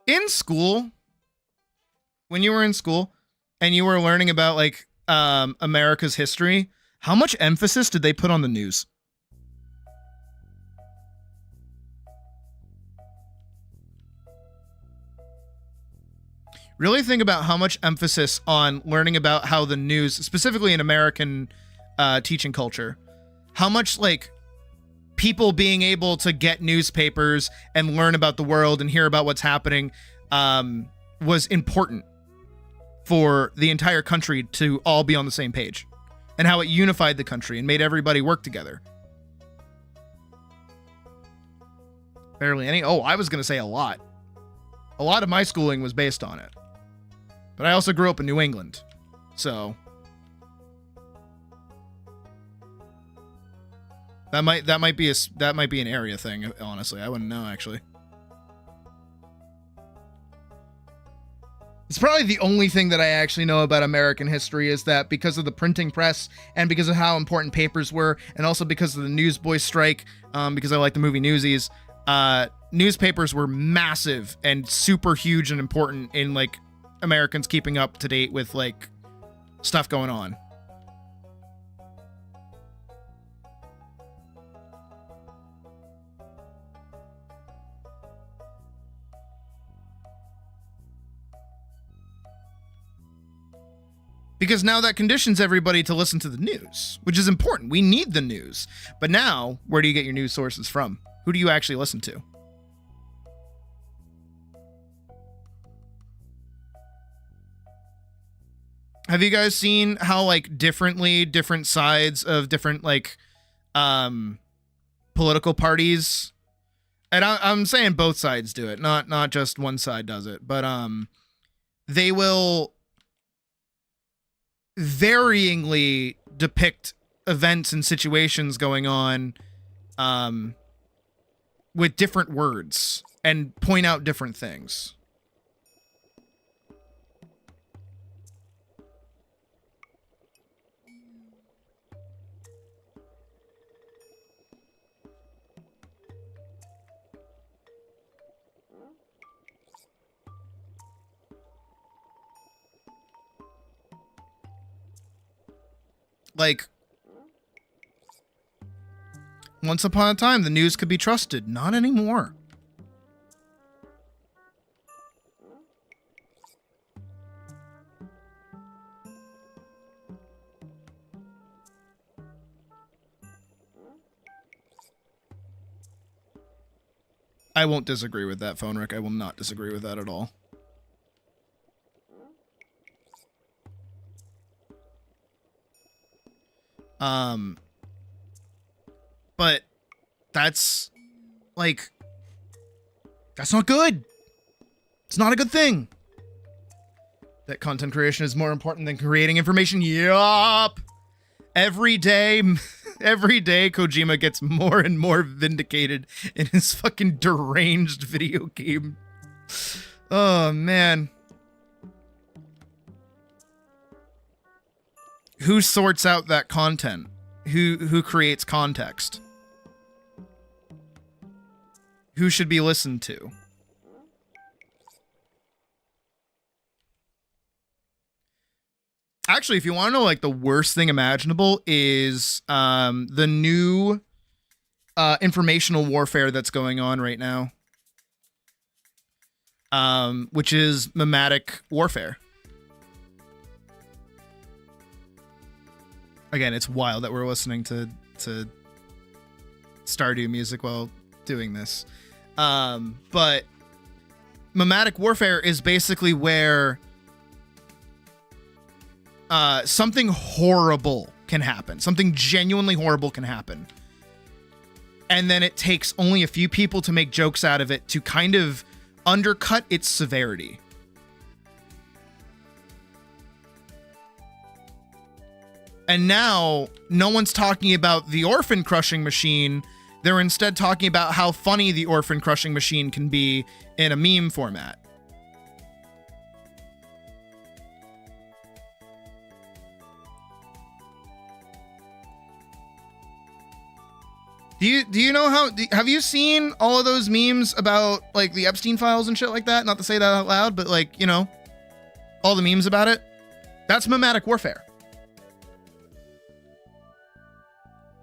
In school, when you were in school and you were learning about like America's history, how much emphasis did they put on the news? Really think about how much emphasis on learning about how the news, specifically in American teaching culture, how much like people being able to get newspapers and learn about the world and hear about what's happening was important for the entire country to all be on the same page, and how it unified the country and made everybody work together. Barely any. Oh, I was going to say a lot. A lot of my schooling was based on it. But I also grew up in New England. So that might be an area thing, honestly. I wouldn't know, actually. It's probably the only thing that I actually know about American history is that because of the printing press and because of how important papers were, and also because of the Newsboys strike, because I like the movie Newsies, newspapers were massive and super huge and important in like Americans keeping up to date with like stuff going on. Because now that conditions everybody to listen to the news, which is important. We need the news. But now, where do you get your news sources from? Who do you actually listen to? Have you guys seen how like different sides of different like political parties, and I'm saying both sides do it, not just one side does it, but they will varyingly depict events and situations going on with different words and point out different things. Like, once upon a time, the news could be trusted. Not anymore. I won't disagree with that, Phone Rick. I will not disagree with that at all. But that's like, that's not good. It's not a good thing. That content creation is more important than creating information. Yup. Every day, Kojima gets more and more vindicated in his fucking deranged video game. Oh, man. Who sorts out that content? Who creates context? Who should be listened to? Actually, if you want to know, like, the worst thing imaginable is the new informational warfare that's going on right now, which is mimetic warfare. Again, it's wild that we're listening to Stardew music while doing this. But mimetic warfare is basically where something horrible can happen. Something genuinely horrible can happen. And then it takes only a few people to make jokes out of it to kind of undercut its severity. And now, no one's talking about the orphan crushing machine. They're instead talking about how funny the orphan crushing machine can be in a meme format. Do you know how, have you seen all of those memes about like the Epstein files and shit like that? Not to say that out loud, but like, you know, all the memes about it. That's mimetic warfare.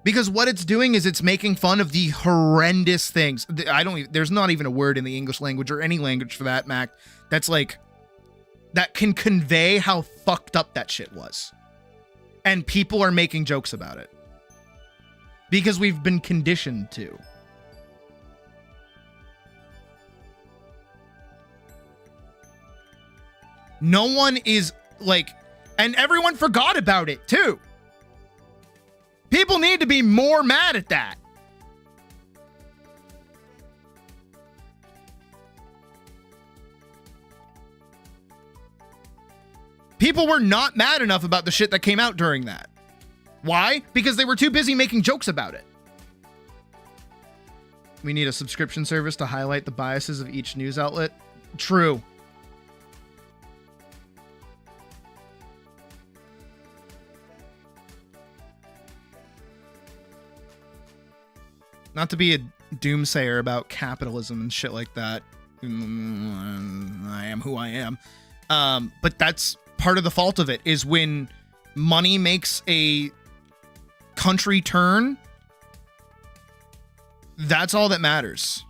Because what it's doing is it's making fun of the horrendous things. There's not even a word in the English language or any language for that, Mac, that's like, that can convey how fucked up that shit was. And people are making jokes about it. Because we've been conditioned to. No one is like, and everyone forgot about it too. People need to be more mad at that. People were not mad enough about the shit that came out during that. Why? Because they were too busy making jokes about it. We need a subscription service to highlight the biases of each news outlet. True. Not to be a doomsayer about capitalism and shit like that. I am who I am. But that's part of the fault of it, is when money makes a country turn, that's all that matters.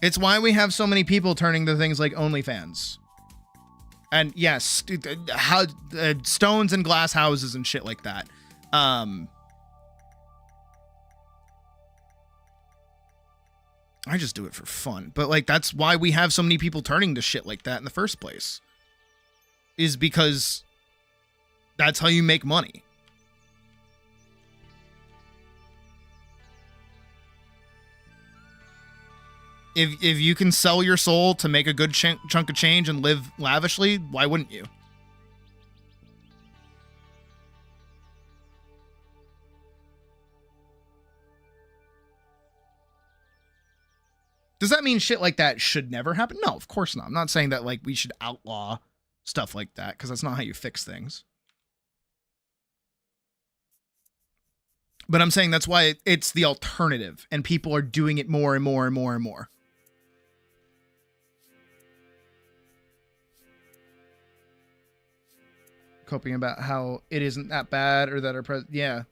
It's why we have so many people turning to things like OnlyFans. And yes, how stones and glass houses and shit like that. I just do it for fun. But like, that's why we have so many people turning to shit like that in the first place. Is because that's how you make money. If you can sell your soul to make a good chunk of change and live lavishly, why wouldn't you? Does that mean shit like that should never happen? No, of course not. I'm not saying that like we should outlaw stuff like that, because that's not how you fix things. But I'm saying that's why it's the alternative, and people are doing it more and more and more and more. Coping about how it isn't that bad, or that our yeah.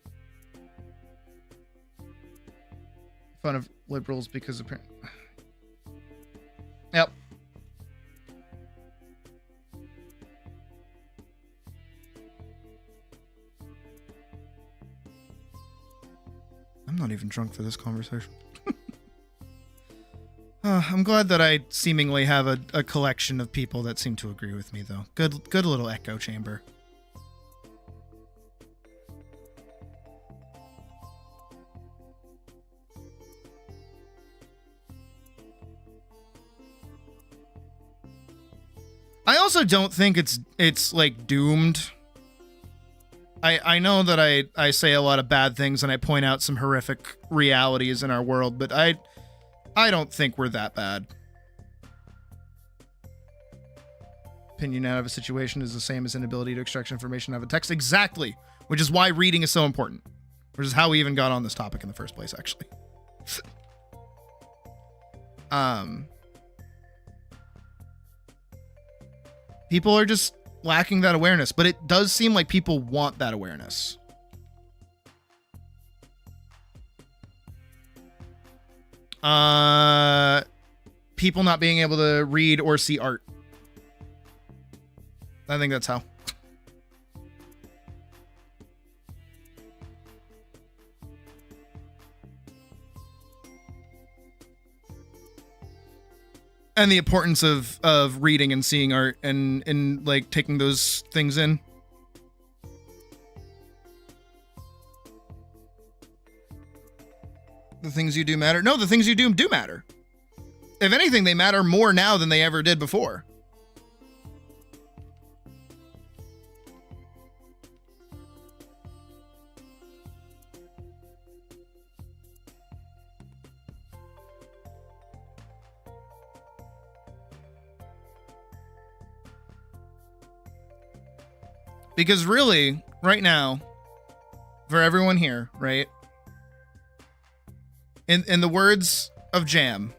Fun of liberals because apparently. Yep. I'm not even drunk for this conversation. I'm glad that I seemingly have a collection of people that seem to agree with me, though. Good little echo chamber. I also don't think it's like doomed. I know that I say a lot of bad things and I point out some horrific realities in our world, but I don't think we're that bad. Opinion out of a situation is the same as inability to extract information out of a text. Exactly. Which is why reading is so important. Which is how we even got on this topic in the first place, actually. People are just lacking that awareness, but it does seem like people want that awareness. People not being able to read or see art. I think that's how. And the importance of reading and seeing art and like taking those things in. The things you do matter. No, the things you do matter. If anything, they matter more now than they ever did before. Because really, right now, for everyone here, right? In the words of Jam,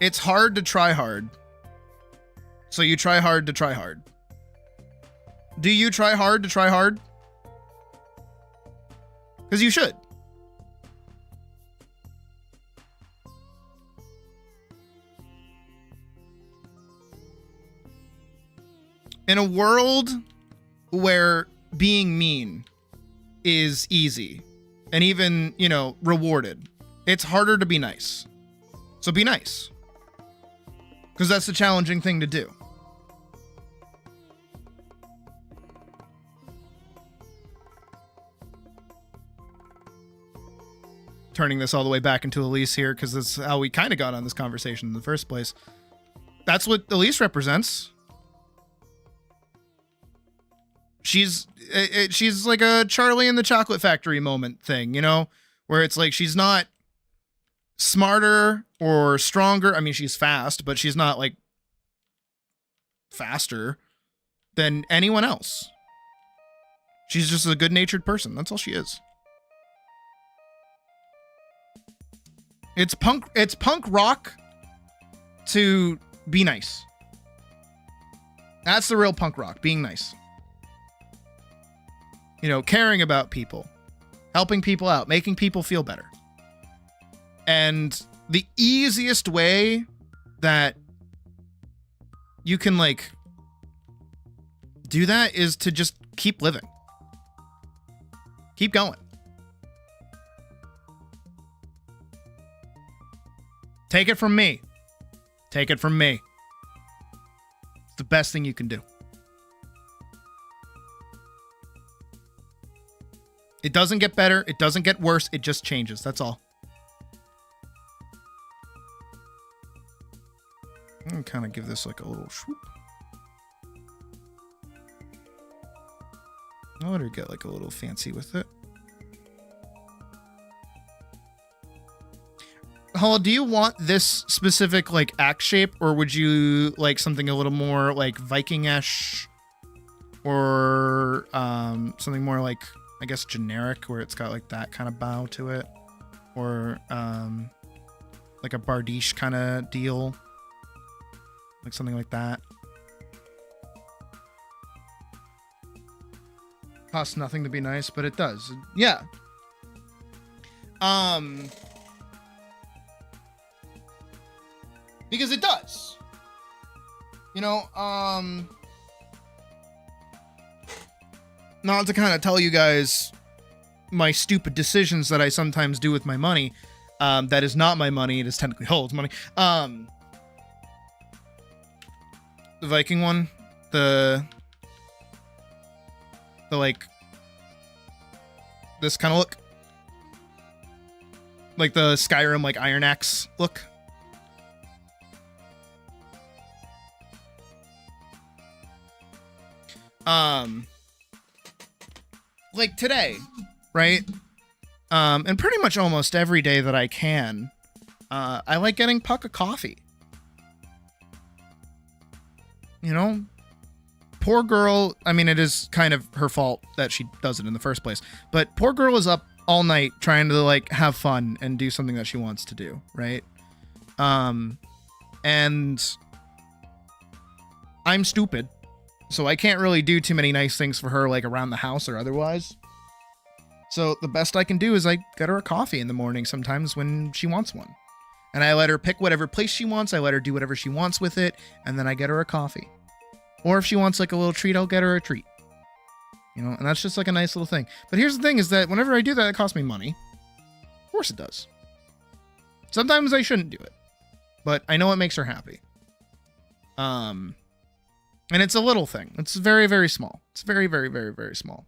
it's hard to try hard. So you try hard to try hard. Do you try hard to try hard? Because you should. In a world where being mean is easy and even, you know, rewarded, it's harder to be nice. So be nice. Because that's the challenging thing to do. Turning this all the way back into Elise here, because that's how we kind of got on this conversation in the first place. That's what Elise represents. She's like a Charlie and the Chocolate Factory moment thing, you know, where it's like she's not smarter or stronger. I mean, she's fast, but she's not like faster than anyone else. She's just a good-natured person. That's all she is. It's punk rock to be nice. That's the real punk rock, being nice. You know, caring about people, helping people out, making people feel better. And the easiest way that you can, like, do that is to just keep living. Keep going. Take it from me. Take it from me. It's the best thing you can do. It doesn't get better. It doesn't get worse. It just changes. That's all. I'm going to kind of give this like a little swoop. I'll let her get like a little fancy with it. Hala, do you want this specific like axe shape, or would you like something a little more like Viking-ish, or something more like, I guess, generic, where it's got like that kind of bow to it, or like a Bardiche kind of deal, like something like that? Costs nothing to be nice, but it does. Yeah. Because it does. You know, not to kind of tell you guys my stupid decisions that I sometimes do with my money. That is not my money. It is technically Hol's money. The Viking one, the like this kind of look, like the Skyrim like Iron Axe look. Like today, right? And pretty much almost every day that I can, I like getting Puck a coffee. You know, poor girl. I mean, it is kind of her fault that she does it in the first place, but poor girl is up all night trying to like have fun and do something that she wants to do, right? And I'm stupid. So I can't really do too many nice things for her, like around the house or otherwise. So the best I can do is I get her a coffee in the morning sometimes when she wants one. And I let her pick whatever place she wants. I let her do whatever she wants with it. And then I get her a coffee. Or if she wants like a little treat, I'll get her a treat. You know, and that's just like a nice little thing. But here's the thing is that whenever I do that, it costs me money. Of course it does. Sometimes I shouldn't do it. but I know it makes her happy. And it's a little thing. It's very, very small. It's very, very, very, very small.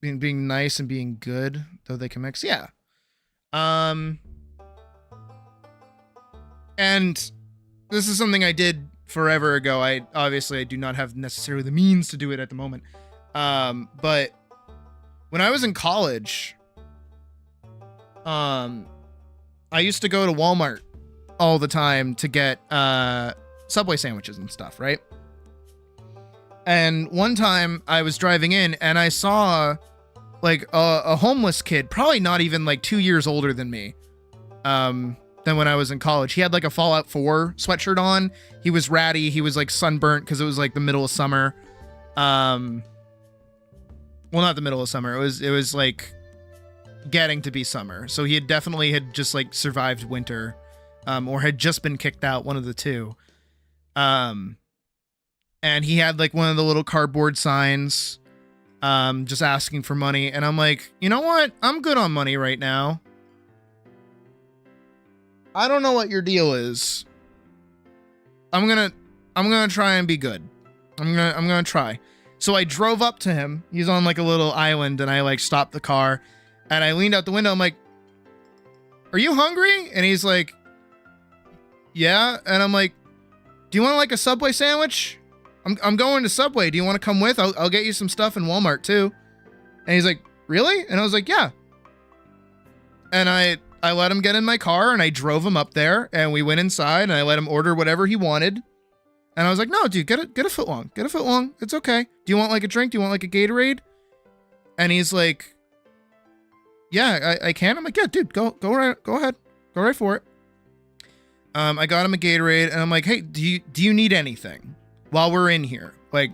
Being nice and being good, though they can mix. Yeah. And this is something I did forever ago. I do not have necessarily the means to do it at the moment. But when I was in college, I used to go to Walmart all the time to get Subway sandwiches and stuff, right? And one time I was driving in and I saw like a homeless kid, probably not even like 2 years older than me, than when I was in college. He had like a Fallout 4 sweatshirt on. He was ratty. He was like sunburnt because it was like the middle of summer. Well, not the middle of summer. It was like getting to be summer. So he had just like survived winter, or had just been kicked out, one of the two. And he had like one of the little cardboard signs, just asking for money. And I'm like, you know what? I'm good on money right now. I don't know what your deal is. I'm gonna try and be good. I'm gonna try. So I drove up to him. He's on like a little island, and I like stopped the car, and I leaned out the window. I'm like, "Are you hungry?" And he's like, "Yeah." And I'm like, "Do you want like a Subway sandwich? I'm going to Subway. Do you want to come with? I'll get you some stuff in Walmart too." And he's like, "Really?" And I was like, "Yeah." And I let him get in my car, and I drove him up there, and we went inside, and I let him order whatever he wanted. And I was like, "No, dude, get a footlong. Get a footlong. It's okay. Do you want like a drink? Do you want like a Gatorade?" And he's like, "Yeah, I can." I'm like, "Yeah, dude, go ahead. Go right for it." I got him a Gatorade, and I'm like, "Hey, do you need anything while we're in here? Like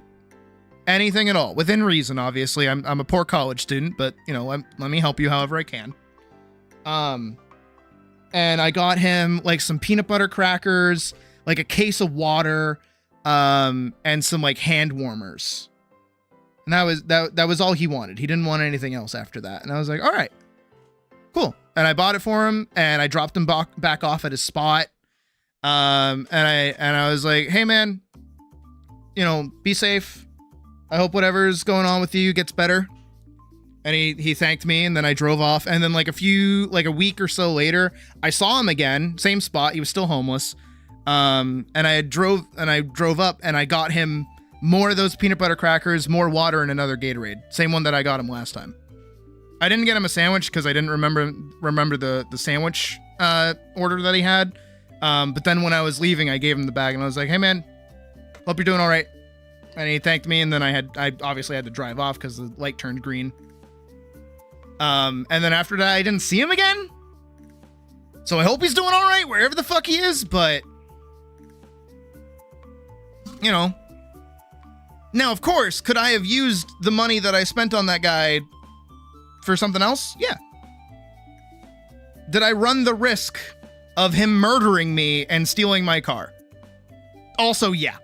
anything at all, within reason, obviously. I'm a poor college student, but you know, let me help you however I can." And I got him like some peanut butter crackers, like a case of water, and some like hand warmers. And that was all he wanted. He didn't want anything else after that. And I was like, "All right, cool." And I bought it for him, and I dropped him back off at his spot. And I was like, "Hey man, you know, be safe. I hope whatever's going on with you gets better." And he thanked me, and then I drove off. And then like a week or so later, I saw him again, same spot. He was still homeless. And I drove up, and I got him more of those peanut butter crackers, more water, and another Gatorade. Same one that I got him last time. I didn't get him a sandwich because I didn't remember the sandwich order that he had. But then when I was leaving, I gave him the bag, and I was like, "Hey man, hope you're doing all right." And he thanked me, and then I obviously had to drive off because the light turned green. And then after that, I didn't see him again. So I hope he's doing all right wherever the fuck he is. But you know, now of course, could I have used the money that I spent on that guy for something else? Yeah. Did I run the risk of him murdering me and stealing my car? Also, yeah.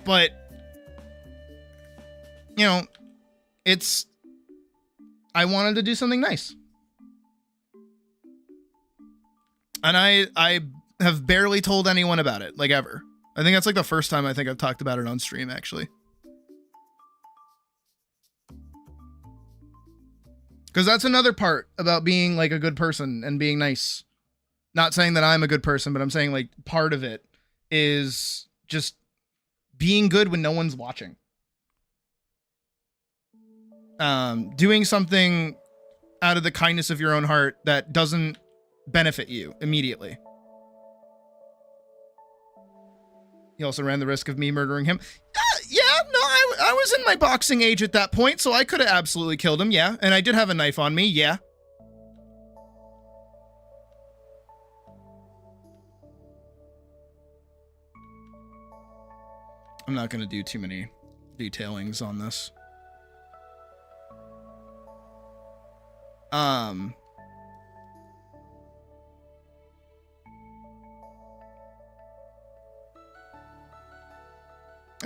But you know, I wanted to do something nice. And I have barely told anyone about it, like ever. I think that's like the first time I think I've talked about it on stream, actually. Because that's another part about being like a good person and being nice. Not saying that I'm a good person, but I'm saying like part of it is just being good when no one's watching. Doing something out of the kindness of your own heart that doesn't benefit you immediately. He also ran the risk of me murdering him. I was in my boxing age at that point, so I could have absolutely killed him, yeah. And I did have a knife on me, yeah. I'm not going to do too many detailings on this.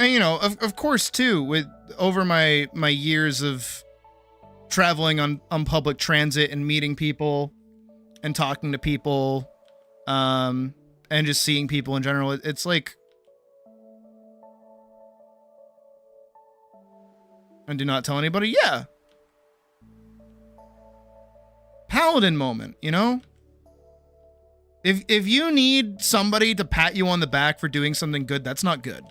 And you know, of course too, with over my years of traveling on public transit and meeting people, and talking to people, and just seeing people in general. It's like, and do not tell anybody. Yeah. Paladin moment, you know? If you need somebody to pat you on the back for doing something good, that's not good.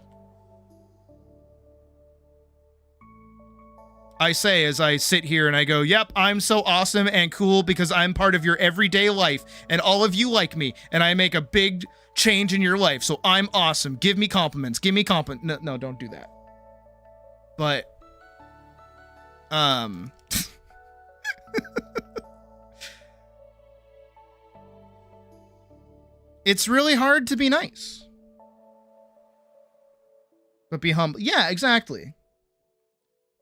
I say as I sit here and I go, yep, I'm so awesome and cool because I'm part of your everyday life and all of you like me and I make a big change in your life. So I'm awesome. Give me compliments. Give me compliments. No, don't do that. But, it's really hard to be nice. But be humble. Yeah, exactly.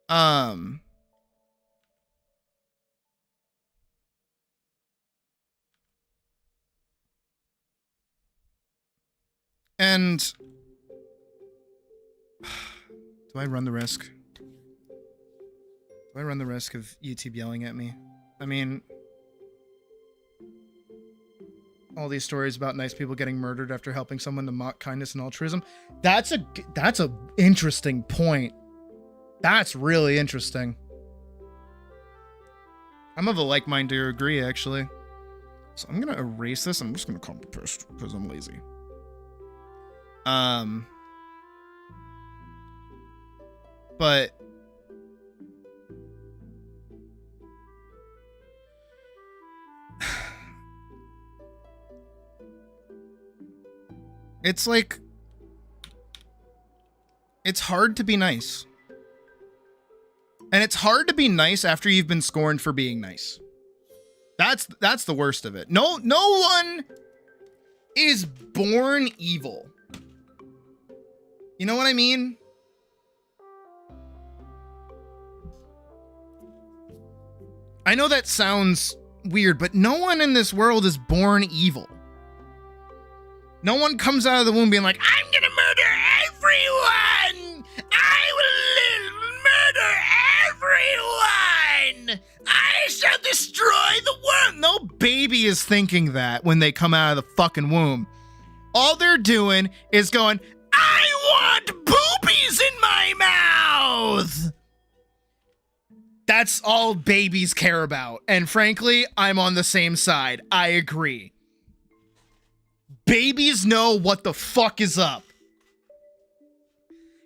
And do I run the risk? Do I run the risk of YouTube yelling at me? I mean, all these stories about nice people getting murdered after helping someone to mock kindness and altruism. That's a interesting point. That's really interesting. I'm of a like mind to agree, actually. So I'm gonna erase this. I'm just gonna call it pissed because I'm lazy. But it's like, it's hard to be nice. And it's hard to be nice after you've been scorned for being nice. That's the worst of it. No one is born evil. You know what I mean? I know that sounds weird, but no one in this world is born evil. No one comes out of the womb being like, I'm gonna murder everyone! I will murder everyone! I shall destroy the world! No baby is thinking that when they come out of the fucking womb. All they're doing is going, I want boobies in my mouth! That's all babies care about. And frankly, I'm on the same side. I agree. Babies know what the fuck is up.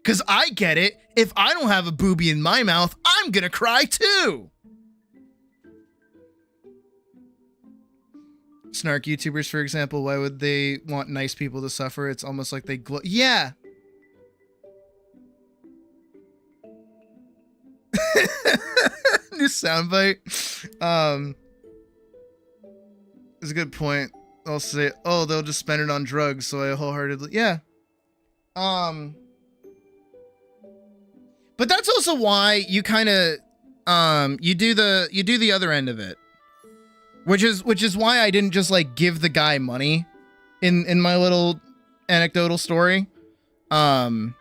Because I get it. If I don't have a boobie in my mouth, I'm gonna cry too. Snark YouTubers, for example, why would they want nice people to suffer? It's almost like they yeah. New soundbite. It's a good point. I'll say, oh, they'll just spend it on drugs, so I wholeheartedly, yeah. But that's also why you kind of, you do the other end of it, which is why I didn't just like give the guy money in my little anecdotal story. It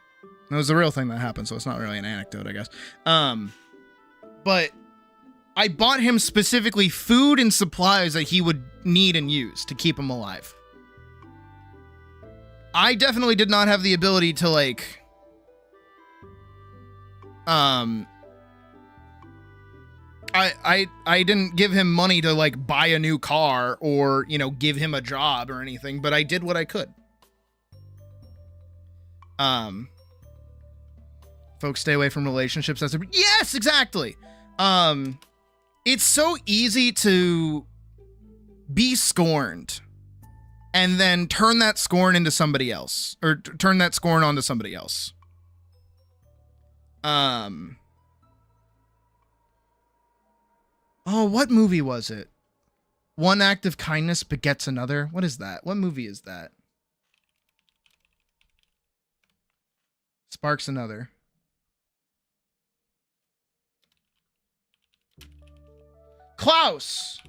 was a real thing that happened, so it's not really an anecdote, I guess. But I bought him specifically food and supplies that he would need and use to keep him alive. I definitely did not have the ability to like, I didn't give him money to like buy a new car or, you know, give him a job or anything, but I did what I could. Folks stay away from relationships. Yes, exactly. It's so easy to be scorned and then turn that scorn into somebody else, or turn that scorn onto somebody else. Oh, what movie was it? One act of kindness begets another. What is that? What movie is that? Sparks another. Klaus.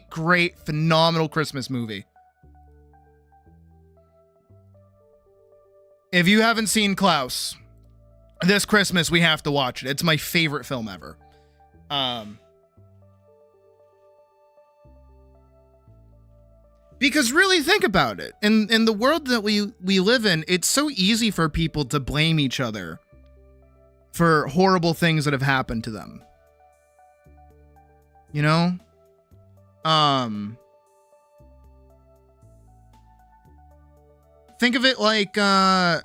Great, phenomenal Christmas movie. If you haven't seen Klaus, This Christmas, we have to watch it. It's my favorite film ever. Because really think about it. In the world that we live in, it's so easy for people to blame each other for horrible things that have happened to them. You know? Think of it like right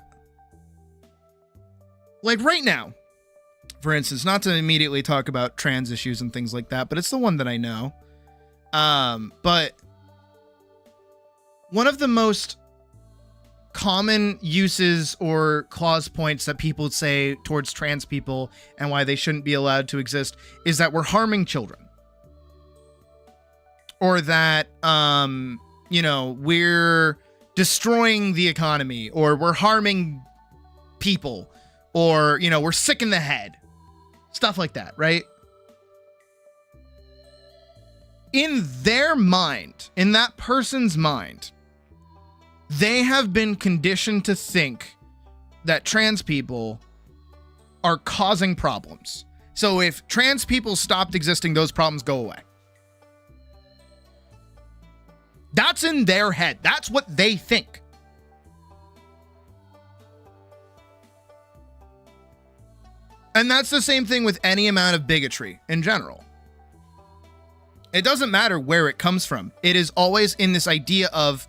now, for instance, not to immediately talk about trans issues and things like that, but it's the one that I know. But one of the most common uses or clause points that people say towards trans people and why they shouldn't be allowed to exist is that we're harming children. Or that, you know, we're destroying the economy, or we're harming people, or, you know, we're sick in the head. Stuff like that, right? In their mind, in that person's mind, they have been conditioned to think that trans people are causing problems. So if trans people stopped existing, those problems go away. That's in their head. That's what they think. And that's the same thing with any amount of bigotry in general. It doesn't matter where it comes from. It is always in this idea of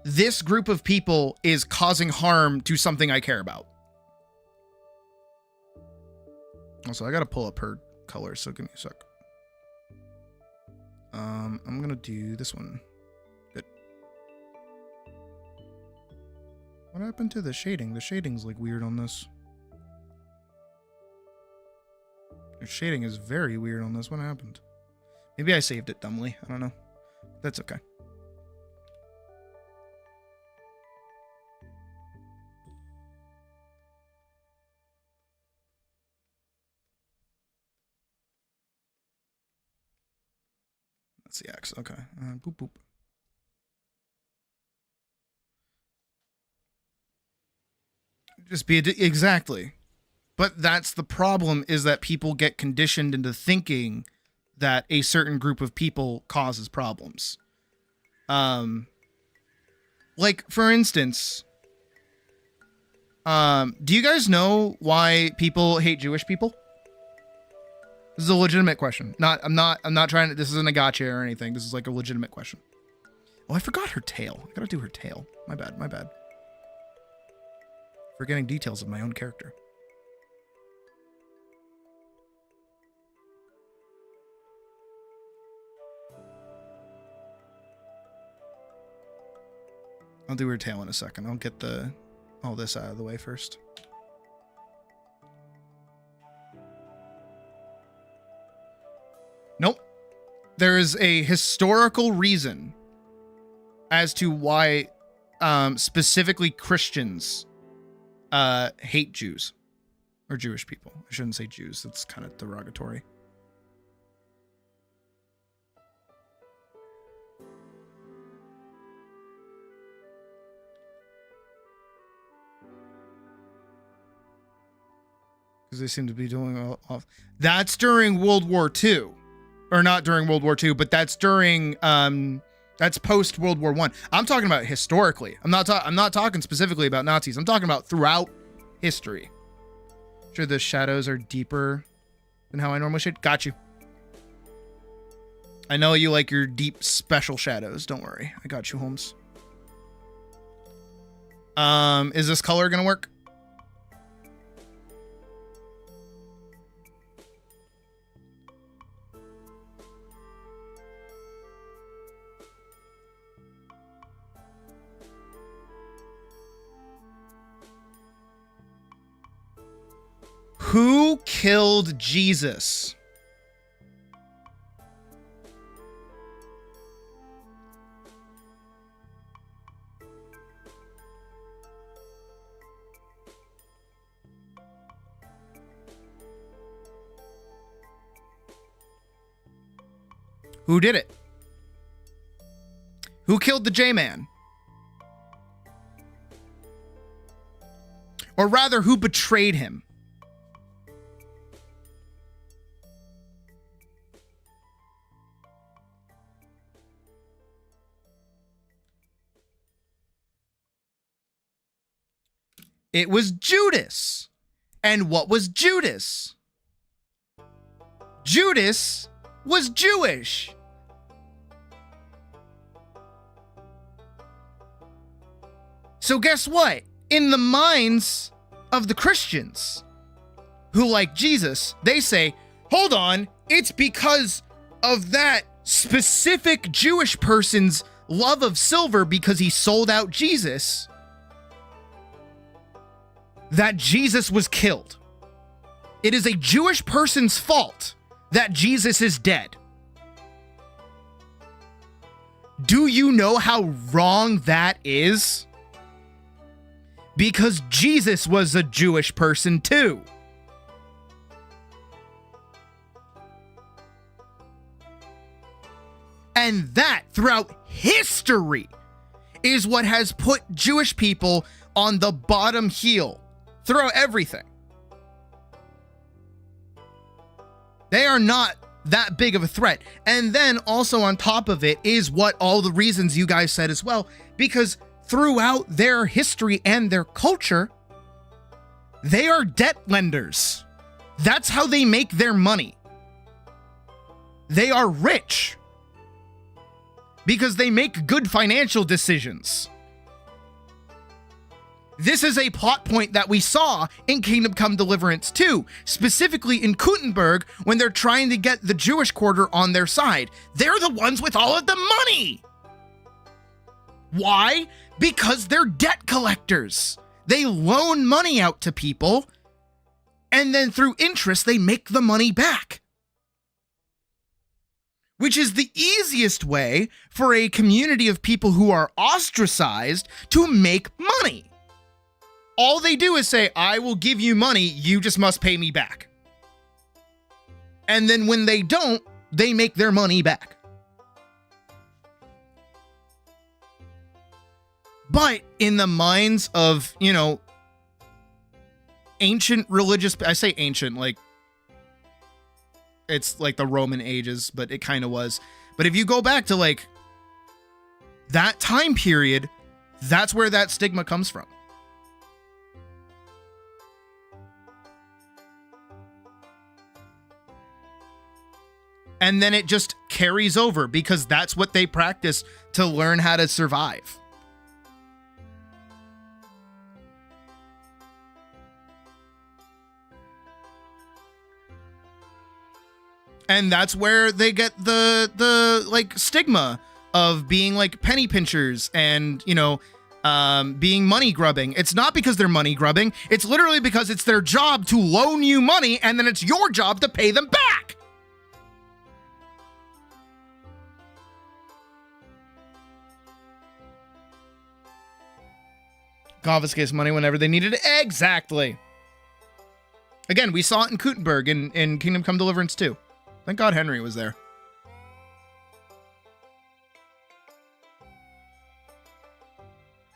this group of people is causing harm to something I care about. Also, I gotta pull up her color, so give me a sec. I'm gonna do this one. Good. What happened to the shading? The shading's like weird on this. The shading is very weird on this. What happened? Maybe I saved it dumbly. I don't know. That's okay. That's the X. Okay. Boop, boop. Just be exactly. But that's the problem, is that people get conditioned into thinking that a certain group of people causes problems. Like, for instance, do you guys know why people hate Jewish people? This is a legitimate question. I'm not trying to, this isn't a gotcha or anything. This is like a legitimate question. Oh, I forgot her tail. I gotta do her tail. My bad. Forgetting details of my own character. I'll do her tail in a second. I'll get all this out of the way first. Nope. There is a historical reason as to why specifically Christians hate Jews or Jewish people. I shouldn't say Jews. That's kind of derogatory. Because they seem to be doing off. That's during World War II. Or not during World War II, but that's during that's post World War I. I'm talking about historically. I'm not talking specifically about Nazis. I'm talking about throughout history. Sure, the shadows are deeper than how I normally should. Got you. I know you like your deep special shadows. Don't worry. I got you, Holmes. Is this color gonna work? Who killed Jesus? Who did it? Who killed the J-Man? Or rather, who betrayed him? It was Judas. And what was Judas? Judas was Jewish. So guess what? In the minds of the Christians who like Jesus, they say, hold on, it's because of that specific Jewish person's love of silver because he sold out Jesus that Jesus was killed. It is a Jewish person's fault that Jesus is dead. Do you know how wrong that is? Because Jesus was a Jewish person too. And that, throughout history, is what has put Jewish people on the bottom heel throughout everything. They are not that big of a threat. And then also on top of it is what all the reasons you guys said as well, because throughout their history and their culture, they are debt lenders. That's how they make their money. They are rich because they make good financial decisions. This is a plot point that we saw in Kingdom Come Deliverance 2, specifically in Kuttenberg when they're trying to get the Jewish quarter on their side. They're the ones with all of the money. Why? Because they're debt collectors. They loan money out to people, and then through interest, they make the money back. Which is the easiest way for a community of people who are ostracized to make money. All they do is say, I will give you money, you just must pay me back. And then when they don't, they make their money back. But in the minds of, you know, ancient religious, I say ancient, like, it's like the Roman ages, but it kind of was. But if you go back to like that time period, that's where that stigma comes from. And then it just carries over because that's what they practice to learn how to survive. And that's where they get the like stigma of being like penny pinchers and, you know, being money grubbing. It's not because they're money grubbing. It's literally because it's their job to loan you money and then it's your job to pay them back. Confiscates money whenever they needed it. Exactly. Again, we saw it in Kuttenberg in Kingdom Come Deliverance 2. Thank God Henry was there.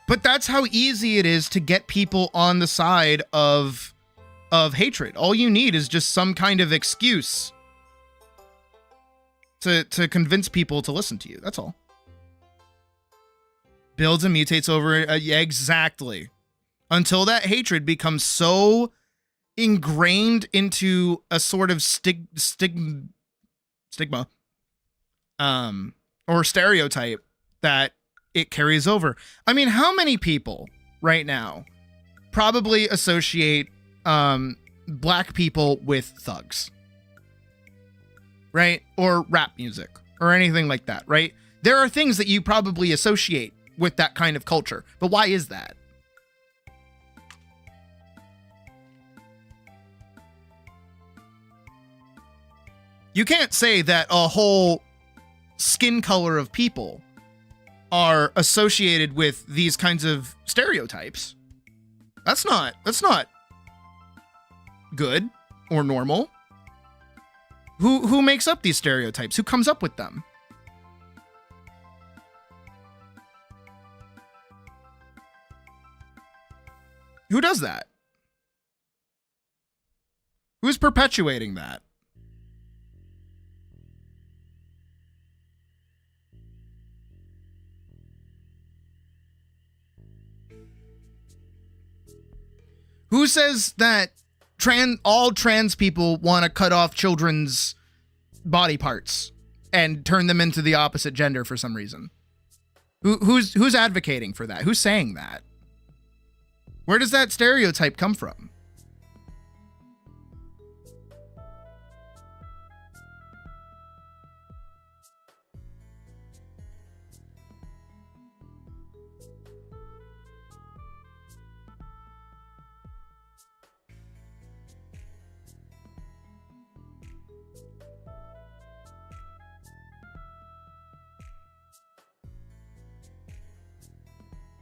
But that's how easy it is to get people on the side of hatred. All you need is just some kind of excuse to convince people to listen to you. That's all. Builds and mutates over yeah, exactly. Until that hatred becomes so ingrained into a sort of stigma or stereotype that it carries over. I mean, how many people right now probably associate black people with thugs, right? Or rap music or anything like that, right? There are things that you probably associate with that kind of culture. But why is that? You can't say that a whole skin color of people are associated with these kinds of stereotypes. That's not good or normal. Who makes up these stereotypes? Who comes up with them? Who does that? Who's perpetuating that? Who says that all trans people want to cut off children's body parts and turn them into the opposite gender for some reason? Who's advocating for that? Who's saying that? Where does that stereotype come from?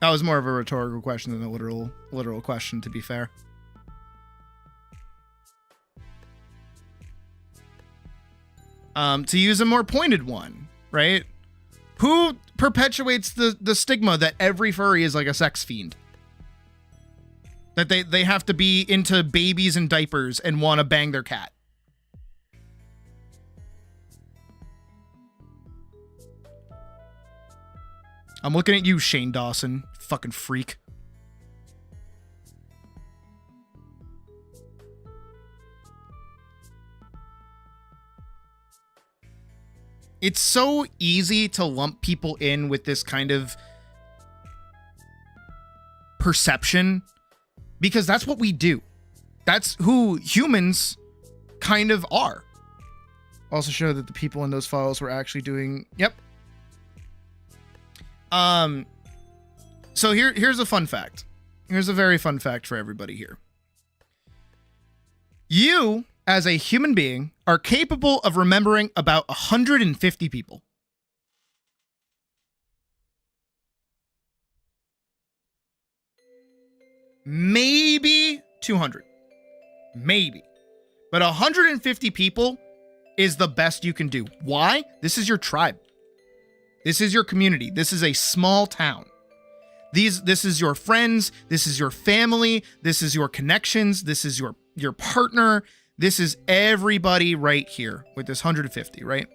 That was more of a rhetorical question than a literal question, to be fair. To use a more pointed one, right? Who perpetuates the stigma that every furry is like a sex fiend? That they have to be into babies and diapers and want to bang their cat? I'm looking at you, Shane Dawson. Fucking freak. It's so easy to lump people in with this kind of perception because that's what we do. That's who humans kind of are. Also show that the people in those files were actually doing... Yep. So here's a fun fact. Here's a very fun fact for everybody here. You, as a human being, are capable of remembering about 150 people. Maybe 200. Maybe. But 150 people is the best you can do. Why? This is your tribe. This is your community. This is a small town. This is your friends. This is your family. This is your connections. This is your partner. This is everybody right here with this 150, right?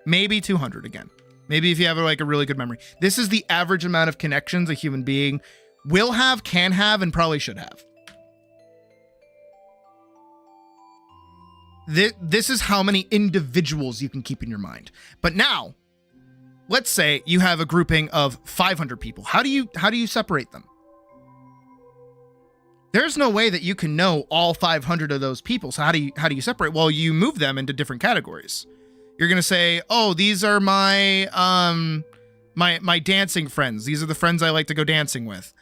Maybe 200 again. Maybe if you have like a really good memory. This is the average amount of connections a human being will have, can have, and probably should have. This is how many individuals you can keep in your mind. But now, let's say you have a grouping of 500 people. How do you separate them? There's no way that you can know all 500 of those people. So how do you separate? Well, you move them into different categories. You're going to say, "Oh, these are my my dancing friends. These are the friends I like to go dancing with.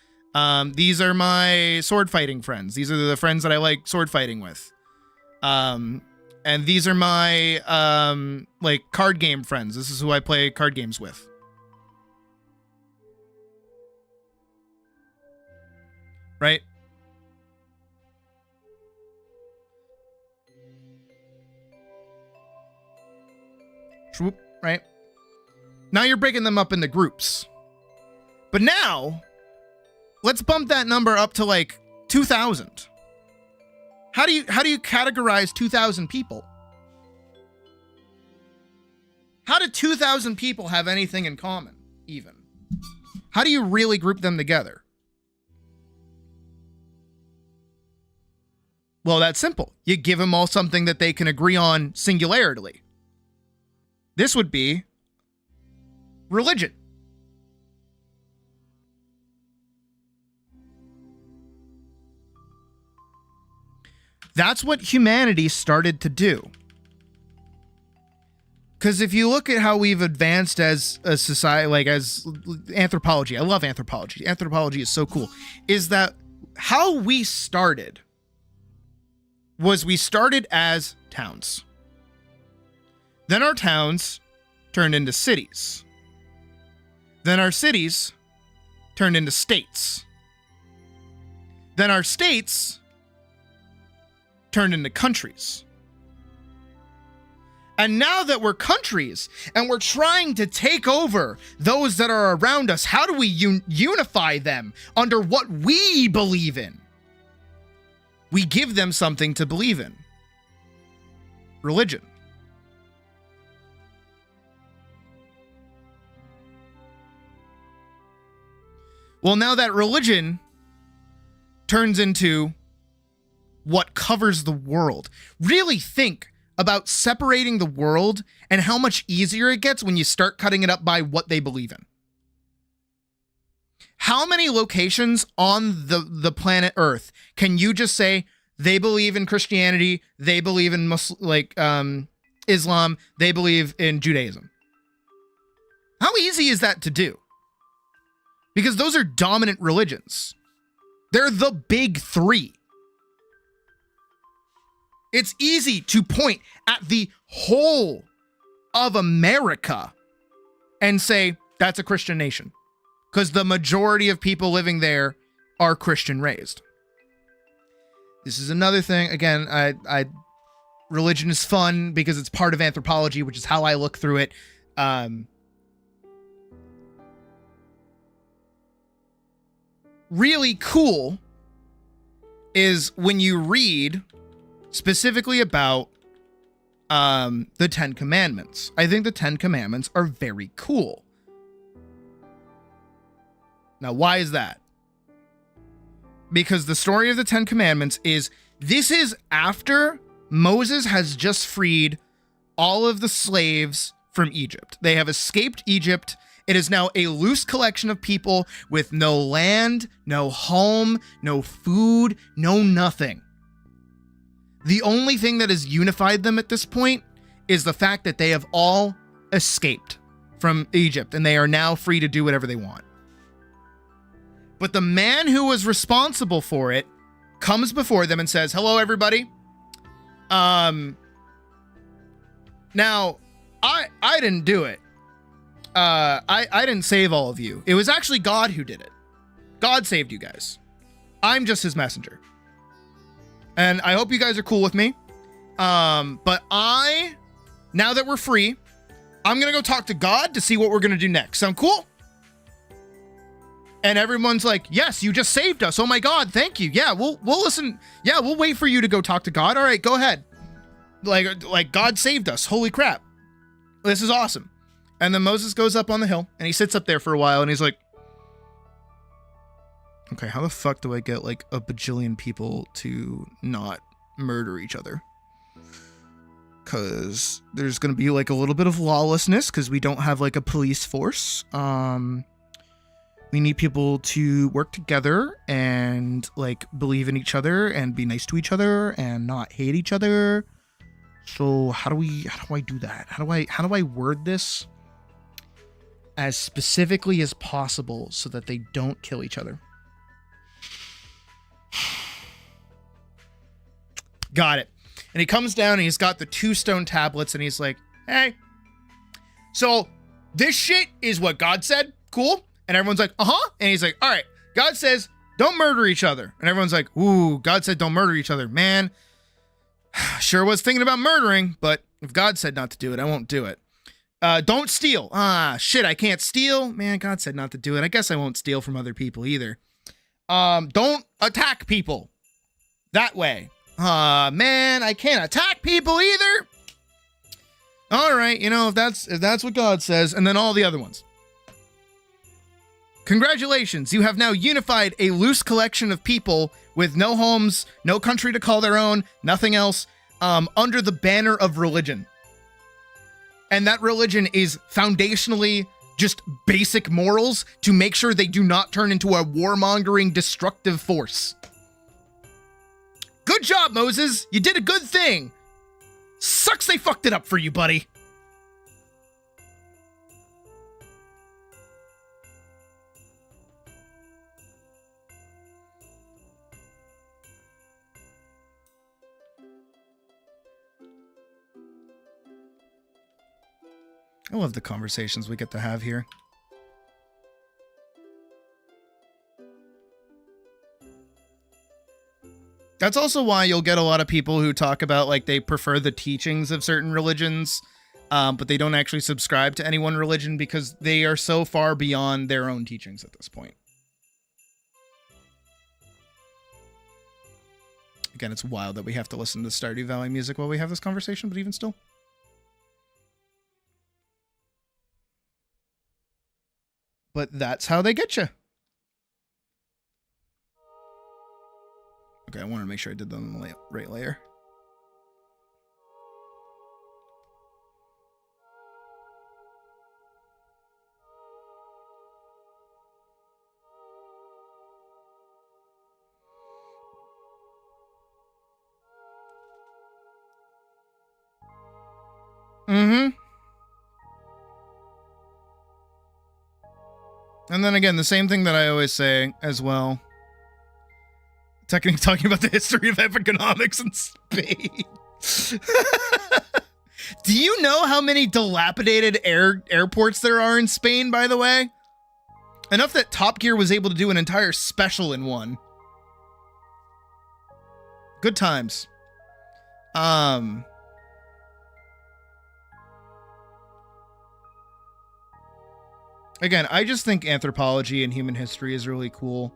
These are my sword fighting friends. These are the friends that I like sword fighting with. And these are my like card game friends. This is who I play card games with." Right? Swoop, right? Now you're breaking them up into groups. But now, let's bump that number up to like 2,000. How do you categorize 2,000 people? How do 2,000 people have anything in common, even? How do you really group them together? Well, that's simple. You give them all something that they can agree on singularly. This would be religion. That's what humanity started to do. Because if you look at how we've advanced as a society, like as anthropology, I love anthropology. Anthropology is so cool. Is that how we started? Was we started as towns. Then our towns turned into cities. Then our cities turned into states. Then our states turned into countries. And now that we're countries and we're trying to take over those that are around us, how do we unify them under what we believe in? We give them something to believe in. Religion. Well, now that religion turns into what covers the world. Really think about separating the world and how much easier it gets when you start cutting it up by what they believe in. How many locations on the planet Earth can you just say they believe in Christianity, they believe in Islam, they believe in Judaism? How easy is that to do? Because those are dominant religions. They're the big three. It's easy to point at the whole of America and say that's a Christian nation, because the majority of people living there are Christian raised. This is another thing. Again, religion is fun because it's part of anthropology, which is how I look through it. Really cool is when you read specifically about the Ten Commandments. I think the Ten Commandments are very cool. Now, why is that? Because the story of the Ten Commandments is, this is after Moses has just freed all of the slaves from Egypt. They have escaped Egypt. It is now a loose collection of people with no land, no home, no food, no nothing. The only thing that has unified them at this point is the fact that they have all escaped from Egypt and they are now free to do whatever they want. But the man who was responsible for it comes before them and says, "Hello, everybody. Now, I didn't do it. I didn't save all of you. It was actually God who did it. God saved you guys. I'm just his messenger. And I hope you guys are cool with me. But now that we're free, I'm going to go talk to God to see what we're going to do next. Sound cool?" And everyone's like, "Yes, you just saved us. Oh my God, thank you. Yeah, we'll listen. Yeah, we'll wait for you to go talk to God. All right, go ahead. Like God saved us. Holy crap. This is awesome." And then Moses goes up on the hill and he sits up there for a while and he's like, "Okay, how the fuck do I get like a bajillion people to not murder each other? Because there's going to be like a little bit of lawlessness because we don't have like a police force. We need people to work together and like believe in each other and be nice to each other and not hate each other. So how do I do that? How do I word this as specifically as possible so that they don't kill each other?" Got it. And he comes down and he's got the 2 stone tablets and he's like, "Hey, so this shit is what God said. Cool." And everyone's like, "Uh-huh." And he's like, "All right, God says don't murder each other." And everyone's like, "Ooh, God said don't murder each other. Man, sure was thinking about murdering, but if God said not to do it, I won't do it. Don't steal. Shit, I can't steal. Man, God said not to do it. I guess I won't steal from other people either. Don't attack people that way. Man, I can't attack people either. All right, if that's what God says." And then all the other ones. "Congratulations, you have now unified a loose collection of people with no homes, no country to call their own, nothing else, under the banner of religion. And that religion is foundationally just basic morals to make sure they do not turn into a warmongering, destructive force. Good job, Moses. You did a good thing. Sucks they fucked it up for you, buddy." I love the conversations we get to have here. That's also why you'll get a lot of people who talk about like they prefer the teachings of certain religions, but they don't actually subscribe to any one religion because they are so far beyond their own teachings at this point. Again, it's wild that we have to listen to Stardew Valley music while we have this conversation, but even still. But that's how they get you. Okay, I wanted to make sure I did them on the right layer. Mm-hmm. And then again, the same thing that I always say as well. Technically talking about the history of economics in Spain. Do you know how many dilapidated airports there are in Spain, by the way? Enough that Top Gear was able to do an entire special in one. Good times. Again, I just think anthropology and human history is really cool.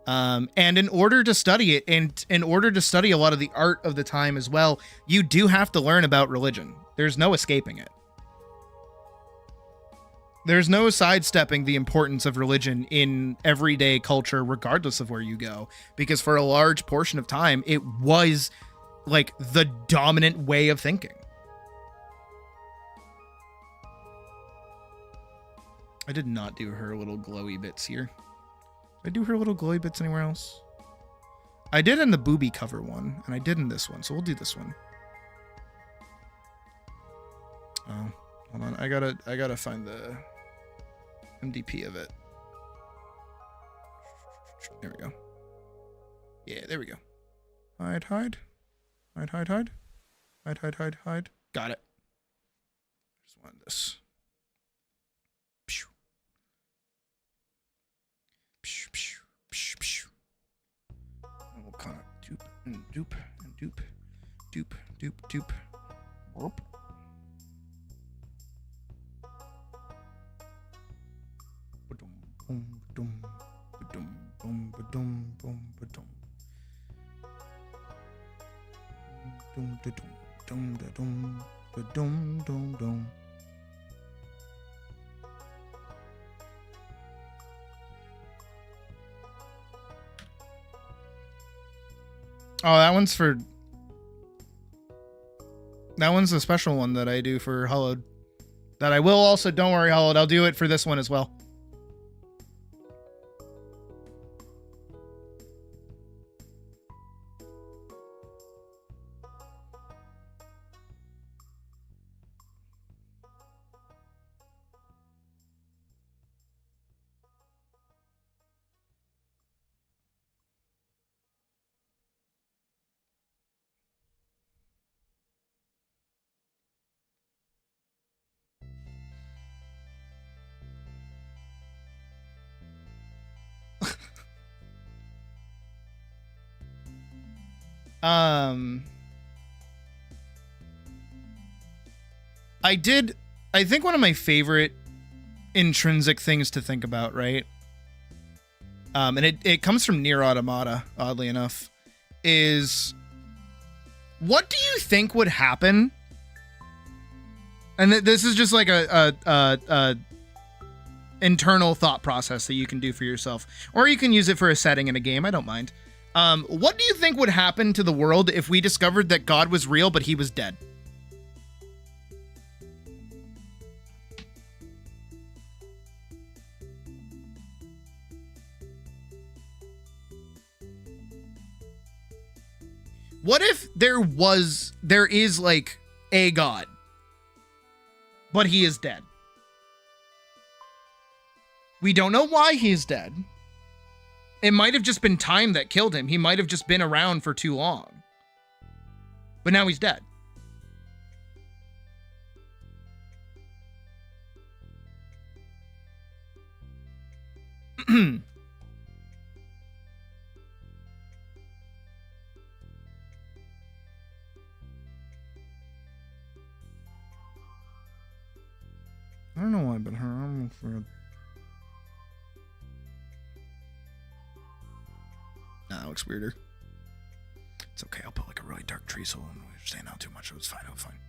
And in order to study it, and in order to study a lot of the art of the time as well, you do have to learn about religion. There's no escaping it. There's no sidestepping the importance of religion in everyday culture, regardless of where you go. Because for a large portion of time, it was like the dominant way of thinking. I did not do her little glowy bits here. Did I do her little glowy bits anywhere else? I did in the booby cover one, and I did in this one, so we'll do this one. Oh, hold on. I gotta find the MDP of it. There we go. Yeah, there we go. Hide. Hide. Got it. Just wanted this. And we'll kind of dupe and dupe and dupe, dupe, dupe, dupe. Whoop. Boom, boom, boom, boom, boom, boom, boom. Dum dum dum dum dum dum dum. Oh, that one's a special one that I do for Hollowed. That I will also, don't worry, Hollowed, I'll do it for this one as well. I think one of my favorite intrinsic things to think about, right? And it comes from Nier Automata, oddly enough, is what do you think would happen? And this is just like a internal thought process that you can do for yourself, or you can use it for a setting in a game. I don't mind. What do you think would happen to the world if we discovered that God was real, but he was dead? What if there is like a God, but he is dead? We don't know why he's dead. It might have just been time that killed him. He might have just been around for too long. But now he's dead. I don't know why, but I'm afraid. Nah, that looks weirder. It's okay. I'll put like a really dark tree so I'm stand out too much. So it's fine. I'm fine.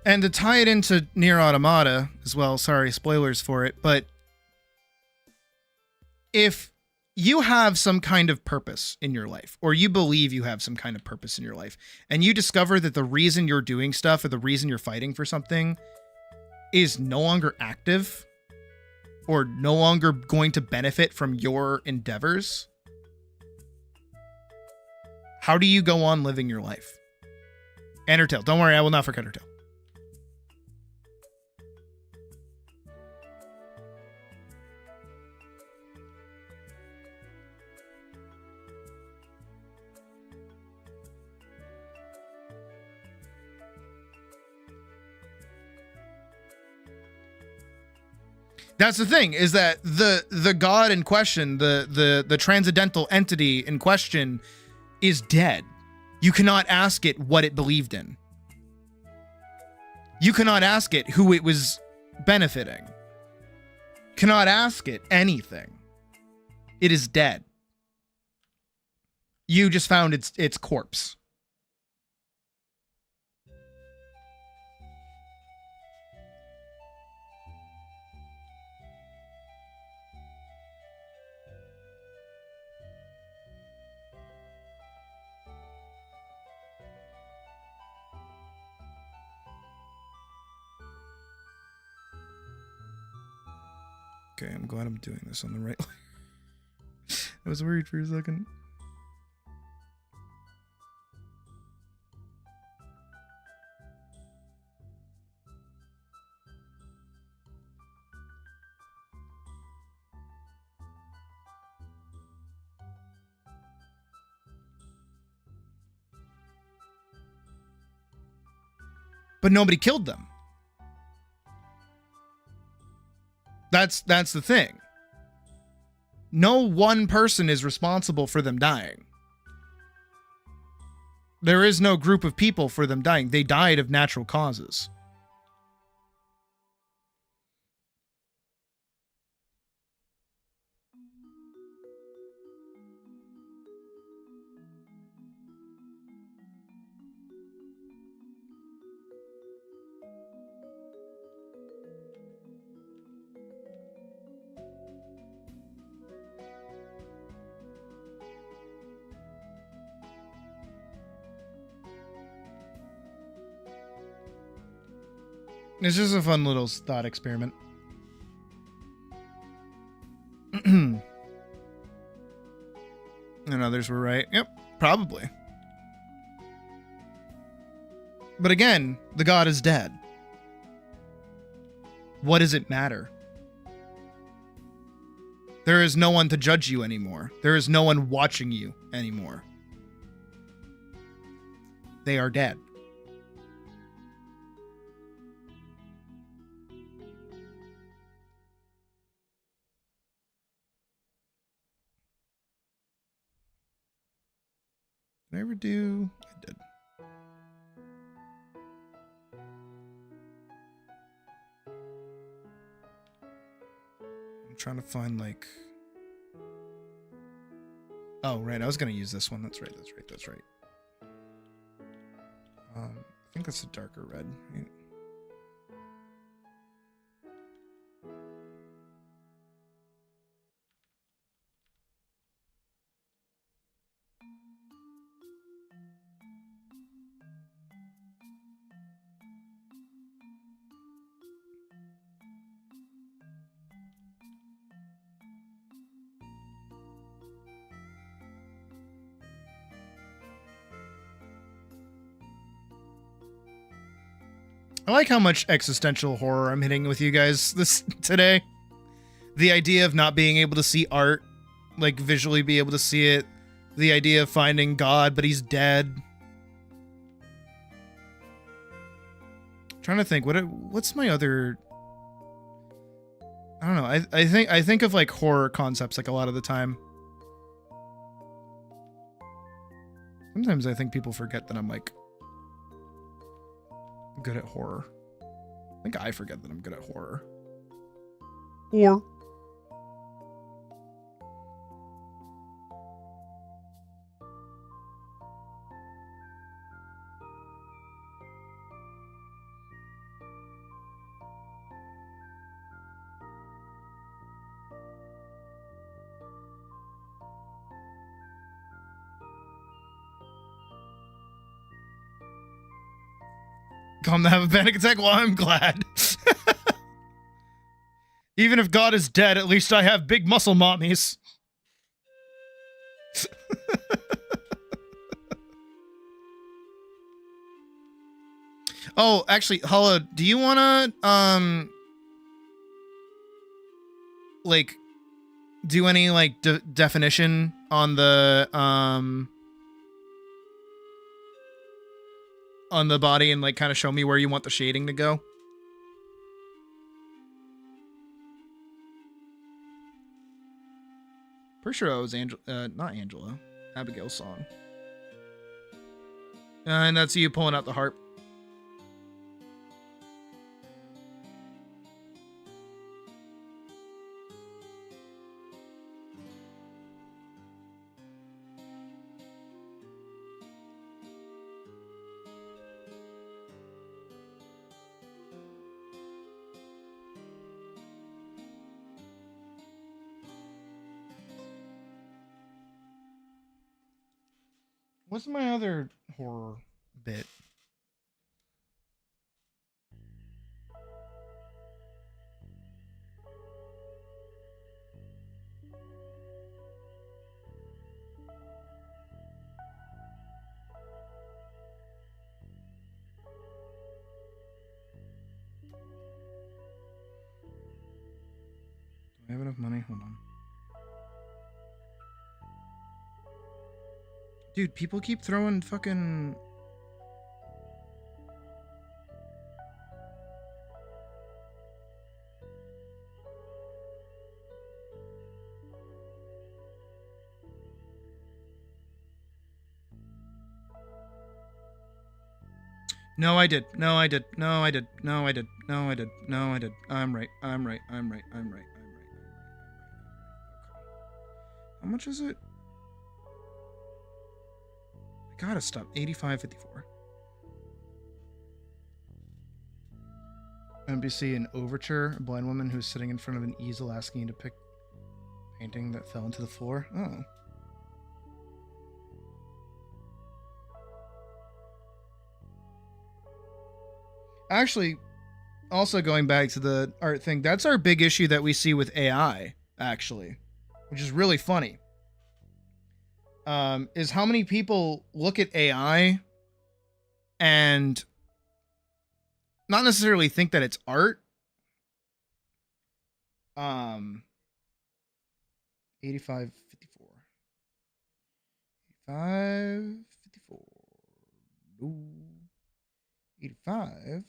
And to tie it into Nier Automata as well, sorry, spoilers for it, but if you have some kind of purpose in your life, or you believe you have some kind of purpose in your life, and you discover that the reason you're doing stuff or the reason you're fighting for something is no longer active or no longer going to benefit from your endeavors, how do you go on living your life? Undertale. Don't worry, I will not forget Undertale. That's the thing, is that the god in question, the transcendental entity in question is dead. You cannot ask it what it believed in. You cannot ask it who it was benefiting. Cannot ask it anything. It is dead. You just found its corpse. Okay, I'm glad I'm doing this on the right line. I was worried for a second. But nobody killed them. That's the thing. No one person is responsible for them dying. There is no group of people for them dying. They died of natural causes. It's just a fun little thought experiment. And others were right. Yep, probably. But again, the god is dead. What does it matter? There is no one to judge you anymore. There is no one watching you anymore. They are dead. Did I ever do? I did. I'm trying to find like... Oh, right. I was going to use this one. That's right. I think that's a darker red. Right? I like how much existential horror I'm hitting with you guys today. The idea of not being able to see art, like visually be able to see it. The idea of finding God, but he's dead. I'm trying to think, what's my other... I don't know. I think of like horror concepts like a lot of the time. Sometimes I think people forget that I'm like good at horror. I think I forget that I'm good at horror. Or Come to have a panic attack? Well, I'm glad. Even if God is dead, at least I have big muscle mommies. Oh, actually, Hollow, do you wanna, like, do any, like, definition on the body and, like, kind of show me where you want the shading to go? Pretty sure that was not Angela. Abigail's song. And that's you pulling out the harp. What's my other horror bit? Do I have enough money? Hold on. Dude, people keep throwing fucking... No, I did. No, I did. No, I did. No, I did. No, I did. No, I did. I'm right. I'm right. I'm right. I'm right. I'm right. How much is it? I gotta stop. 85.54. NBC an overture. A blind woman who's sitting in front of an easel asking you to pick painting that fell into the floor. Oh. Actually, also going back to the art thing, that's our big issue that we see with AI, actually, which is really funny. Is how many people look at AI and not necessarily think that it's art. 85.54. 85.54. No. 85.54.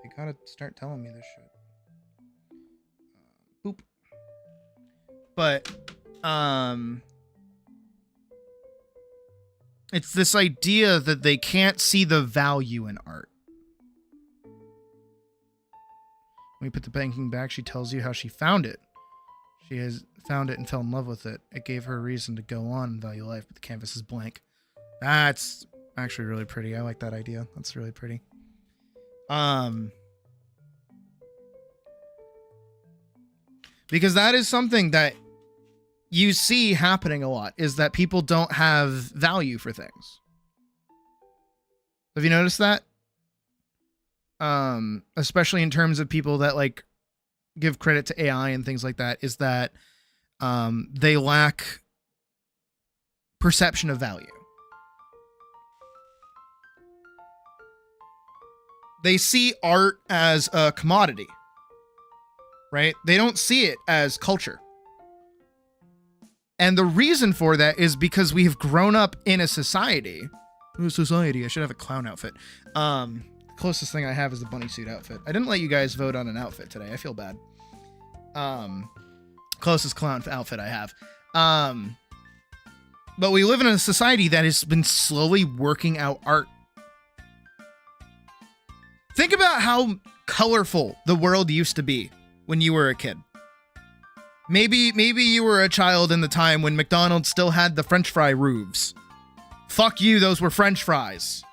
They gotta start telling me this shit. Boop. But, it's this idea that they can't see the value in art. When you put the painting back, she tells you how she found it. She has found it and fell in love with it. It gave her a reason to go on and value life, but the canvas is blank. That's actually really pretty. I like that idea. That's really pretty. Because that is something that you see happening a lot, is that people don't have value for things. Have you noticed that? Especially in terms of people that like give credit to AI and things like that, is that they lack perception of value. They see art as a commodity, right? They don't see it as culture. And the reason for that is because we have grown up in a society. I should have a clown outfit. The closest thing I have is the bunny suit outfit. I didn't let you guys vote on an outfit today. I feel bad. Closest clown outfit I have. But we live in a society that has been slowly working out art. Think about how colorful the world used to be when you were a kid. Maybe you were a child in the time when McDonald's still had the French fry roofs. Fuck you, those were French fries.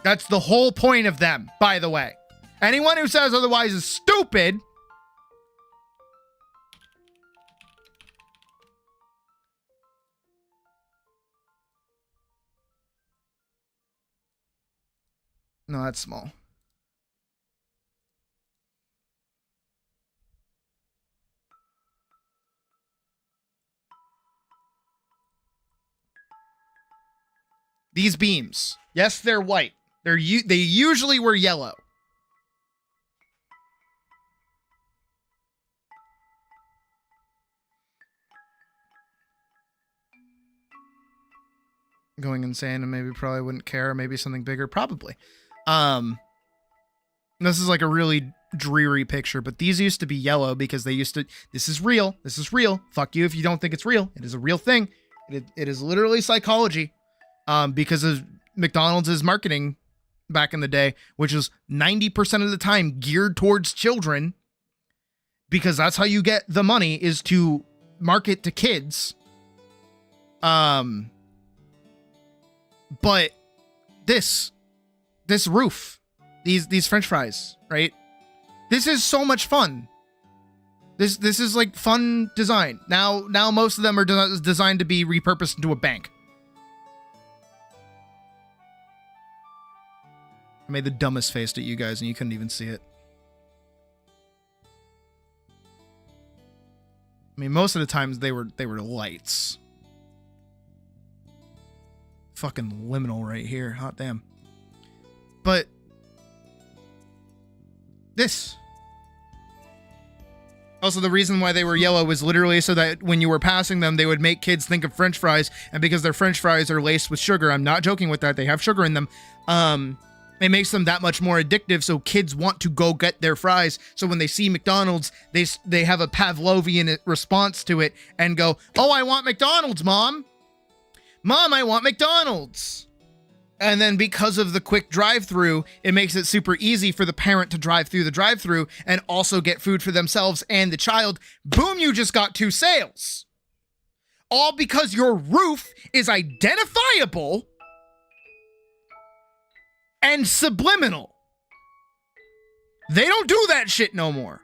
That's the whole point of them, by the way. Anyone who says otherwise is stupid. No, that's small. These beams. Yes, they're white. They usually were yellow. Going insane and maybe probably wouldn't care. Maybe something bigger. Probably. This is like a really dreary picture, but these used to be yellow because they used to, this is real. This is real. Fuck you if you don't think it's real. It is a real thing. It is literally psychology. Because of McDonald's marketing back in the day, which is 90% of the time geared towards children, because that's how you get the money, is to market to kids. But this roof, these French fries, right? This is so much fun. This is like fun design. Now most of them are designed to be repurposed into a bank. I made the dumbest face at you guys and you couldn't even see it. I mean, most of the times they were lights. Fucking liminal right here. Hot damn. But this. Also, the reason why they were yellow was literally so that when you were passing them, they would make kids think of French fries. And because their French fries are laced with sugar, I'm not joking with that, they have sugar in them. It makes them that much more addictive, so kids want to go get their fries. So when they see McDonald's, they have a Pavlovian response to it and go, "Oh, I want McDonald's, Mom! Mom, I want McDonald's!" And then because of the quick drive-through, it makes it super easy for the parent to drive through the drive-through and also get food for themselves and the child. Boom, you just got 2 sales. All because your roof is identifiable and subliminal. They don't do that shit no more.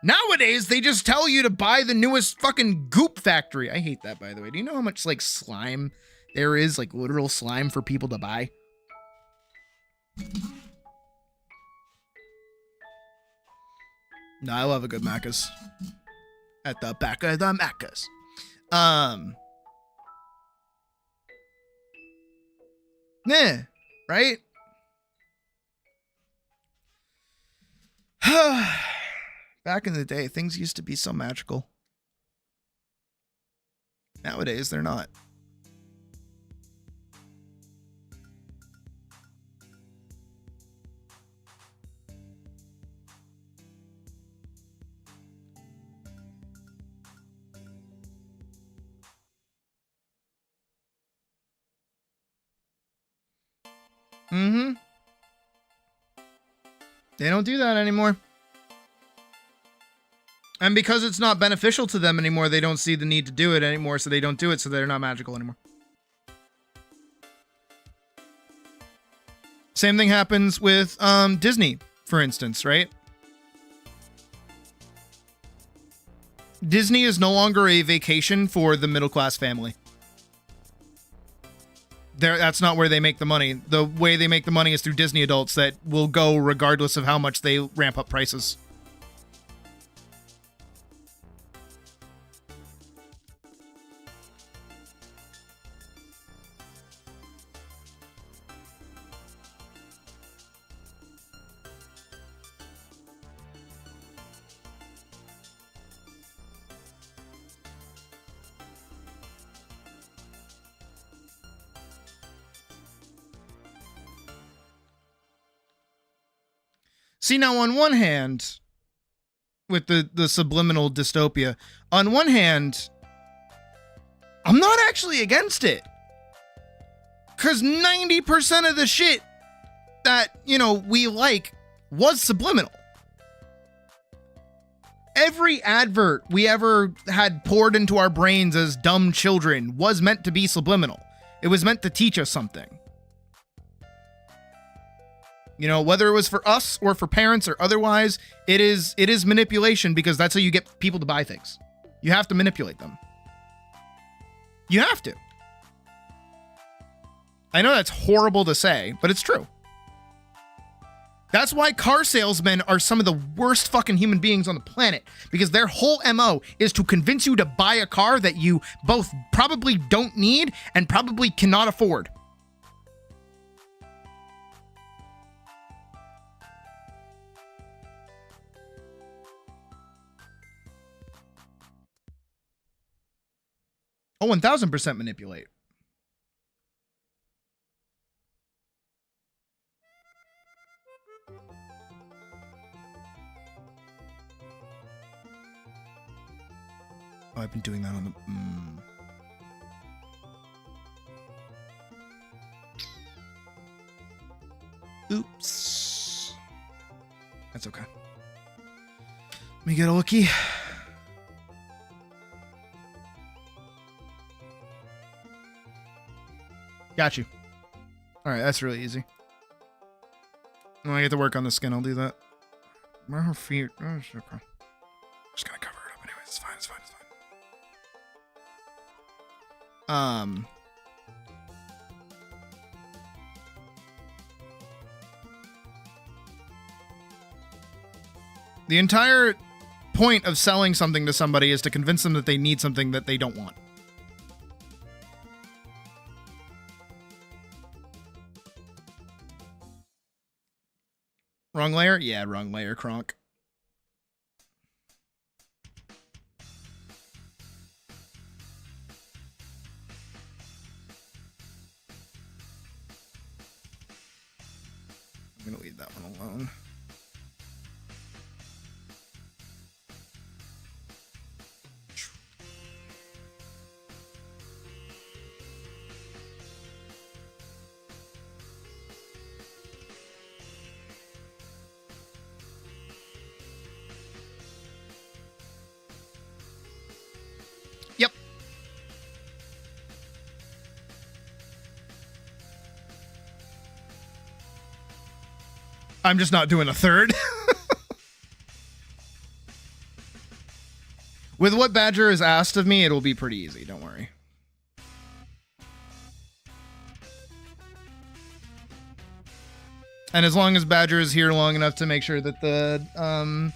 Nowadays, they just tell you to buy the newest fucking Goop factory. I hate that, by the way. Do you know how much, like, slime there is? Like, literal slime for people to buy? No, I love a good Macca's. At the back of the Macca's. Nah. Right? Back in the day, things used to be so magical. Nowadays, they're not. Mm-hmm. They don't do that anymore. And because it's not beneficial to them anymore, they don't see the need to do it anymore, so they don't do it, so they're not magical anymore. Same thing happens with Disney, for instance, right? Disney is no longer a vacation for the middle-class family. That's not where they make the money. The way they make the money is through Disney adults that will go regardless of how much they ramp up prices. See, now on one hand, with the subliminal dystopia, on one hand, I'm not actually against it. Because 90% of the shit that, you know, we like was subliminal. Every advert we ever had poured into our brains as dumb children was meant to be subliminal. It was meant to teach us something. You know, whether it was for us or for parents or otherwise, it is manipulation, because that's how you get people to buy things. You have to manipulate them. You have to. I know that's horrible to say, but it's true. That's why car salesmen are some of the worst fucking human beings on the planet, because their whole MO is to convince you to buy a car that you both probably don't need and probably cannot afford. Oh, 1000% manipulate. Oh, I've been doing that on the... Oops. That's okay. Let me get a lookie. Got you. All right, that's really easy. When I get to work on the skin, I'll do that. Where are her feet? Oh, it's okay. Just gonna cover it up anyways. It's fine. It's fine. It's fine. The entire point of selling something to somebody is to convince them that they need something that they don't want. Wrong layer? Yeah, wrong layer, Kronk. I'm gonna leave that one alone. Yep. I'm just not doing a third. With what Badger has asked of me, it'll be pretty easy. Don't worry. And as long as Badger is here long enough to make sure that the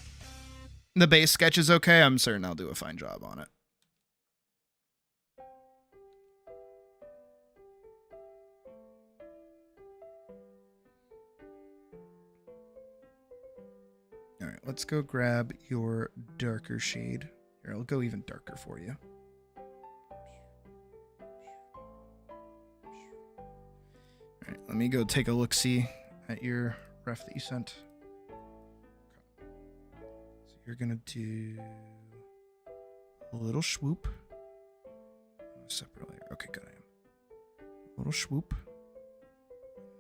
base sketch is okay, I'm certain I'll do a fine job on it. All right, let's go grab your darker shade. Here, I'll go even darker for you. All right, let me go take a look-see at your ref that you sent. Okay. So you're gonna do a little swoop. Separate layer. Okay, good. I am. A little swoop.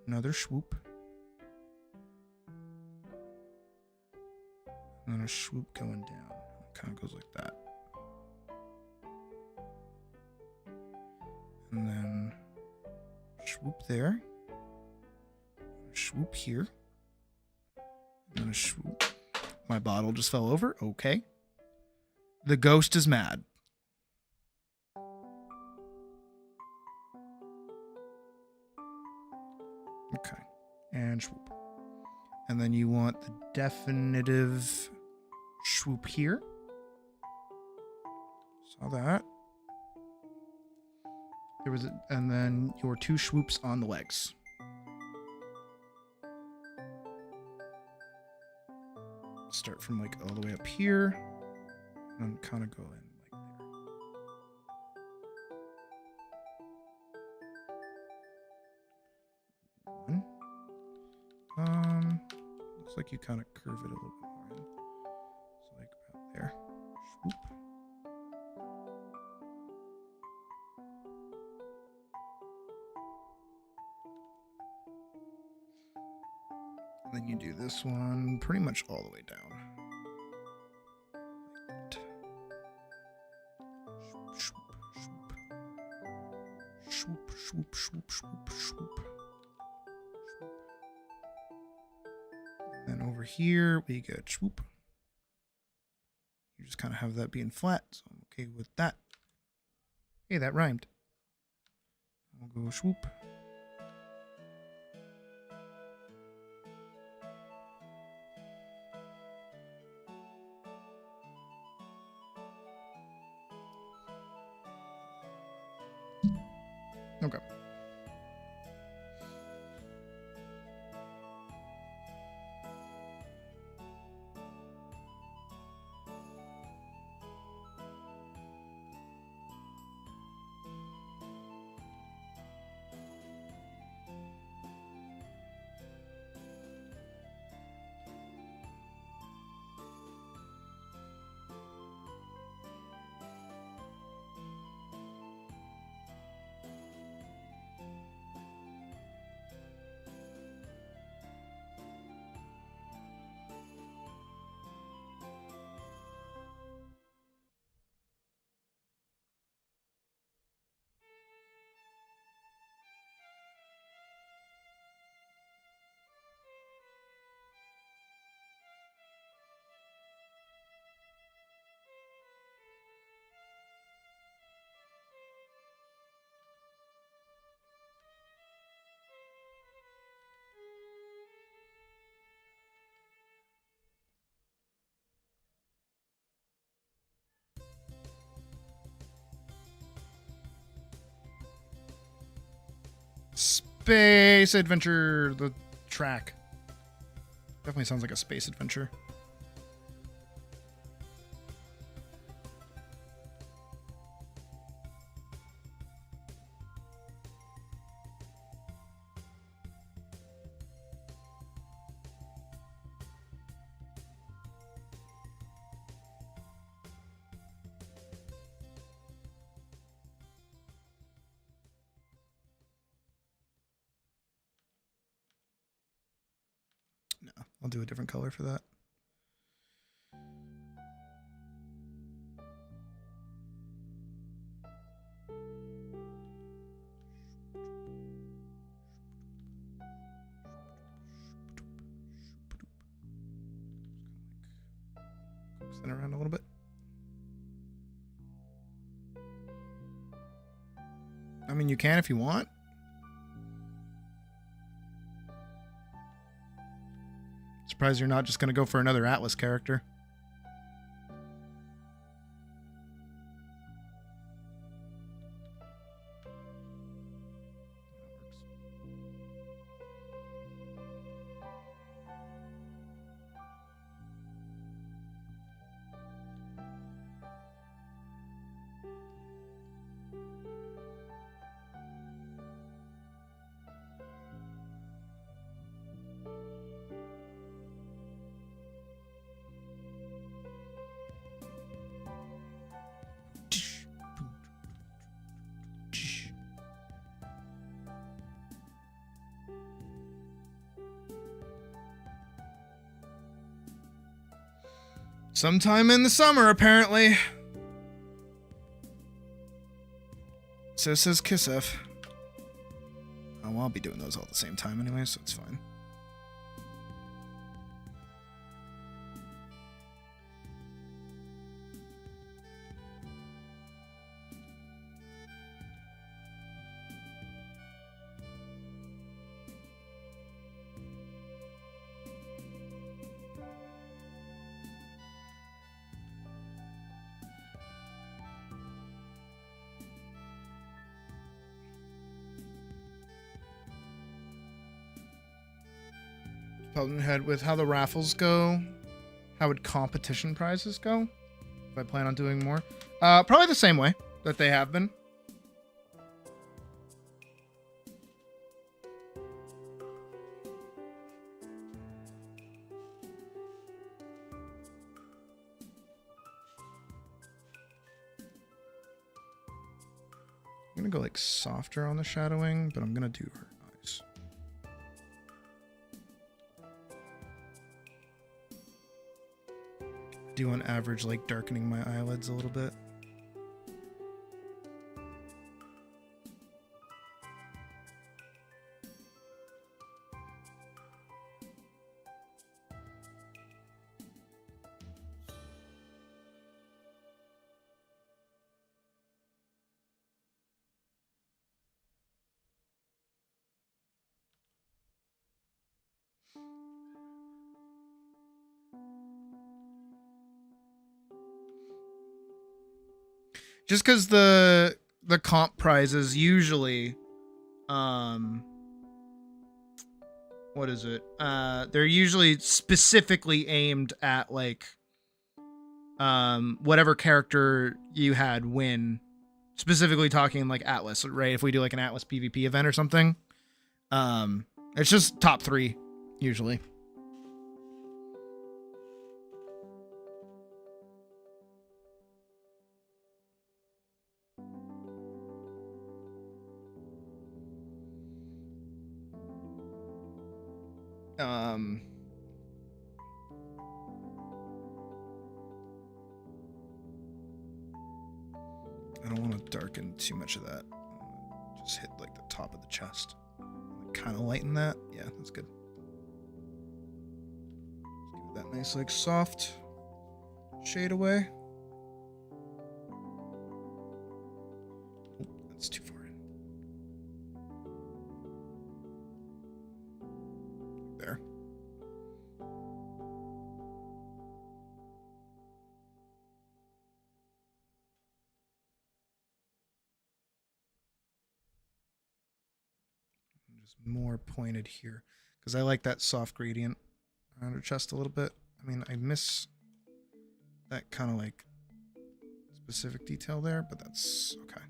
Another swoop. And then a swoop going down. It kind of goes like that. And then swoop there. A swoop here. And then a swoop. My bottle just fell over. Okay. The ghost is mad. Okay. And swoop. And then you want the definitive swoop here. Saw that. There was and then your two swoops on the legs. Start from like all the way up here and kind of go in like there. One. Looks like you kind of curve it a little bit more in. So like about there. Swoop. And then you do this one pretty much all the way down. Like that. Swoop, swoop, swoop. Swoop, swoop, swoop, swoop. Then over here, we get swoop. You just kind of have that being flat, so I'm okay with that. Hey, that rhymed. We'll go swoop. Okay. Space adventure, the track. Definitely sounds like a space adventure. No, I'll do a different color for that. Spin around a little bit. I mean, you can if you want. Surprised you're not just going to go for another Atlas character. Sometime in the summer, apparently. So says Kisef. Oh, well, I'll be doing those all at the same time anyway, so it's fine. Head with how the raffles go, how would competition prizes go if I plan on doing more? Probably the same way that they have been. I'm gonna go like softer on the shadowing, but I'm gonna do her eyes. Do on average like darkening my eyelids a little bit. Just because the comp prizes usually what is it? They're usually specifically aimed at like whatever character you had win. Specifically talking like Atlas, right? If we do like an Atlas PvP event or something. It's just top 3 usually. I don't want to darken too much of that. Just hit like the top of the chest. Kind of lighten that. Yeah, that's good. Let's give that nice like soft shade away. Oh, that's too far in. There. Just more pointed here because I like that soft gradient around her chest a little bit. I mean, I miss that kind of like specific detail there, but that's okay.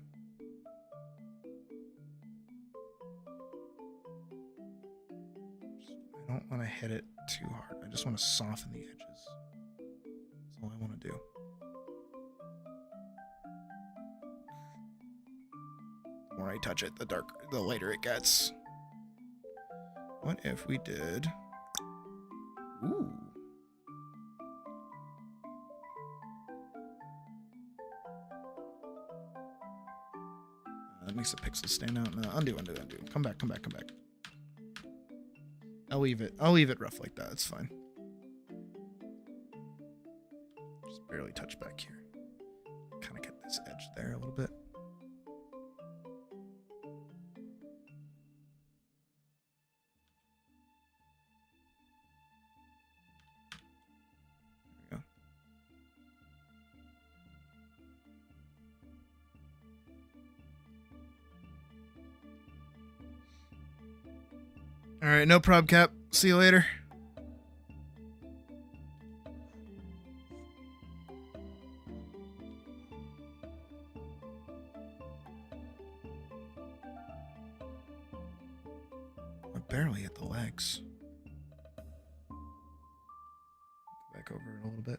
I don't want to hit it too hard. I just want to soften the edges. That's all I want to do. The more I touch it, the lighter it gets. What if we did... Ooh. That makes the pixels stand out. No, undo. Come back. I'll leave it rough like that. It's fine. Just barely touch back here. Kind of get this edge there a little bit. All right, no prob cap. See you later. I barely hit the legs. Back over it a little bit.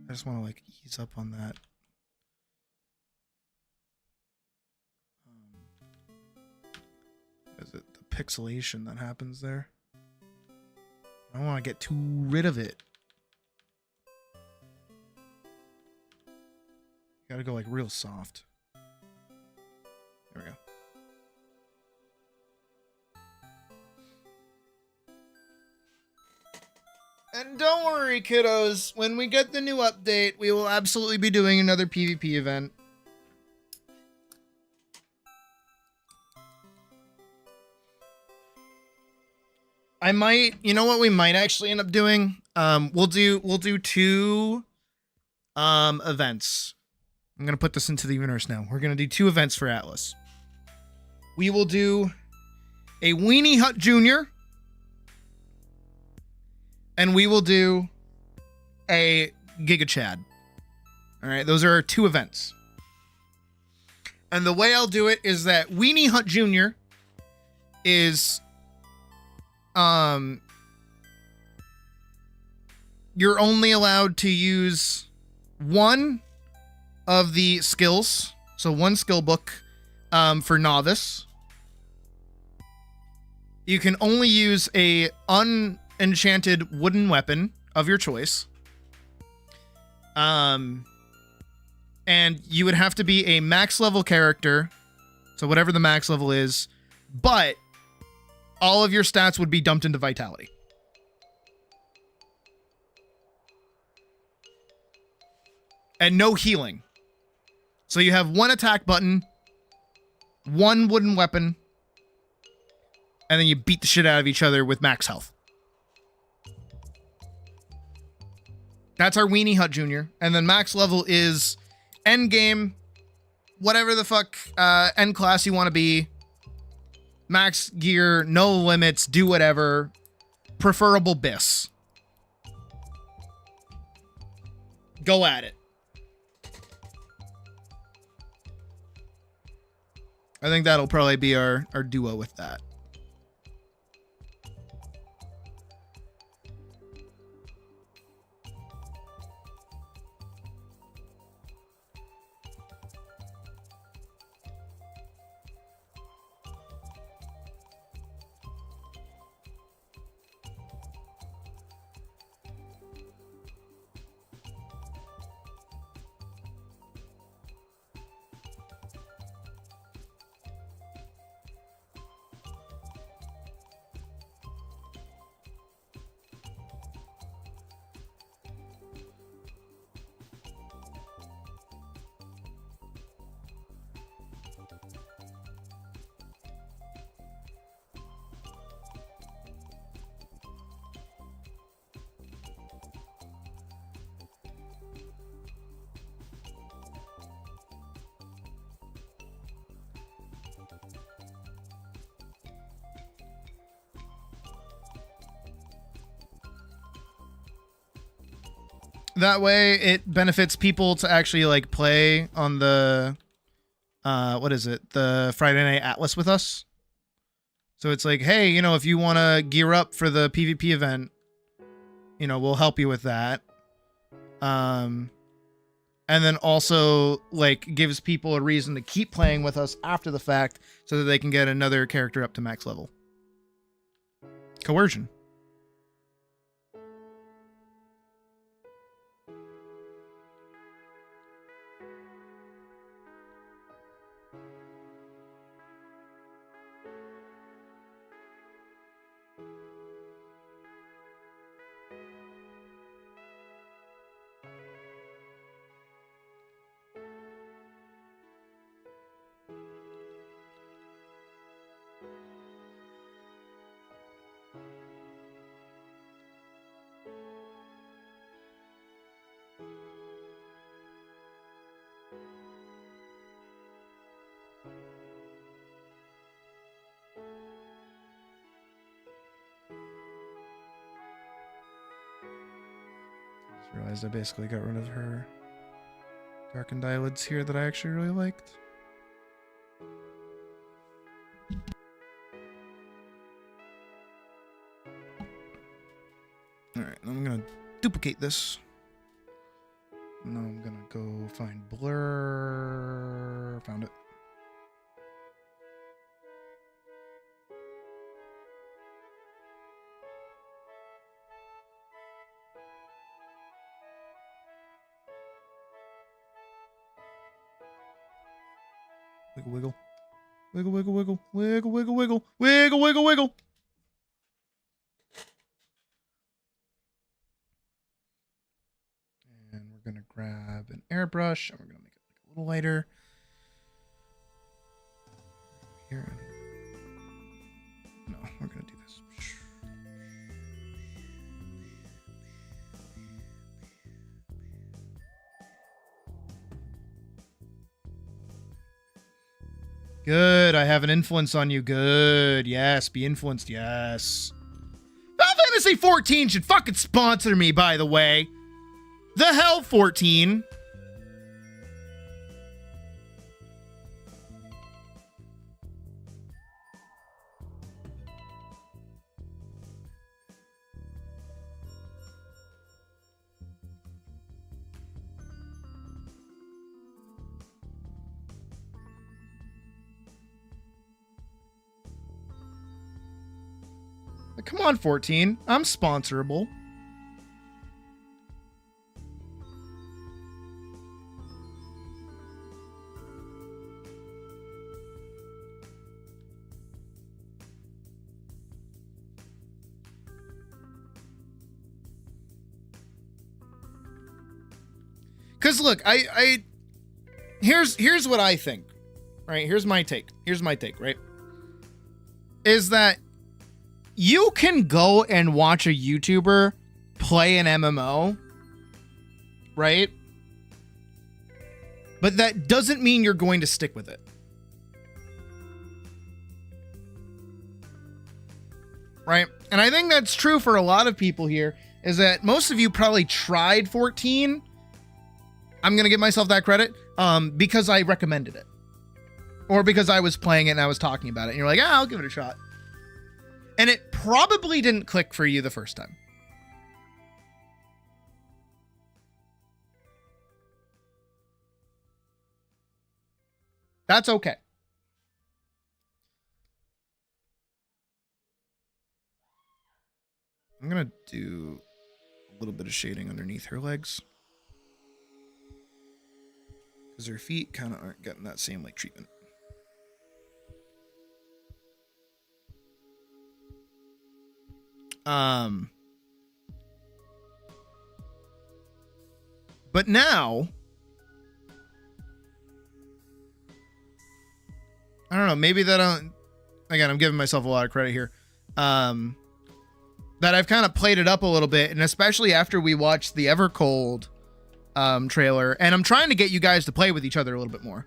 I just want to like ease up on that. Is it the pixelation that happens there? I don't want to get too rid of it. Gotta go like real soft. There we go. And don't worry, kiddos. When we get the new update, we will absolutely be doing another PvP event. I might, you know what we might actually end up doing? We'll do 2 events. I'm going to put this into the universe now. We're going to do 2 events for Atlas. We will do a Weenie Hut Jr. and we will do a Giga Chad. All right, those are our 2 events. And the way I'll do it is that Weenie Hut Jr. is you're only allowed to use 1 of the skills. So 1 skill book for novice. You can only use a unenchanted wooden weapon of your choice. And you would have to be a max level character. So whatever the max level is, but all of your stats would be dumped into vitality. And no healing. So you have 1 attack button, 1 wooden weapon, and then you beat the shit out of each other with max health. That's our Weenie Hut Junior. And then max level is end game, whatever the fuck end class you want to be. Max gear, no limits, do whatever. Preferable bis. Go at it. I think that'll probably be our duo with that. That way it benefits people to actually like play on the what is it? The Friday Night Atlas with us. So it's like, hey, you know, if you want to gear up for the PvP event, you know, we'll help you with that. And then also like gives people a reason to keep playing with us after the fact so that they can get another character up to max level. Coercion. Realized I basically got rid of her darkened eyelids here that I actually really liked. Alright, I'm gonna duplicate this. Now I'm gonna go find blur. Found it. Wiggle, wiggle. Wiggle, wiggle, wiggle. Wiggle, wiggle, wiggle. Wiggle, wiggle, wiggle. And we're going to grab an airbrush and we're going to make it like a little lighter. Here. No, we're going to do this. Good, I have an influence on you. Good, yes, be influenced, yes. Final Fantasy 14 should fucking sponsor me, by the way. The hell, 14? Come on, 14. I'm sponsorable. Cause look, here's what I think. Right? Here's my take, right? Is that you can go and watch a YouTuber play an MMO right? But that doesn't mean you're going to stick with it. Right? And I think that's true for a lot of people here, is that most of you probably tried 14. I'm going to give myself that credit because I recommended it. Or because I was playing it and I was talking about it. And you're like, I'll give it a shot. And it probably didn't click for you the first time. That's okay. I'm going to do a little bit of shading underneath her legs. Because her feet kind of aren't getting that same like treatment. But now, I don't know, maybe that, again, I'm giving myself a lot of credit here. That I've kind of played it up a little bit, and especially after we watched the Evercold trailer, and I'm trying to get you guys to play with each other a little bit more.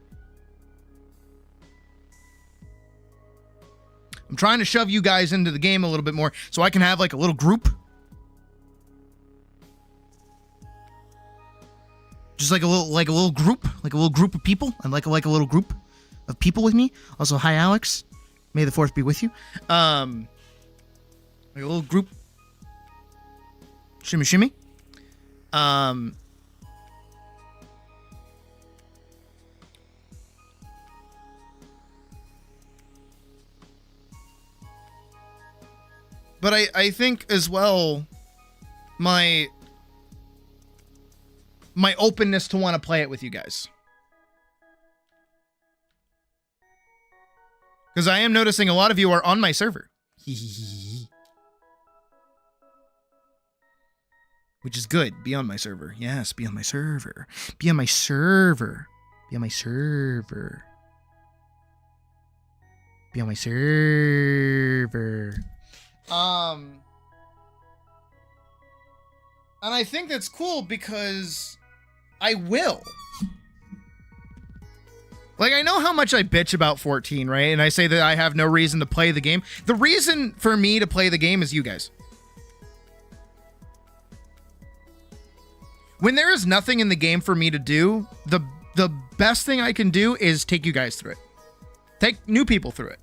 I'm trying to shove you guys into the game a little bit more so I can have like a little group. Just like a little group of people. I'm like a little group of people with me. Also, hi Alex. May the force be with you. Like a little group. Shimmy shimmy. But I think as well, my openness to want to play it with you guys. Because I am noticing a lot of you are on my server. Which is good. Be on my server. Yes, be on my server. Be on my server. Be on my server. Be on my server. And I think that's cool because I will. Like, I know how much I bitch about 14, right? And I say that I have no reason to play the game. The reason for me to play the game is you guys. When there is nothing in the game for me to do, the best thing I can do is take you guys through it. Take new people through it.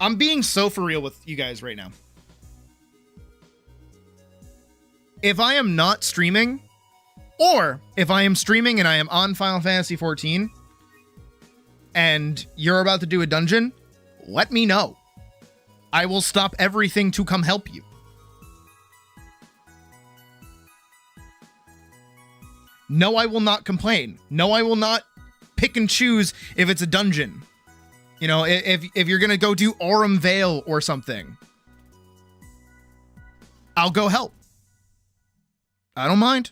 I'm being so for real with you guys right now. If I am not streaming, or if I am streaming and I am on Final Fantasy 14, and you're about to do a dungeon, let me know. I will stop everything to come help you. No, I will not complain. No, I will not pick and choose if it's a dungeon. You know, if you're going to go do Aurum Vale or something, I'll go help. I don't mind.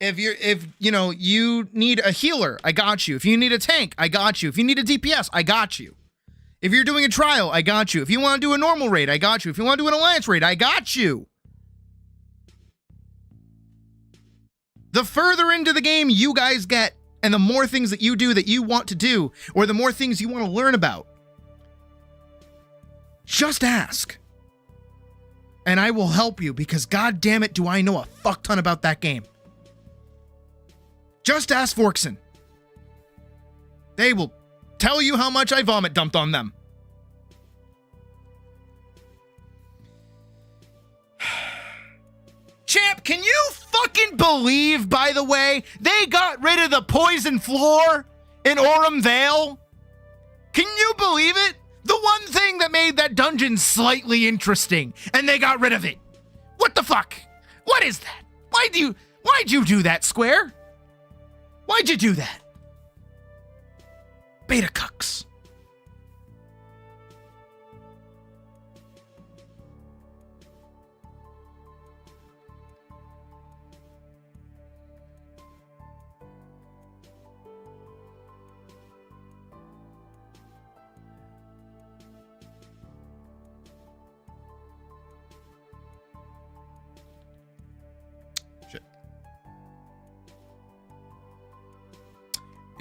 If you know, you need a healer, I got you. If you need a tank, I got you. If you need a DPS, I got you. If you're doing a trial, I got you. If you want to do a normal raid, I got you. If you want to do an alliance raid, I got you. The further into the game you guys get, and the more things that you do that you want to do, or the more things you want to learn about, just ask. And I will help you, because god damn it, do I know a fuck ton about that game. Just ask Forkson. They will tell you how much I vomit dumped on them. Champ, can you fucking believe, by the way, they got rid of the poison floor in Aurum Vale? Can you believe it? The one thing that made that dungeon slightly interesting, and they got rid of it. What the fuck? What is that? Why'd you do that, Square? Why'd you do that? Beta cucks.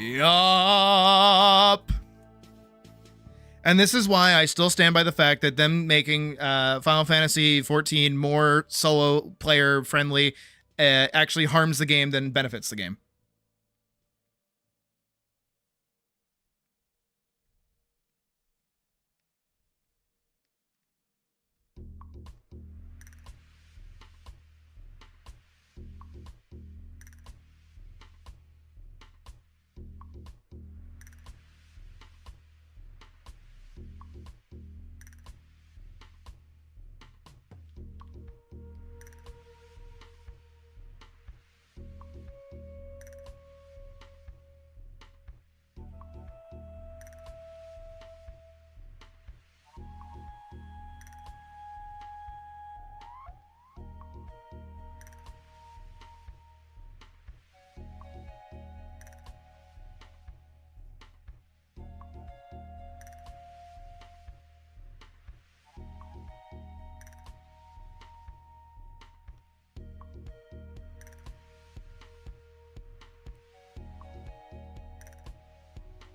Yup. And this is why I still stand by the fact that them making Final Fantasy 14 more solo player friendly actually harms the game than benefits the game.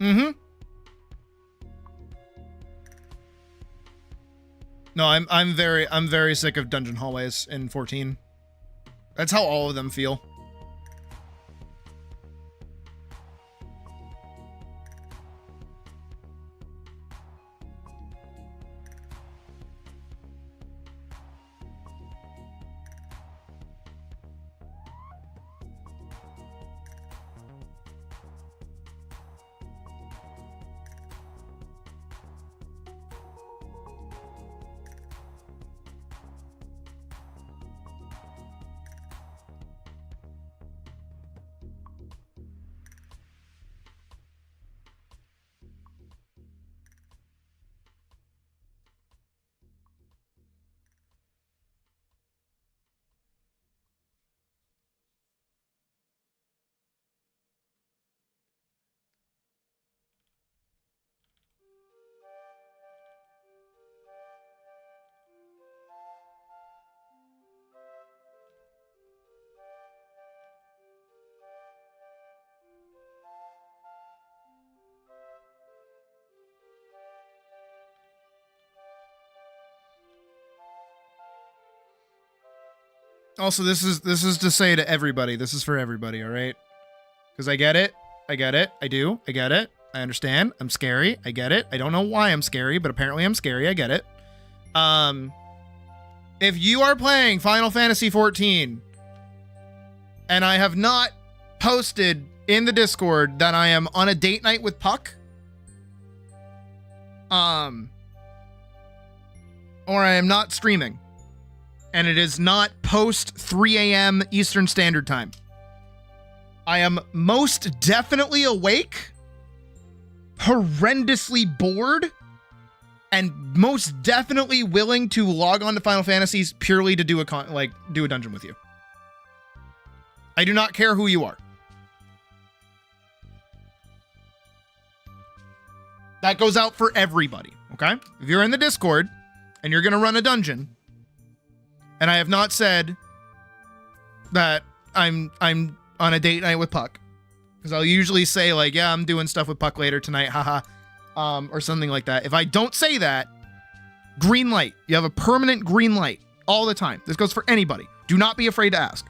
Mm-hmm. No, I'm very sick of dungeon hallways in 14. That's how all of them feel. Also, this is to say to everybody. This is for everybody, all right? Because I get it. I get it. I do. I get it. I understand. I'm scary. I get it. I don't know why I'm scary, but apparently I'm scary. I get it. If you are playing Final Fantasy 14 and I have not posted in the Discord that I am on a date night with Puck, or I am not streaming, and it is not post 3 a.m. Eastern Standard Time, I am most definitely awake, horrendously bored, and most definitely willing to log on to Final Fantasies purely to do do a dungeon with you. I do not care who you are. That goes out for everybody, okay? If you're in the Discord and you're going to run a dungeon, and I have not said that I'm on a date night with Puck, because I'll usually say like, yeah, I'm doing stuff with Puck later tonight, haha, or something like that. If I don't say that, green light. You have a permanent green light all the time. This goes for anybody. Do not be afraid to ask.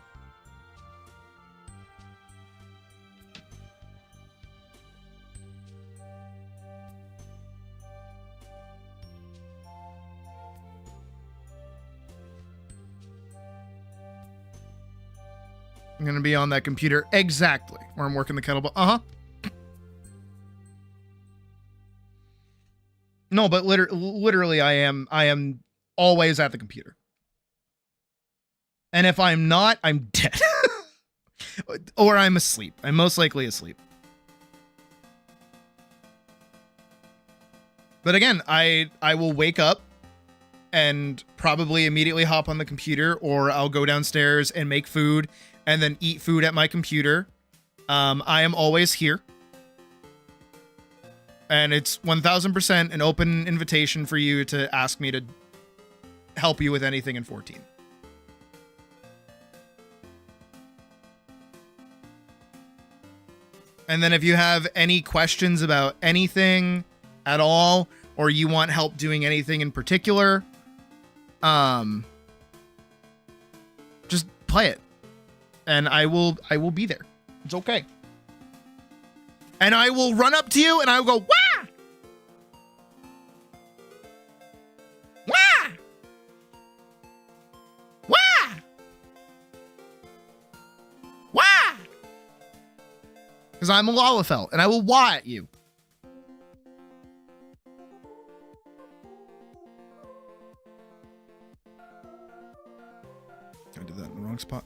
I'm going to be on that computer exactly where I'm working the kettlebell. Uh-huh. No, but literally I am always at the computer. And if I'm not, I'm dead. Or I'm asleep. I'm most likely asleep. But again, I will wake up and probably immediately hop on the computer, or I'll go downstairs and make food and then eat food at my computer. I am always here. And it's 1000% an open invitation for you to ask me to help you with anything in 14. And then if you have any questions about anything at all, or you want help doing anything in particular, just play it. And I will be there. It's okay. And I will run up to you and I will go, wah! Wah! Wah! Wah! Because I'm a Lalafell and I will wah at you. I did that in the wrong spot.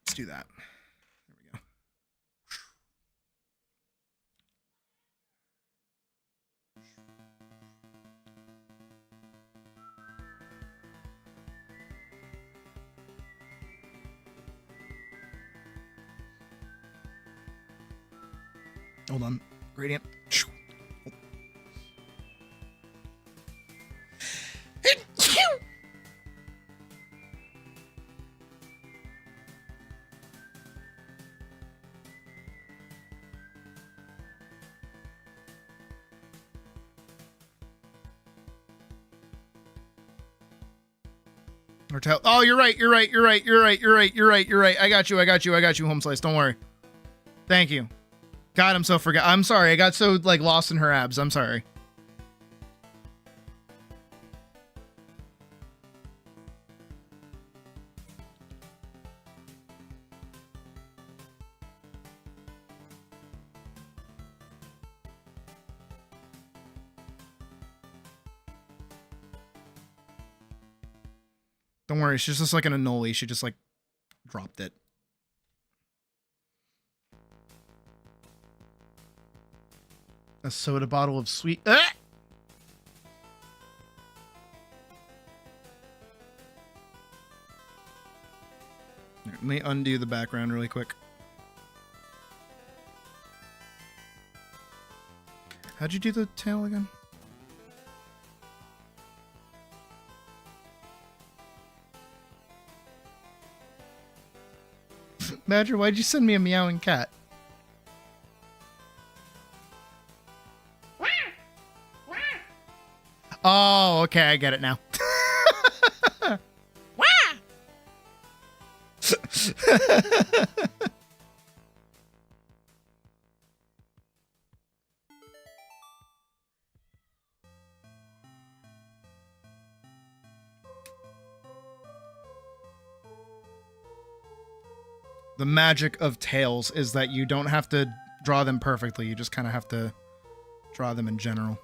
Let's do that. There we go. Hold on. Gradient. Oh, you're right. I got you, Home Slice. Don't worry. Thank you. God, I'm sorry. I got so like lost in her abs. I'm sorry. Don't worry, she's just like an annoli. She just like dropped it. A soda bottle of sweet. Ah! Let me undo the background really quick. How'd you do the tail again? Badger, why'd you send me a meowing cat? Oh, okay, I get it now. The magic of tails is that you don't have to draw them perfectly. You just kind of have to draw them in general.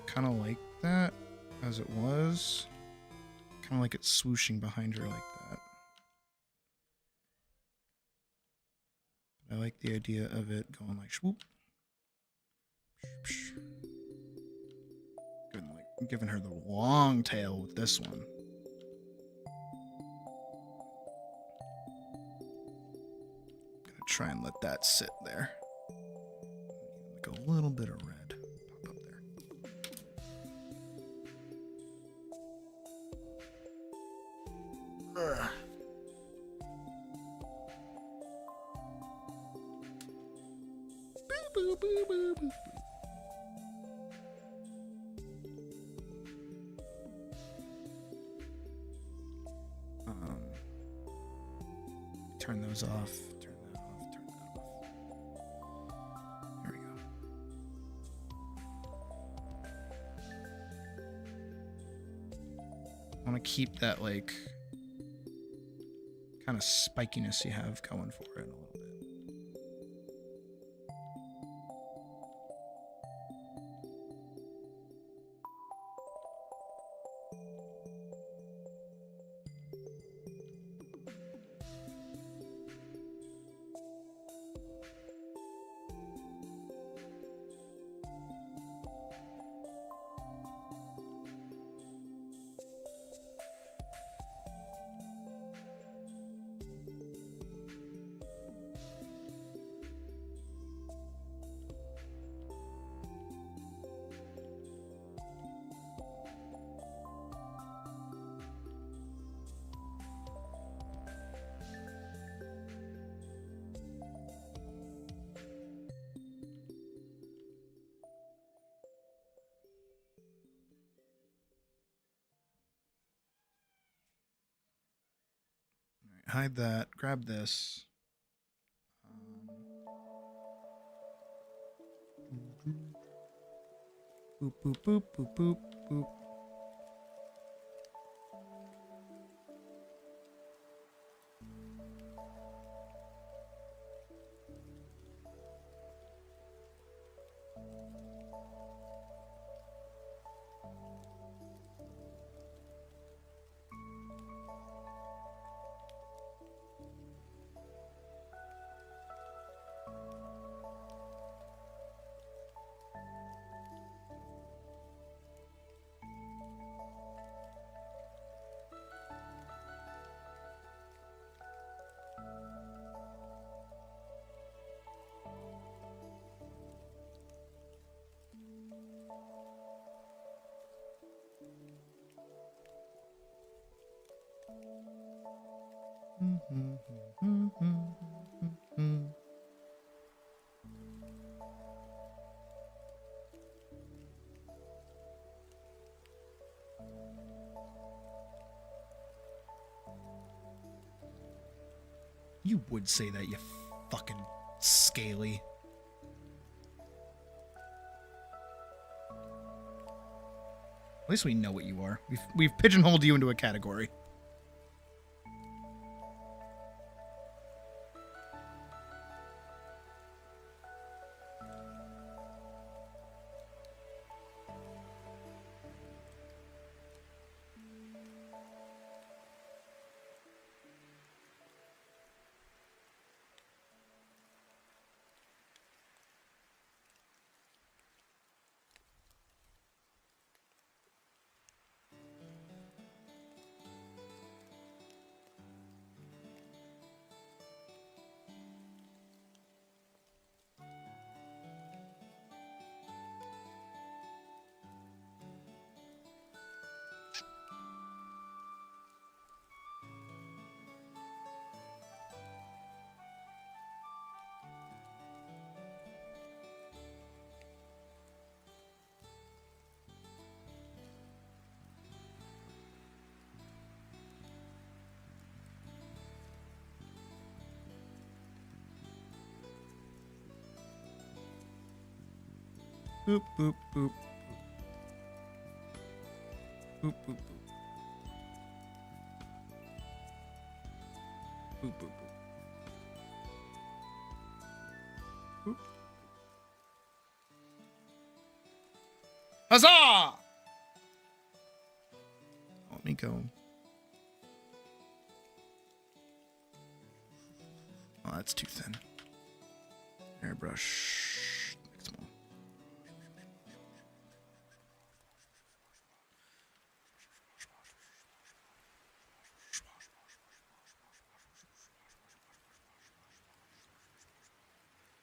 Kind of like that as it was. Kind of like it swooshing behind her like that. I like the idea of it going like swoop. Giving her the long tail with this one. Gonna try and let that sit there. Like a little bit of red pop up there. Ugh. Boo, boo, boo, boo, boo. Turn those off. Turn that off. Turn that off. There we go. I want to keep that like kind of spikiness you have going for it a little bit. hide that. Grab this. Boop, boop, boop, boop, boop, boop. You would say that, you fucking scaly. At least we know what you are. We've pigeonholed you into a category. Boop, boop, boop. Boop, boop, boop. Boop, boop, boop. Boop. Huzzah! Let me go. Oh, that's too thin. Airbrush.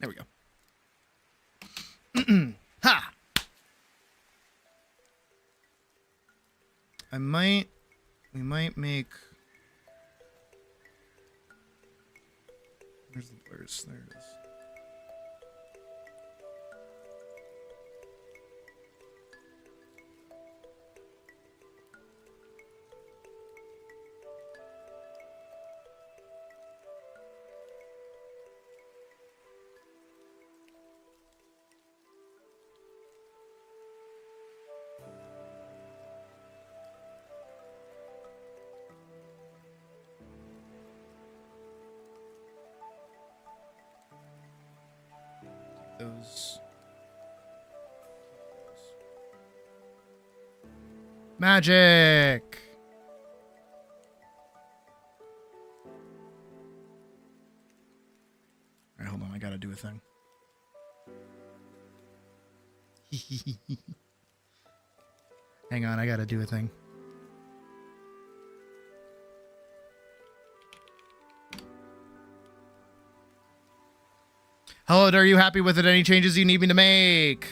There we go. Ha! We might make... Where's the blurs? There it is. Those magic. All right, hold on. I gotta do a thing. Hang on, I gotta do a thing. Hello, are you happy with it? Any changes you need me to make?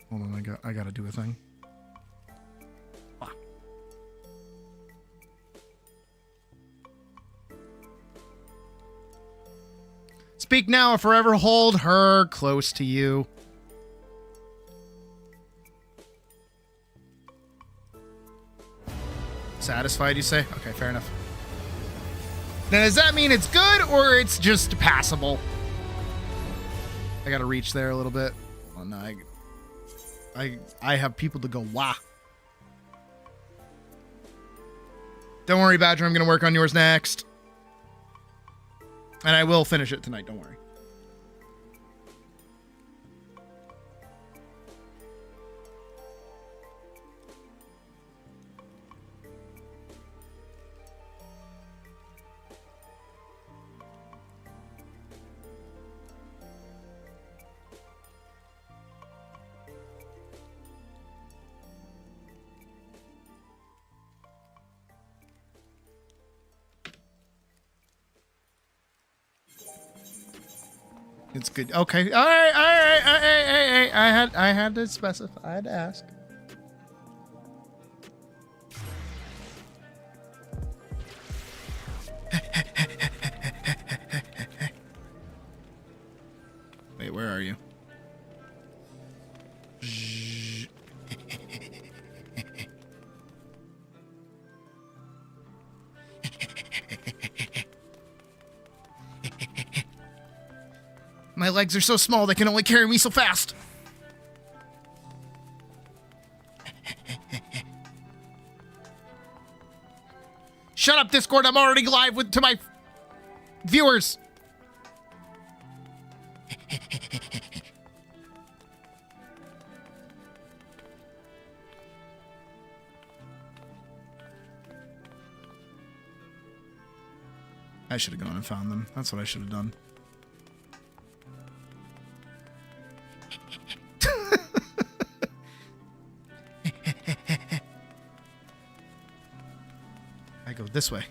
Hold on, I gotta do a thing. Ah. speak now or forever hold her close to you. Satisfied, you say? Okay, fair enough. Now, does that mean it's good or it's just passable? I gotta reach there a little bit. Oh no, I have people to go wah. Don't worry, Badger, I'm gonna work on yours next. And I will finish it tonight, don't worry. It's good. Okay. All right. I had to specify. I had to ask. Wait, where are you? My legs are so small they can only carry me so fast. Shut up, Discord. I'm already live to my viewers. I should have gone and found them. That's what I should have done. I go this way.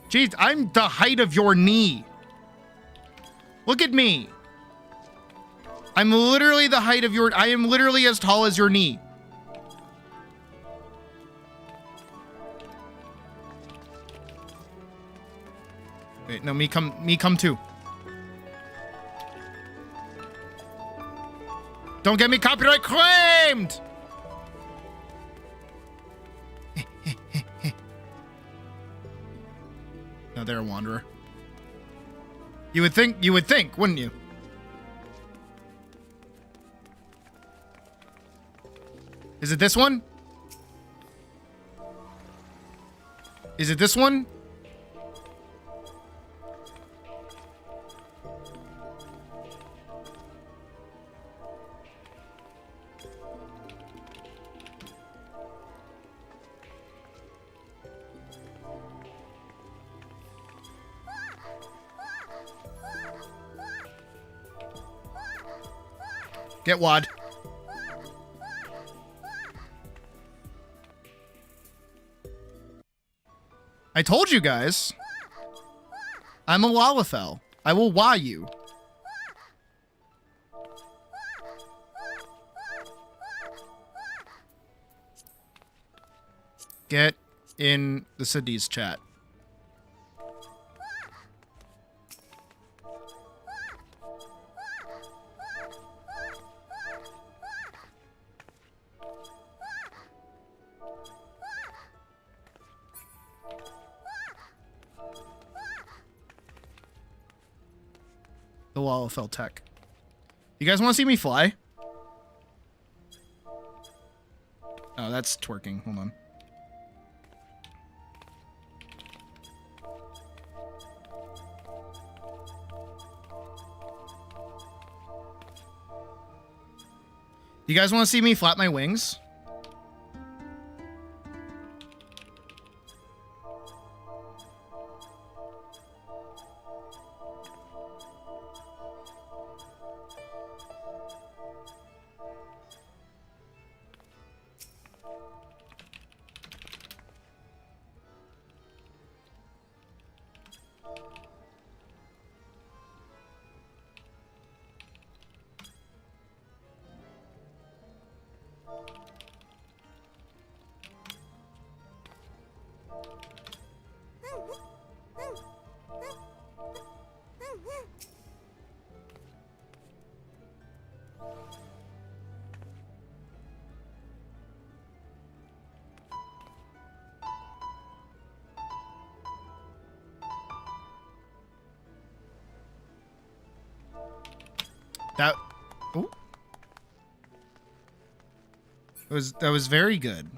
Jeez, I'm the height of your knee. Look at me. I'm literally the height of your... I am literally as tall as your knee. Wait, no, me come too. Don't get me copyright claimed! No, they're a wanderer. You would think, wouldn't you? Is it this one? Is it this one? Get wad. I told you guys. I'm a Lalafell. I will wah you. Get in the Sadi's chat. The Lalafell tech. You guys want to see me fly? Oh, that's twerking. Hold on. You guys want to see me flap my wings? That... Ooh. That was very good.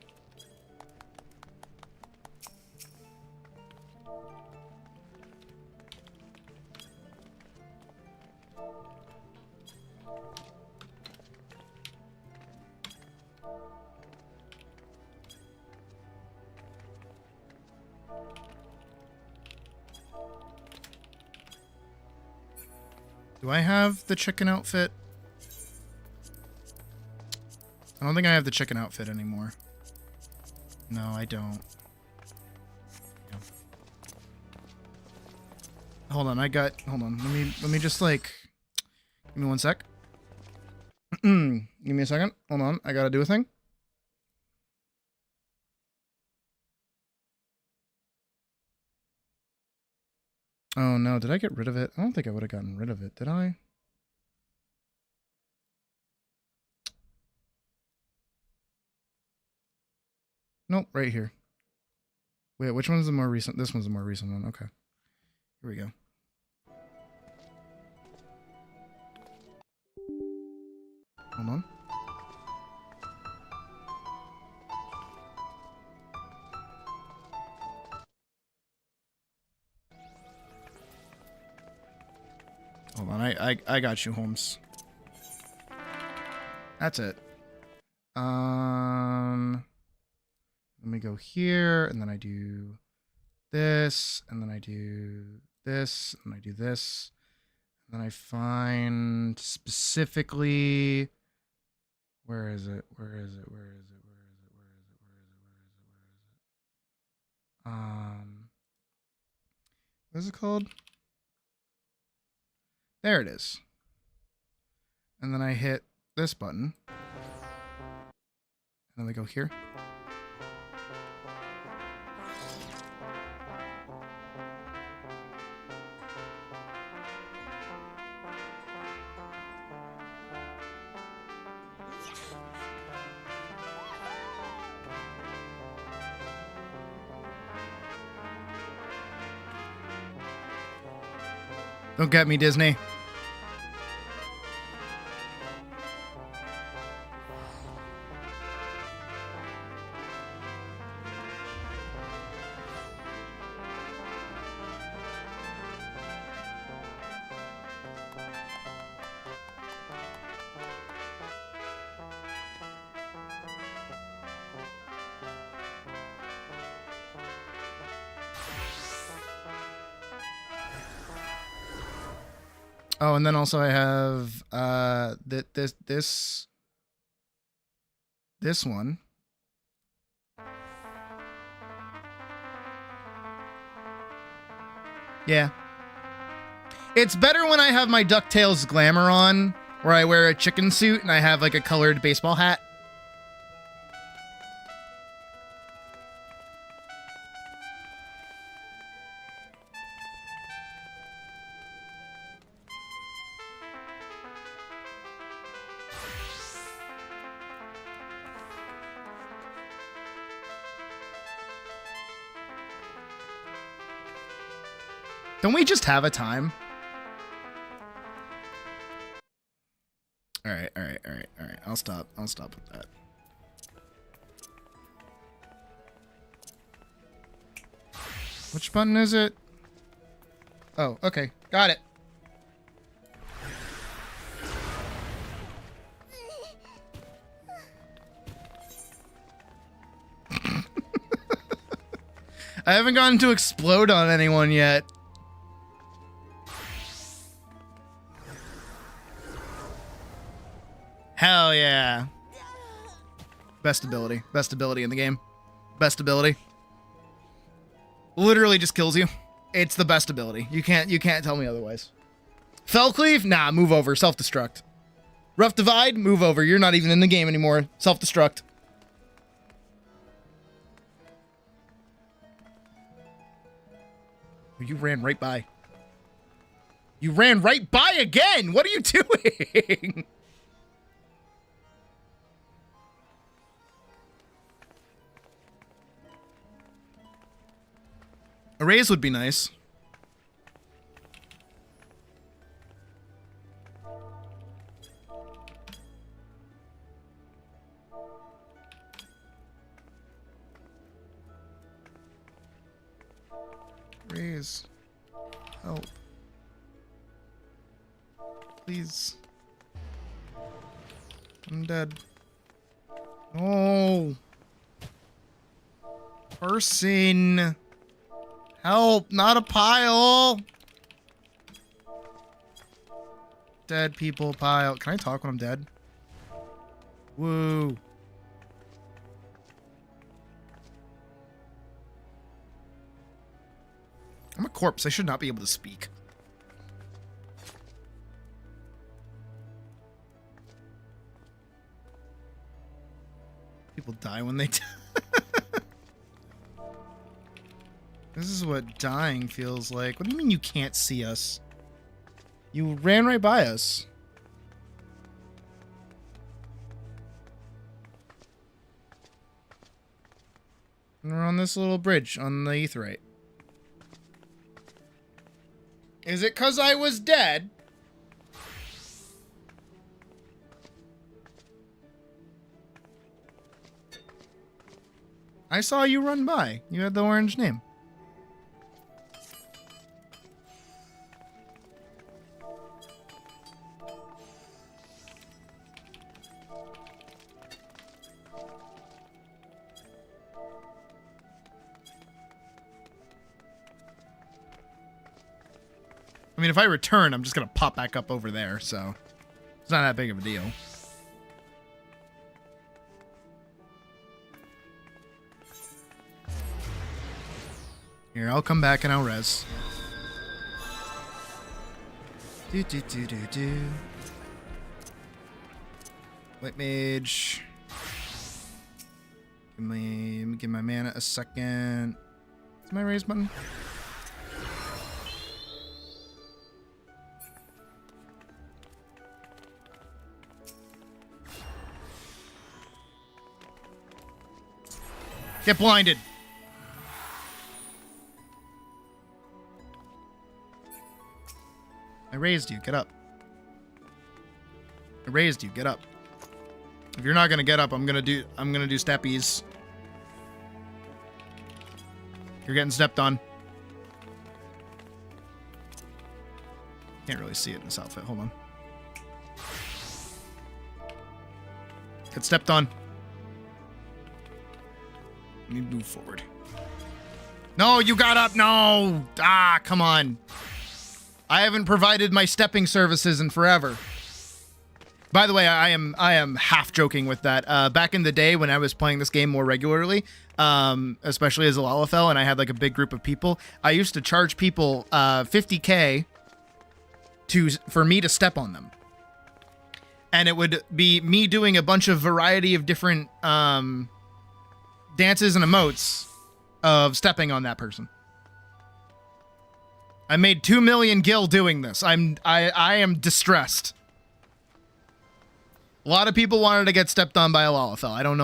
Do I have the chicken outfit? I don't think I have the chicken outfit anymore. No, I don't. Yeah. Hold on, hold on. Let me just like give me one sec. Give me a second. Hold on. I gotta do a thing. Oh no, did I get rid of it? I don't think I would have gotten rid of it, did I? Nope, right here. Wait, which one's the more recent? This one's the more recent one. Okay. Here we go. Hold on. Hold on, I got you, Holmes. That's it. Let me go here, and then I do this, and then I do this, and I do this. And then I find specifically... Where is it? Where is it? Where is it? Where is it? Where is it? Where is it? Where is it? Where is it? What is it called? There it is. And then I hit this button. And then we go here. Don't get me, Disney. Oh, and then also I have this one. Yeah. It's better when I have my DuckTales glamour on, where I wear a chicken suit and I have like a colored baseball hat. Don't we just have a time? All right. I'll stop with that. Which button is it? Oh, okay. Got it. I haven't gotten to explode on anyone yet. Hell yeah. Best ability in the game. Best ability. Literally just kills you. It's the best ability. You can't tell me otherwise. Fell Cleave? Nah, move over. Self-destruct. Rough Divide? Move over. You're not even in the game anymore. Self-destruct. You ran right by. You ran right by again! What are you doing? A raise would be nice. Raise. Help. Please. I'm dead. No. Person. Help, not a pile. Dead people pile. Can I talk when I'm dead? Woo. I'm a corpse. I should not be able to speak. People die when they die. This is what dying feels like. What do you mean you can't see us? You ran right by us. And we're on this little bridge on the Aetheryte. Is it 'cause I was dead? I saw you run by. You had the orange name. I mean, if I return, I'm just gonna pop back up over there, so it's not that big of a deal. Here, I'll come back and I'll res. Do. White mage. Give my mana a second. Is my raise button? Get blinded. I raised you. Get up. I raised you. Get up. If you're not gonna get up, I'm gonna do steppies. You're getting stepped on. Can't really see it in this outfit. Hold on. Get stepped on. You need to move forward. No, you got up. No. Ah, come on. I haven't provided my stepping services in forever. By the way, I am half joking with that. Back in the day when I was playing this game more regularly, especially as a Lalafell, and I had like a big group of people, I used to charge people $50K for me to step on them. And it would be me doing a bunch of variety of different dances and emotes of stepping on that person. I made 2 million gil doing this. I am distressed. A lot of people wanted to get stepped on by a Lalafell. I don't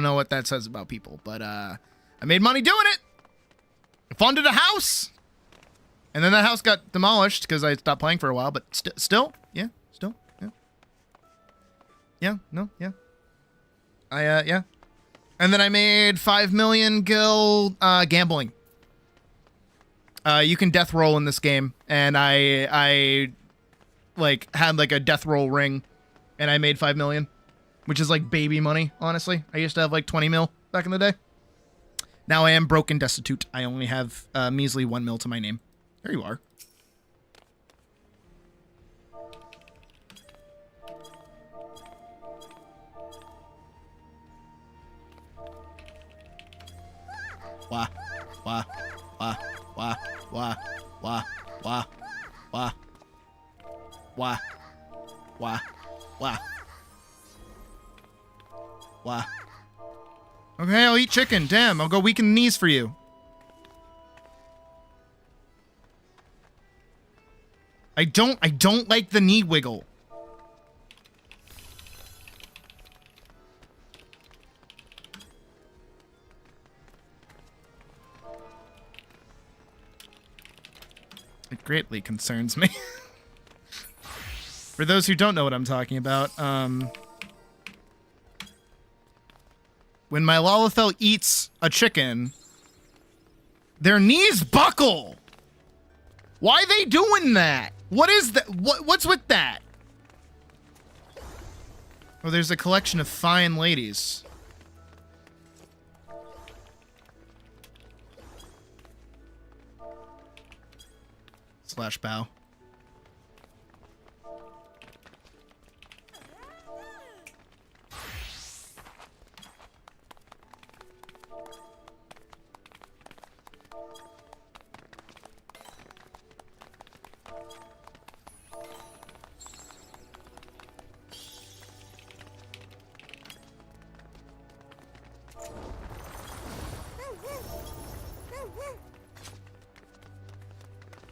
know what that says about people, but I made money doing it. I funded a house, and then that house got demolished because I stopped playing for a while. But still, yeah. Yeah. And then I made 5 million gil gambling. You can death roll in this game, and I like had like a death roll ring, and I made 5 million, which is like baby money, honestly. I used to have like 20 mil back in the day. Now I am broke and destitute. I only have measly 1 mil to my name. There you are. Wah, wah, wah, wah, wah, wah, wah, wah, wah, wah, wah, wah. Okay, I'll eat chicken. Damn, I'll go weaken knees for you. I don't like the knee wiggle. It greatly concerns me. For those who don't know what I'm talking about, when my Lalafell eats a chicken, Their knees buckle. Why they doing that? What is that? What's with that? Oh, there's a collection of fine ladies. Slash bow.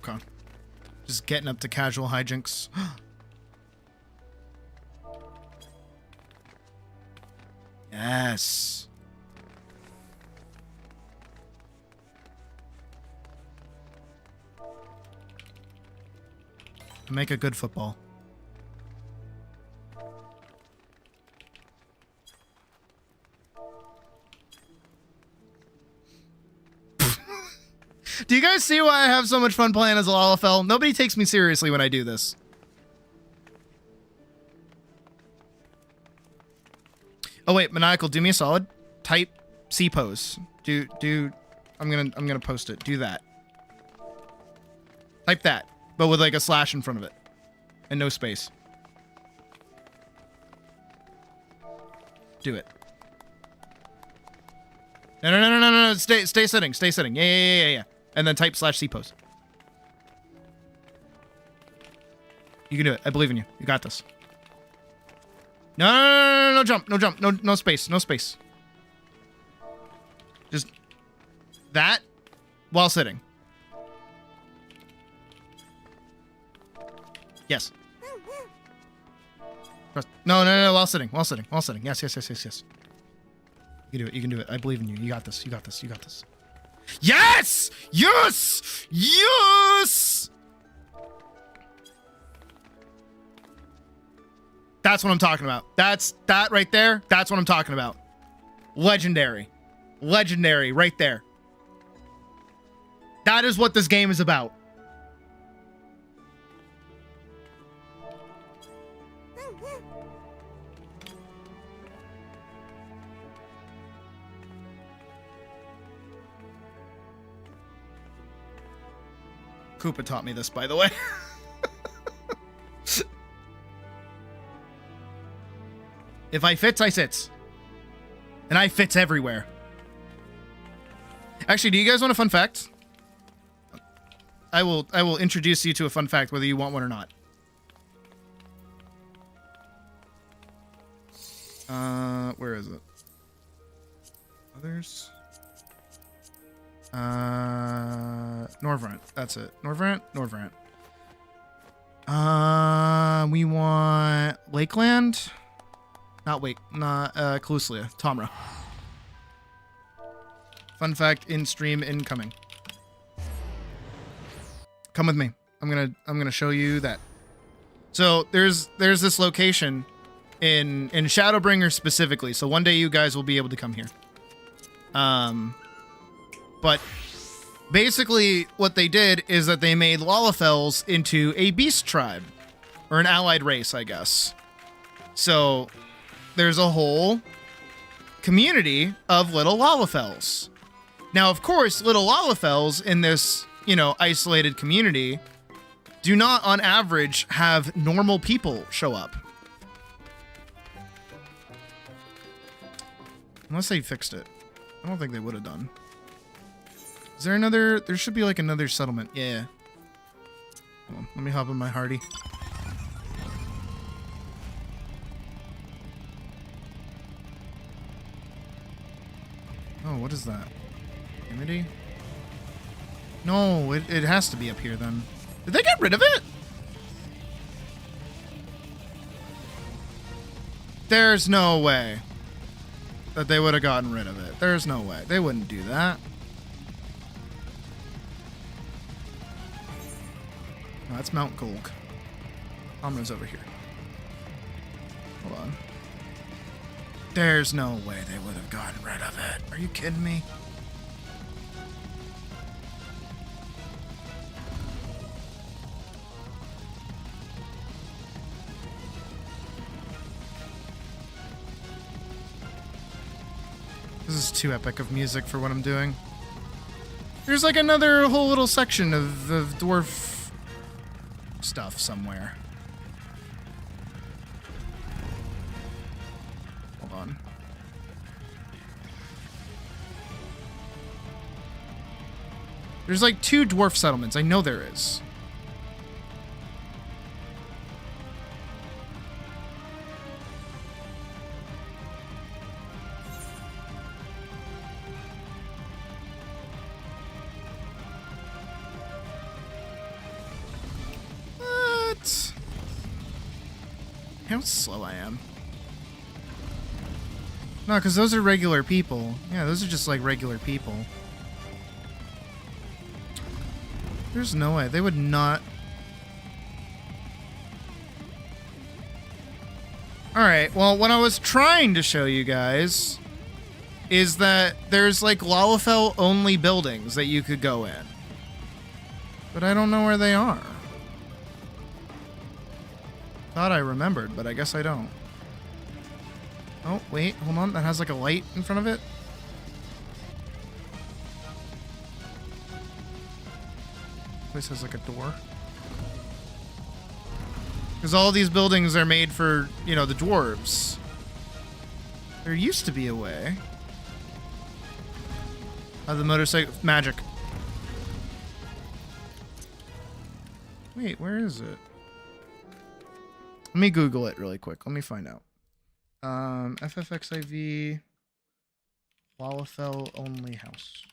Okay. Just getting up to casual hijinks. Yes. Make a good football. Do you guys see why I have so much fun playing as a Lalafell? Nobody takes me seriously when I do this. Oh wait, Maniacal, do me a solid. Type C pose. I'm gonna post it. Do that. Type that, but with like a slash in front of it. And no space. Do it. No. Stay sitting. Stay sitting. Yeah. And then type slash C pose. You can do it. I believe in you. You got this. No jump. No space. No space. Just that while sitting. Yes. No, while sitting. Yes. You can do it. I believe in you. You got this. Yes! That's what I'm talking about. That right there. That's what I'm talking about. Legendary right there. That is what this game is about. Koopa taught me this, by the way. If I fits, I sits. And I fits everywhere. Actually, do you guys want a fun fact? I will introduce you to a fun fact, whether you want one or not. Where is it? Others? Norvrant. That's it. Norvrant. We want Lakeland. Not Caluslia. Tomra. Fun fact in stream incoming. Come with me. I'm gonna show you that. So there's this location in Shadowbringer specifically. So one day you guys will be able to come here. But basically what they did is that they made Lalafells into a beast tribe, or an allied race, I guess. So there's a whole community of little Lalafells. Now, of course, little Lalafells in this, isolated community do not, on average, have normal people show up. Unless they fixed it. I don't think they would have done. Is there another? There should be like another settlement. Yeah. Hold on, let me hop on my Hardy. Oh, what is that? Amity? No, it has to be up here then. Did they get rid of it? There's no way that they would have gotten rid of it. There's no way. They wouldn't do that. No, that's Mount Golg. Amra's over here. Hold on. There's no way they would have gotten rid of it. Are you kidding me? just too epic of music for what I'm doing. There's like another whole little section of dwarf stuff somewhere. Hold on. There's like 2 dwarf settlements. I know there is. What? How slow I am. No, because those are regular people. Yeah, those are just like regular people. There's no way. They would not. Alright, well, what I was trying to show you guys is that there's like Lalafell only buildings that you could go in. But I don't know where they are. Thought I remembered, but I guess I don't. Oh, wait, hold on. That has like a light in front of it. This has like a door. Because all these buildings are made for, you know, the dwarves. There used to be a way. The motorcycle magic. Wait, where is it? Let me Google it really quick. Let me find out. FFXIV Lalafell only house.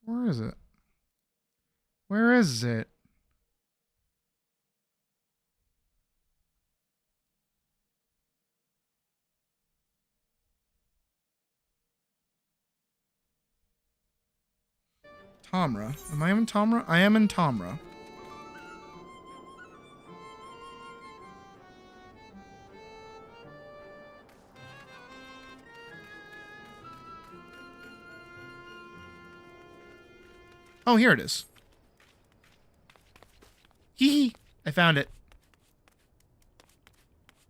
Where is it? Where is it? Tomra. Am I in Tomra? I am in Tomra. Oh, here it is. Hee hee. I found it.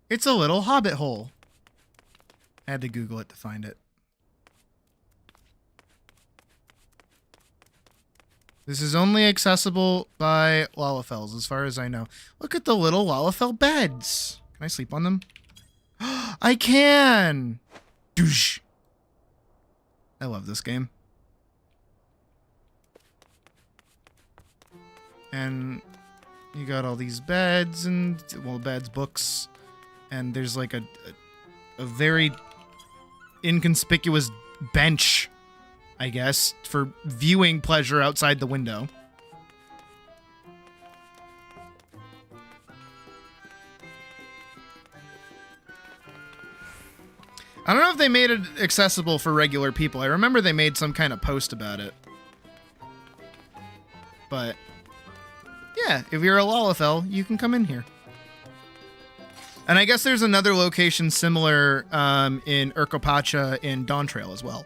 It's a little hobbit hole. I had to Google it to find it. This is only accessible by Lalafells, as far as I know. Look at the little Lalafell beds. Can I sleep on them? I can! Douche. I love this game. And you got all these beds and, well, beds, books, and there's like a very inconspicuous bench, I guess, for viewing pleasure outside the window. I don't know if they made it accessible for regular people. I remember they made some kind of post about it. But yeah, if you're a Lalafell, you can come in here. And I guess there's another location similar in Urkopacha in Dawn Trail as well.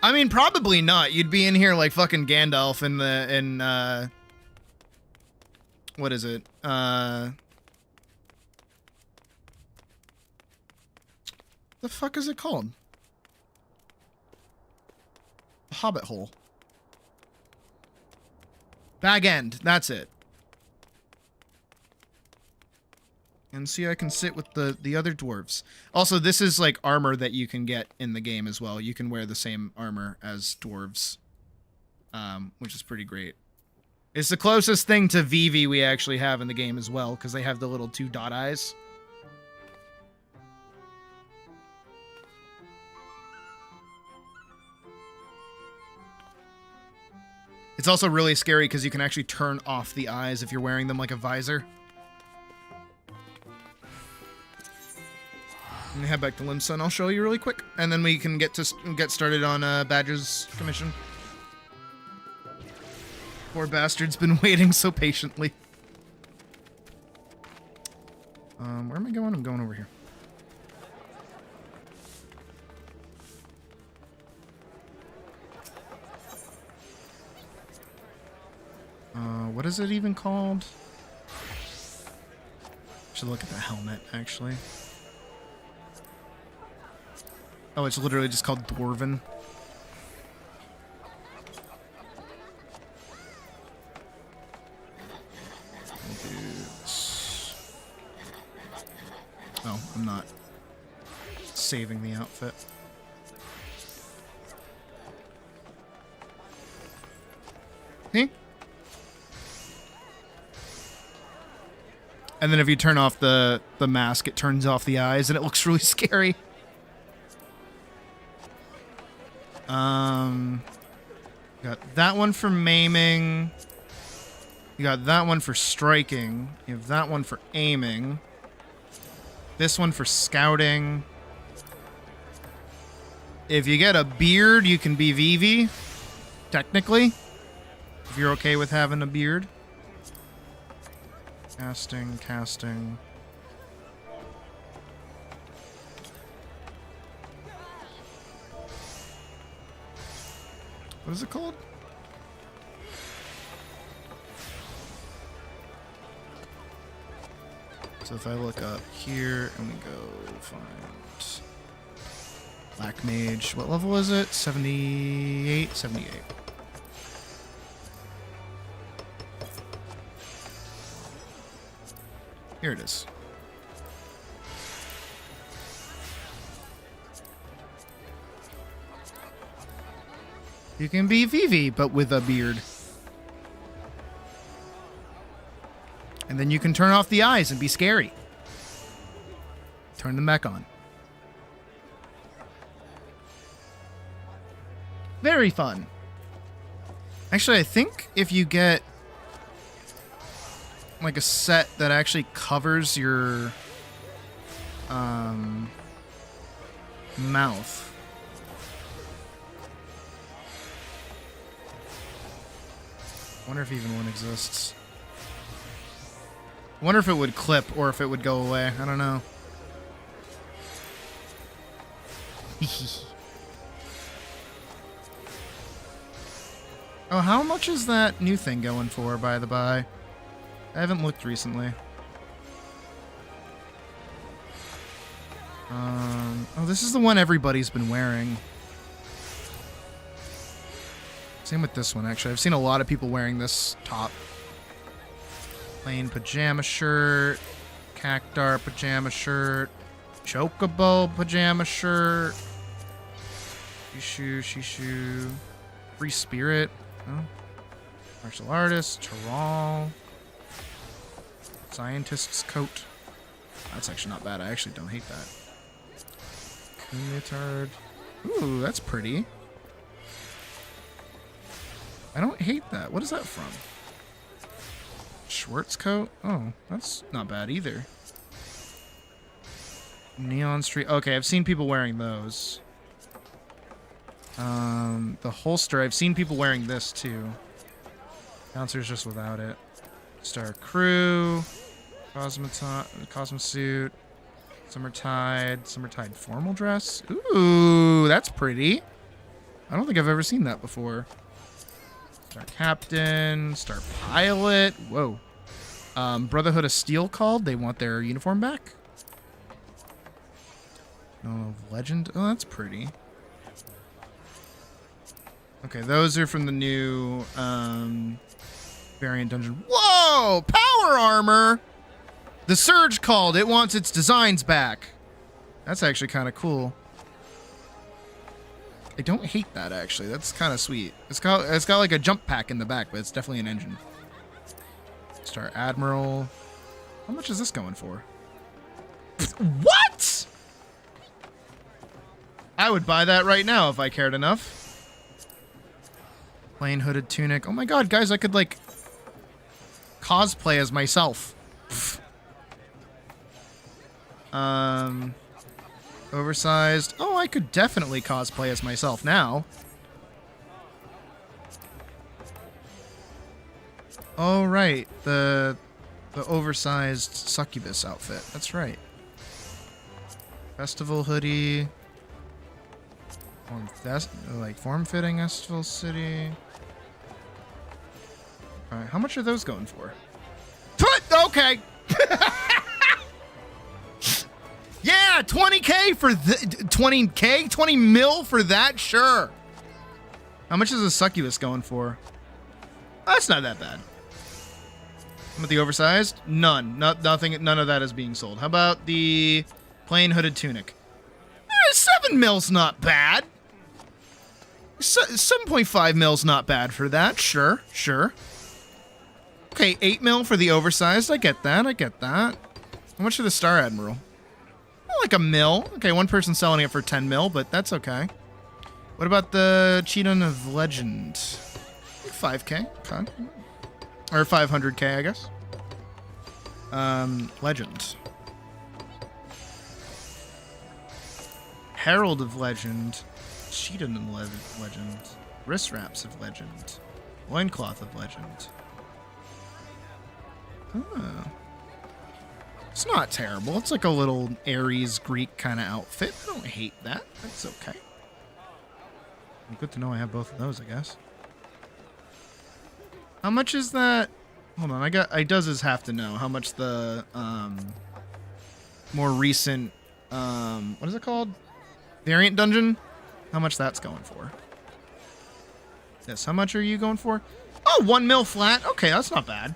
I mean, probably not. You'd be in here like fucking Gandalf in what is it? The fuck is it called? Hobbit hole. Bag End. That's it. And see, I can sit with the other dwarves. Also, this is like armor that you can get in the game as well. You can wear the same armor as dwarves, which is pretty great. It's the closest thing to Vivi we actually have in the game as well, because they have the little 2 dot eyes. It's also really scary because you can actually turn off the eyes if you're wearing them like a visor. Let me head back to Limstone. I'll show you really quick, and then we can get started on Badger's commission. Poor bastard's been waiting so patiently. Where am I going? I'm going over here. What is it even called? Should look at the helmet, actually. Oh, it's literally just called Dwarven. Oh, I'm not saving the outfit. See? And then if you turn off the mask, it turns off the eyes, and it looks really scary. You got that one for maiming. You got that one for striking. You have that one for aiming. This one for scouting. If you get a beard, you can be Vivi. Technically. If you're okay with having a beard. Casting. What is it called? So if I look up here and we go find Black Mage, what level is it? 78? 78. Here it is. You can be Vivi, but with a beard. And then you can turn off the eyes and be scary. Turn them back on. Very fun. Actually, I think if you get like a set that actually covers your mouth. I wonder if even one exists. I wonder if it would clip or if it would go away. I don't know. Oh, how much is that new thing going for, by the by? I haven't looked recently. Oh, this is the one everybody's been wearing. Same with this one, actually. I've seen a lot of people wearing this top. Plain pajama shirt, cactar pajama shirt, chocobo pajama shirt, shishu, free spirit, oh. Martial artist, Charal, scientist's coat. That's actually not bad. I actually don't hate that. Kunitard. Ooh, that's pretty. I don't hate that. What is that from? Schwartz coat? Oh, that's not bad either. Neon Street. Okay, I've seen people wearing those. The holster. I've seen people wearing this too. Bouncer's just without it. Star Crew. Cosmosuit. Summertide formal dress. Ooh, that's pretty. I don't think I've ever seen that before. Star Captain, Star Pilot. Whoa. Brotherhood of Steel called. They want their uniform back. No, Legend. Oh, that's pretty. Okay, those are from the new variant dungeon. Whoa! Power armor! The Surge called. It wants its designs back. That's actually kind of cool. I don't hate that, actually. That's kind of sweet. It's got like a jump pack in the back, but it's definitely an engine. Star Admiral. How much is this going for? What? I would buy that right now if I cared enough. Plain hooded tunic. Oh my god, guys, I could, like, cosplay as myself. Oversized. Oh, I could definitely cosplay as myself now. Oh, right. The oversized succubus outfit. That's right. Festival hoodie. Form-fitting Estival City. Alright, how much are those going for? Okay. Yeah, 20k for 20k? 20 mil for that? Sure. How much is a succubus going for? That's not that bad. How about the oversized? Nothing. None of that is being sold. How about the plain hooded tunic? 7 mil's not bad. 7.5 mil's not bad for that. Sure. Okay, 8 mil for the oversized. I get that. How much for the Star Admiral? Like a mil. Okay, one person selling it for 10 mil, but that's okay. What about the Cheetah of Legend? 5k. Okay. Or 500k, I guess. Legend. Herald of Legend. Cheetah of Legend. Wrist Wraps of Legend. Loincloth of Legend. Oh. It's not terrible. It's like a little Ares Greek kind of outfit. I don't hate that. That's okay. Good to know I have both of those, I guess. How much is that? Hold on, I does have to know how much the more recent what is it called? Variant dungeon? How much that's going for? Yes, how much are you going for? Oh, 1 mil flat. Okay, that's not bad.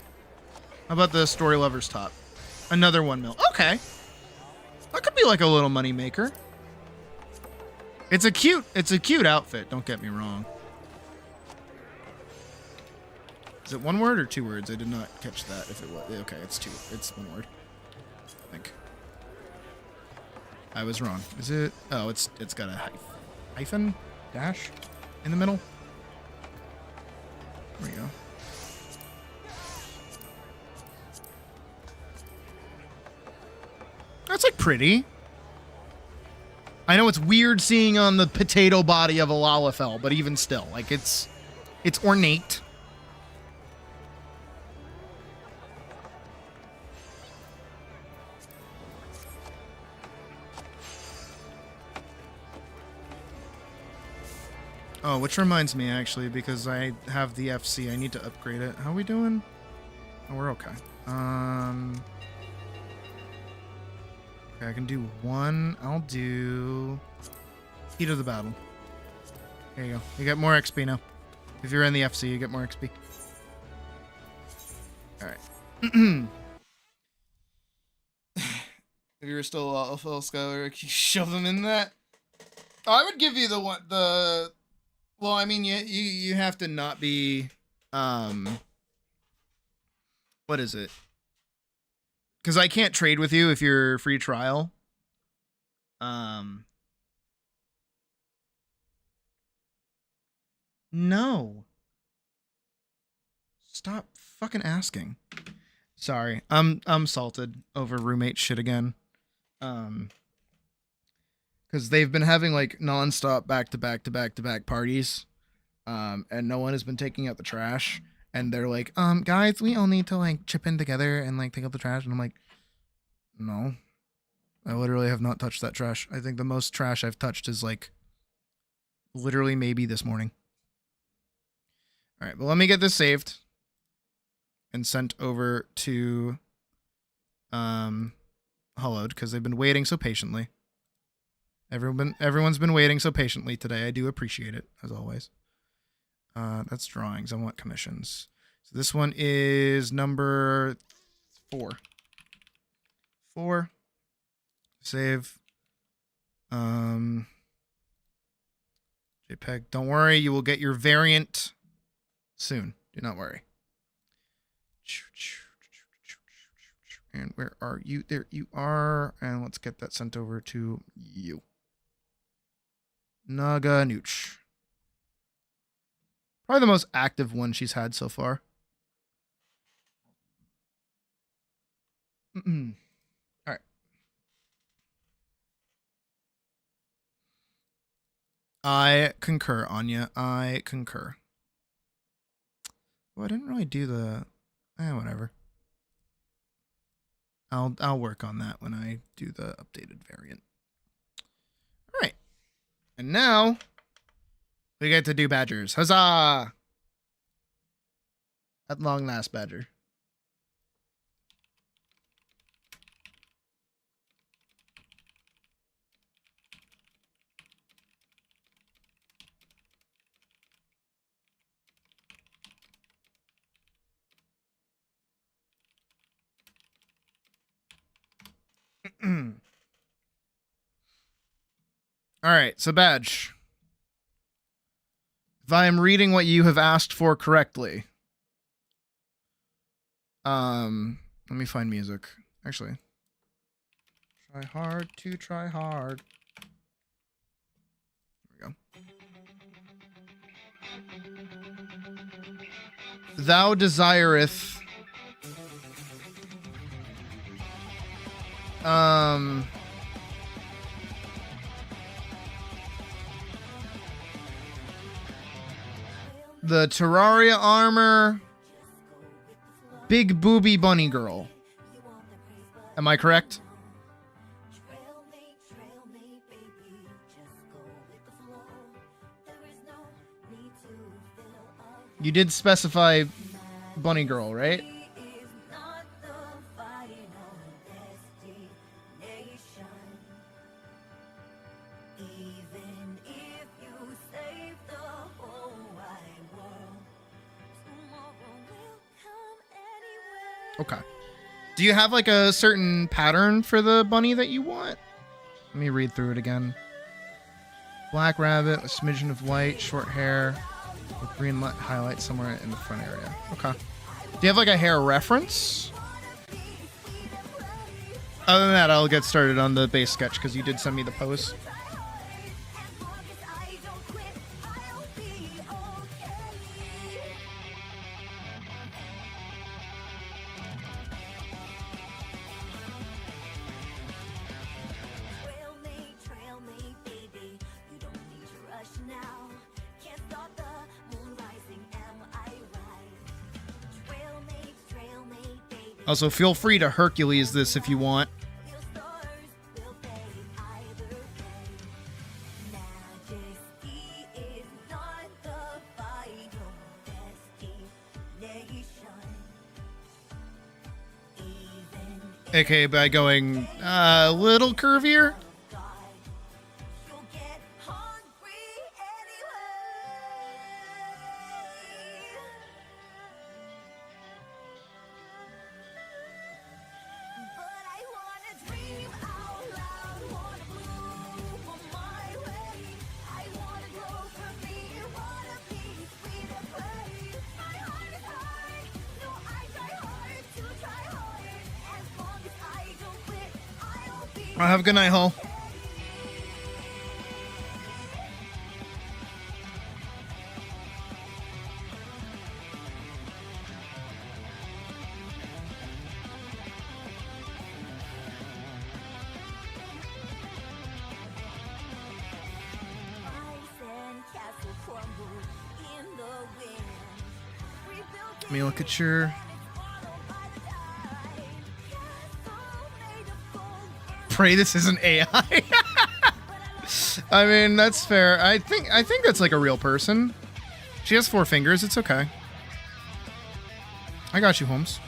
How about the Story Lovers top? Another 1 mil. Okay. That could be like a little money maker. It's a cute outfit, don't get me wrong. Is it 1 word or 2 words? I did not catch that if it was. Okay, it's 1 word. I think. I was wrong. Is it? Oh, it's got a hyphen dash in the middle. There we go. That's like pretty. I know it's weird seeing on the potato body of a Lalafell, but even still, like it's ornate. Oh, which reminds me actually, because I have the FC, I need to upgrade it. How are we doing? Oh, we're okay. Okay, I can do 1. I'll do Heat of the Battle. There you go. You get more XP now. If you're in the FC, you get more XP. Alright. If you were still a full scholar, you shove them in that. Oh, I would give you well, I mean, you have to not be, what is it? Because I can't trade with you if you're free trial. No. Stop fucking asking. Sorry, I'm salted over roommate shit again. Because they've been having like nonstop back to back parties, and no one has been taking out the trash. And they're like, guys, we all need to like chip in together and like take out the trash. And I'm like, no, I literally have not touched that trash. I think the most trash I've touched is like literally maybe this morning. All right, but let me get this saved and sent over to Hollowed, because they've been waiting so patiently. Everyone's been waiting so patiently today. I do appreciate it, as always. That's drawings. I want commissions. So this one is number 4. 4. Save. JPEG. Don't worry, you will get your variant soon. Do not worry. And where are you? There you are. And let's get that sent over to you. Naga Nooch. Probably the most active one she's had so far. All right. I concur, Anya. I concur. Well, I didn't really do the Whatever. I'll work on that when I do the updated variant. All right. And now we get to do badgers. Huzzah! At long last, badger. All right, so badge. If I am reading what you have asked for correctly, let me find music. Actually, try hard to try hard. There we go. Thou desireth. The Terraria armor, big booby bunny girl. Am I correct? You did specify bunny girl, right? Okay. Do you have like a certain pattern for the bunny that you want? Let me read through it again. Black rabbit, a smidgen of white, short hair, with green highlight somewhere in the front area. Okay. Do you have like a hair reference? Other than that, I'll get started on the base sketch because you did send me the post. Also, feel free to Hercules this if you want. AKA by going a little curvier. Have a good night, Hull. Let me look at your... Pray this isn't AI. I mean, that's fair. I think that's like a real person. She has 4 fingers. It's okay. I got you, Holmes.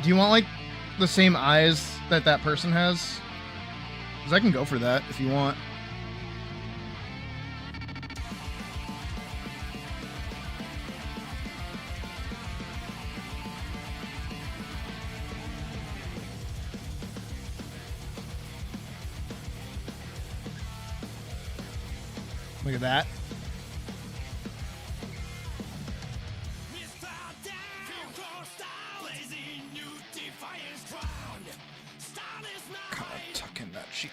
Do you want, like, the same eyes that that person has? Because I can go for that if you want. Look at that. Kind of tuck in that cheek.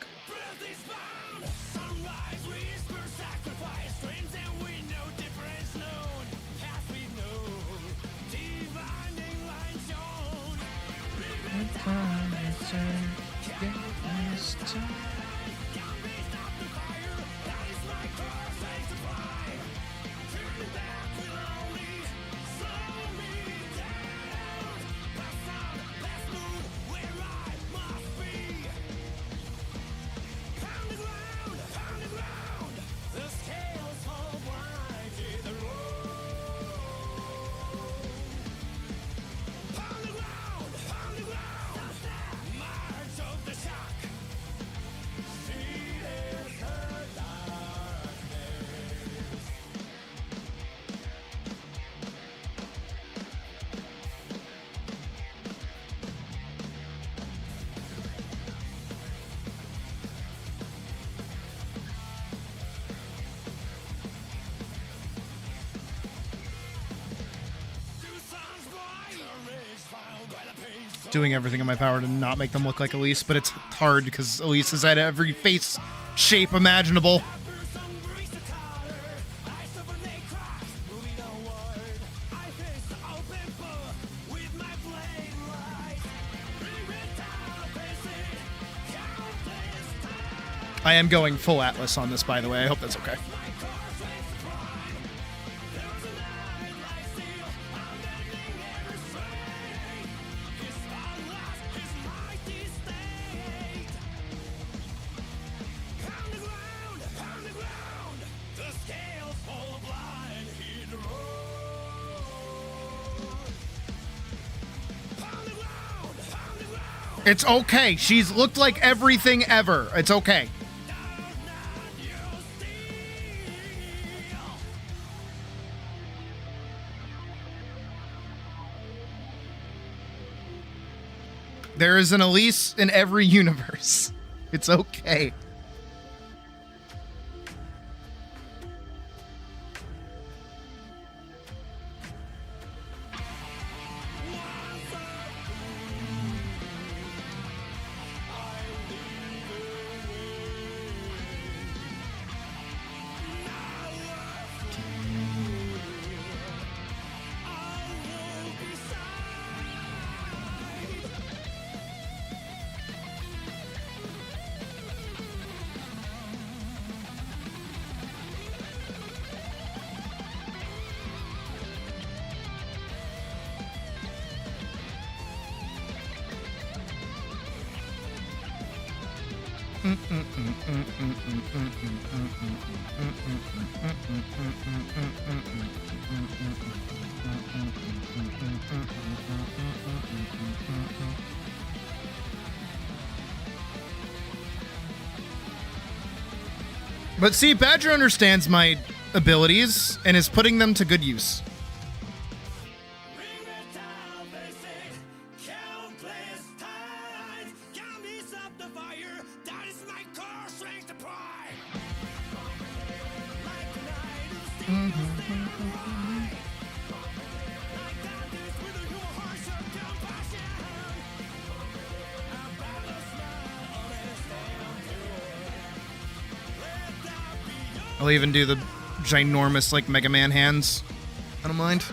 Doing everything in my power to not make them look like Elise, but it's hard because Elise has had every face shape imaginable. I am going full Atlas on this, by the way. I hope that's okay. It's okay. She's looked like everything ever. It's okay. There is an Elise in every universe. It's okay. But see, Badger understands my abilities and is putting them to good use. I'll even do the ginormous, like, Mega Man hands. I don't mind.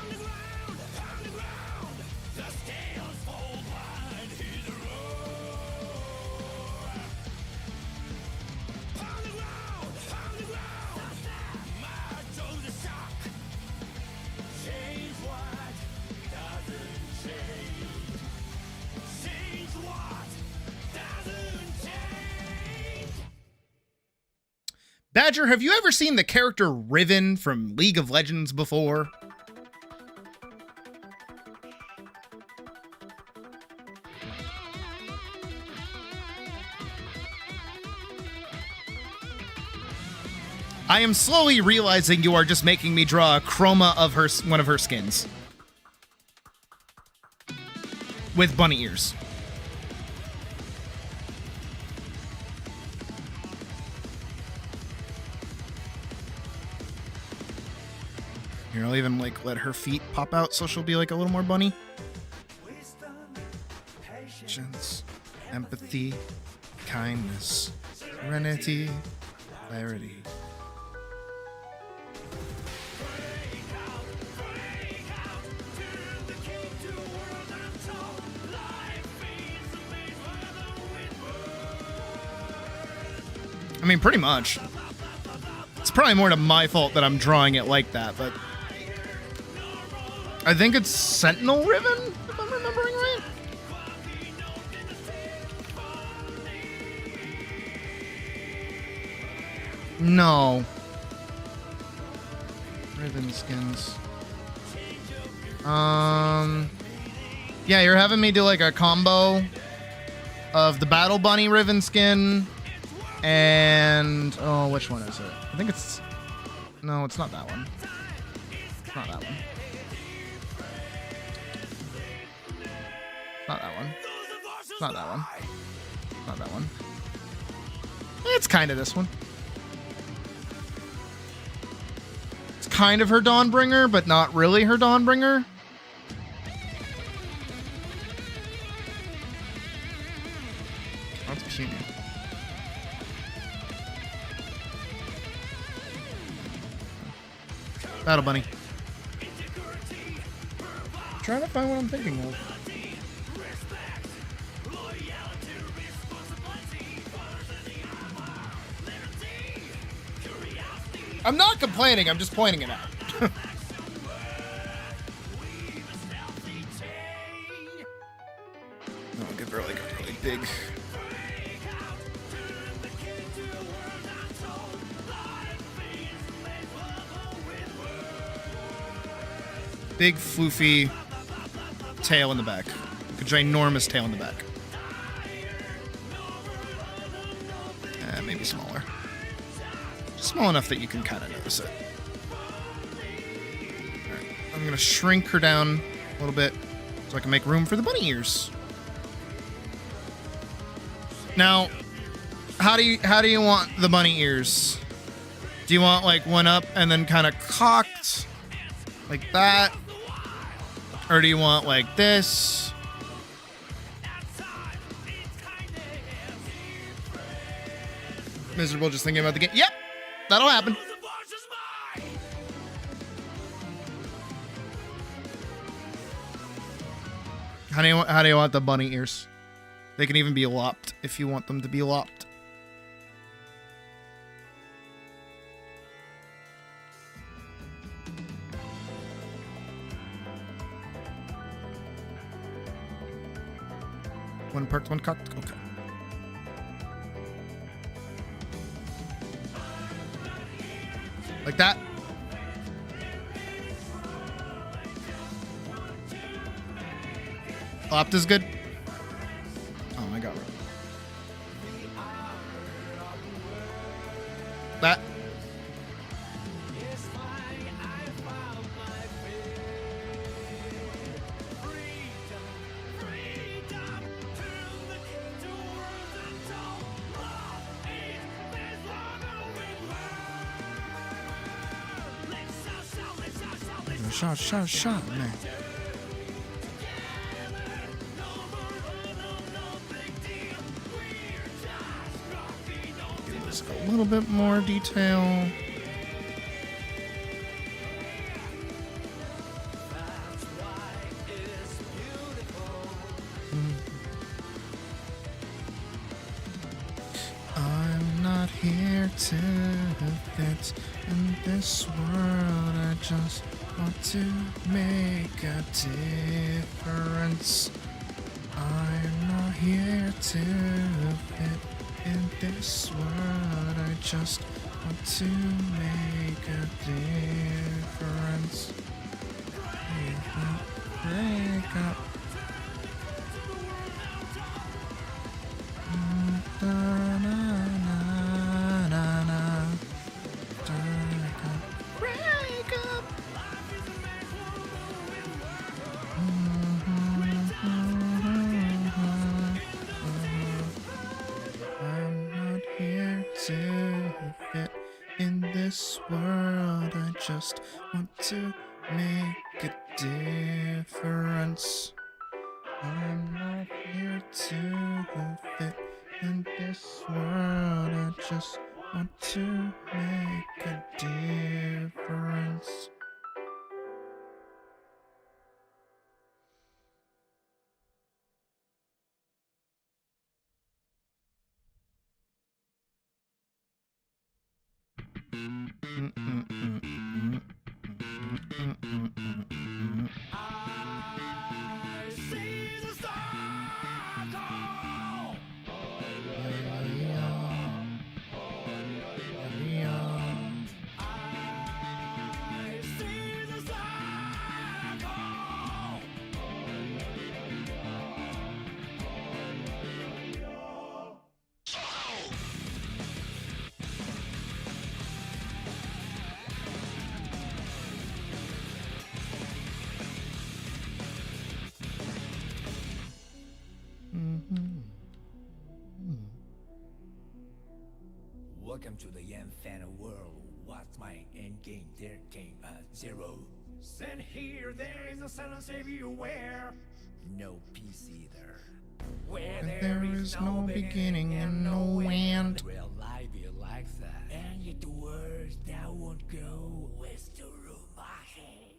Badger, have you ever seen the character Riven from League of Legends before? I am slowly realizing you are just making me draw a chroma of one of her skins. With bunny ears. Here, I'll even like let her feet pop out so she'll be like a little more bunny. Patience, empathy, kindness, serenity, clarity. I mean, pretty much. It's probably more to my fault that I'm drawing it like that, but I think it's Sentinel Ribbon, if I'm remembering right. No. Ribbon skins. Yeah, you're having me do like a combo of the Battle Bunny Ribbon skin and oh, which one is it? I think it's no, it's not that one. It's not that one. Not that one. Not that one. Not that one. It's kind of this one. It's kind of her Dawnbringer, but not really her Dawnbringer. That's cute. Battle Bunny. I'm trying to find what I'm thinking of. I'm not complaining, I'm just pointing it out. I'll give her like a really big... big floofy tail in the back. A ginormous tail in the back. Maybe smaller. Small enough that you can kind of notice it. Alright, I'm gonna shrink her down a little bit so I can make room for the bunny ears. Now, how do you want the bunny ears? Do you want like one up and then kind of cocked like that? Or do you want like this? Miserable just thinking about the game. Yep, that'll happen. How do you want the bunny ears? They can even be lopped if you want them to be lopped. One perked, one cocked. Okay. Like that. Lopped is good. Oh my god. That. Shot, man. Give this a little bit more detail. I'm not here to fit in this world. I just want to make a difference. I'm not here to fit in this world. I just want to make a difference. Break up. Da, na, na, na, na. Da, this world. I just want to make a difference. I'm not here to fit in this world. I just want to make a difference. I see the circle. I see the circle. Welcome to the Infinite world. What's my end game? There came a zero. And here there is a silence everywhere. No peace either. Where And there is no beginning and no end. Real life be like that. And yet the words that won't go with the room my head.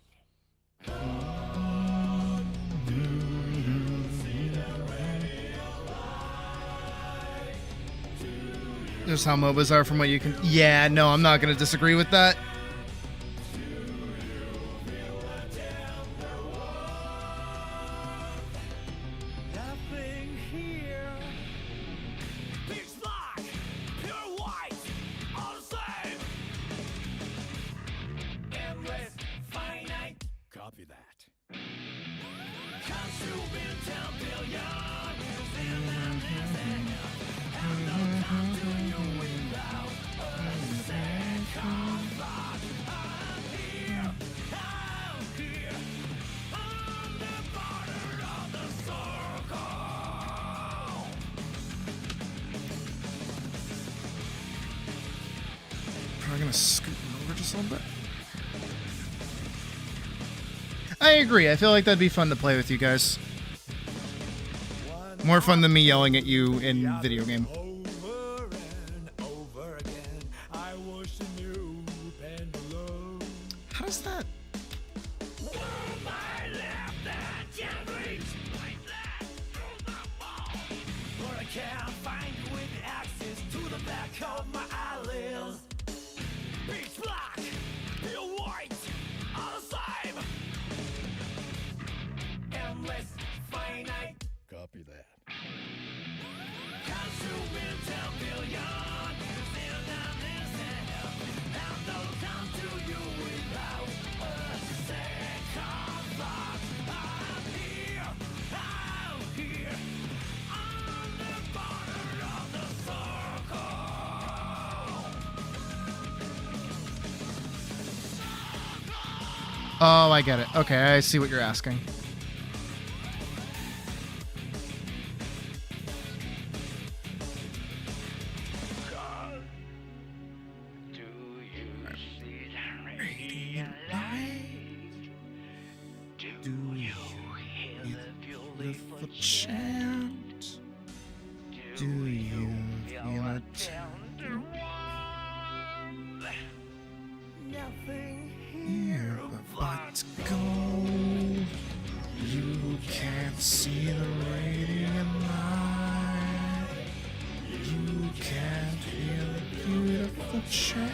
Just how MOBAs are from what you can. Yeah, no, I'm not going to disagree with that. Nothing here. Pitch black, pure white, all the same. Endless, finite. Copy that. Comes to be 10 billion. And no come to you without a second thought. I'm here, on the border of the circle. Probably going to scoot him over just a little bit. I agree. I feel like that'd be fun to play with you guys. More fun than me yelling at you in video game. Over and over again, I wish a new pendulum. How does that? My left that can reach like that through the wall. But I can't find you with access to the back of my eyelids. Pitch black, pure white, all the same. Endless, finite. Copy that. Comes to be 10 billion. You feel that this and don't come to you without a second thought. I'm here, on the border of the circle. Oh, I get it. Okay, I see what you're asking. Chant. Do you feel a tender Nothing here but gold? You can't see the radiant light. You can't feel the beautiful chant.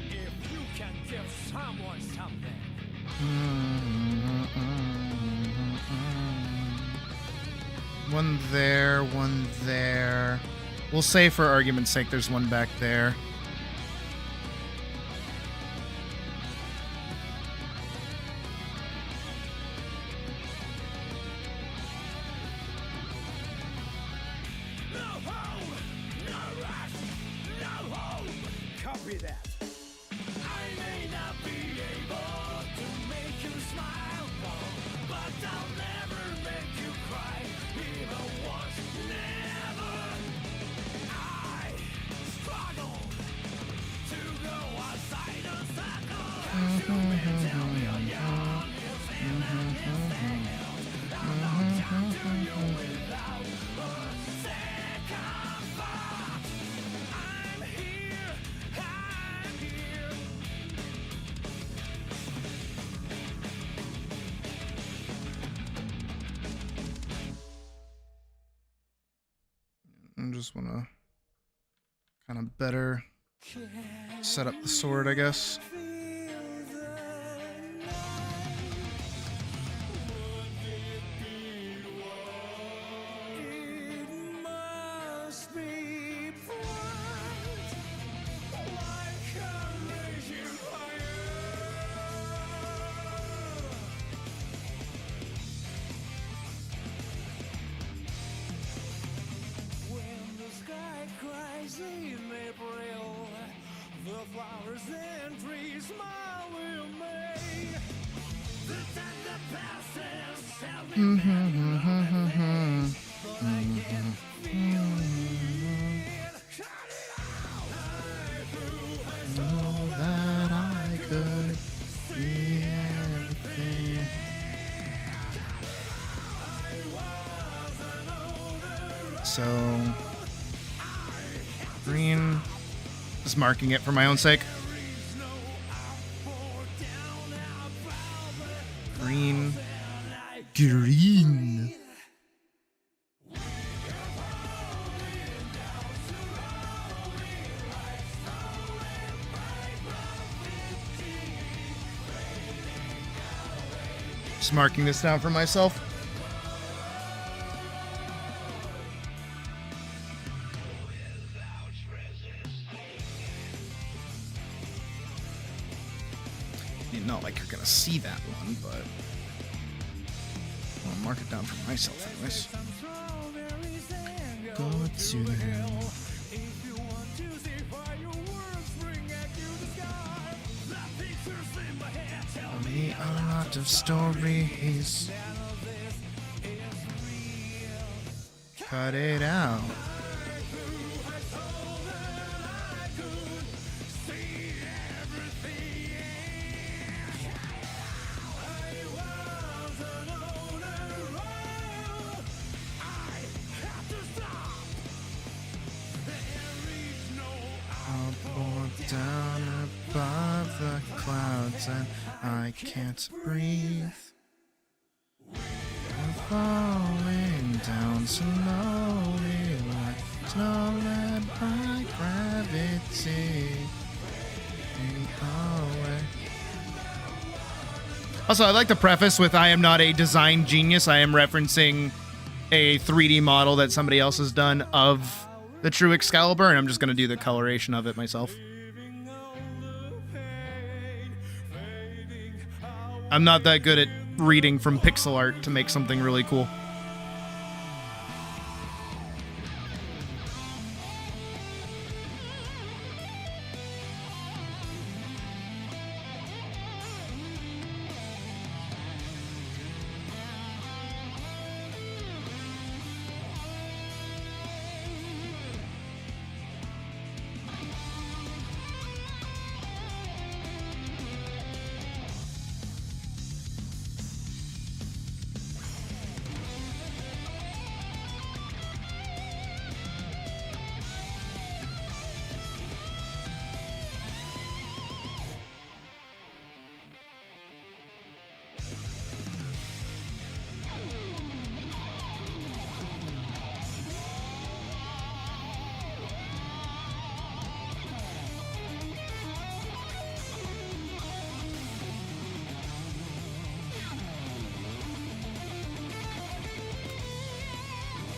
if you can give someone something. One there, one there. We'll say for argument's sake there's one back there. No hope, no rush, no hope. Copy that. I may not be able to make you smile, but I'll never make you cry. Even I just want to kind of better set up the sword, I guess. That I could be everything. So green, just marking it for my own sake. Green. Green. Just marking this down for myself. Not like you're gonna see that one, but I'll mark it down for myself anyways. Go to the hill. Tell me a lot of stories. Cut it out. Down above the clouds and I can't breathe. I'm falling down slowly like snow led by gravity. Also, I'd like to preface with I am not a design genius. I am referencing a 3D model that somebody else has done of the true Excalibur, and I'm just going to do the coloration of it myself. I'm not that good at reading from pixel art to make something really cool.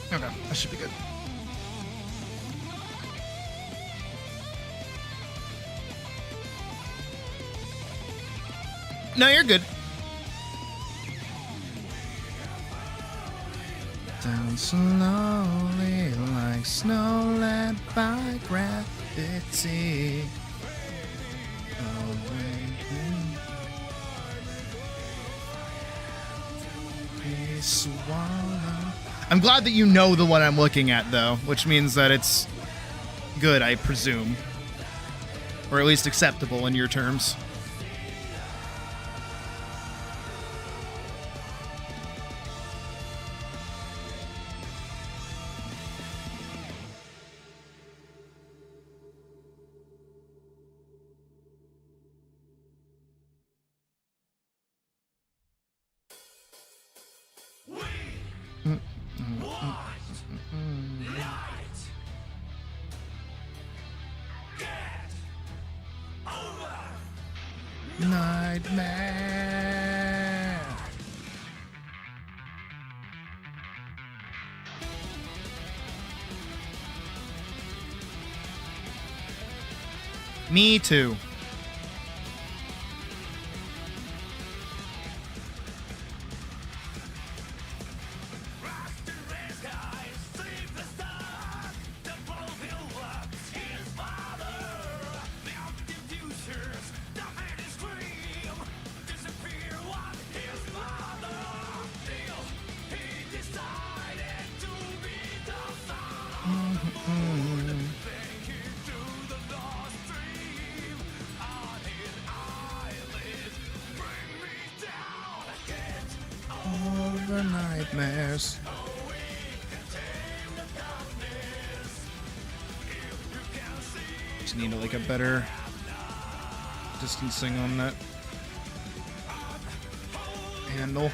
Okay, that should be good. No, you're good. Down slowly like snow led by gravity. Be swallowed. I'm glad that you know the one I'm looking at, though, which means that it's good, I presume. Or at least acceptable in your terms. nightmare. Me too. Over nightmares. Just need like a better distancing on that handle.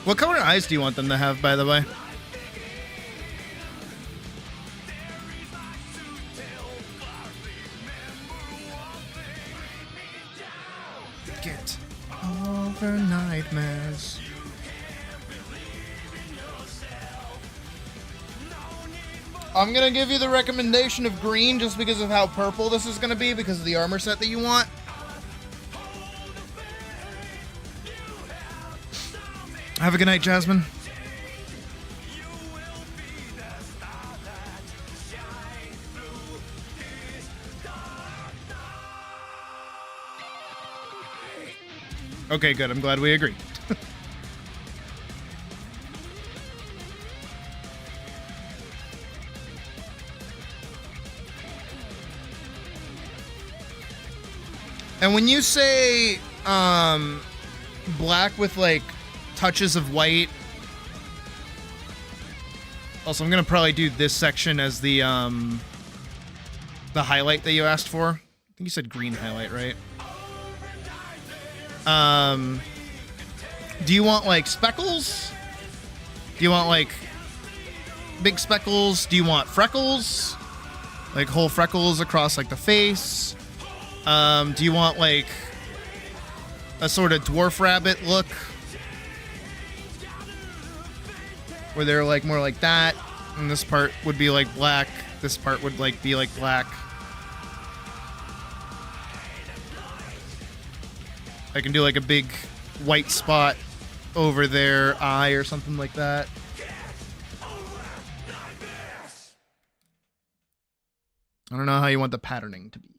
What color eyes do you want them to have, by the way? Get over nightmares. I'm gonna give you the recommendation of green just because of how purple this is gonna be because of the armor set that you want. Have a good night, Jasmine. Okay, good. I'm glad we agree. And when you say black with like touches of white. Also, I'm gonna probably do this section as the highlight that you asked for. I think you said green highlight, right? Do you want like speckles? Do you want like big speckles? Do you want freckles? Like whole freckles across like the face? Do you want like a sort of dwarf rabbit look? Where they're like more like that, and this part would be like black, this part would like be like black. I can do like a big white spot over their eye or something like that. I don't know how you want the patterning to be.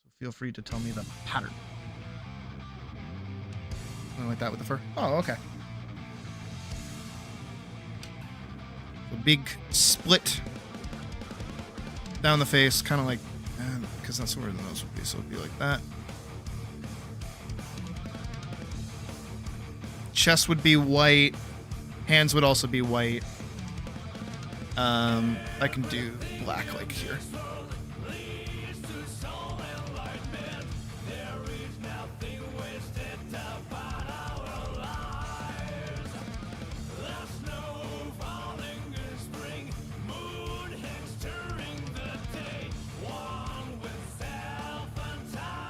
So feel free to tell me the pattern. Something like that with the fur. Oh, okay. A big split down the face, kind of like, because that's where the nose would be, so it'd be like that. Chest would be white. Hands would also be white. I can do black like here.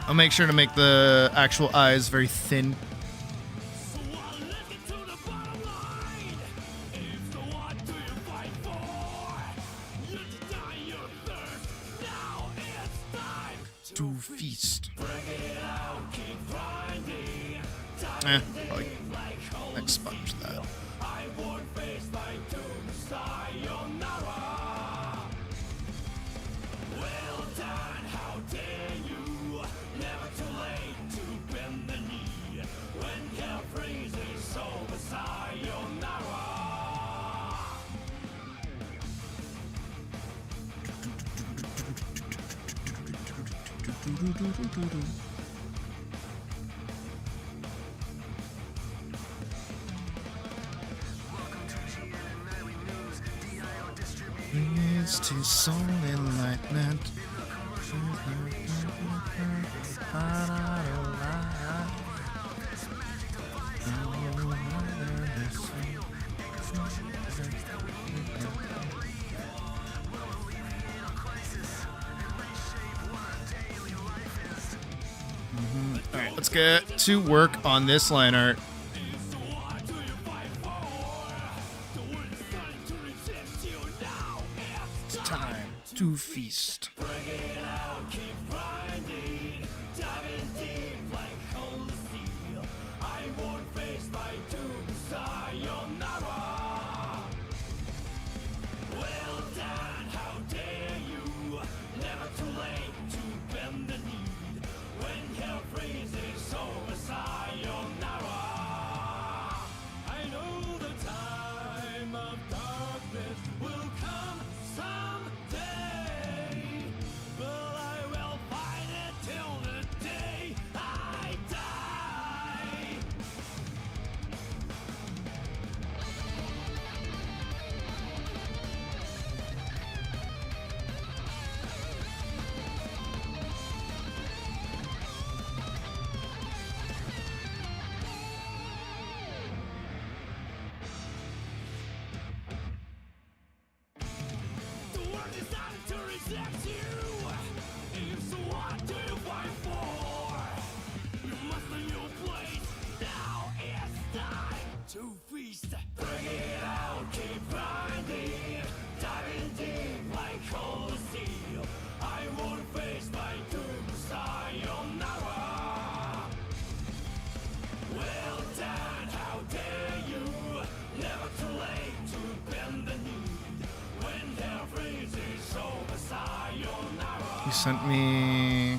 I'll make sure to make the actual eyes very thin. To feast. Probably expunge that. late to bend the knee. When hell freezes over sayonara. It's to soul enlightenment. All right, let's get to work on this line art. It's time to feast. You sent me.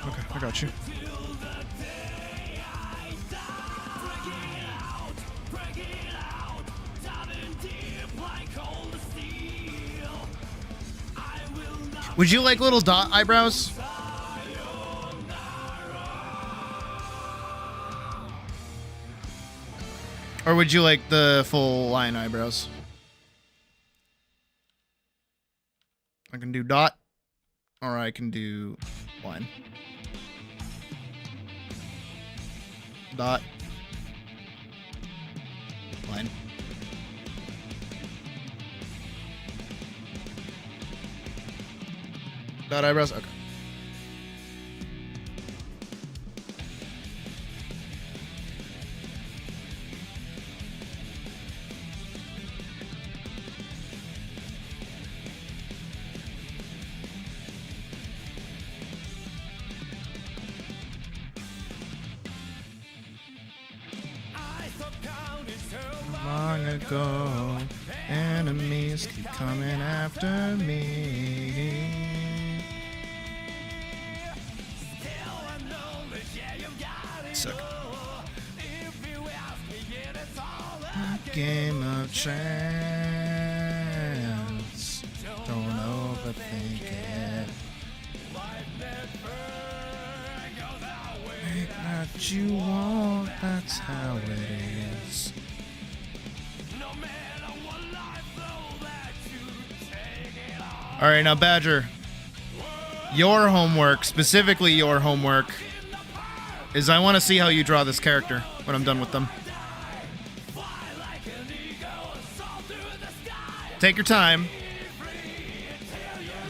Okay, I got you. Would you like little dot eyebrows? Or would you like the full line eyebrows? I can do dot, or I can do line. Dot. Line. Dot eyebrows? Okay. Long ago, enemies keep coming after me. Suck. Game of chance. Don't overthink it. Make what you want, that's how it is. All right, now Badger, your homework, specifically your homework, is I want to see how you draw this character when I'm done with them. Take your time.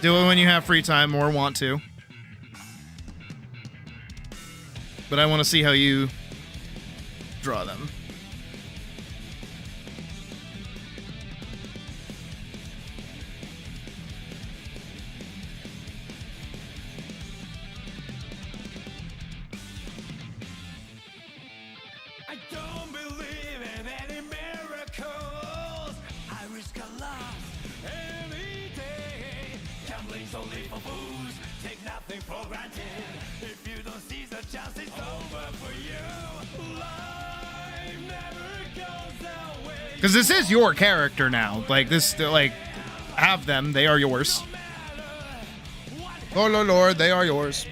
Do it when you have free time or want to. But I want to see how you draw them. I don't believe in any miracles. I risk a lost every day. Gambling's only for fools. Take nothing for granted. If you don't seize the chance, it's over for you. Life never goes that way. Because this is your character now. Like, this, like, have them. They are yours. Oh, Lord, they are yours.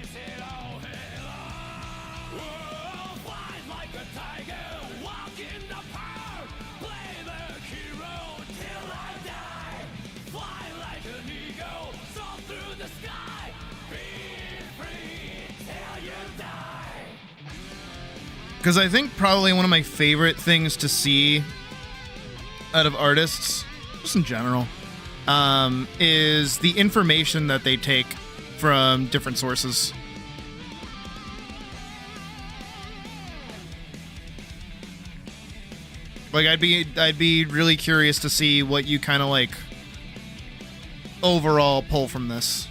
Because I think probably one of my favorite things to see out of artists, just in general, is the information that they take from different sources. Like, I'd be really curious to see what you kind of like overall pull from this.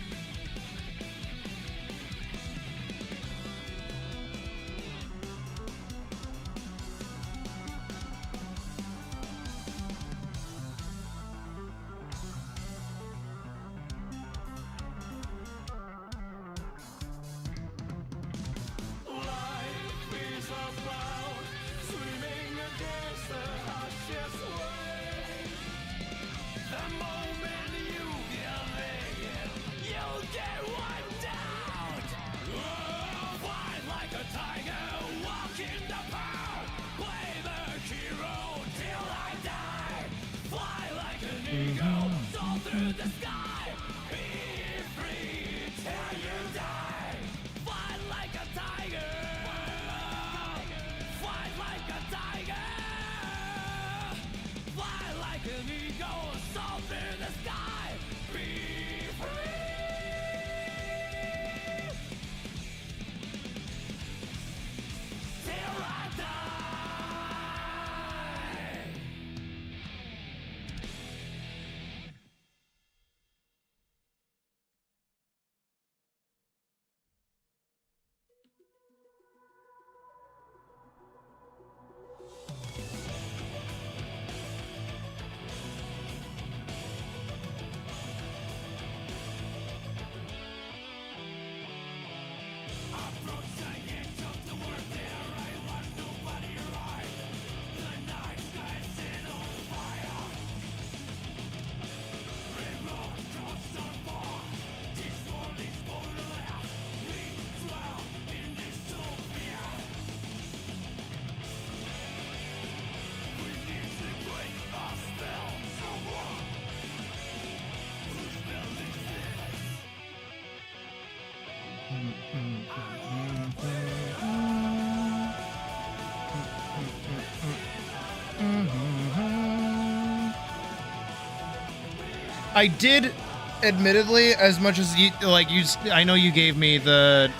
I did, admittedly, as much as you like, I know you gave me the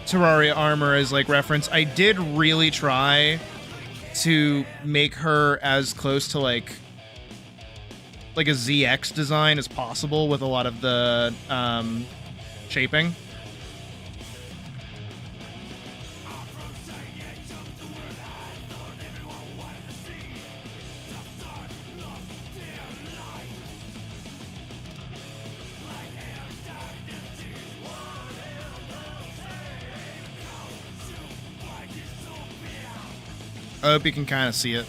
Terraria armor as like reference. I did really try to make her as close to like a ZX design as possible with a lot of the shaping. I hope you can kind of see it.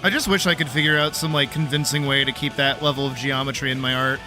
I just wish I could figure out some like convincing way to keep that level of geometry in my art.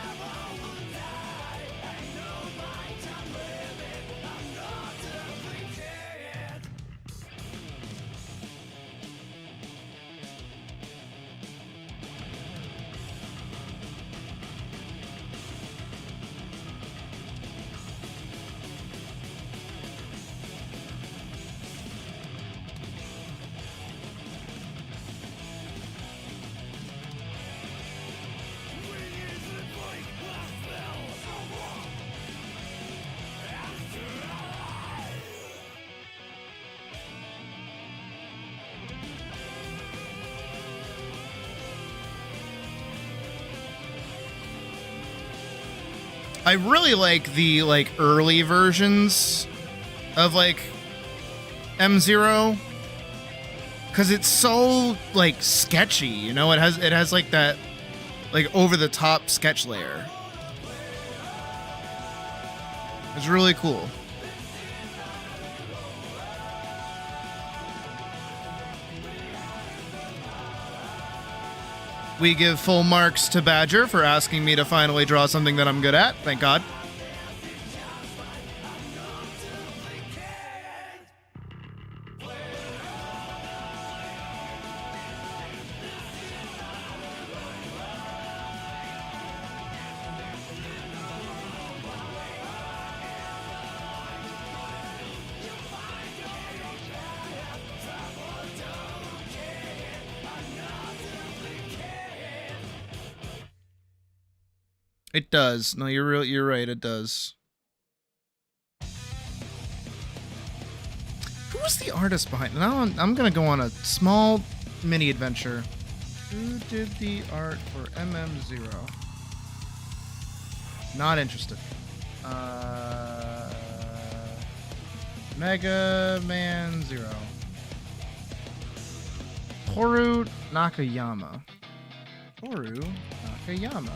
I really like the like early versions of like M0 because it's so like sketchy, you know. It has like that like over the top sketch layer. It's really cool. We give full marks to Badger for asking me to finally draw something that I'm good at. Thank God. It does. No, you're right, it does. Who was the artist behind it? Now I'm gonna go on a small mini adventure. Who did the art for MM0? Not interested. Mega Man 0. Toru Nakayama. Toru Nakayama.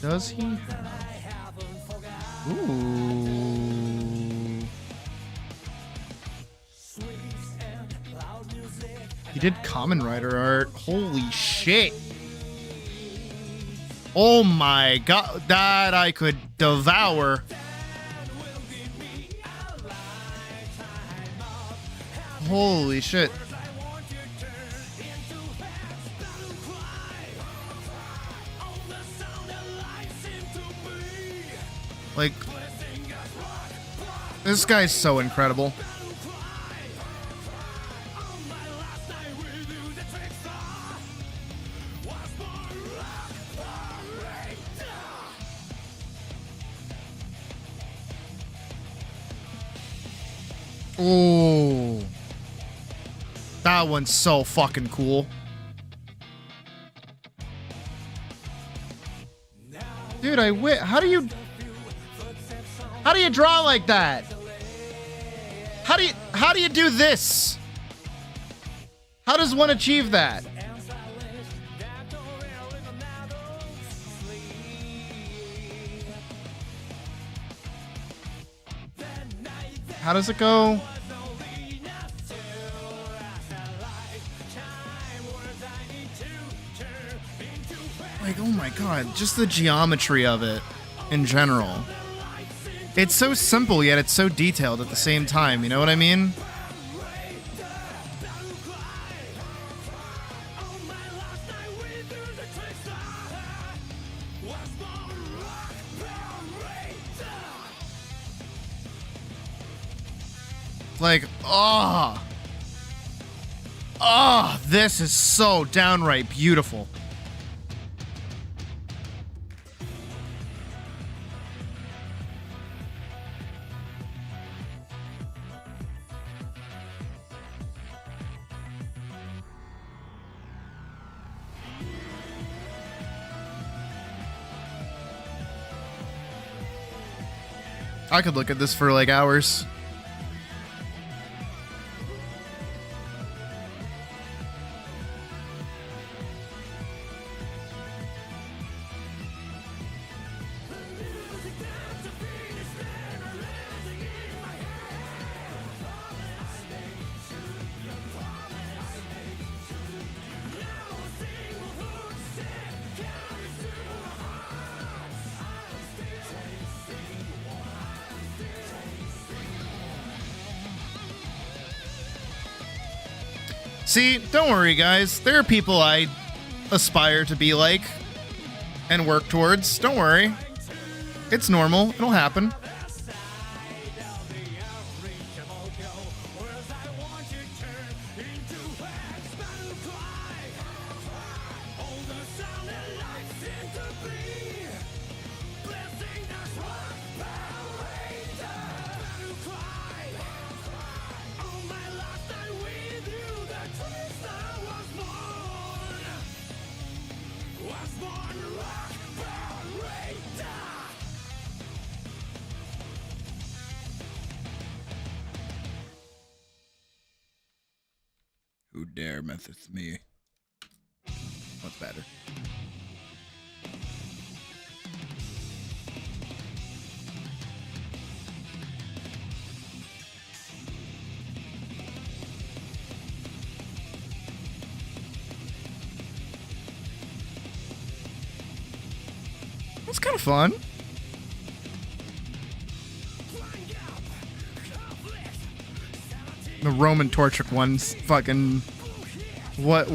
Does he have? Ooh. He did Kamen Rider art. Holy shit. Oh my god. That I could devour. Holy shit. Like, this guy's so incredible. Oh, that one's so fucking cool. Dude, how do you draw like that? How do you do this? How does one achieve that? How does it go? Like, oh my god, just the geometry of it in general. It's so simple, yet it's so detailed at the same time, you know what I mean? Like, this is so downright beautiful. I could look at this for like hours. See, don't worry, guys. There are people I aspire to be like and work towards. Don't worry. It's normal. It'll happen. Was born Who dare mess with me? What's better? It's kind of fun. The Roman torture one's fucking what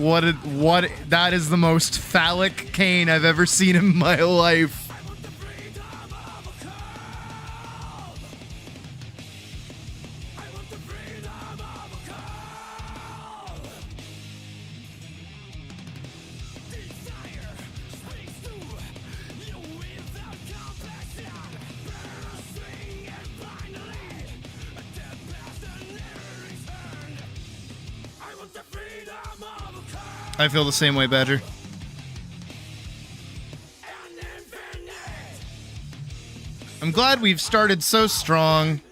that is the most phallic cane I've ever seen in my life. I feel the same way, Badger. I'm glad we've started so strong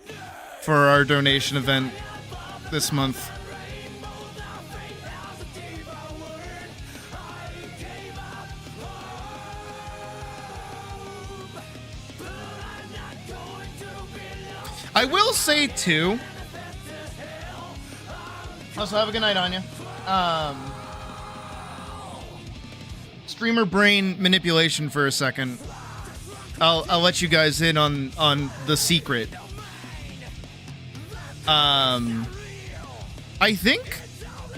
for our donation event this month. I will say, too... Also, have a good night, Anya. Streamer brain manipulation for a second. I'll let you guys in on the secret. I think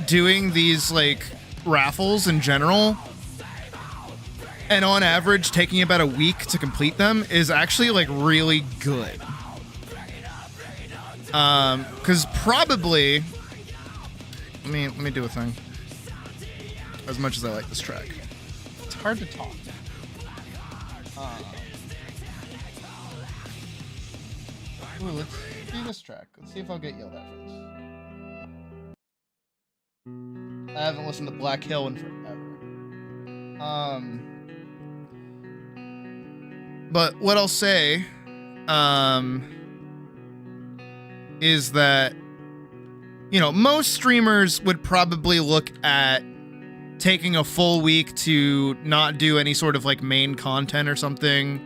doing these like raffles in general, and on average taking about a week to complete them, is actually like really good. Because probably, let me do a thing. As much as I like this track, it's hard to talk. Ooh, let's do this track. Let's see if I'll get yelled at for this. I haven't listened to Black Hill in forever. But what I'll say, is that, you know, most streamers would probably look at taking a full week to not do any sort of like main content or something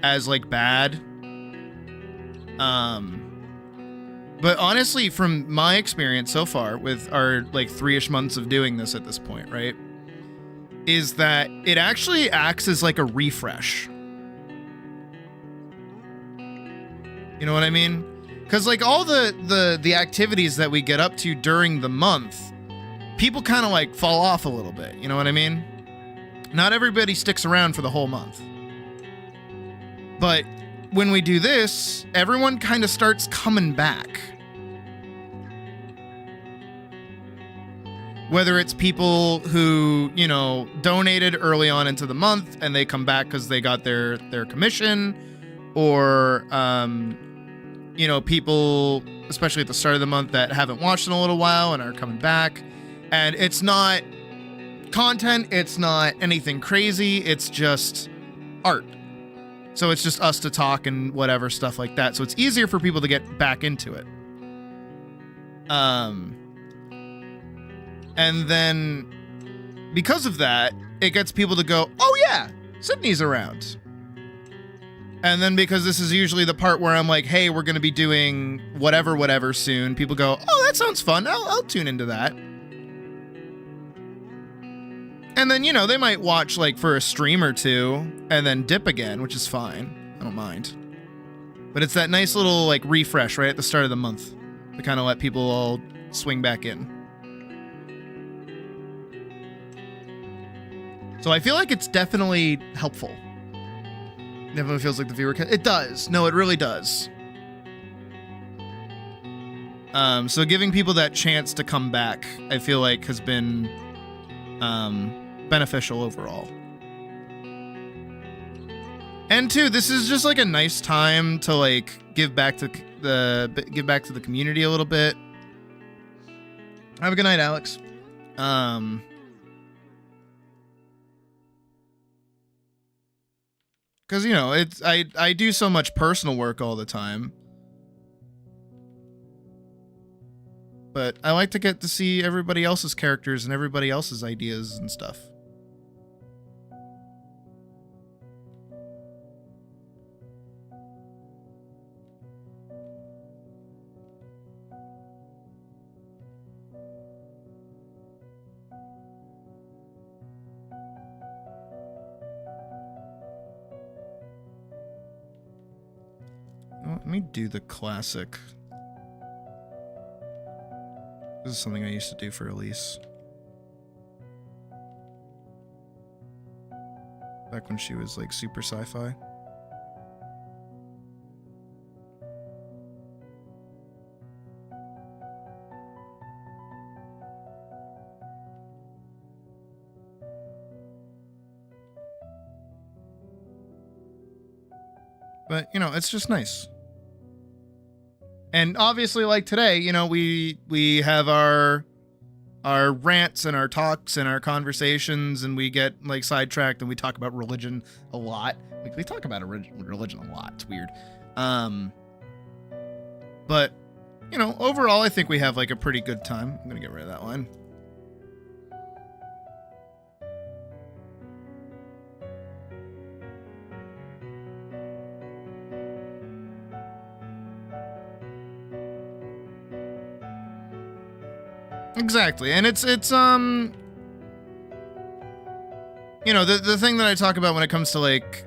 as like bad. But honestly, from my experience so far with our like 3-ish months of doing this at this point, right, is that it actually acts as like a refresh. You know what I mean? Because like all the activities that we get up to during the month, people kind of like fall off a little bit. You know what I mean? Not everybody sticks around for the whole month. But when we do this, everyone kind of starts coming back. Whether it's people who, you know, donated early on into the month and they come back because they got their commission, or, you know, people, especially at the start of the month, that haven't watched in a little while and are coming back. And it's not content, it's not anything crazy, it's just art. So it's just us to talk and whatever, stuff like that. So it's easier for people to get back into it. And then because of that, it gets people to go, oh yeah, Sydney's around. And then because this is usually the part where I'm like, hey, we're going to be doing whatever soon, people go, oh, that sounds fun. I'll tune into that. And then, you know, they might watch like for a stream or two and then dip again, which is fine. I don't mind. But it's that nice little like refresh right at the start of the month to kind of let people all swing back in. So I feel like it's definitely helpful. Definitely feels like the viewer can. It does. No, it really does. So giving people that chance to come back, I feel like has been beneficial overall. And two, this is just like a nice time to like give back to the community a little bit. Have a good night, Alex. Because, you know, it's I do so much personal work all the time. but I like to get to see everybody else's characters and everybody else's ideas and stuff. Let me do the classic. This is something I used to do for Elise. Back when she was like super sci-fi. But, you know, it's just nice. And obviously, like today, you know, we have our rants and our talks and our conversations, and we get like sidetracked and we talk about religion a lot. We talk about religion a lot. It's weird. But, you know, overall, I think we have like a pretty good time. I'm gonna get rid of that line. Exactly. And it's you know, the thing that I talk about when it comes to like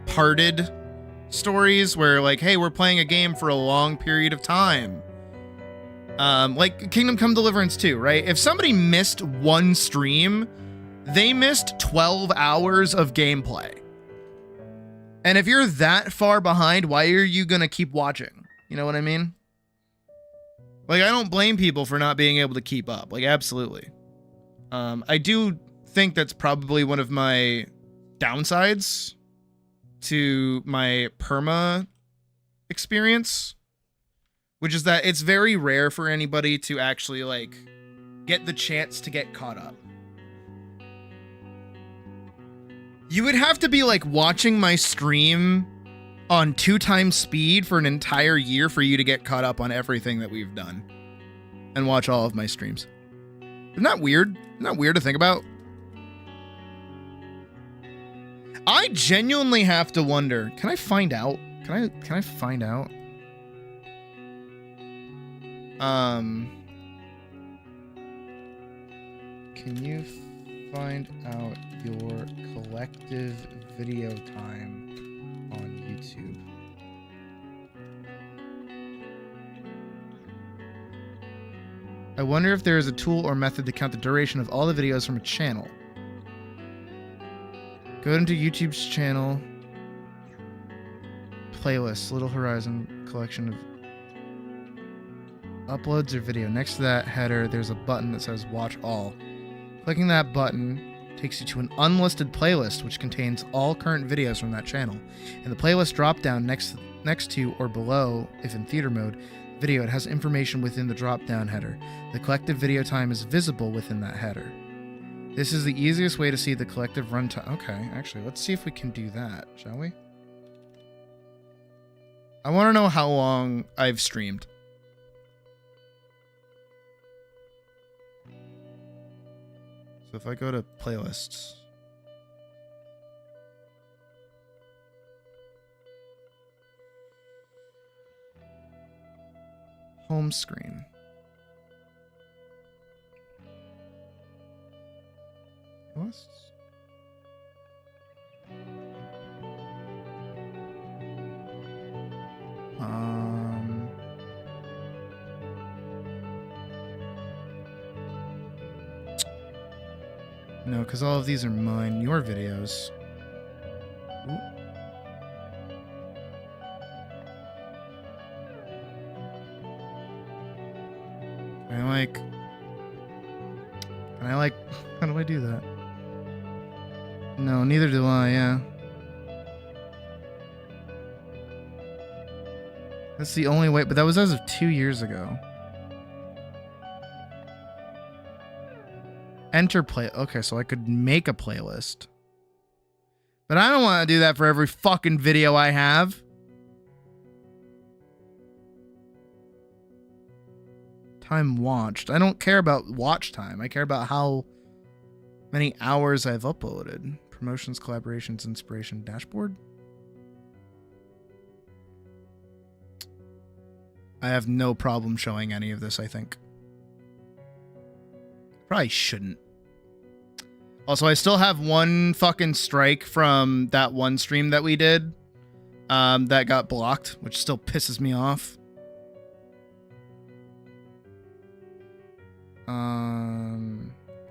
parted stories where like, hey, we're playing a game for a long period of time. Like Kingdom Come Deliverance 2, right? If somebody missed one stream, they missed 12 hours of gameplay. And if you're that far behind, why are you gonna keep watching? You know what I mean? Like, I don't blame people for not being able to keep up. Like, absolutely. I do think that's probably one of my downsides to my perma experience, which is that it's very rare for anybody to actually, like, get the chance to get caught up. You would have to be, like, watching my stream on 2x speed for an entire year for you to get caught up on everything that we've done and watch all of my streams. Isn't that weird? Isn't that weird to think about? I genuinely have to wonder, can I find out? Can I find out? Can you find out your collective video time on YouTube? I wonder if there is a tool or method to count the duration of all the videos from a channel. Go into YouTube's channel playlist, Little Horizon collection of uploads or video. Next to that header, there's a button that says Watch All. Clicking that button takes you to an unlisted playlist which contains all current videos from that channel. In the playlist drop-down next to or below, if in theater mode, video, it has information within the drop-down header. The collective video time is visible within that header. This is the easiest way to see the collective runtime. Okay, actually, let's see if we can do that, shall we? I want to know how long I've streamed. So if I go to playlists, home screen, lists, no, because all of these are mine. Your videos. Ooh. Can I like, how do I do that? No, neither do I, yeah. That's the only way, but that was as of 2 years ago. Enter play. Okay, so I could make a playlist. But I don't want to do that for every fucking video I have. Time watched. I don't care about watch time. I care about how many hours I've uploaded. Promotions, collaborations, inspiration, dashboard. I have no problem showing any of this, I think. Probably shouldn't. Also, I still have one fucking strike from that one stream that we did that got blocked, which still pisses me off.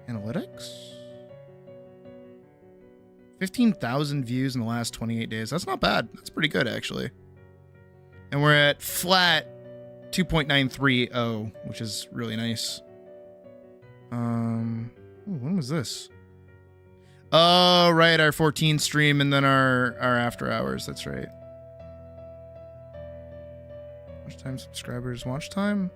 Analytics? 15,000 views in the last 28 days. That's not bad. That's pretty good, actually. And we're at flat 2.930, which is really nice. Ooh, when was this? Oh, right, our 14 stream and then our after hours. That's right. Watch time, subscribers, watch time.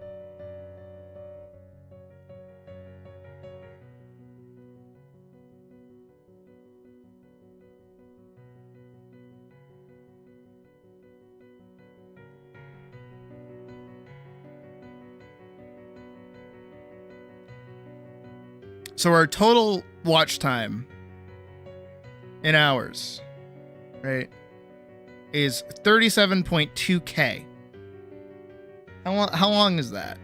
So our total watch time in hours, right, is 37.2K. How long is that?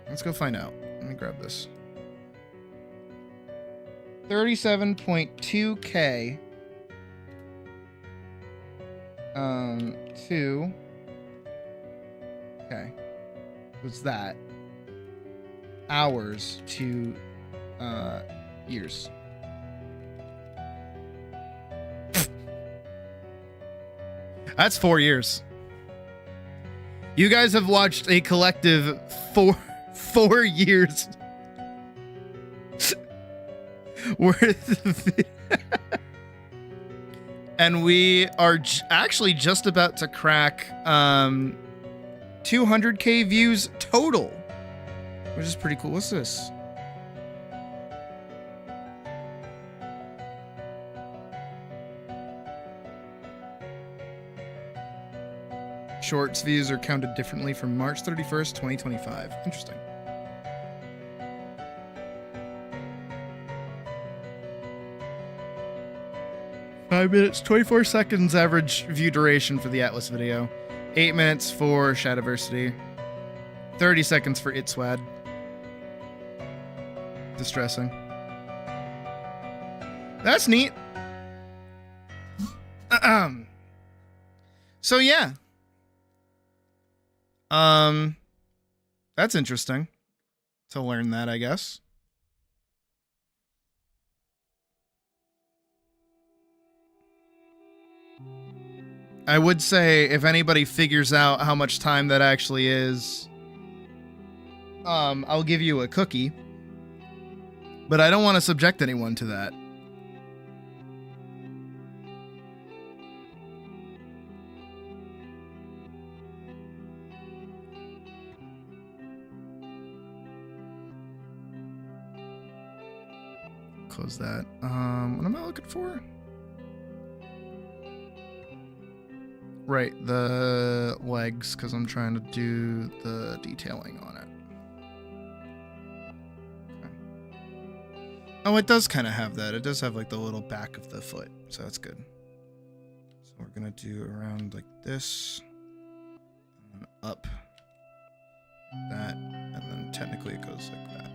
Let's go find out. Let me grab this. 37.2K to okay. What's that? Hours to years. That's 4 years. You guys have watched a collective 4 years worth of and we are actually just about to crack 200K views total, which is pretty cool. What's this? Shorts views are counted differently from March 31st, 2025. Interesting. Five minutes, 24 seconds average view duration for the Atlas video. 8 minutes for Shadiversity. 30 seconds for Itswad. Distressing. That's neat. So yeah. That's interesting to learn that, I guess. I would say if anybody figures out how much time that actually is, I'll give you a cookie. But I don't want to subject anyone to that. Close that. What am I looking for? Right, the legs, because I'm trying to do the detailing on it. Okay. Oh, it does kind of have that. It does have like the little back of the foot, so that's good. So we're gonna do around like this, and then up that, and then technically it goes like that.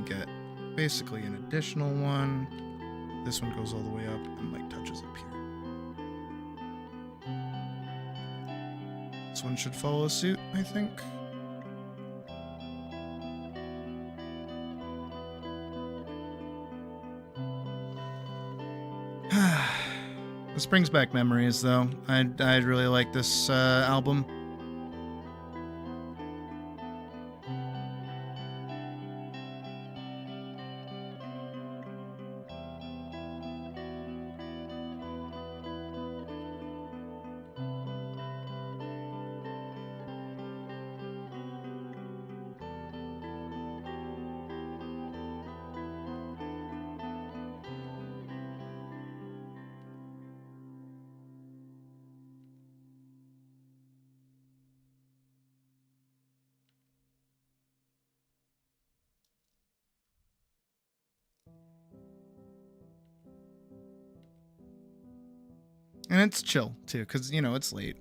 Get basically an additional one. This one goes all the way up and like touches up here. This one should follow suit, I think. This brings back memories, though. I'd really like this album. And it's chill too, because you know it's late.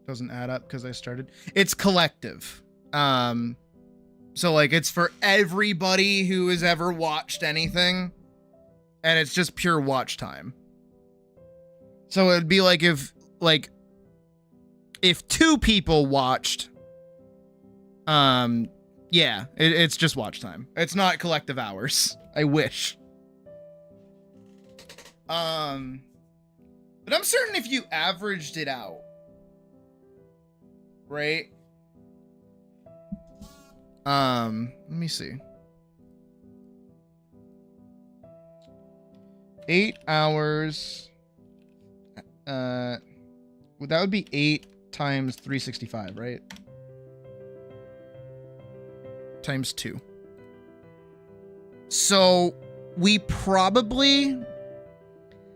Doesn't add up because I started. It's collective. So like it's for everybody who has ever watched anything, and it's just pure watch time. So it'd be like if two people watched, yeah, it's just watch time. It's not collective hours. I wish. But I'm certain if you averaged it out, right? Let me see. 8 hours. That would be 8 times 365, right? Times 2. So we probably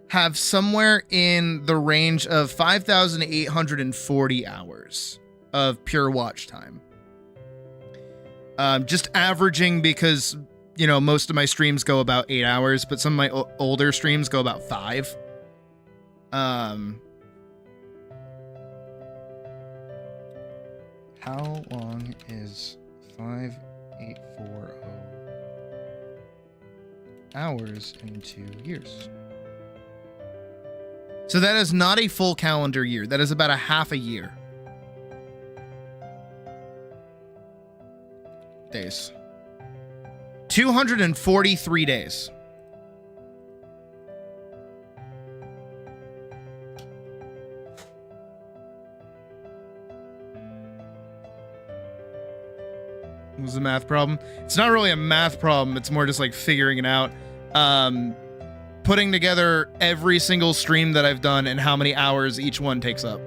have somewhere in the range of 5,840 hours of pure watch time. Just averaging because, you know, most of my streams go about 8 hours, but some of my older streams go about 5. How long is 5,840 hours in 2 years? So that is not a full calendar year. That is about a half a year. Days. 243 days. What was the math problem? It's not really a math problem. It's more just like figuring it out. Putting together every single stream that I've done and how many hours each one takes up.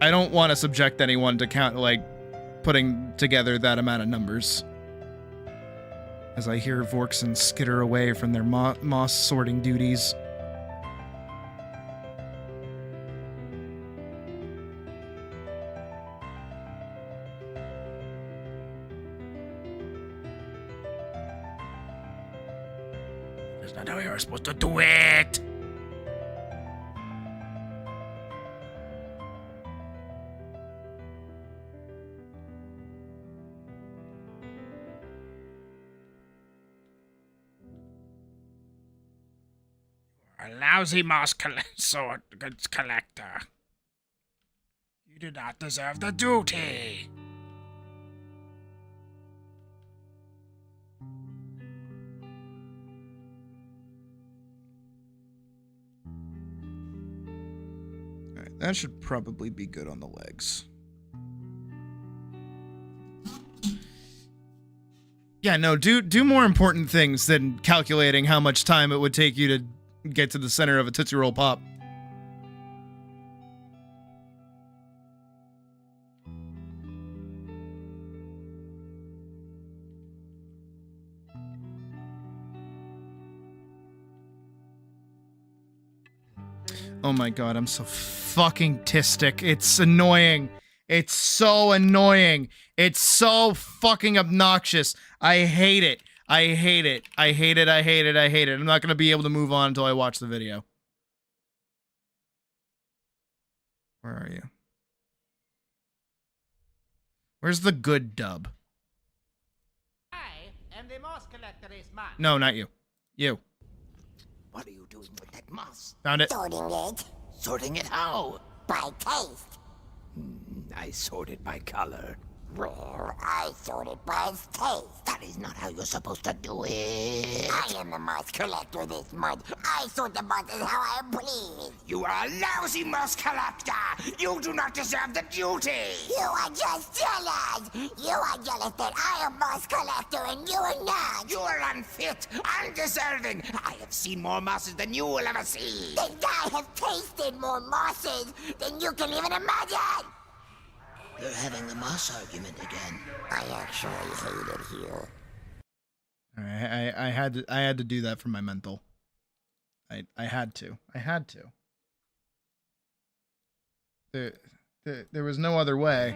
I don't want to subject anyone to count, like, putting together that amount of numbers. As I hear Vorkson skitter away from their moss sorting duties. That's not how you're supposed to do it! A lousy moss collector. You do not deserve the duty. Alright, that should probably be good on the legs. Yeah, no, do more important things than calculating how much time it would take you to get to the center of a Tootsie Roll Pop. Oh my god, I'm so fucking tistic. It's annoying. It's so annoying. It's so fucking obnoxious. I hate it. I hate it. I hate it. I hate it. I hate it. I'm not going to be able to move on until I watch the video. Where are you? Where's the good dub? I am the moss collector, is man. No, not you. You. What are you doing with that moss? Found it. Sorting it. Sorting it how? By taste. I sort it by color. Well, I sort it by its taste. That is not how you're supposed to do it. I am the moss collector this month. I sort the mosses how I please. You are a lousy moss collector. You do not deserve the duty. You are just jealous. You are jealous that I am moss collector and you are not. You are unfit, undeserving. I have seen more mosses than you will ever see. Then I have tasted more mosses than you can even imagine. You're having the moss argument again. I actually hate it here. All right, I had to do that for my mental. I had to. There was no other way.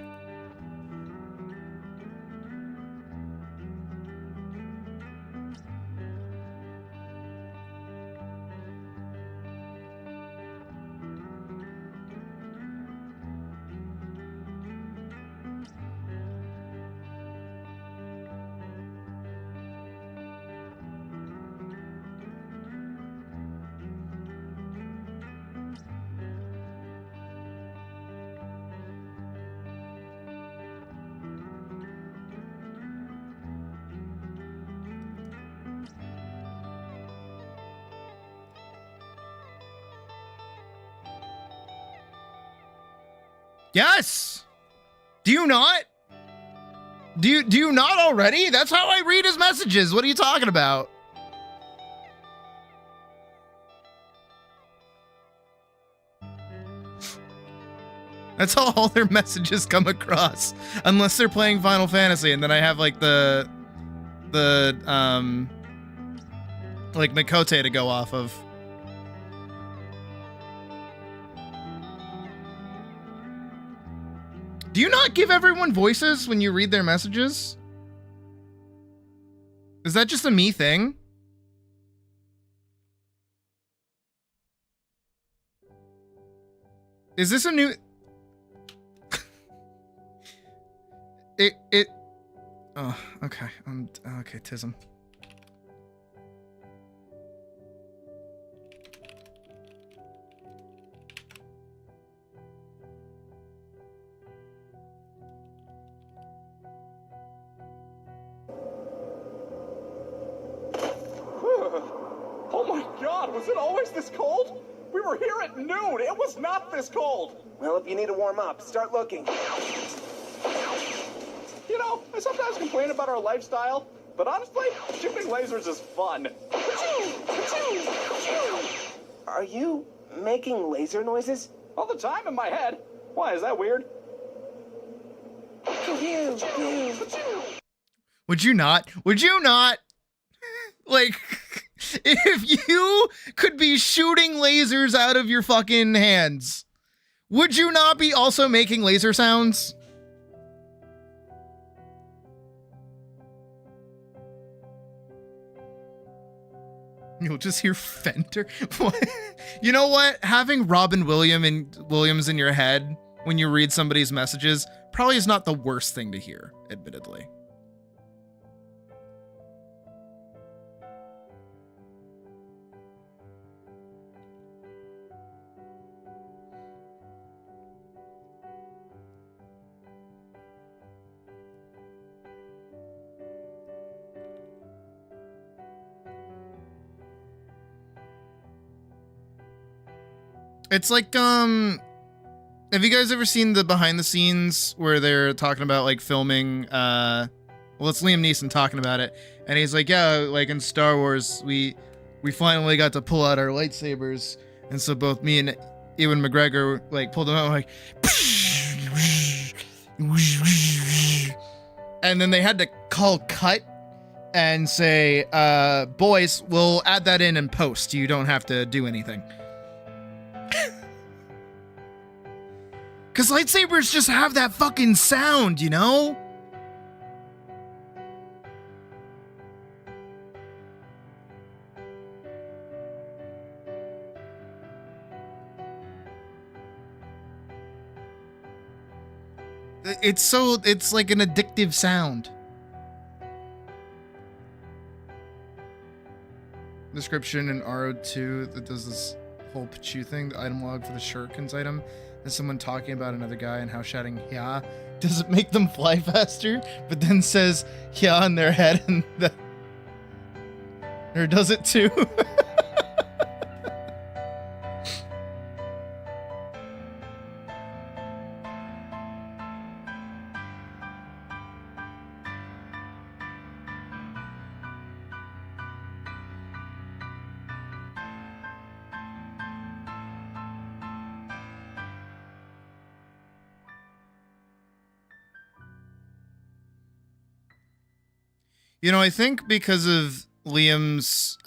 Yes. Do you not? Do you not already? That's how I read his messages. What are you talking about? That's how all their messages come across. Unless they're playing Final Fantasy, and then I have like the like Mikote to go off of. Do you not give everyone voices when you read their messages? Is that just a me thing? Is this a new... It... Oh, okay. Okay, Tism. Oh my god, was it always this cold? We were here at noon. It was not this cold. Well, if you need to warm up, start looking. You know, I sometimes complain about our lifestyle, but honestly, shooting lasers is fun. Are you making laser noises? All the time in my head. Why, is that weird? Would you not? Would you not? Like, if you could be shooting lasers out of your fucking hands, would you not be also making laser sounds? You'll just hear Fender. You know what? Having Robin Williams in your head when you read somebody's messages probably is not the worst thing to hear, admittedly. It's like, have you guys ever seen the behind the scenes where they're talking about like filming, well, it's Liam Neeson talking about it, and he's like, yeah, like in Star Wars, we finally got to pull out our lightsabers, and so both me and Ewan McGregor like pulled them out like, and then they had to call cut and say, boys, we'll add that in post. You don't have to do anything. Because lightsabers just have that fucking sound, you know? It's like an addictive sound. Description in RO2 that does this whole Pachu thing, the item log for the shurikens item. And someone talking about another guy and how shouting "yeah" doesn't make them fly faster, but then says "yeah" in their head, and or does it too? You know, I think because of Liam's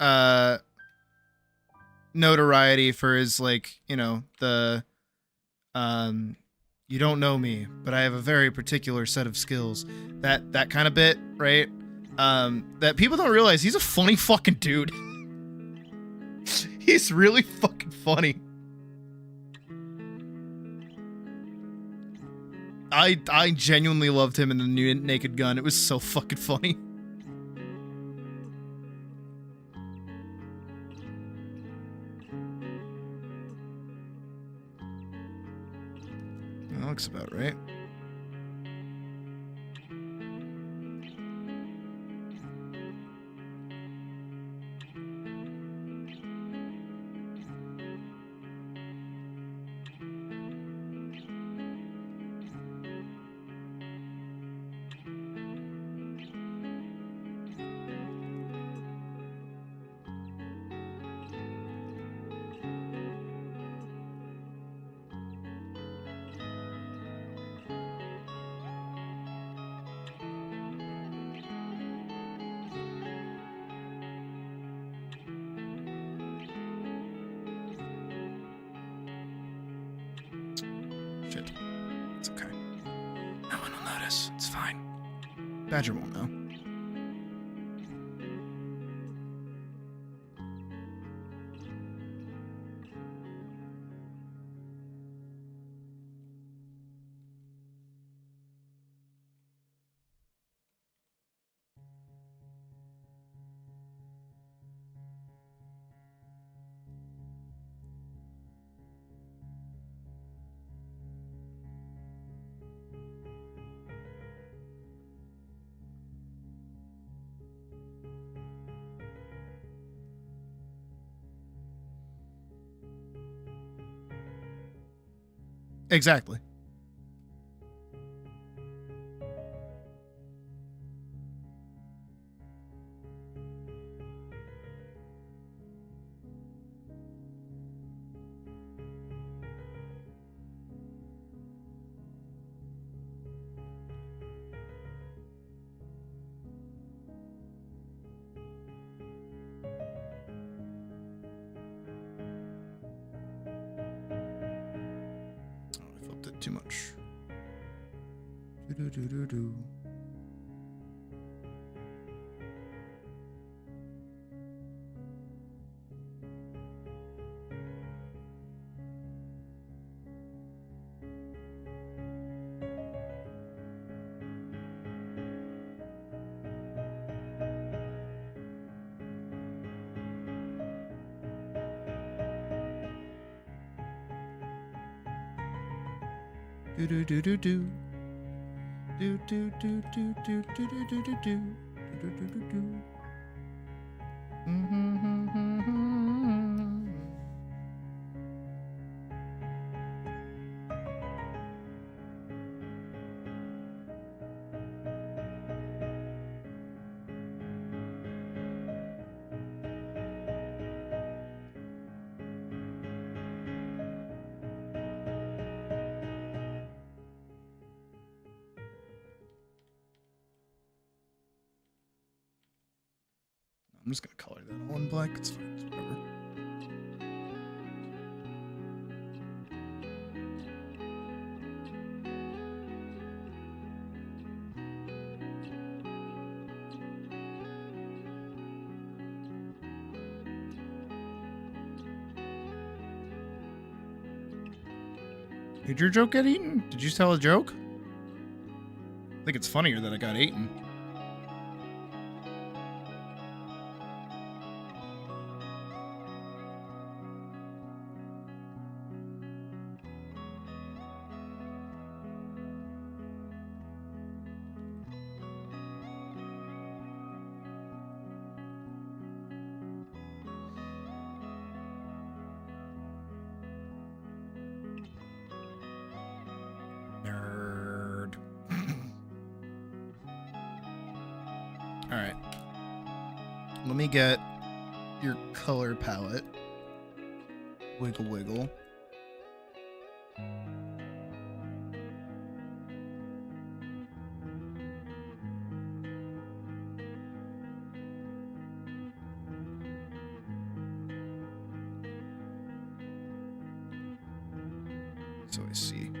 notoriety for his, like, you know, the you don't know me, but I have a very particular set of skills. That kind of bit, right? That people don't realize he's a funny fucking dude. He's really fucking funny. I genuinely loved him in the new Naked Gun. It was so fucking funny. That looks about right. Badger won't know. Exactly. I flipped it too much. Do-do-do-do-do. Do-do-do-do-do. Do-do-do-do-do-do-do-do-do-do. Do-do-do-do-do. I'm just gonna color that all in black. It's fine. It's whatever. Did your joke get eaten? Did you tell a joke? I think it's funnier that I got eaten. Nerd. All right. Let me get your color palette. Wiggle, wiggle. So I see.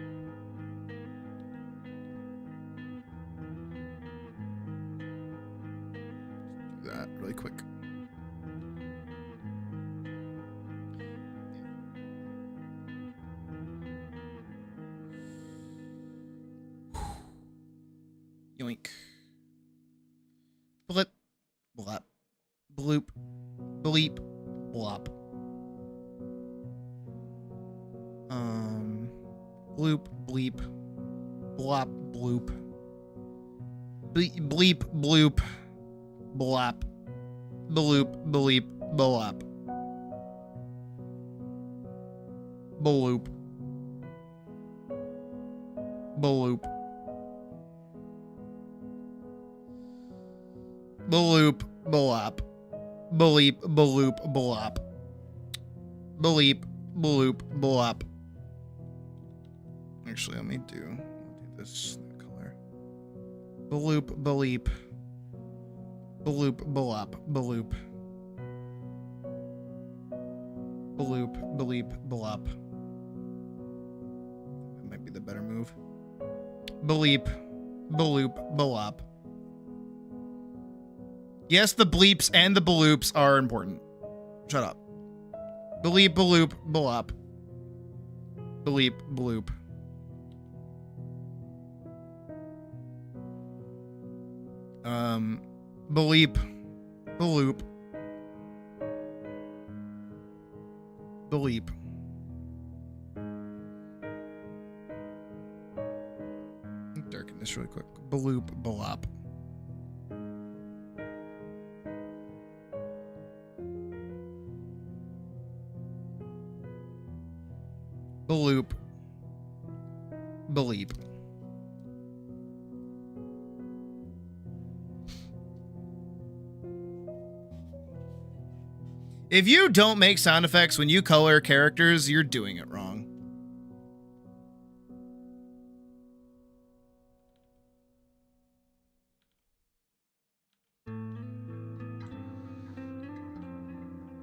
Do that really quick. Yoink. Blip. Blop. Bloop. Bleep. Blop. Bloop. Bleep. Blop. Bloop. Bleep. Bloop. Blop. Bloop. Bleep. Blop. Bloop. Bloop. Bloop. Blop. Bleep. Bloop. Blop. Bleep. Bloop. Blop. Actually, let me do this color. Bloop. Bleep. Bloop. Blop. Bloop. Bloop. Bleep. Blop. That might be the better move. Bleep. Bloop. Blop. Yes, the bleeps and the baloops are important. Shut up. Bleep, baloop, balop. Bleep, bloop. Bleep, baloop. Bleep. Darken this really quick. Baloop, balop. Baloop. Bleep. If you don't make sound effects when you color characters, you're doing it wrong.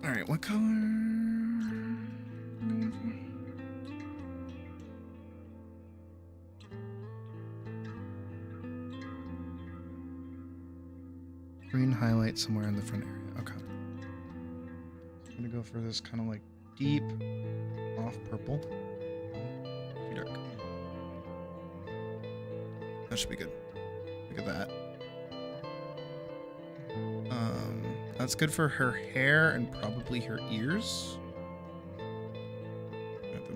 All right, what color? Green highlight somewhere in the front area. Okay. I'm gonna go for this kind of like deep off purple. Too dark. That should be good. Look at that. That's good for her hair and probably her ears. I have to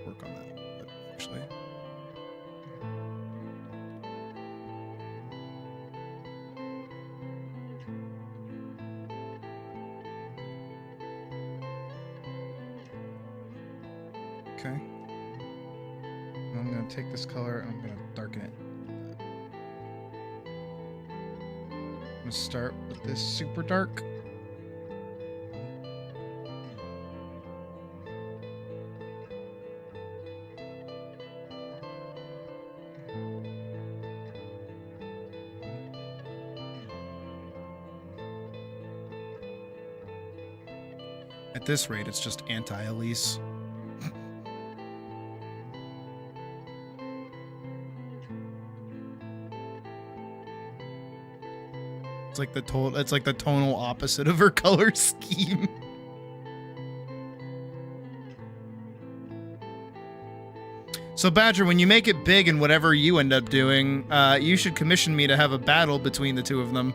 work on that, but actually. Okay. I'm going to take this color and I'm going to darken it. I'm going to start with this super dark. At this rate, it's just anti-Elise. It's like the tonal opposite of her color scheme. So Badger, when you make it big in whatever you end up doing, you should commission me to have a battle between the two of them.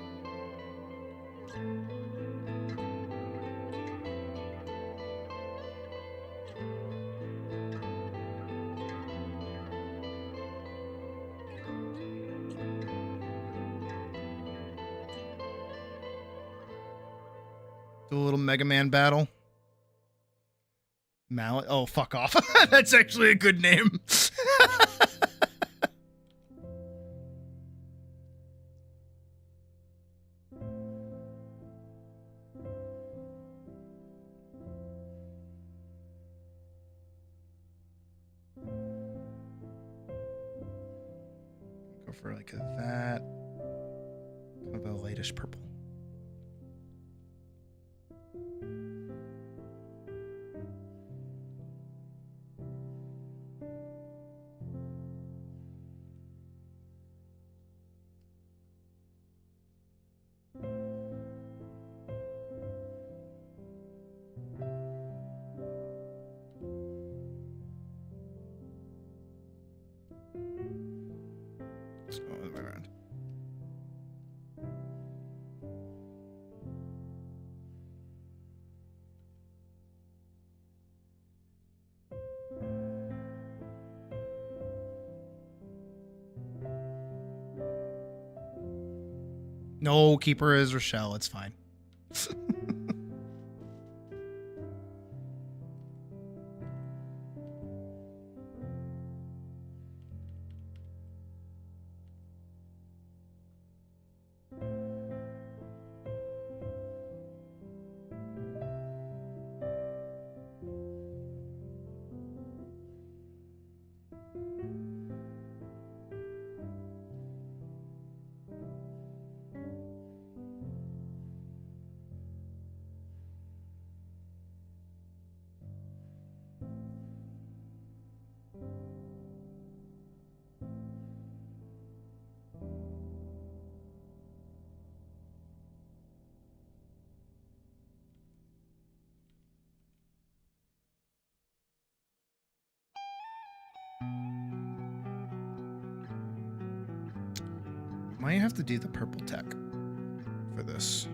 Do a little Mega Man battle. Mallet. Oh, fuck off. That's actually a good name. Go for like that. Kind of a lightish purple. Let's go the other way around. No, keep her as Rochelle. It's fine. Might have to do the purple tech for this.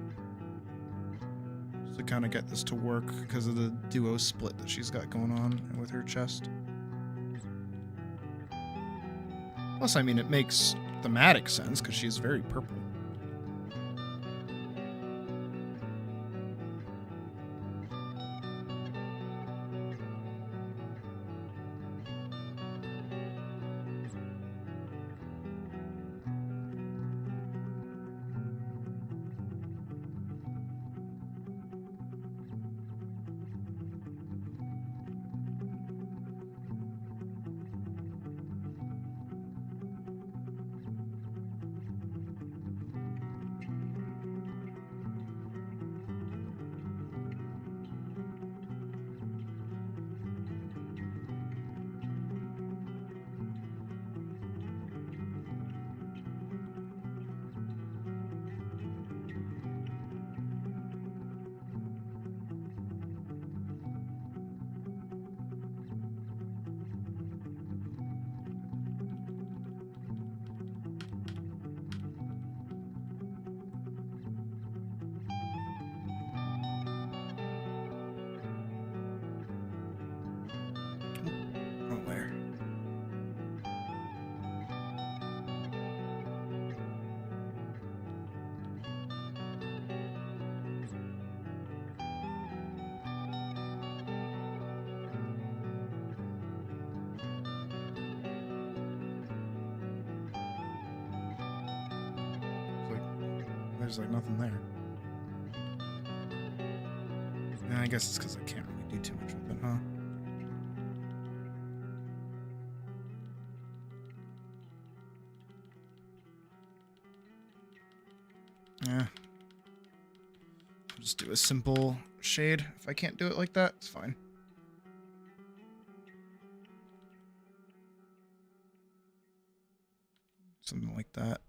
Just to kind of get this to work because of the duo split that she's got going on with her chest. Plus, I mean, it makes thematic sense because she's very purple. Wrong layer. There's like nothing there. Yeah, I guess it's because I can't really do too much with it, huh? Yeah. I'll just do a simple shade. If I can't do it like that, it's fine. Something like that.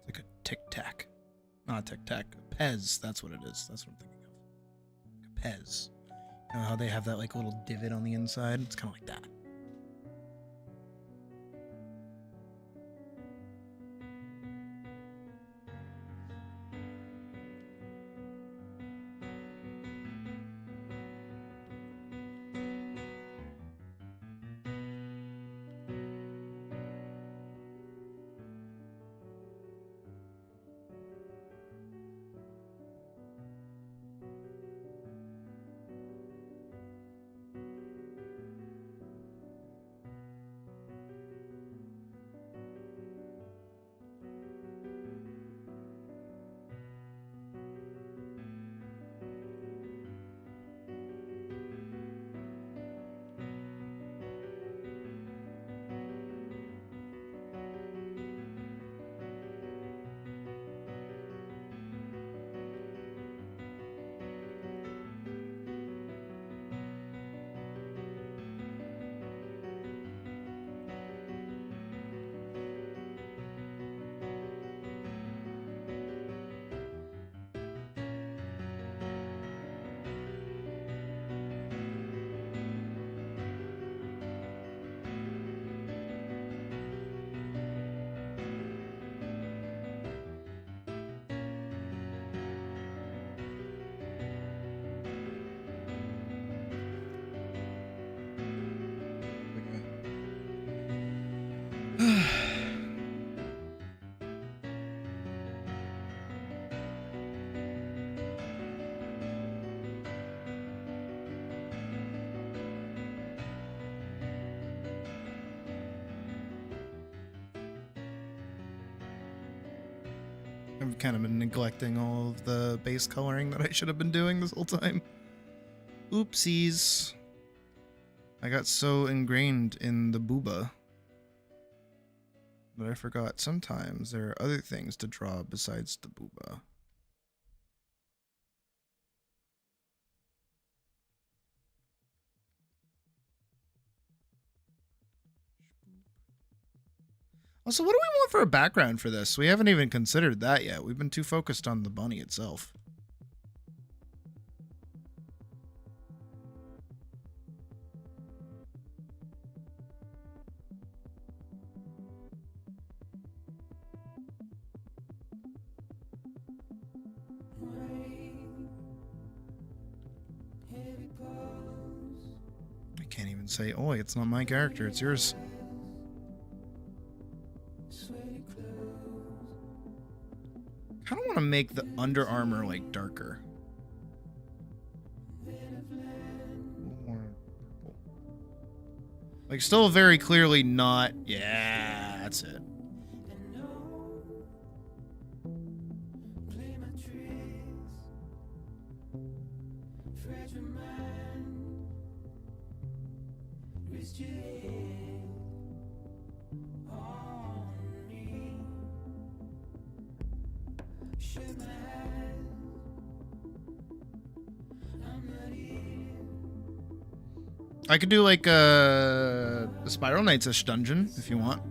Like a tic tac. Not a tic tac. Pez. That's what it is. That's what I'm thinking of. Like a Pez. You know how they have that like little divot on the inside? It's kind of like that. I've kind of been neglecting all of the base coloring that I should have been doing this whole time. Oopsies. I got so ingrained in the booba that I forgot sometimes there are other things to draw besides the booba. Also, what do we want for a background for this? We haven't even considered that yet. We've been too focused on the bunny itself. I can't even say, oi, it's not my character, it's yours. I kind of want to make the Under Armour like darker. More purple. Like still very clearly not. Yeah, that's it. I could do like a Spiral Knights-ish dungeon if you want.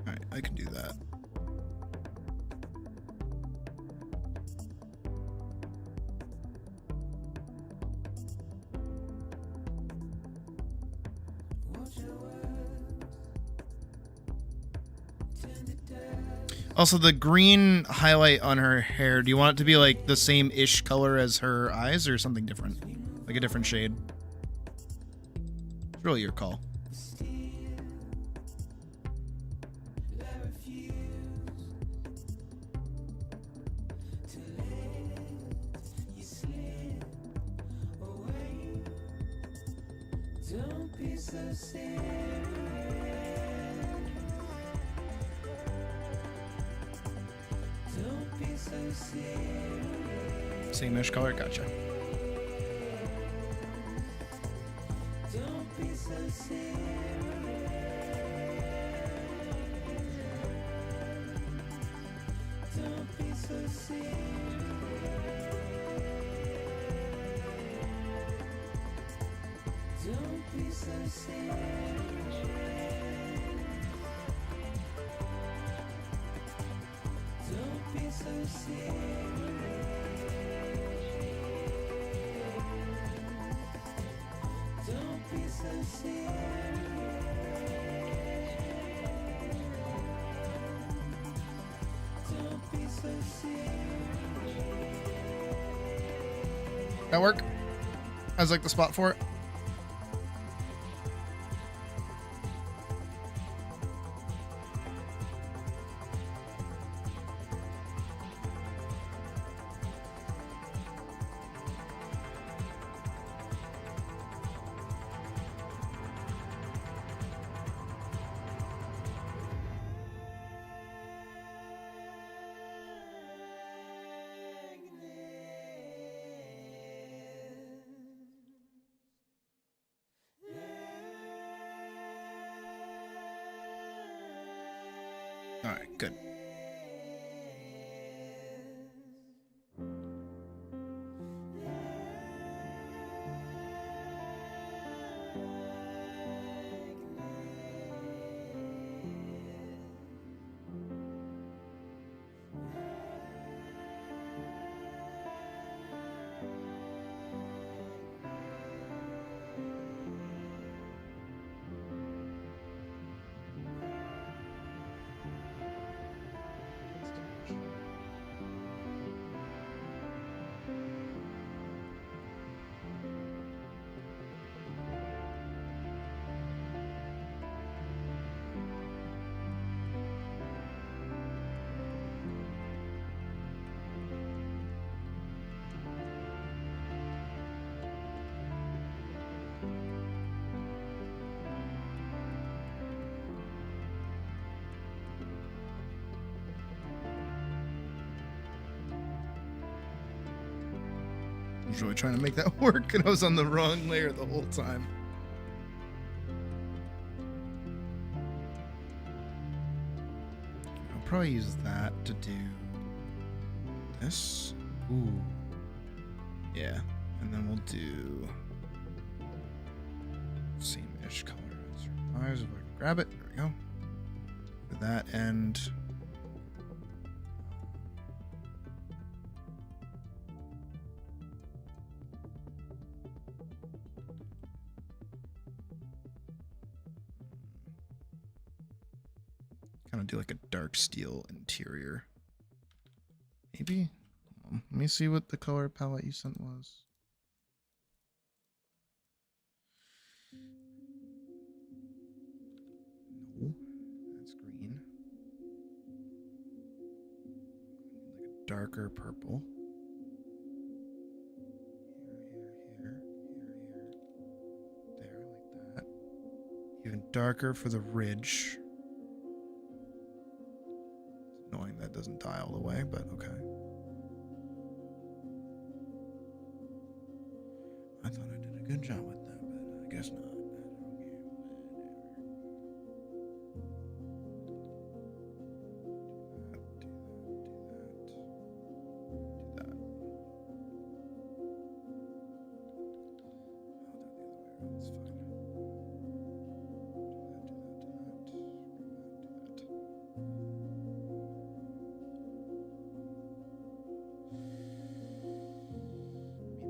Alright, I can do that. Also, the green highlight on her hair, do you want it to be like the same-ish color as her eyes or something different? Like a different shade? It's really your call. Same-ish color, gotcha. That work? As like the spot for it? Alright, good. I was really trying to make that work, and I was on the wrong layer the whole time. I'll probably use that to do this. Ooh. Yeah. And then we'll do same-ish color as her eyes. If I can grab it. There we go. For that end. Kind of do like a dark steel interior. Maybe? Let me see what the color palette you sent was. No, that's green. Like a darker purple. Here. There, like that. Even darker for the ridge. It's annoying that doesn't die all the way, but okay. I thought I did a good job with that, but I guess not.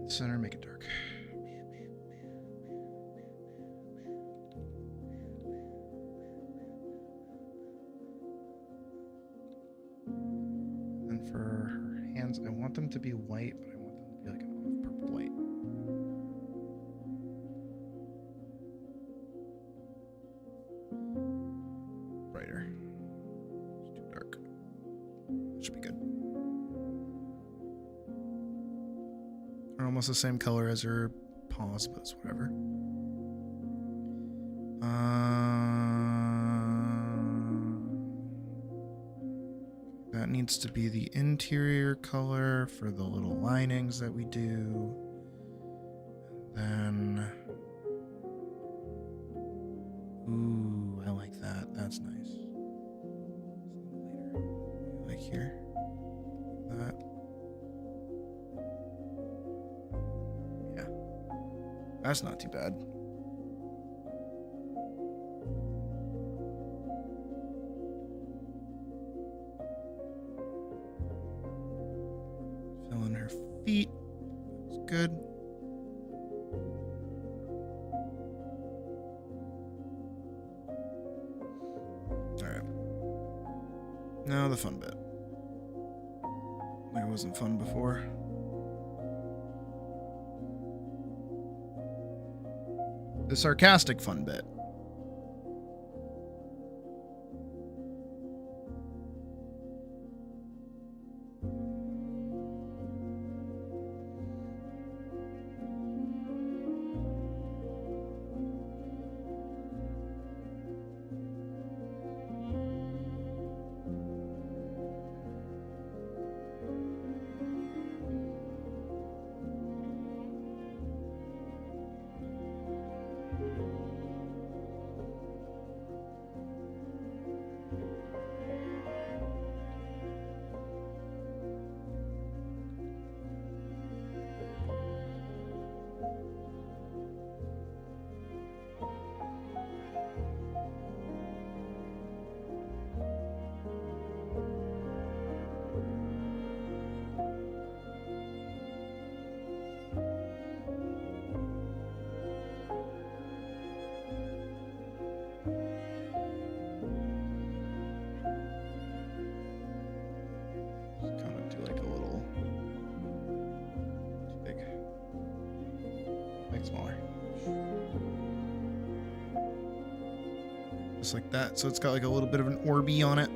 Center, make it dark. And for her hands, I want them to be white, but I want them to be like an off purple white. Brighter. It's too dark. That should be good. Are almost the same color as her paws, but it's whatever. That needs to be the interior color for the little linings that we do. And then, ooh, I like that. That's nice. Later, like here, that. That's not too bad. Fill in her feet. That's good. Alright. Now the fun bit. Like it wasn't fun before. The sarcastic fun bit. Just like that. So it's got like a little bit of an orby on it.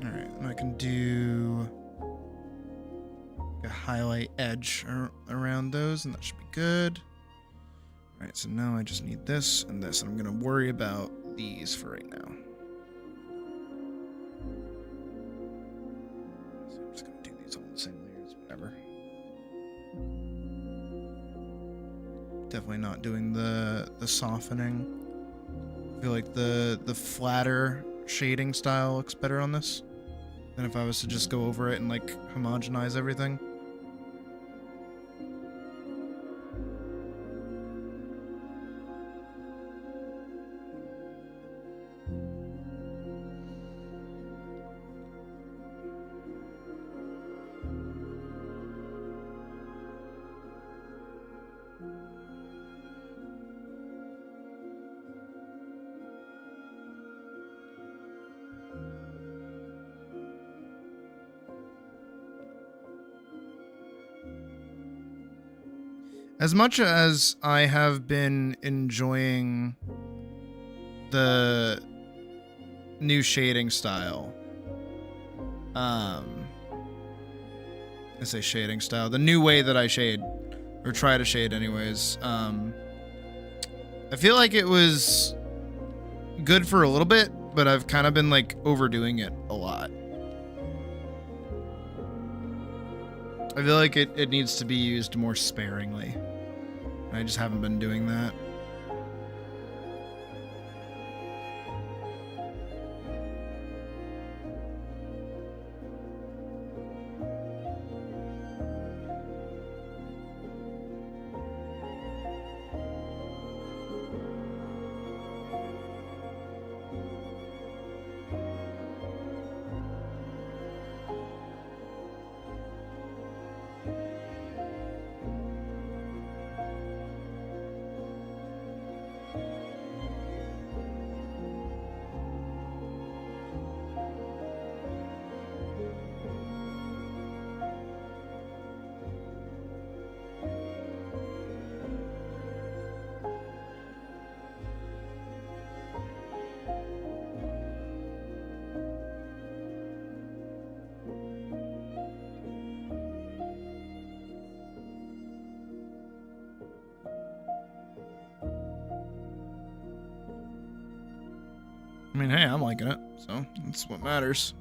Alright, and I can do a highlight edge around those, and that should be good. Alright, so now I just need this and this. I'm gonna worry about these for right now. So I'm just gonna do these all in the same layers, whatever. Definitely not doing the softening. I feel like the flatter shading style looks better on this than if I was to just go over it and like homogenize everything. As much as I have been enjoying the new shading style, I say shading style, the new way that I shade, or try to shade anyways, I feel like it was good for a little bit, but I've kind of been like overdoing it a lot. I feel like it needs to be used more sparingly. I just haven't been doing that. I mean, hey, I'm liking it, so that's what matters.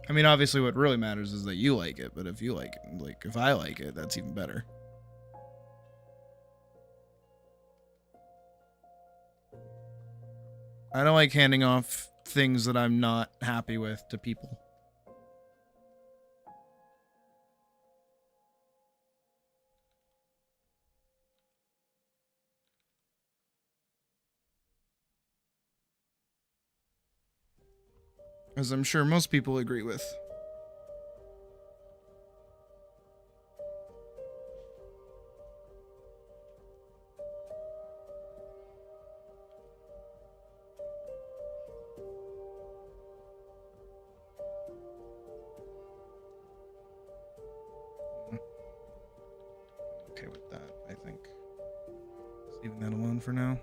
I mean, obviously what really matters is that you like it, but if you like it, like, if I like it, that's even better. I don't like handing off things that I'm not happy with to people. As I'm sure most people agree with. Okay with that, I think. Just leaving that alone for now.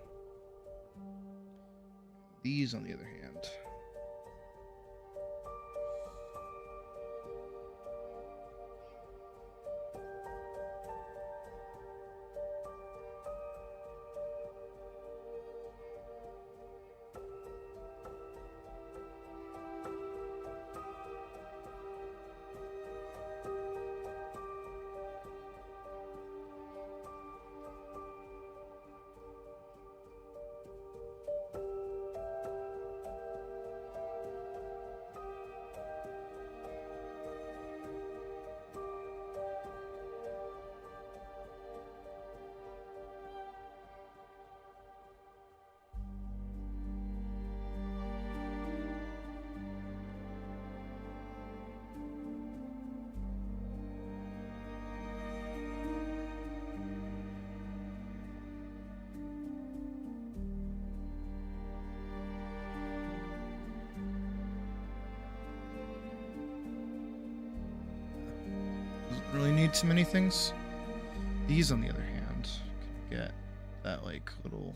These, on the other hand. Really need too many things. These, on the other hand, can get that like little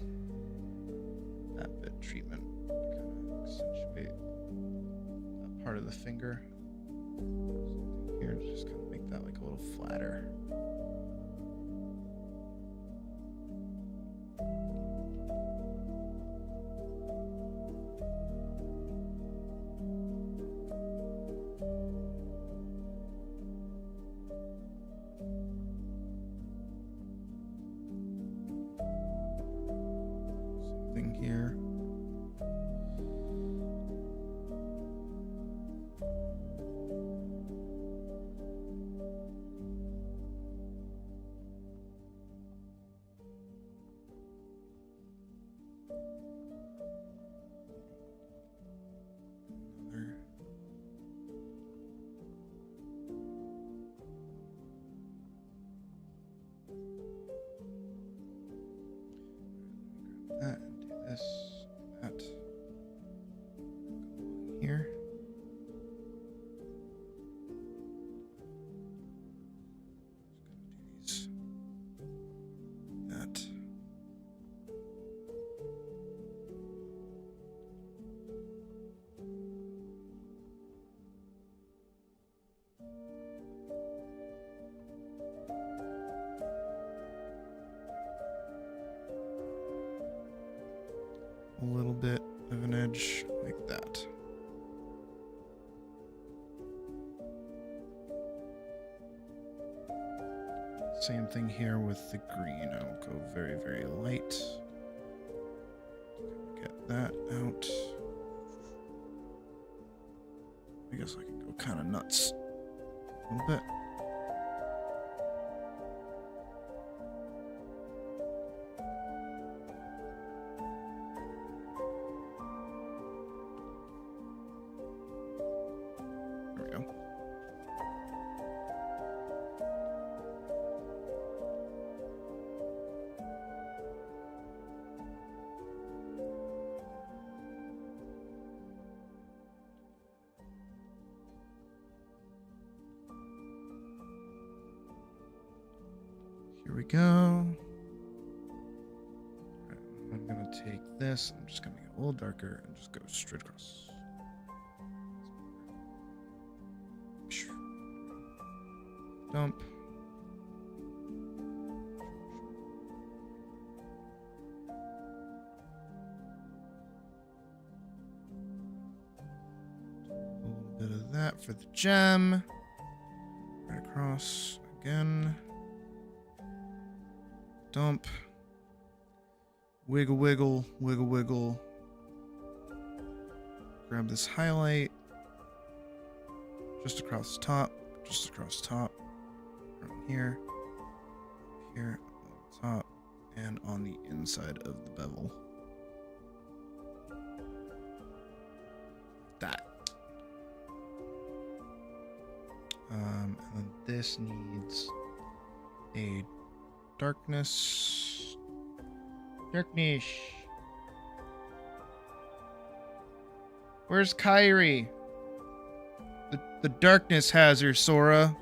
that bit treatment, kind of accentuate that part of the finger. Here, just kind make that like a little flatter. Something here. That and do this, that. Go here. Just gonna do these. That. A little bit of an edge like that. Same thing here with the green. I'll go very, very light. Get that out. I guess I can go kind of nuts a little bit. There we go. Here we go. Alright, I'm gonna take this. I'm just gonna make it a little darker and just go straight across. Dump. A little bit of that for the gem. Right across again. Dump. Wiggle, wiggle, wiggle, wiggle. Grab this highlight. Just across the top. Just across the top. From here. Here. On the top. And on the inside of the bevel. That. And then this needs a darkness. Darkness. Where's Kyrie? The darkness has her, Sora.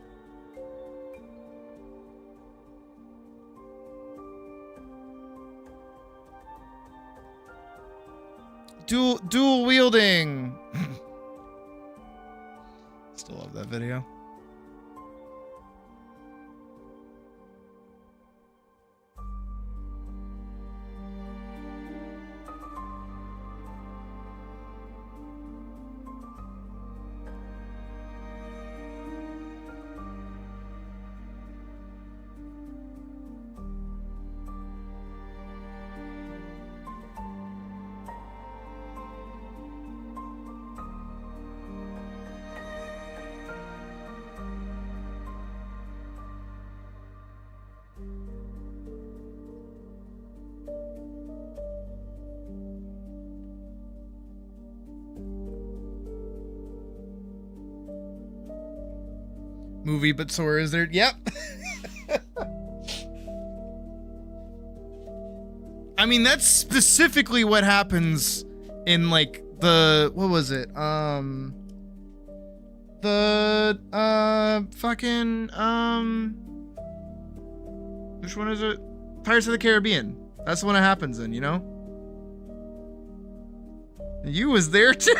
Dual wielding. Still love that video. Movie, but Sora is there. Yep. I mean, that's specifically what happens in like the what was it? Which one is it? Pirates of the Caribbean. That's the one it happens in, you know? You was there too.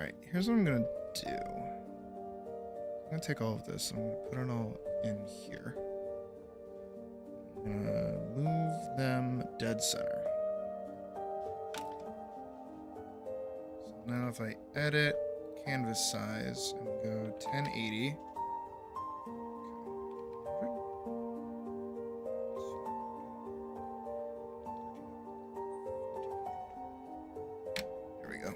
right, here's what I'm gonna do. I'm gonna take all of this. I'm gonna put it all in here. I'm gonna move them dead center. So now if I edit canvas size and go 1080. There we go.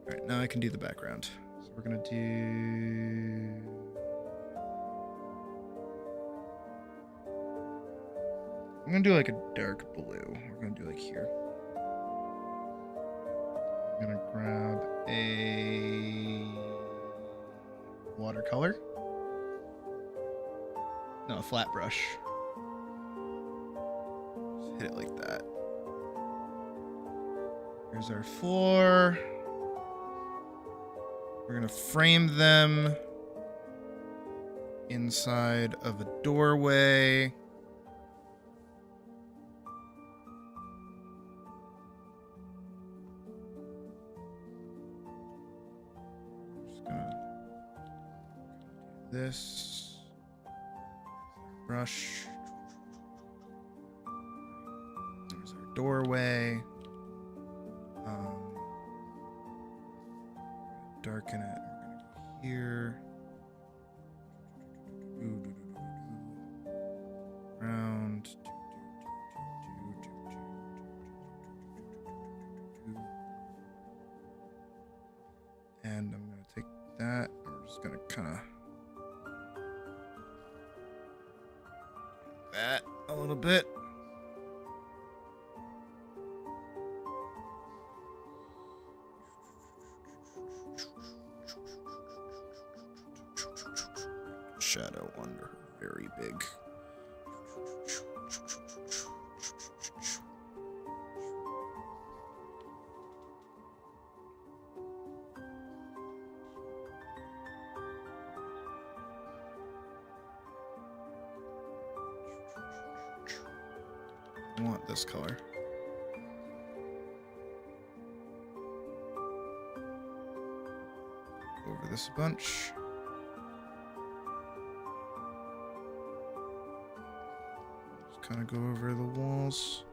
All right, now I can do the background. So we're gonna do. I'm gonna do like a dark blue. We're gonna do like here. I'm gonna grab a watercolor. No, a flat brush. Just hit it like that. Here's our floor. We're gonna frame them inside of a doorway. This brush. There's our doorway. Darken it. We're gonna go here. Round. And I'm gonna take that. We're just gonna kind of that a little bit. Shadow under her very big. I want this color. Over this bunch. Just kind of go over the walls.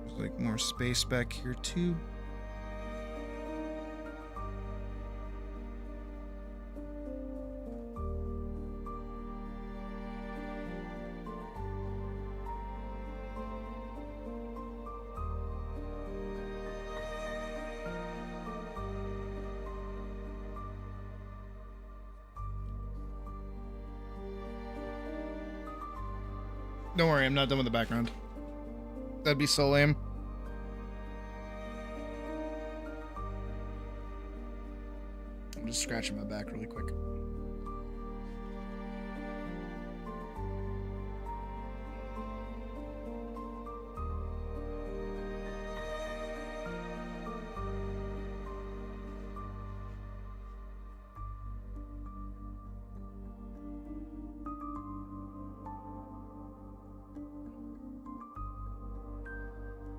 There's like more space back here too. Don't worry, I'm not done with the background. That'd be so lame. I'm just scratching my back really quick.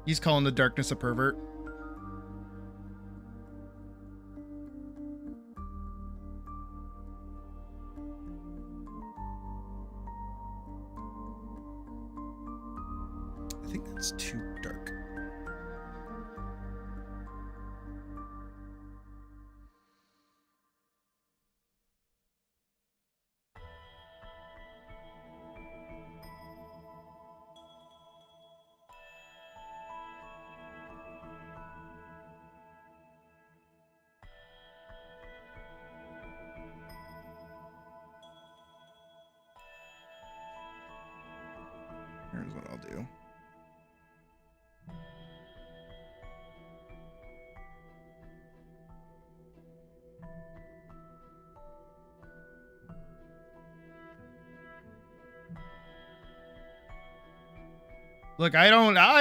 He's calling the darkness a pervert. I think that's too dark. Here's what I'll do. Look, I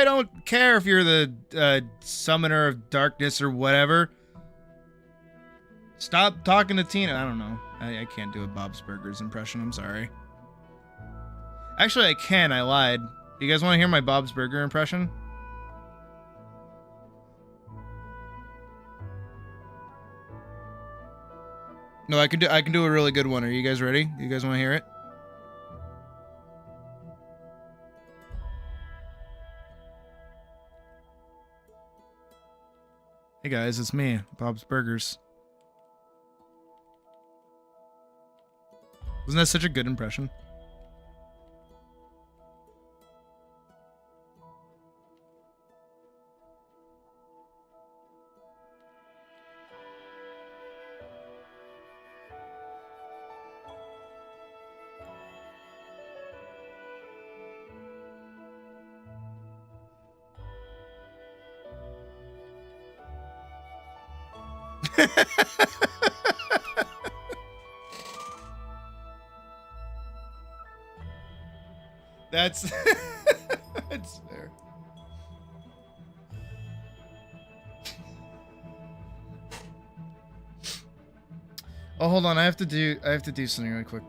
don't care if you're the summoner of darkness or whatever. Stop talking to Tina. I don't know. I can't do a Bob's Burgers impression. I'm sorry. Actually, I can. I lied. Do you guys want to hear my Bob's Burger impression? No, I can do a really good one. Are you guys ready? You guys want to hear it? Hey guys, it's me, Bob's Burgers. Wasn't that such a good impression? That's that's fair. Oh, hold on. I have to do something really quick.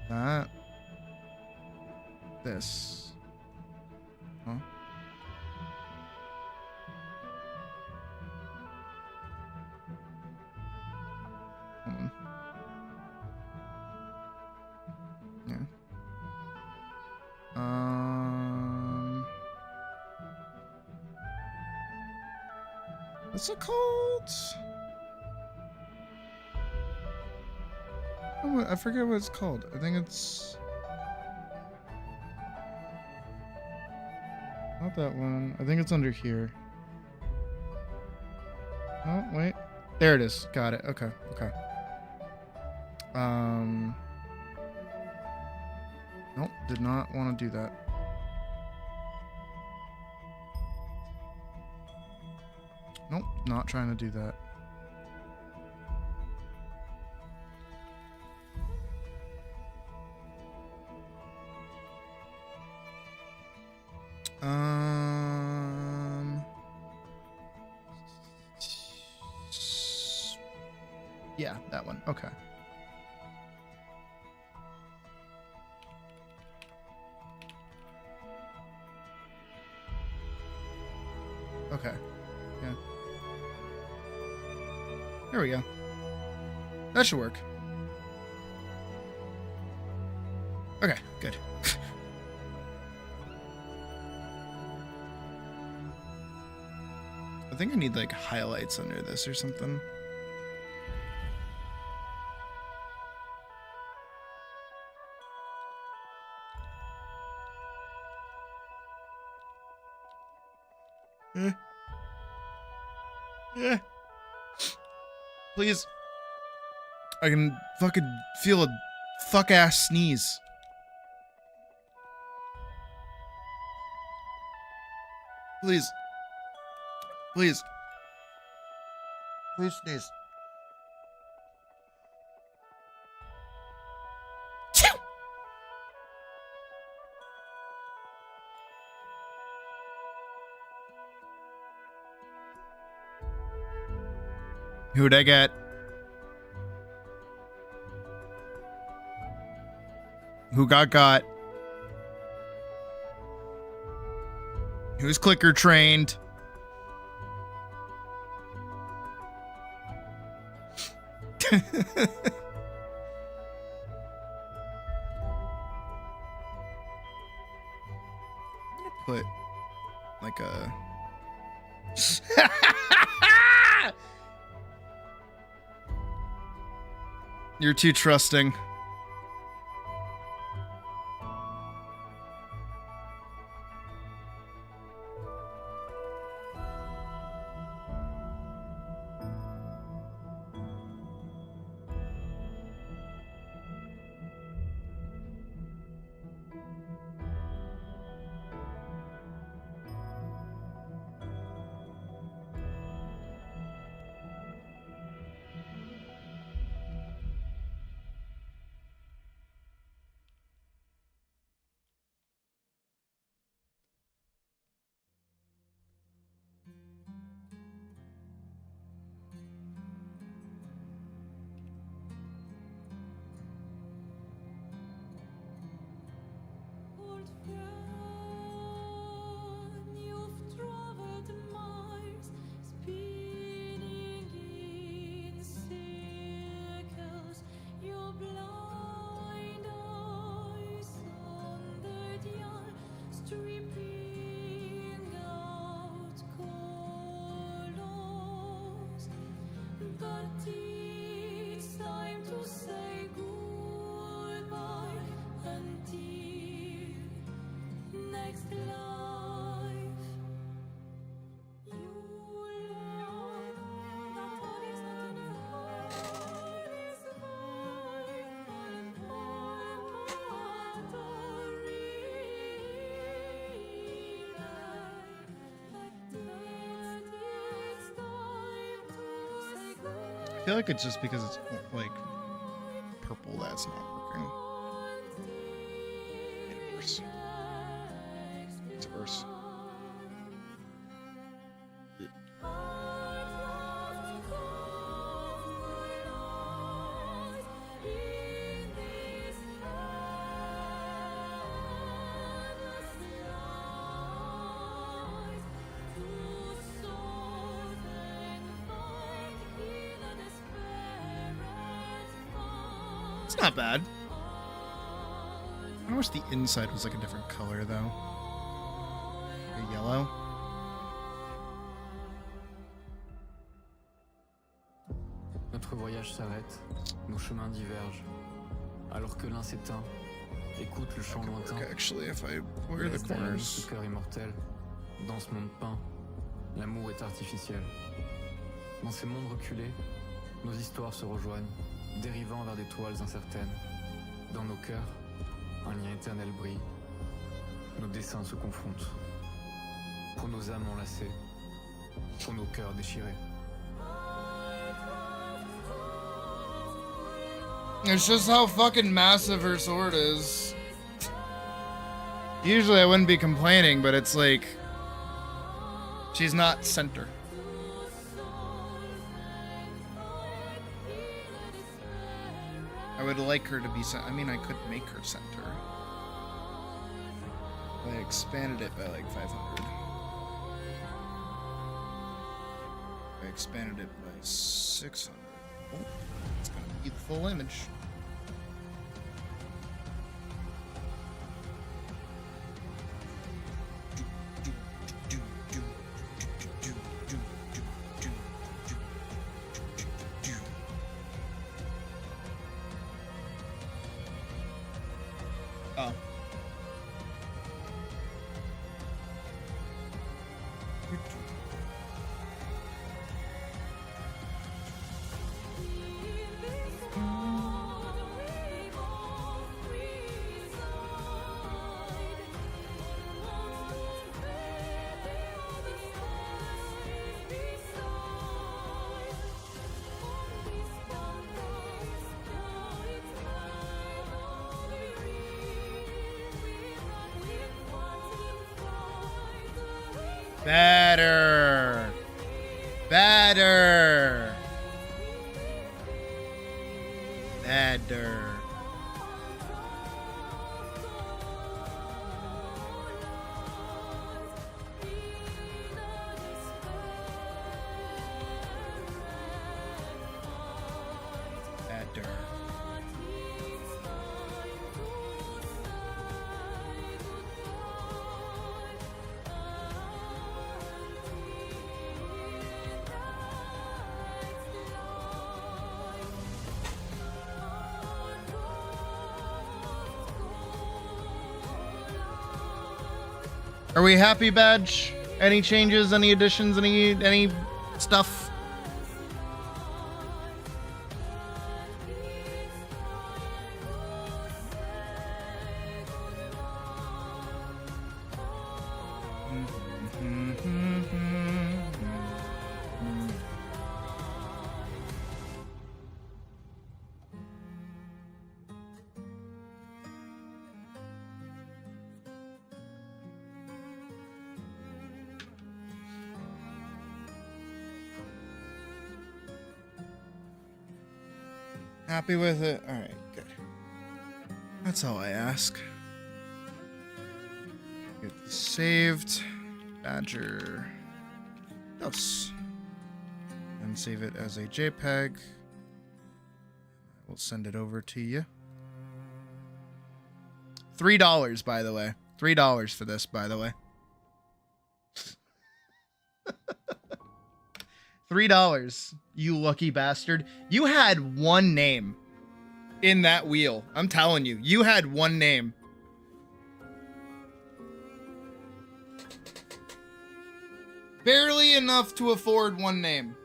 That. This. Huh? Hold on. Yeah. What's it called? Oh, I forget what it's called. I think it's not that one. I think it's under here. No, wait. There it is. Got it. Okay. Okay. Nope. Did not want to do that. Nope. Not trying to do that. Yeah, that one. Okay. Okay. Yeah. There we go. That should work. Okay, good. I think I need like highlights under this or something. Yeah. Please. I can fucking feel a fuck ass sneeze. Please. Please. Please sneeze. Who'd I get? Who got? Who's clicker trained? Put like a You're too trusting. But it's time to say goodbye until next life. You love that what is not enough is mine, and what a I feel like it's just because it's like purple that's not working. It's worse. It's worse. It's not bad. I wish the inside was like a different color though. Like a yellow. Notre voyage s'arrête, nos chemins divergent. Alors que l'un s'éteint, écoute le chant lointain. Actually, if I blur the Laisse derrière nous corners. ce cœur immortel. Dans ce monde peint, l'amour est artificiel. Dans ces mondes reculés, nos histoires se rejoignent, dérivant vers des toiles incertaines. Dans nos cœurs, un lien éternel brille. Nos dessins se confrontent. Pour nos âmes enlacées, pour nos cœurs déchirés. It's just how fucking massive her sword is. Usually I wouldn't be complaining, but it's like she's not center. I would like her to be center. I mean, I could make her center. I expanded it by like 500. I expanded it by 600. Oh, it's gonna be the full image. Oh. Better. Better. Better. Better. Are we happy, Badge? Any changes, any additions, any stuff? Happy with it? Alright, good. That's all I ask. Get this saved. Badger. Dos. And save it as a JPEG. We'll send it over to you. $3, by the way. $3 for this, by the way. $3. You lucky bastard. You had one name in that wheel. I'm telling you. You had one name. Barely enough to afford one name.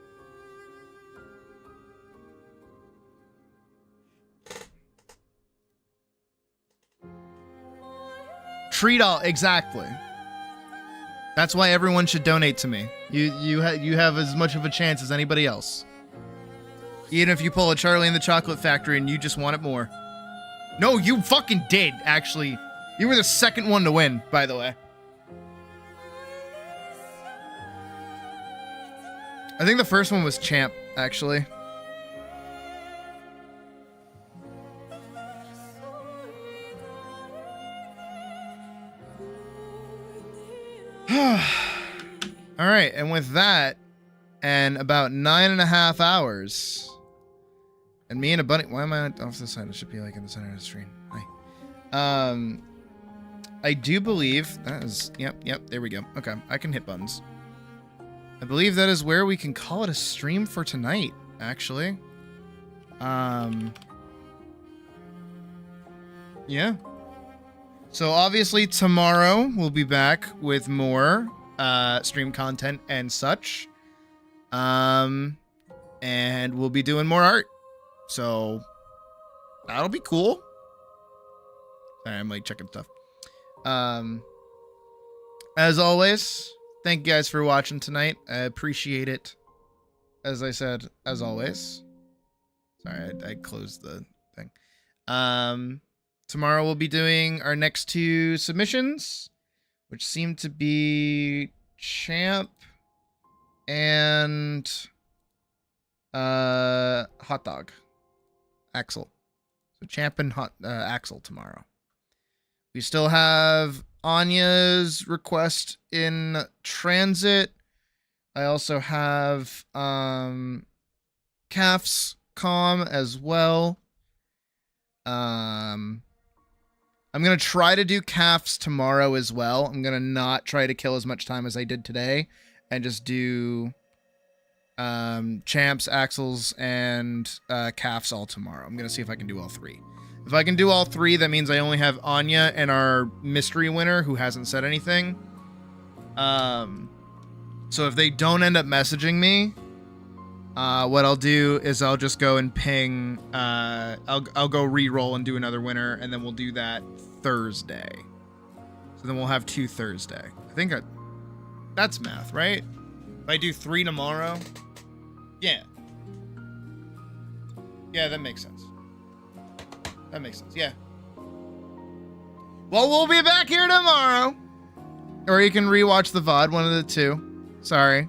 $3, exactly. That's why everyone should donate to me. You have as much of a chance as anybody else. Even if you pull a Charlie in the Chocolate Factory and you just want it more. No, you fucking did, actually. You were the second one to win, by the way. I think the first one was Champ, actually. All right, and with that, and about 9.5 hours, and me and a bunny. Why am I off the side? It should be like in the center of the screen. Hi. I do believe that is. Yep. There we go. Okay, I can hit buttons. I believe that is where we can call it a stream for tonight. Actually. Yeah. So obviously tomorrow we'll be back with more stream content and such. And we'll be doing more art. So that'll be cool. Sorry, I'm like checking stuff. As always, thank you guys for watching tonight. I appreciate it. As I said, as always. Sorry, I closed the thing. Tomorrow we'll be doing our next 2 submissions, which seem to be Champ and Hot Dog. Axel. So Champ and Axel tomorrow. We still have Anya's request in transit. I also have Calf's comm as well. I'm going to try to do Calf's tomorrow as well. I'm going to not try to kill as much time as I did today and just do Champs, Axel's, and Calf's all tomorrow. I'm going to see if I can do all 3. If I can do all 3, that means I only have Anya and our mystery winner who hasn't said anything. So if they don't end up messaging me, what I'll do is I'll just go and ping, I'll go re-roll and do another winner, and then we'll do that Thursday. So then we'll have 2 Thursday. I think that's math, right? If I do 3 tomorrow, yeah. Yeah, that makes sense. That makes sense, yeah. Well, we'll be back here tomorrow. Or you can rewatch the VOD, one of the 2. Sorry.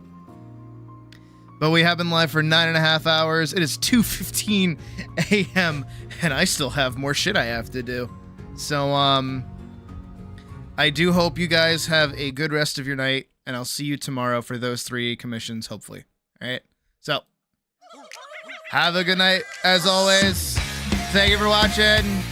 But we have been live for 9.5 hours. It is 2:15 a.m. and I still have more shit I have to do. So, I do hope you guys have a good rest of your night, and I'll see you tomorrow for those 3 commissions, hopefully. All right? So, have a good night, as always. Thank you for watching.